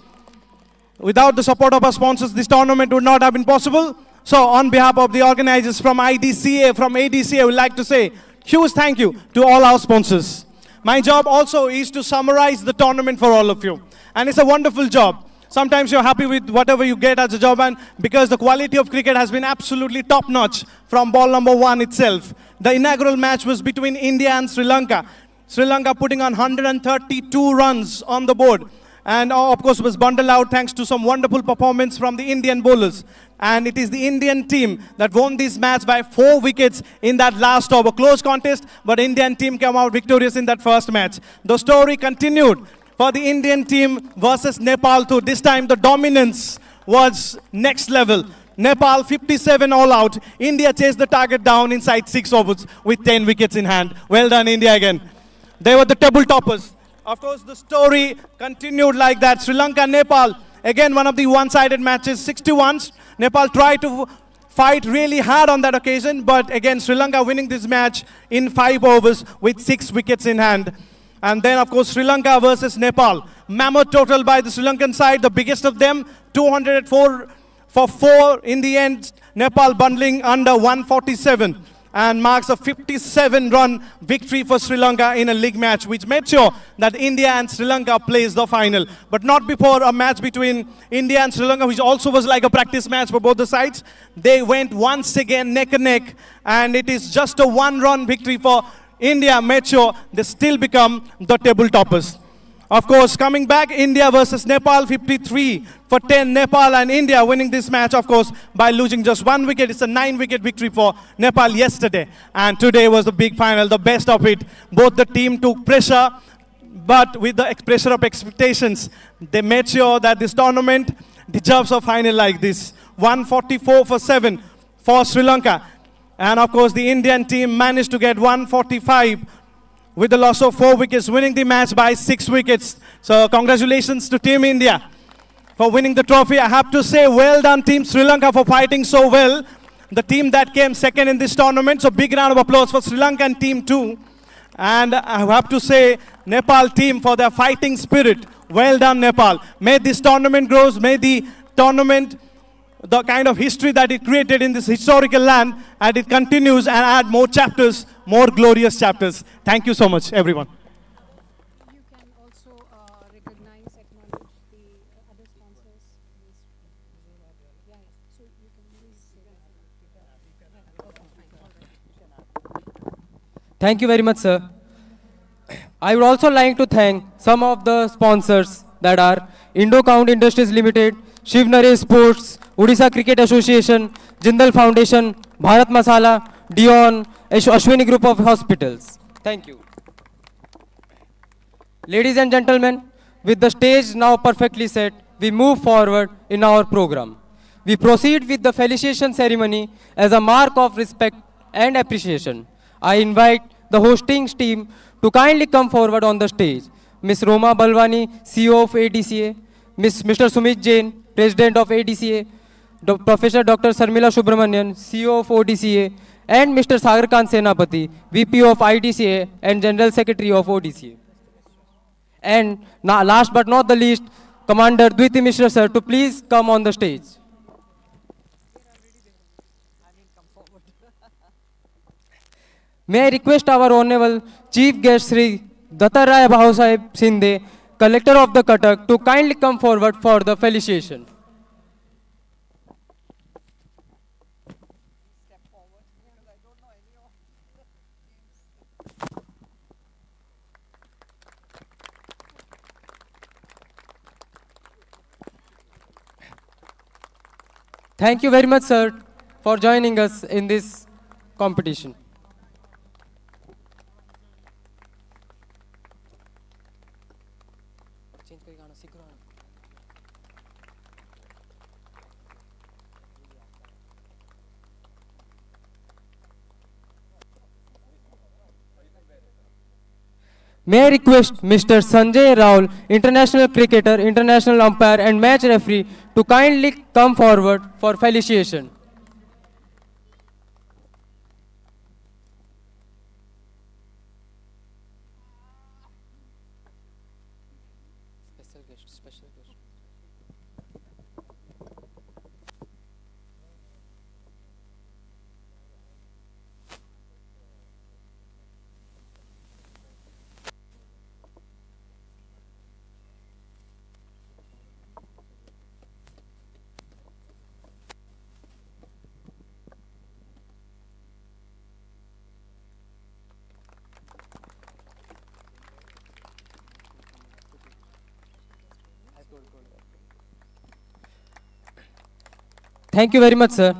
S12: Without the support of our sponsors, this tournament would not have been possible. So on behalf of the organizers from IDCA, from ADCA, I would like to say huge thank you to all our sponsors. My job also is to summarize the tournament for all of you. And it's a wonderful job. Sometimes you're happy with whatever you get as a job, and because the quality of cricket has been absolutely top-notch from ball number 1 itself. The inaugural match was between India and Sri Lanka. Sri Lanka putting on 132 runs on the board. And of course was bundled out thanks to some wonderful performance from the Indian bowlers. And it is the Indian team that won this match by 4 wickets in that last over. Close contest, but Indian team came out victorious in that first match. The story continued for the Indian team versus Nepal too. This time the dominance was next level. Nepal 57 all out. India chased the target down inside 6 overs with 10 wickets in hand. Well done, India again. They were the table toppers. Of course, the story continued like that. Sri Lanka, Nepal, again one of the one-sided matches, 61s. Nepal tried to fight really hard on that occasion, but again Sri Lanka winning this match in 5 overs with 6 wickets in hand. And then, of course, Sri Lanka versus Nepal. Mammoth total by the Sri Lankan side, the biggest of them, 204 for 4 in the end. Nepal bundling under 147 and marks a 57-run victory for Sri Lanka in a league match, which made sure that India and Sri Lanka plays the final. But not before a match between India and Sri Lanka, which also was like a practice match for both the sides. They went once again neck and neck, and it is just a 1-run victory for India. Made sure they still become the table toppers. Of course, coming back, India versus Nepal, 53 for 10. Nepal and India winning this match, of course, by losing just 1 wicket. It's a 9-wicket victory for Nepal yesterday. And today was the big final, the best of it. Both the team took pressure, but with the pressure of expectations, they made sure that this tournament deserves a final like this. 144 for 7 for Sri Lanka. And of course, the Indian team managed to get 145 with the loss of 4 wickets, winning the match by 6 wickets. So congratulations to Team India for winning the trophy. I have to say, well done Team Sri Lanka for fighting so well. The team that came second in this tournament. So big round of applause for Sri Lankan team too. And I have to say, Nepal team for their fighting spirit. Well done, Nepal. May this tournament grows. May the tournament, the kind of history that it created in this historical land, and it continues and add more chapters, more glorious chapters. Thank you so much, everyone.
S17: You can also recognize, acknowledge the other sponsors. Yeah, so you can please say that. Okay, fine, all right.
S16: Thank you very much, sir. I would also like to thank some of the sponsors that are Indocount Industries Limited, Shiv Naresh Sports, Odisha Cricket Association, Jindal Foundation, Bharat Masala, Dion, Ashwini Group of Hospitals. Thank you. Ladies and gentlemen, with the stage now perfectly set, we move forward in our program. We proceed with the felicitation ceremony as a mark of respect and appreciation. I invite the hosting team to kindly come forward on the stage. Ms. Roma Balwani, CEO of ADCA, Mr. Sumit Jain, President of ADCA, Professor Dr. Sarmila Subramanian, CEO of ODCA, and Mr. Sagar Kant Senapati, VP of IDCA and General Secretary of ODCA. And now, last but not the least, Commander Dwiti Mishra sir to please come on the stage. May I request our Honorable Chief Guest Sri Dattarai Bhau Sahib Sindhe, Collector of the Cuttack, to kindly come forward for the felicitation. Thank you very much, sir, for joining us in this competition. May I request Mr. Sanjay Raul, international cricketer, international umpire and match referee, to kindly come forward for felicitation. Thank you very much, sir.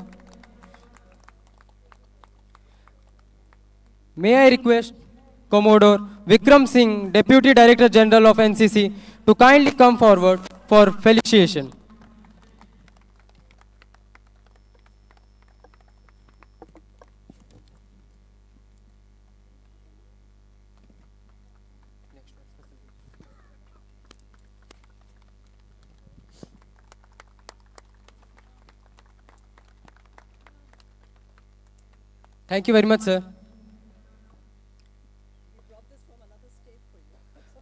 S16: May I request Commodore Vikram Singh, Deputy Director General of NCC, to kindly come forward for felicitation. Thank you very much, sir.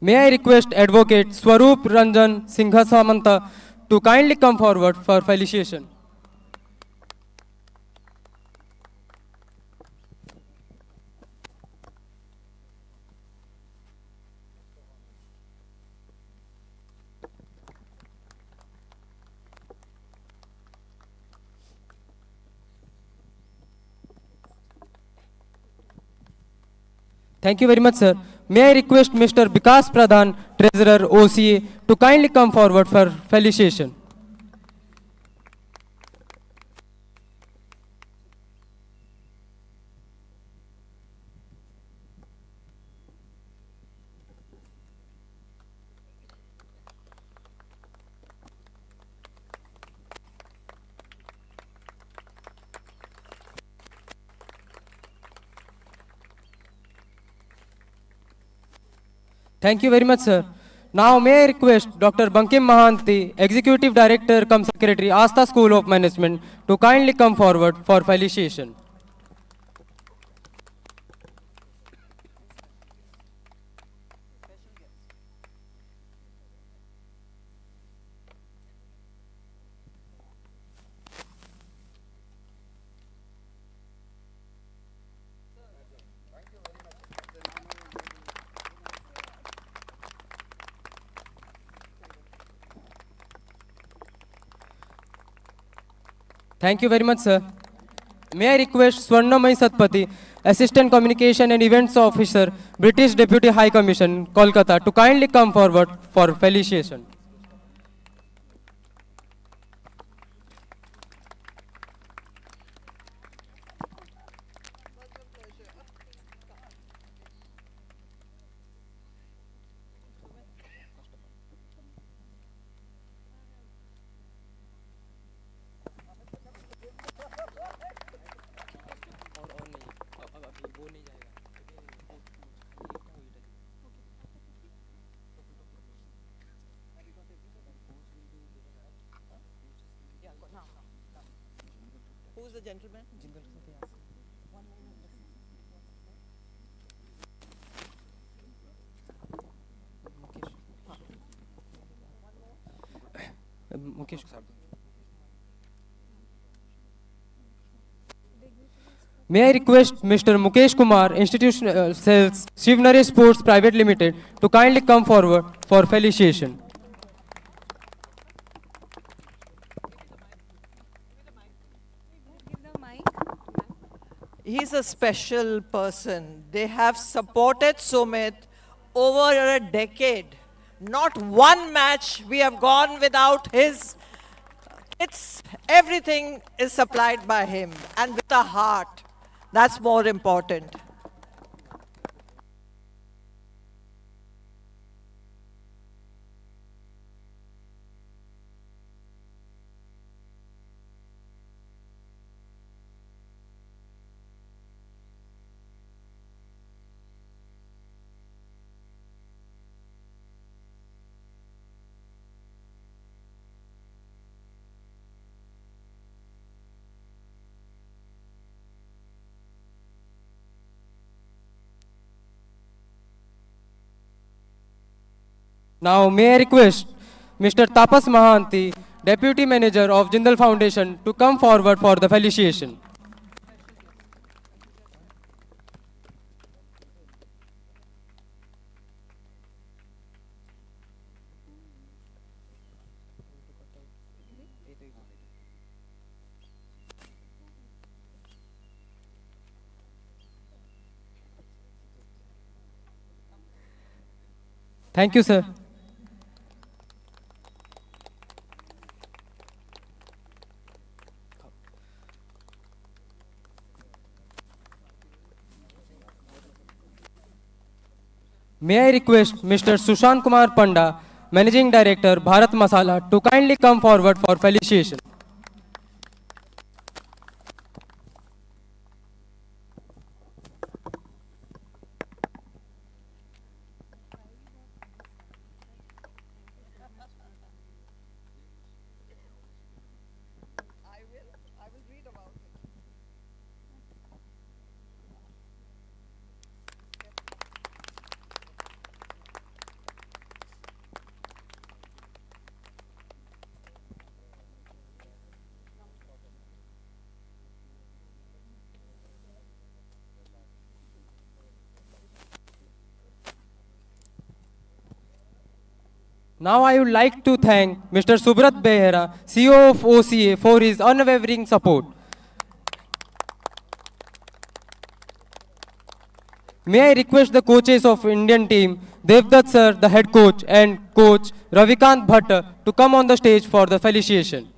S16: May I request Advocate Swaroop Ranjan Singha Samanta to kindly come forward for felicitation. Thank you very much, sir. May I request Mr. Vikas Pradhan, Treasurer OCA, to kindly come forward for felicitation. Thank you very much, sir. Now may I request Dr. Bankim Mahanti, Executive Director cum Secretary, Asta School of Management, to kindly come forward for felicitation. Thank you very much, sir. May I request Swarnamai Satpati, Assistant Communication and Events Officer, British Deputy High Commission, Kolkata, to kindly come forward for felicitation.
S15: Who's the gentleman?
S16: Mukesh. May I request Mr. Mukesh Kumar, Institutional Sales, Shivnare Sports Private Limited, to kindly come forward for felicitation.
S15: He's a special person. They have supported Sumit over a decade. Not one match we have gone without his. Everything is supplied by him and with a heart. That's more important.
S16: Now, may I request Mr. Tapas Mahanti, Deputy Manager of Jindal Foundation, to come forward for the felicitation. Thank you, sir. May I request Mr. Sushant Kumar Panda, Managing Director, Bharat Masala, to kindly come forward for felicitation. Now I would like to thank Mr. Subrat Behera, CEO of OCA, for his unwavering support. May I request the coaches of Indian team, Devdutt sir, the head coach, and coach Ravikant Bhatt, to come on the stage for the felicitation.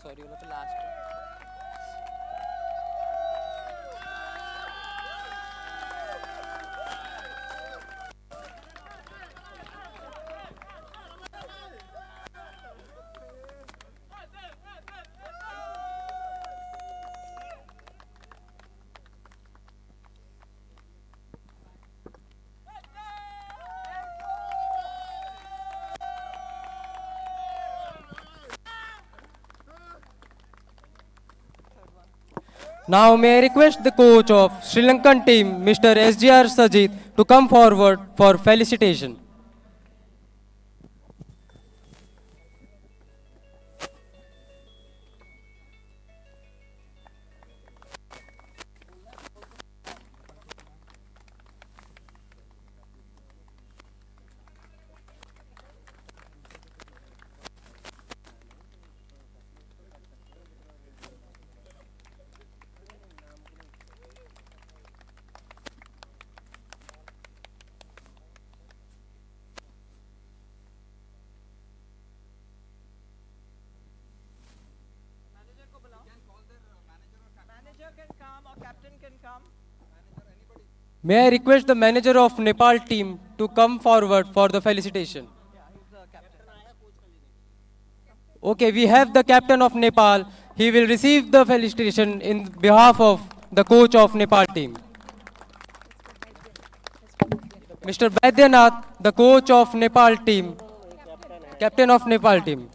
S18: Sorry, वो तो last.
S16: Now may I request the coach of Sri Lankan team, Mr. SGR Sajid, to come forward for felicitation. May I request the manager of Nepal team to come forward for the felicitation? Okay, we have the captain of Nepal. He will receive the felicitation in behalf of the coach of Nepal team. Mr. Baidyanath, the coach of Nepal team, captain of Nepal team.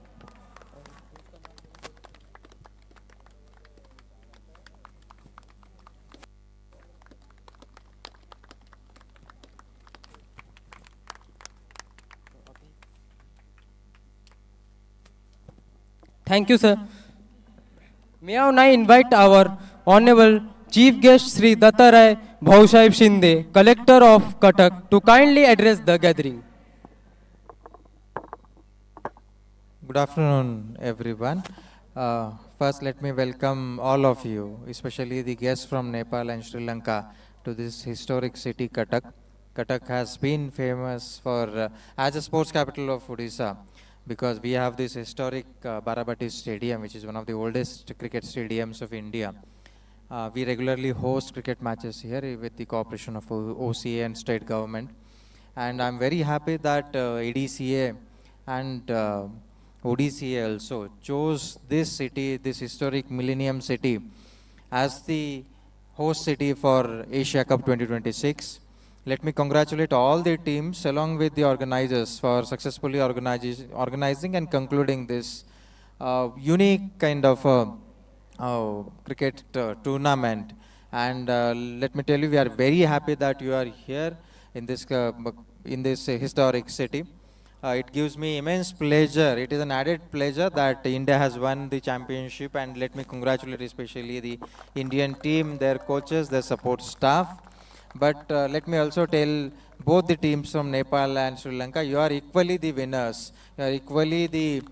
S16: Thank you, sir. May I now invite our Honorable Chief Guest Sri Dattarai Bhausahib Shinde, Collector of Cuttack, to kindly address the gathering.
S18: Good afternoon, everyone. First, let me welcome all of you, especially the guests from Nepal and Sri Lanka, to this historic city, Cuttack. Cuttack has been famous for as a sports capital of Odisha, because we have this historic Barabati Stadium, which is one of the oldest cricket stadiums of India. We regularly host cricket matches here with the cooperation of OCA and state government. And I'm very happy that ADCA and ODCA also chose this city, this historic Millennium City, as the host city for Asia Cup 2026. Let me congratulate all the teams along with the organizers for successfully organizing and concluding this unique kind of cricket tournament. And let me tell you, we are very happy that you are here in this historic city. It gives me immense pleasure. It is an added pleasure that India has won the championship, and let me congratulate especially the Indian team, their coaches, their support staff. But let me also tell both the teams from Nepal and Sri Lanka, you are equally the winners. You are equally the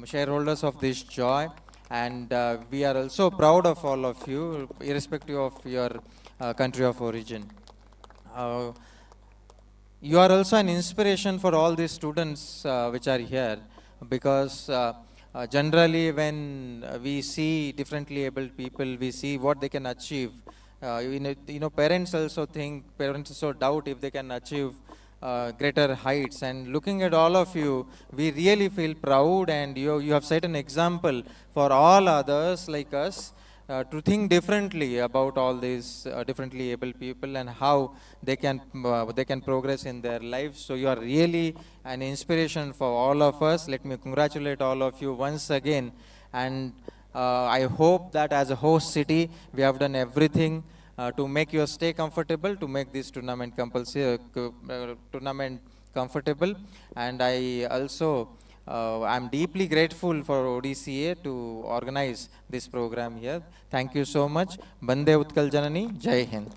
S18: shareholders of this joy. And we are also proud of all of you, irrespective of your country of origin. You are also an inspiration for all these students which are here, because generally when we see differently abled people, we see what they can achieve. Parents also doubt if they can achieve greater heights. And looking at all of you, we really feel proud, and you have set an example for all others like us to think differently about all these differently able people and how they can progress in their lives. So you are really an inspiration for all of us. Let me congratulate all of you once again, and I hope that as a host city, we have done everything to make your stay comfortable, to make this tournament comfortable. And I also I'm deeply grateful for ODCA to organize this program here. Thank you so much. Bande Utkal Janani, Jai Hind.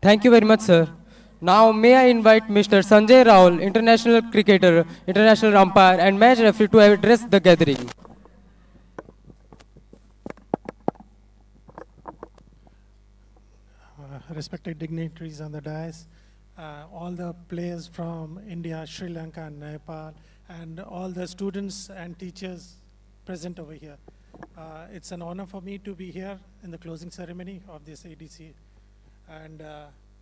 S16: Thank you very much, sir. Now, may I invite Mr. Sanjay Raul, international cricketer, international umpire, and match referee, to address the gathering.
S19: Respected dignitaries on the dais, all the players from India, Sri Lanka, and Nepal, and all the students and teachers present over here. It's an honor for me to be here in the closing ceremony of this ADCA. And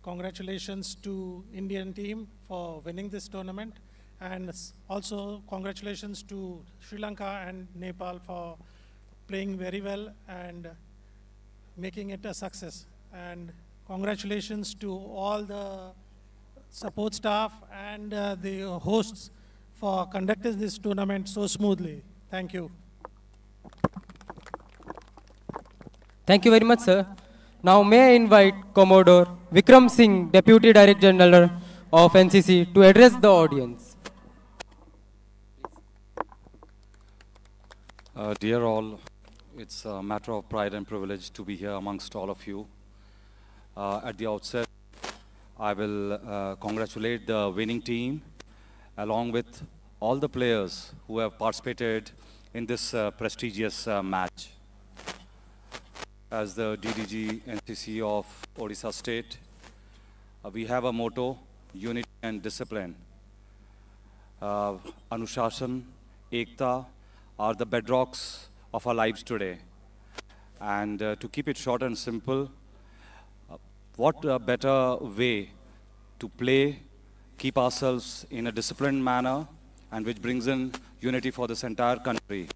S19: congratulations to Indian team for winning this tournament, and also congratulations to Sri Lanka and Nepal for playing very well and making it a success. And congratulations to all the support staff and the hosts for conducting this tournament so smoothly. Thank you.
S16: Thank you very much, sir. Now, may I invite Commodore Vikram Singh, Deputy Director General of NCC, to address the audience.
S20: Dear all, it's a matter of pride and privilege to be here amongst all of you. At the outset, I will congratulate the winning team along with all the players who have participated in this prestigious match. As the DDG NCC of Odisha State, we have a motto: unity and discipline. Anushasan, Ekta, are the bedrocks of our lives today. And to keep it short and simple, what a better way to play, keep ourselves in a disciplined manner, and which brings in unity for this entire country.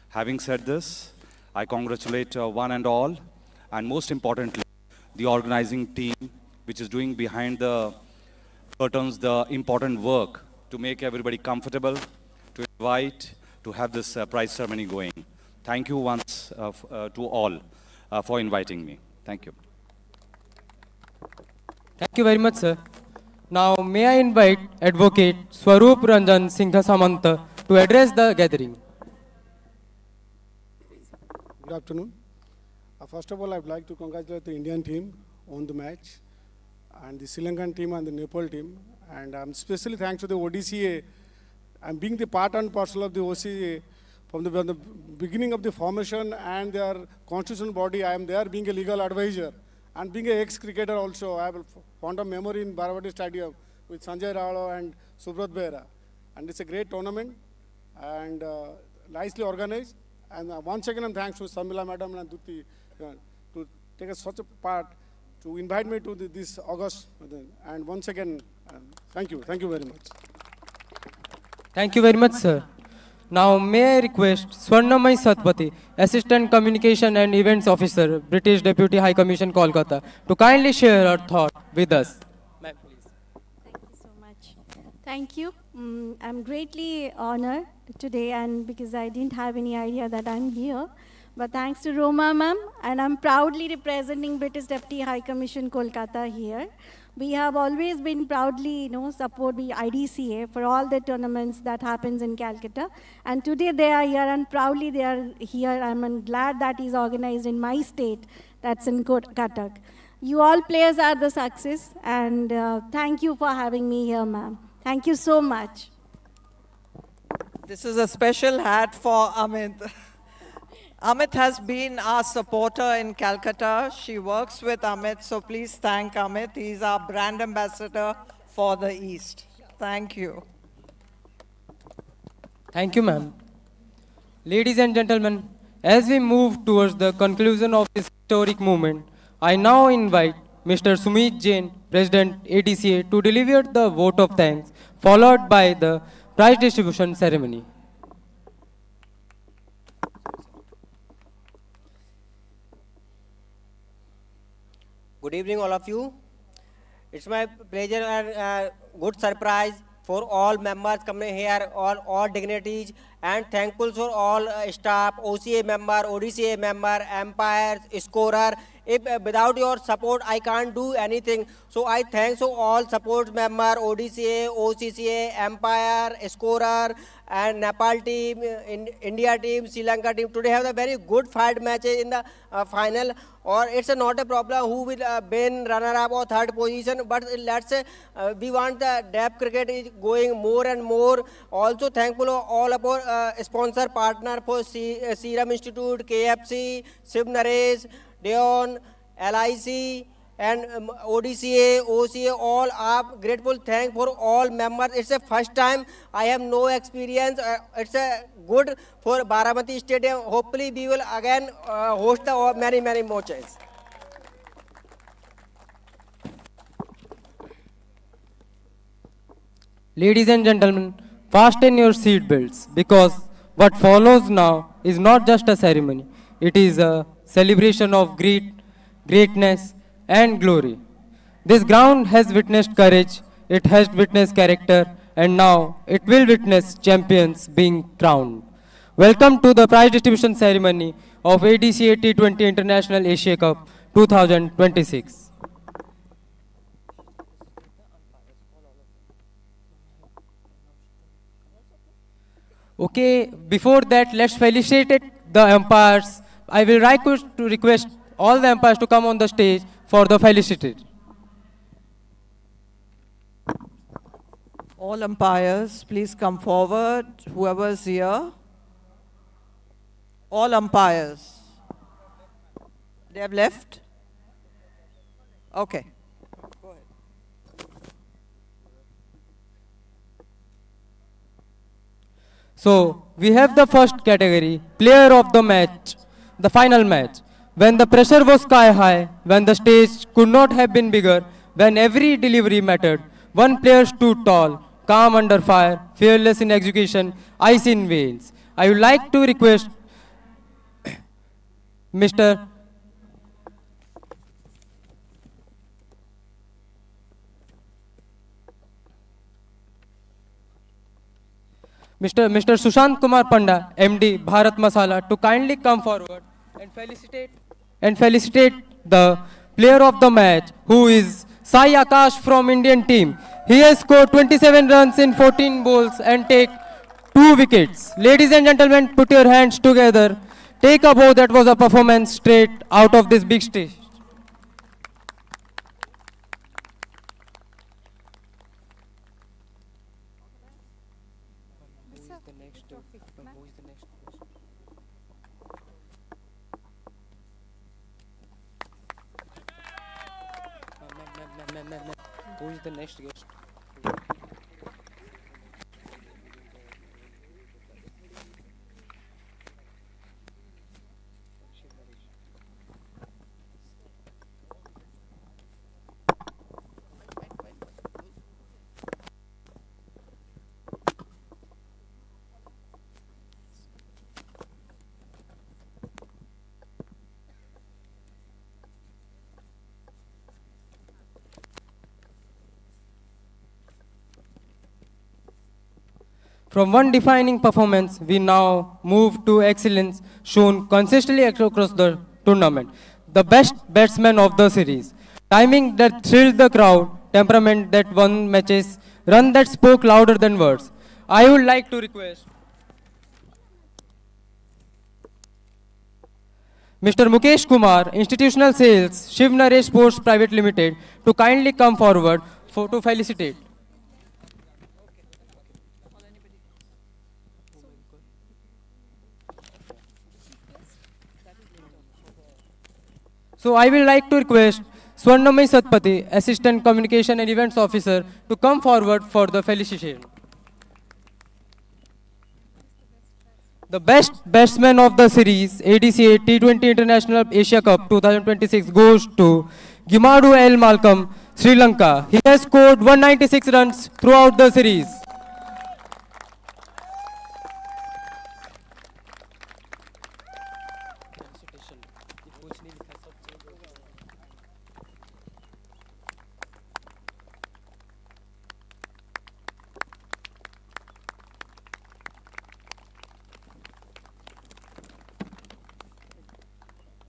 S20: Having said this, I congratulate one and all, and most importantly, the organizing team, which is doing behind the curtains the important work to make everybody comfortable, to invite, to have this prize ceremony going. Thank you once to all for inviting me. Thank you.
S16: Thank you very much, sir. Now, may I invite Advocate Swaroop Ranjan Singha Samanta to address the gathering.
S21: Good afternoon. First of all, I would like to congratulate the Indian team on the match, and the Sri Lankan team and the Nepal team. And especially thanks to the ODCA. I'm being the part and parcel of the OCA from the beginning of the formation and their constitutional body. I am there being a legal advisor. And being an ex-cricketer also, I have a fond of memory in Baravati Stadium with Sanjay Rao and Subrat Behra. And it's a great tournament and nicely organized. And once again, I'm thanks to Samila Madam and Dutti to take such a part to invite me to this August. And once again, thank you. Thank you very much.
S16: Thank you very much, sir. Now, may I request Swarnamai Satpathy, Assistant Communication and Events Officer, British Deputy High Commission, Kolkata, to kindly share her thought with us. Ma'am, please.
S22: Thank you so much. Thank you. I'm greatly honored today, and because I didn't have any idea that I'm here. But thanks to Roma ma'am, and I'm proudly representing British Deputy High Commission, Kolkata here. We have always been proudly, support the IDCA for all the tournaments that happens in Calcutta. And today they are here, and proudly they are here. I'm glad that is organized in my state, that's in Cuttack. You all players are the success, and thank you for having me here, ma'am. Thank you so much.
S15: This is a special hat for Amit. Amit has been our supporter in Calcutta. She works with Amit, so please thank Amit. He's our brand ambassador for the East. Thank you.
S16: Thank you, ma'am. Ladies and gentlemen, as we move towards the conclusion of this historic movement, I now invite Mr. Sumit Jain, President ADCA, to deliver the vote of thanks, followed by the prize distribution ceremony.
S3: Good evening, all of you. It's my pleasure and good surprise for all members coming here, all dignitaries, and thankful for all staff, OCA member, ODCA member, umpires, scorer. If without your support, I can't do anything. So I thank so all support member, ODCA, OCCA, umpire, scorer, and Nepal team, India team, Sri Lanka team. Today have a very good fight matches in the final. Or it's not a problem who will win runner-up or third position. But let's say we want the depth cricket is going more and more. Also thankful all about sponsor partner for Serum Institute, KFC, Shiv Naresh, Deon, LIC, and ODCA, OCA, all are grateful. Thank for all members. It's a first time. I have no experience. It's a good for Baramati Stadium. Hopefully we will again host the many matches.
S16: Ladies and gentlemen, fasten your seat belts, because what follows now is not just a ceremony. It is a celebration of greatness and glory. This ground has witnessed courage, it has witnessed character, and now it will witness champions being crowned. Welcome to the prize distribution ceremony of ADCA T20 International Asia Cup 2026. Okay, before that, let's felicitate the umpires. I will request all the umpires to come on the stage for the felicitation.
S15: All umpires, please come forward, whoever's here. All umpires. They have left? Okay. Go ahead.
S16: So we have the first category, player of the match, the final match. When the pressure was sky high, when the stage could not have been bigger, when every delivery mattered, one player stood tall, calm under fire, fearless in execution, ice in veins. I would like to request Mr. Mr. Sushant Kumar Panda, MD, Bharat Masala, to kindly come forward and felicitate the player of the match, who is Sai Akash from Indian team. He has scored 27 runs in 14 balls and take 2 wickets. Ladies and gentlemen, put your hands together. Take a bow. That was a performance straight out of this big stage. Who is the next guest? From one defining performance, we now move to excellence shown consistently across the tournament. The best batsman of the series. Timing that thrilled the crowd, temperament that won matches, run that spoke louder than words. I would like to request Mr. Mukesh Kumar, Institutional Sales, Shiv Naresh Sports Private Limited, to kindly come forward to felicitate. So I will like to request Swarnamay Satpathy, Assistant Communication and Events Officer, to come forward for the felicitation. The best batsman of the series, ADCA T20 International Asia Cup 2026, goes to Gimadu L. Malcolm, Sri Lanka. He has scored 196 runs throughout the series.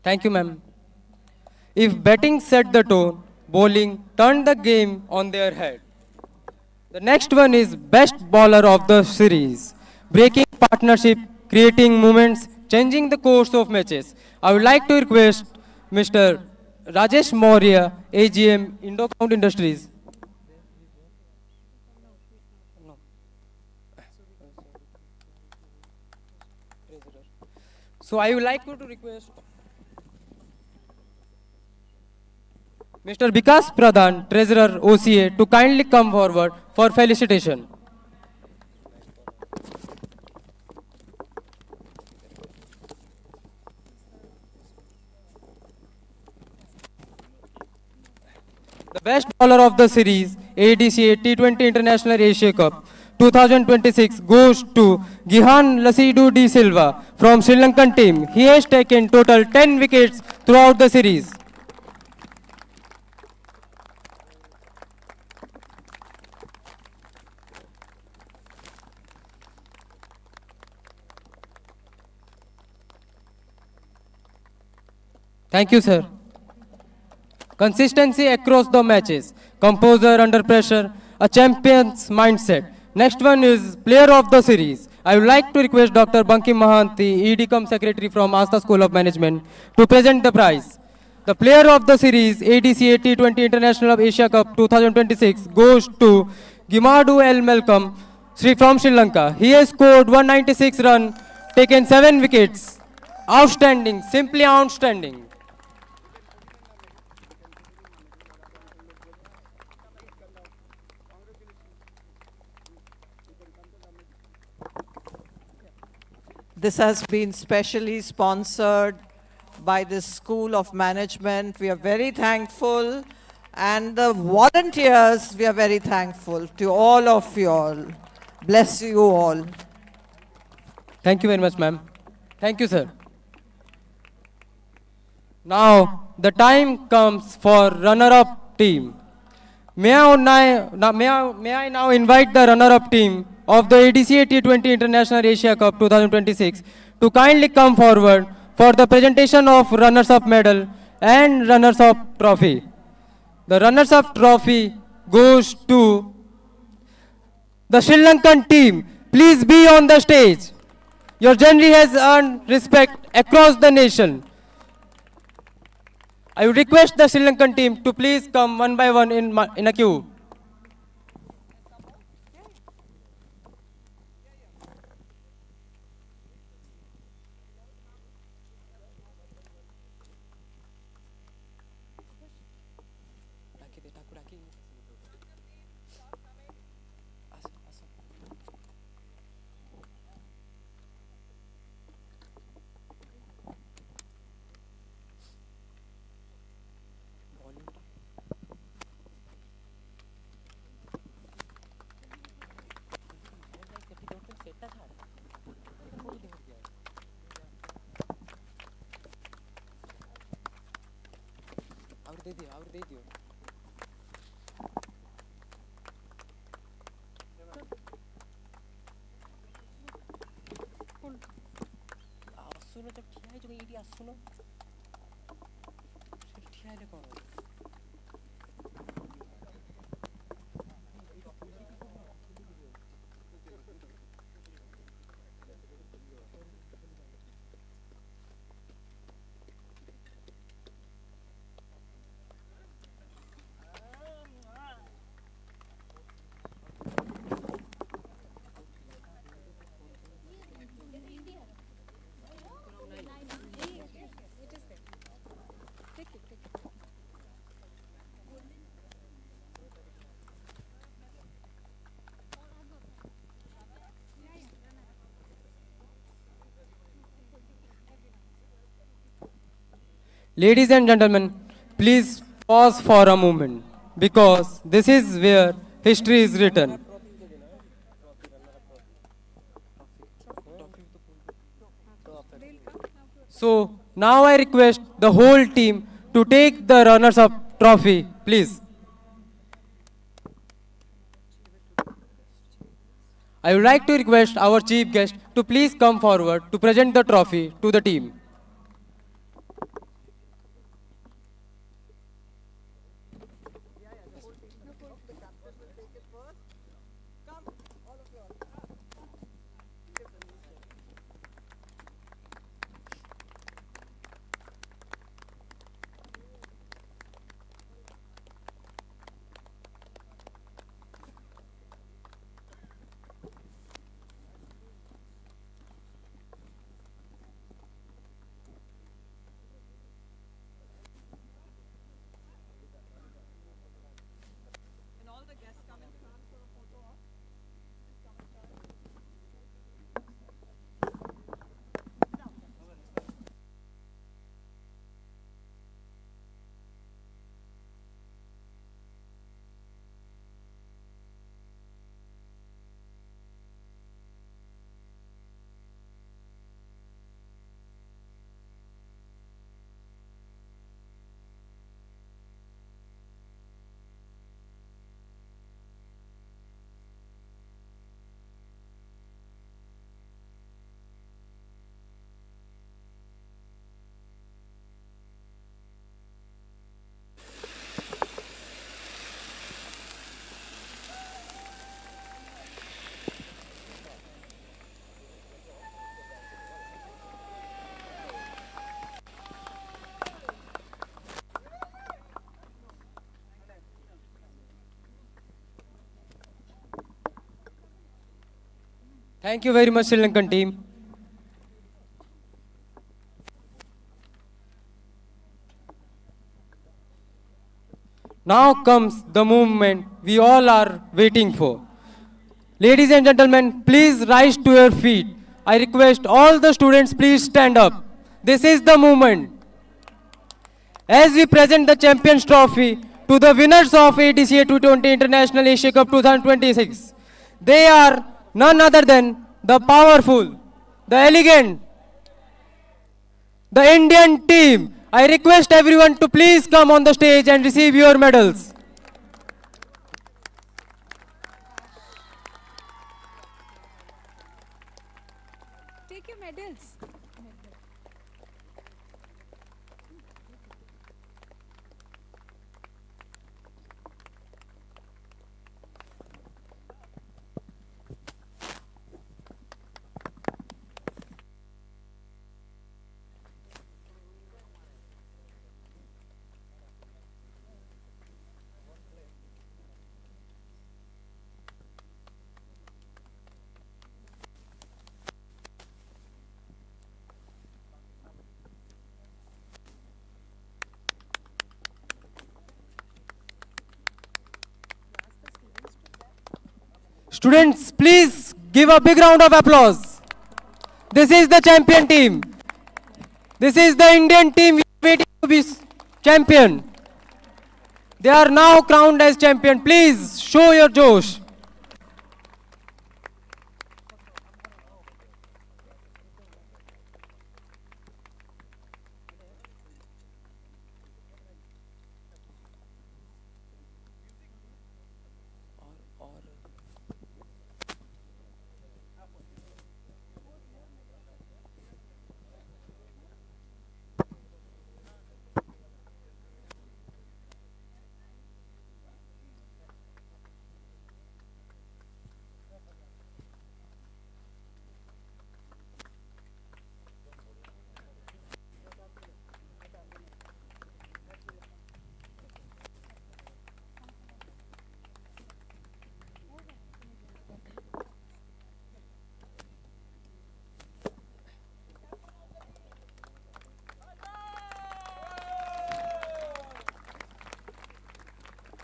S16: Thank you, ma'am. If batting set the tone, bowling turned the game on their head. The next one is best bowler of the series. Breaking partnership, creating moments, changing the course of matches. I would like to request Mr. Rajesh Maurya, AGM, Indocount Industries. So I would like to request Mr. Vikas Pradhan, Treasurer OCA, to kindly come forward for felicitation. The best bowler of the series, ADCA T20 International Asia Cup 2026, goes to Gihan Lasidu D. Silva from Sri Lankan team. He has taken total 10 wickets throughout the series. Thank you, sir. Consistency across the matches, composure under pressure, a champion's mindset. Next one is player of the series. I would like to request Dr. Bankim Mahanti, ED Secretary from Asta School of Management, to present the prize. The player of the series, ADCA T20 International Asia Cup 2026, goes to Gimadu L. Malcolm from Sri Lanka. He has scored 196 runs, taken 7 wickets. Outstanding, simply outstanding.
S15: This has been specially sponsored by the School of Management. We are very thankful. And the volunteers, we are very thankful to all of you all. Bless you all.
S16: Thank you very much, ma'am. Thank you, sir. Now, the time comes for runner-up team. May I now invite the runner-up team of the ADCA T20 International Asia Cup 2026 to kindly come forward for the presentation of runners-up medal and runners-up trophy. The runners-up trophy goes to the Sri Lankan team. Please be on the stage. Your journey has earned respect across the nation. I would request the Sri Lankan team to please come one by one in a queue. Ladies and gentlemen, please pause for a moment because this is where history is written. So now I request the whole team to take the runners-up trophy, please. I would like to request our chief guest to please come forward to present the trophy to the team. Thank you very much, Sri Lankan team. Now comes the movement we all are waiting for. Ladies and gentlemen, please rise to your feet. I request all the students please stand up. This is the moment. As we present the Champions Trophy to the winners of ADCA T20 International Asia Cup 2026. They are none other than the powerful, the elegant, the Indian team. I request everyone to please come on the stage and receive your medals.
S17: Take your medals.
S16: Students, please give a big round of applause. This is the champion team. This is the Indian team waiting to be champion. They are now crowned as champion. Please show your josh.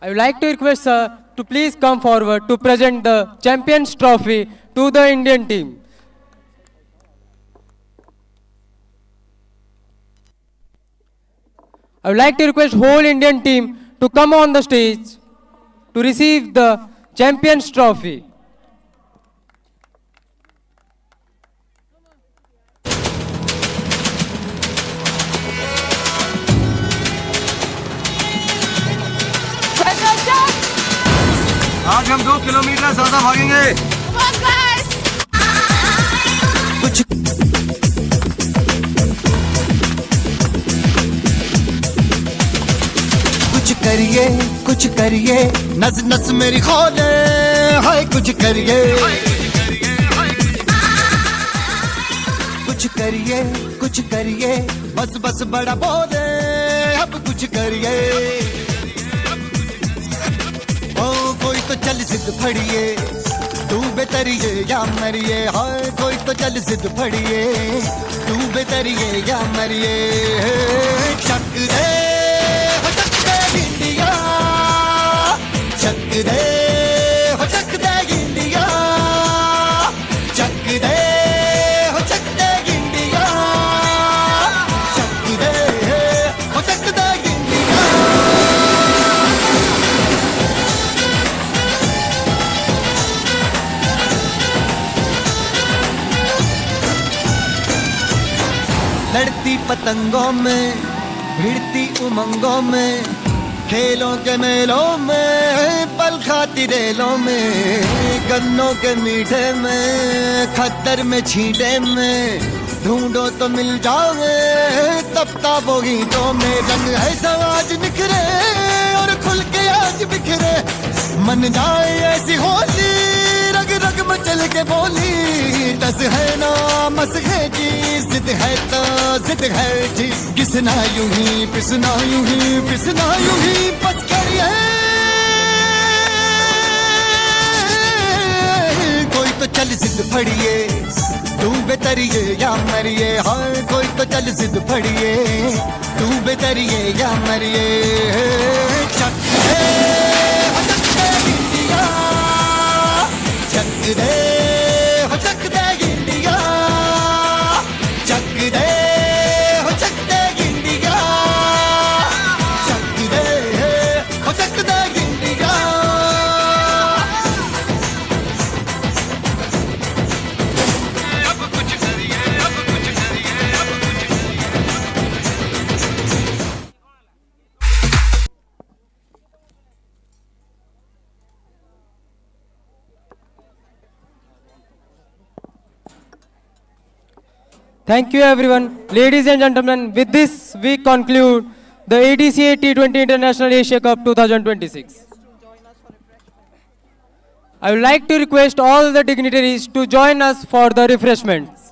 S16: I would like to request sir to please come forward to present the Champions Trophy to the Indian team. I would like to request whole Indian team to come on the stage to receive the Champions Trophy.
S6: आज हम 2 kilometre ज्यादा भागेंगे। कुछ कुछ करिए नस नस मेरी खोले हाय कुछ करिए कुछ करिए बस बस बड़ा बोले अब कुछ करिए ओ कोई तो चल जिद फड़िए तू बेतरिए या मरिए हाय कोई तो चल जिद फड़िए तू बेतरिए या मरिए चक दे हो चक दे इंडिया चक दे हो चक दे इंडिया चक दे हो चक दे इंडिया चक दे हो चक दे इंडिया लड़ती पतंगों में भिड़ती उमंगों में खेलों के मेलों में पल खाती रेलों में गन्नों के मीठे में खद्दर में छींटे में ढूंढो तो मिल जाओगे तपता वो गीतों में रंग है समाज निखरे और खुल के आज बिखरे मन जाए ऐसी होली रग रग मचल के बोली टस है ना मस है जी जिद है तो जिद है जी किसना यूं ही पिसना यूं ही पिसना यूं ही बस करिए कोई तो चल जिद फड़िए तू बेतरिए या मरिए हाय कोई तो चल जिद फड़िए तू बेतरिए या मरिए चक दे हो चक दे इंडिया चक दे हो चक दे इंडिया शक्ति दे हो शक्ति इंडिया शक्ति दे हो शक्ति India
S16: Thank you everyone. Ladies and gentlemen, with this we conclude the ADCA T20 International Asia Cup 2026. I would like to request all the dignitaries to join us for the refreshments.